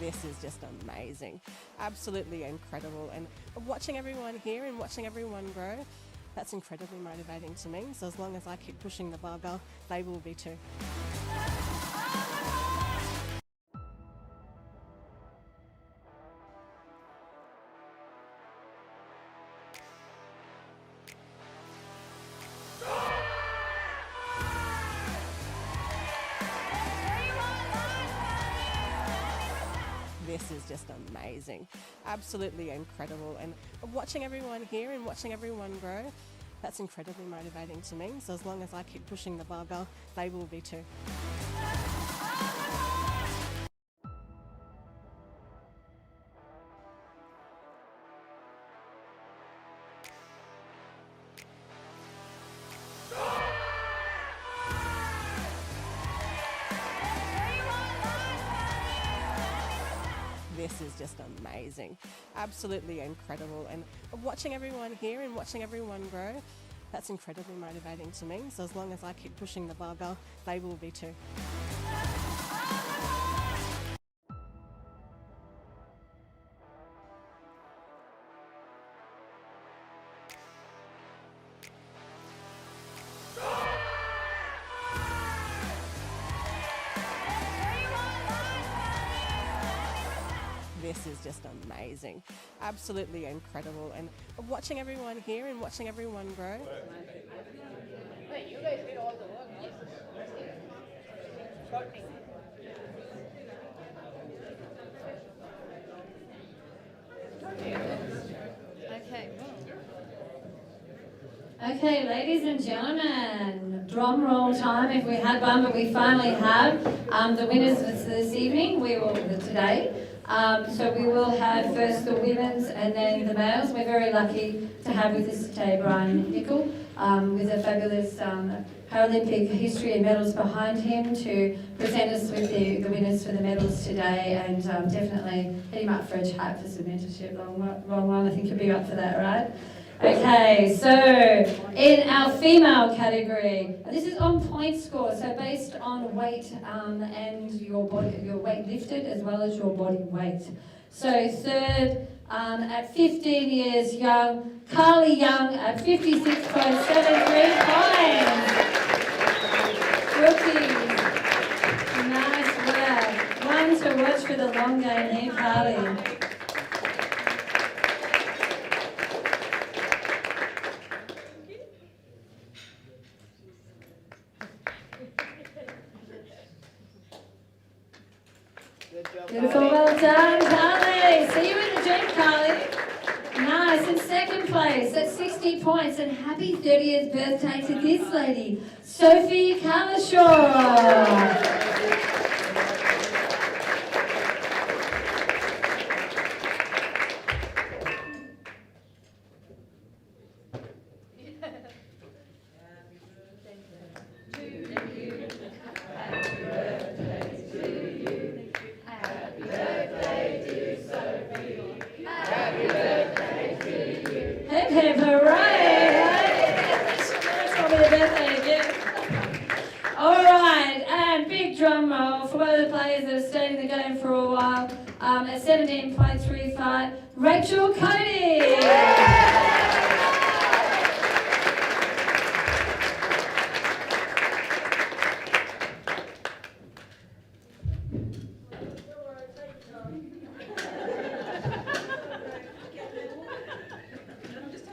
This is just amazing, absolutely incredible. And watching everyone here and watching everyone grow, that's incredibly motivating to me. So as long as I keep pushing the barbell, they will be too. This is just amazing, absolutely incredible. And watching everyone here and watching everyone grow, that's incredibly motivating to me. So as long as I keep pushing the barbell, they will be too. This is just amazing, absolutely incredible. And watching everyone here and watching everyone grow, that's incredibly motivating to me. So as long as I keep pushing the barbell, they will be too. This is just amazing, absolutely incredible. And watching everyone here and watching everyone grow. Okay, ladies and gentlemen, drum roll time if we had one, but we finally have the winners for this evening. Today. So we will have first the women's and then the males. We're very lucky to have with us today Brian Nickel with a fabulous Paralympic history and medals behind him to present us with the winners for the medals today, and definitely head him up for a chat for some mentorship. Wrong one, I think you'll be up for that, right? Okay, so in our female category, this is on point score, so based on weight and your weight lifted as well as your body weight. So third, at 15 years young, Carly Young at 56.73 points. Rookies, nice work. One to watch for the long game here, Carly. Beautiful, well done, Carly. See you in the gym, Carly. Nice, in second place at 60 points, and happy 30th birthday to this lady, Sophie Calishaw. Hip hooray! That's probably the birthday again. All right, and big drum roll for one of the players that have stayed in the game for a while. At 17.35, Rachel Cody.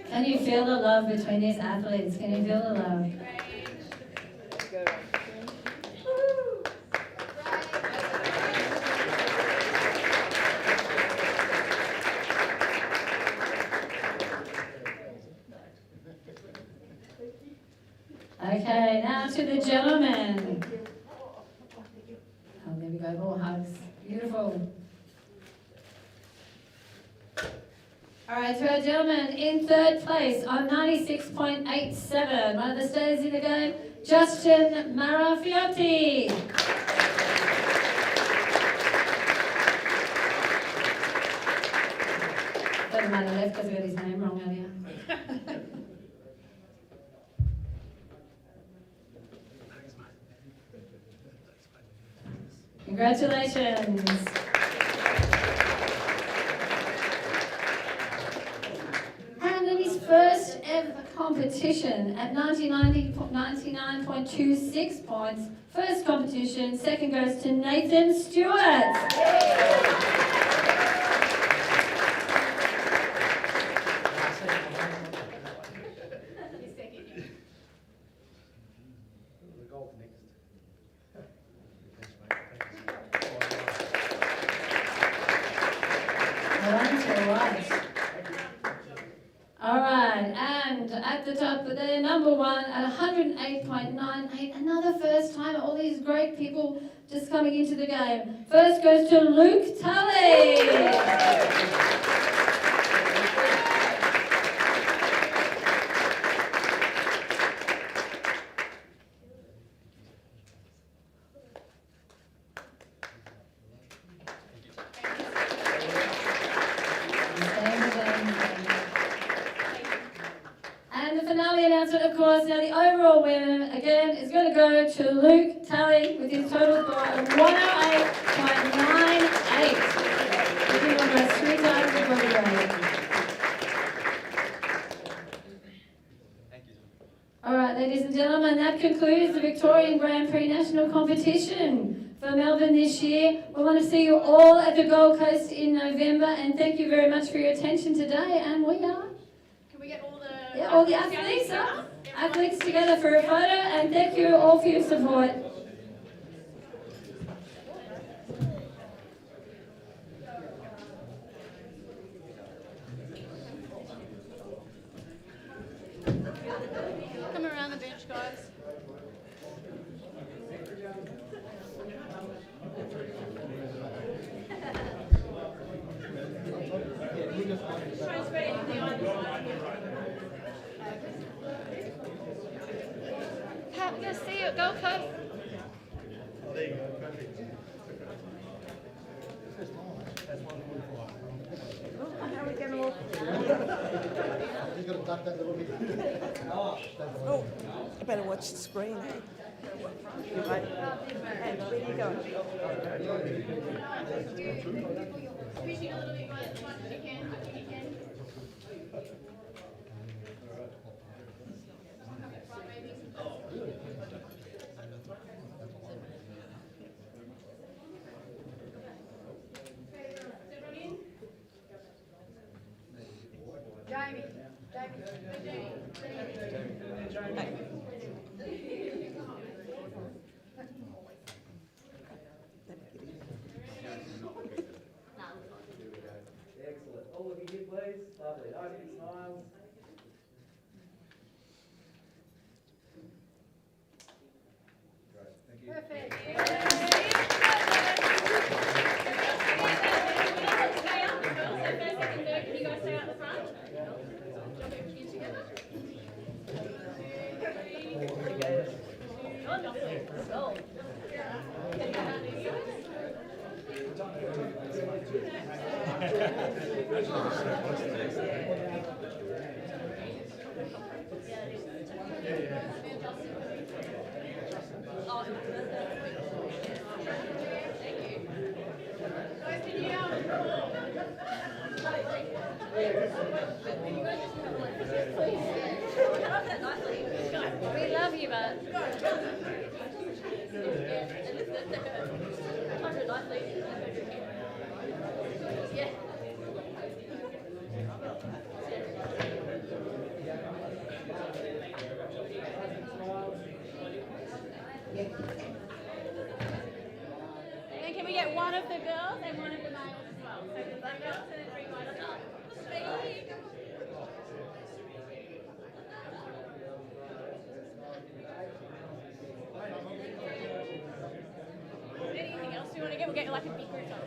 Can you feel the love between these athletes? Can you feel the love? Okay, now to the gentlemen. Oh, there we go, more hugs. Beautiful. All right, to our gentlemen in third place on 96.87. One of the stayers in the game, Justin Marafiotti. Doesn't matter, left because I got his name wrong earlier. Congratulations. competition at 99.26 points. First competition, second goes to Nathan Stewart. All right, and at the top, they're number one at 108.98. Another first time. All these great people just coming into the game. First goes to Luke Tully. And the finale announcement, of course, now the overall winner, again, is going to go to Luke Tully with his total score of 108.98. He won us 3 times before the grade. All right, ladies and gentlemen, that concludes the Victorian Grand Prix National Competition for Melbourne this year. We want to see you all at the Gold Coast in November, and thank you very much for your attention today. And we are... Can we get all the... Yeah, all the athletes up. Athletes together for a photo, and thank you all for your support. Come around the bench, guys. We're going to see you at Gold Coast. How are we going to walk? Oh, I better watch the screen, eh? You're right. And where are you going? Pushing a little bit as much as you can. Excellent. All looking good, please. Lovely. Open smiles. Great. Thank you. Perfect. Can you guys stay out the front? We love you, but... Yeah. And then can we get one of the girls and one of the males as well? So the black girls and then 3 white on top. Anything else you want to get? We'll get like a big group up.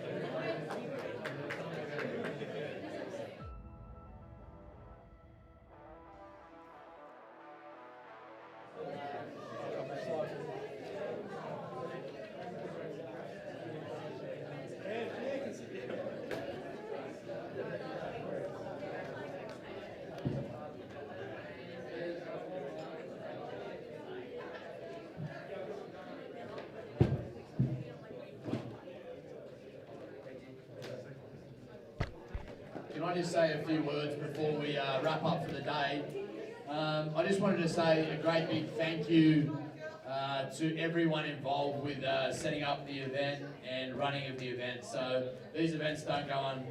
Can I just say a few words before we wrap up for the day? I just wanted to say a great big thank you to everyone involved with setting up the event and running of the event. So these events don't go on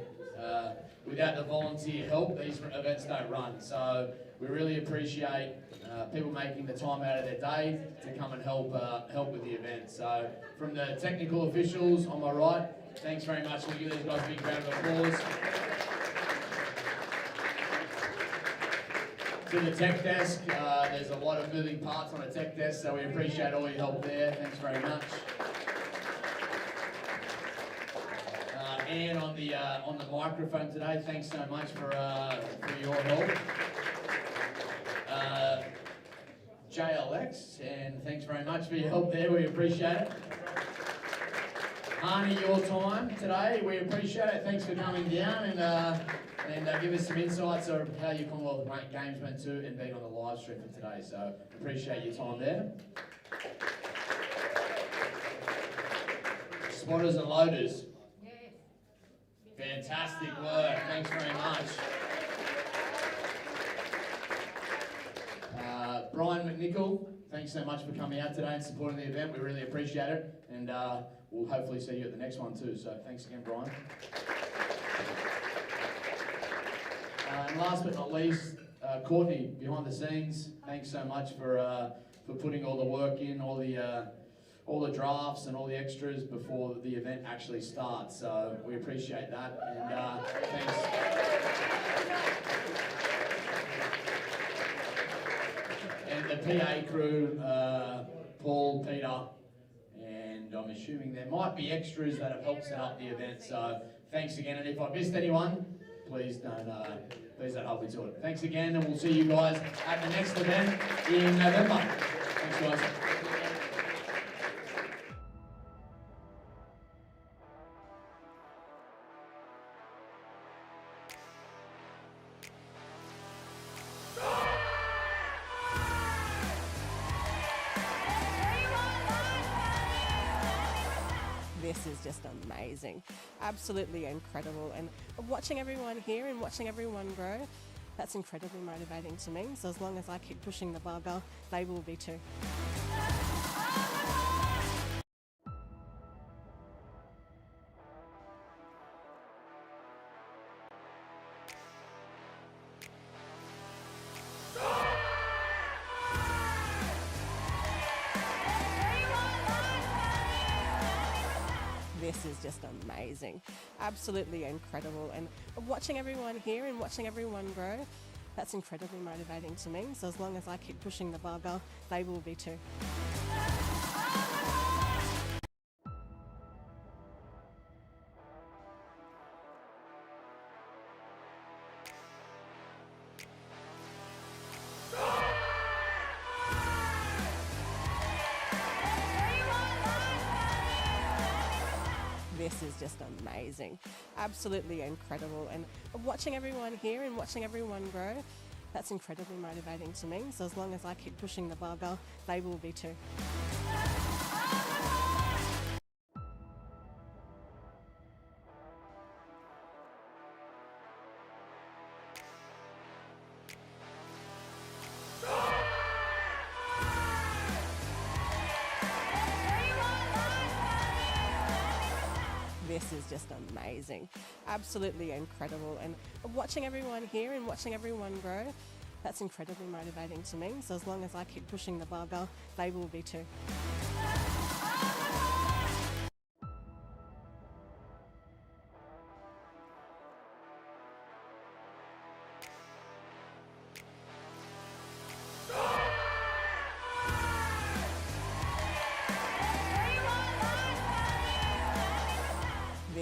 without the volunteer help. These events don't run. So we really appreciate people making the time out of their day to come and help with the event. So from the technical officials on my right, thanks very much. We'll give these guys a big round of applause. To the tech desk, there's a lot of moving parts on the tech desk, so we appreciate all your help there. Thanks very much. And on the microphone today, thanks so much for your help. JLX, and thanks very much for your help there. We appreciate it. Hani, your time today, we appreciate it. Thanks for coming down and give us some insights of how your Commonwealth Games went to and being on the live stream for today. So appreciate your time there. Spotters and loaders. Fantastic work. Thanks very much. Brian McNichol, thanks so much for coming out today and supporting the event. We really appreciate it. And we'll hopefully see you at the next one too. So thanks again, Brian. And last but not least, Courtney, behind the scenes, thanks so much for putting all the work in, all the drafts and all the extras before the event actually starts. So we appreciate that, and thanks. And the PA crew, Paul, Peter, and I'm assuming there might be extras that have helped set up the event. So thanks again, and if I missed anyone, please don't hold me to it. Thanks again, and we'll see you guys at the next event in November. Thanks, guys. This is just amazing, absolutely incredible, and watching everyone here and watching everyone grow, that's incredibly motivating to me. So as long as I keep pushing the barbell, they will be too. This is just amazing, absolutely incredible, and watching everyone here and watching everyone grow, that's incredibly motivating to me. So as long as I keep pushing the barbell, they will be too. This is just amazing, absolutely incredible, and watching everyone here and watching everyone grow, that's incredibly motivating to me. So as long as I keep pushing the barbell, they will be too. This is just amazing, absolutely incredible, and watching everyone here and watching everyone grow, that's incredibly motivating to me. So as long as I keep pushing the barbell, they will be too.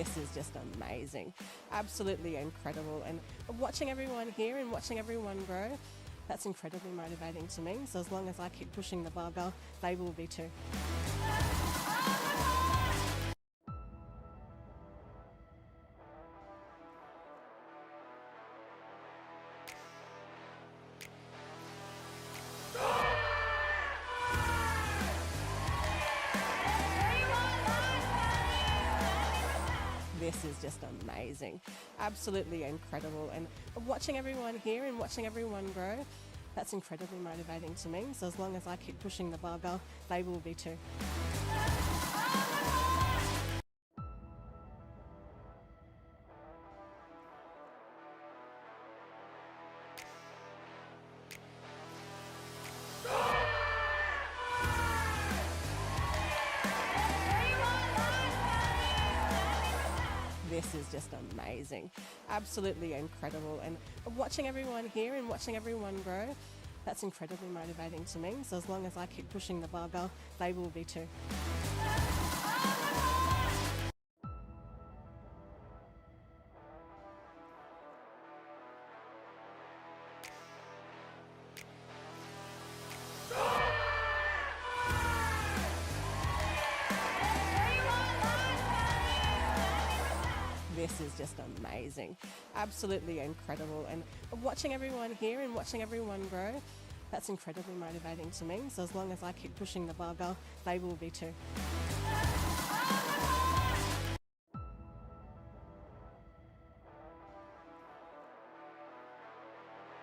This is just amazing, absolutely incredible, and watching everyone here and watching everyone grow, that's incredibly motivating to me. So as long as I keep pushing the barbell, they will be too. This is just amazing, absolutely incredible, and watching everyone here and watching everyone grow, That's incredibly motivating to me. So as long as I keep pushing the barbell, they will be too. This is just amazing, absolutely incredible, and watching everyone here and watching everyone grow, that's incredibly motivating to me. So as long as I keep pushing the barbell, they will be too. This is just amazing, absolutely incredible, and watching everyone here and watching everyone grow, that's incredibly motivating to me. So as long as I keep pushing the barbell, they will be too.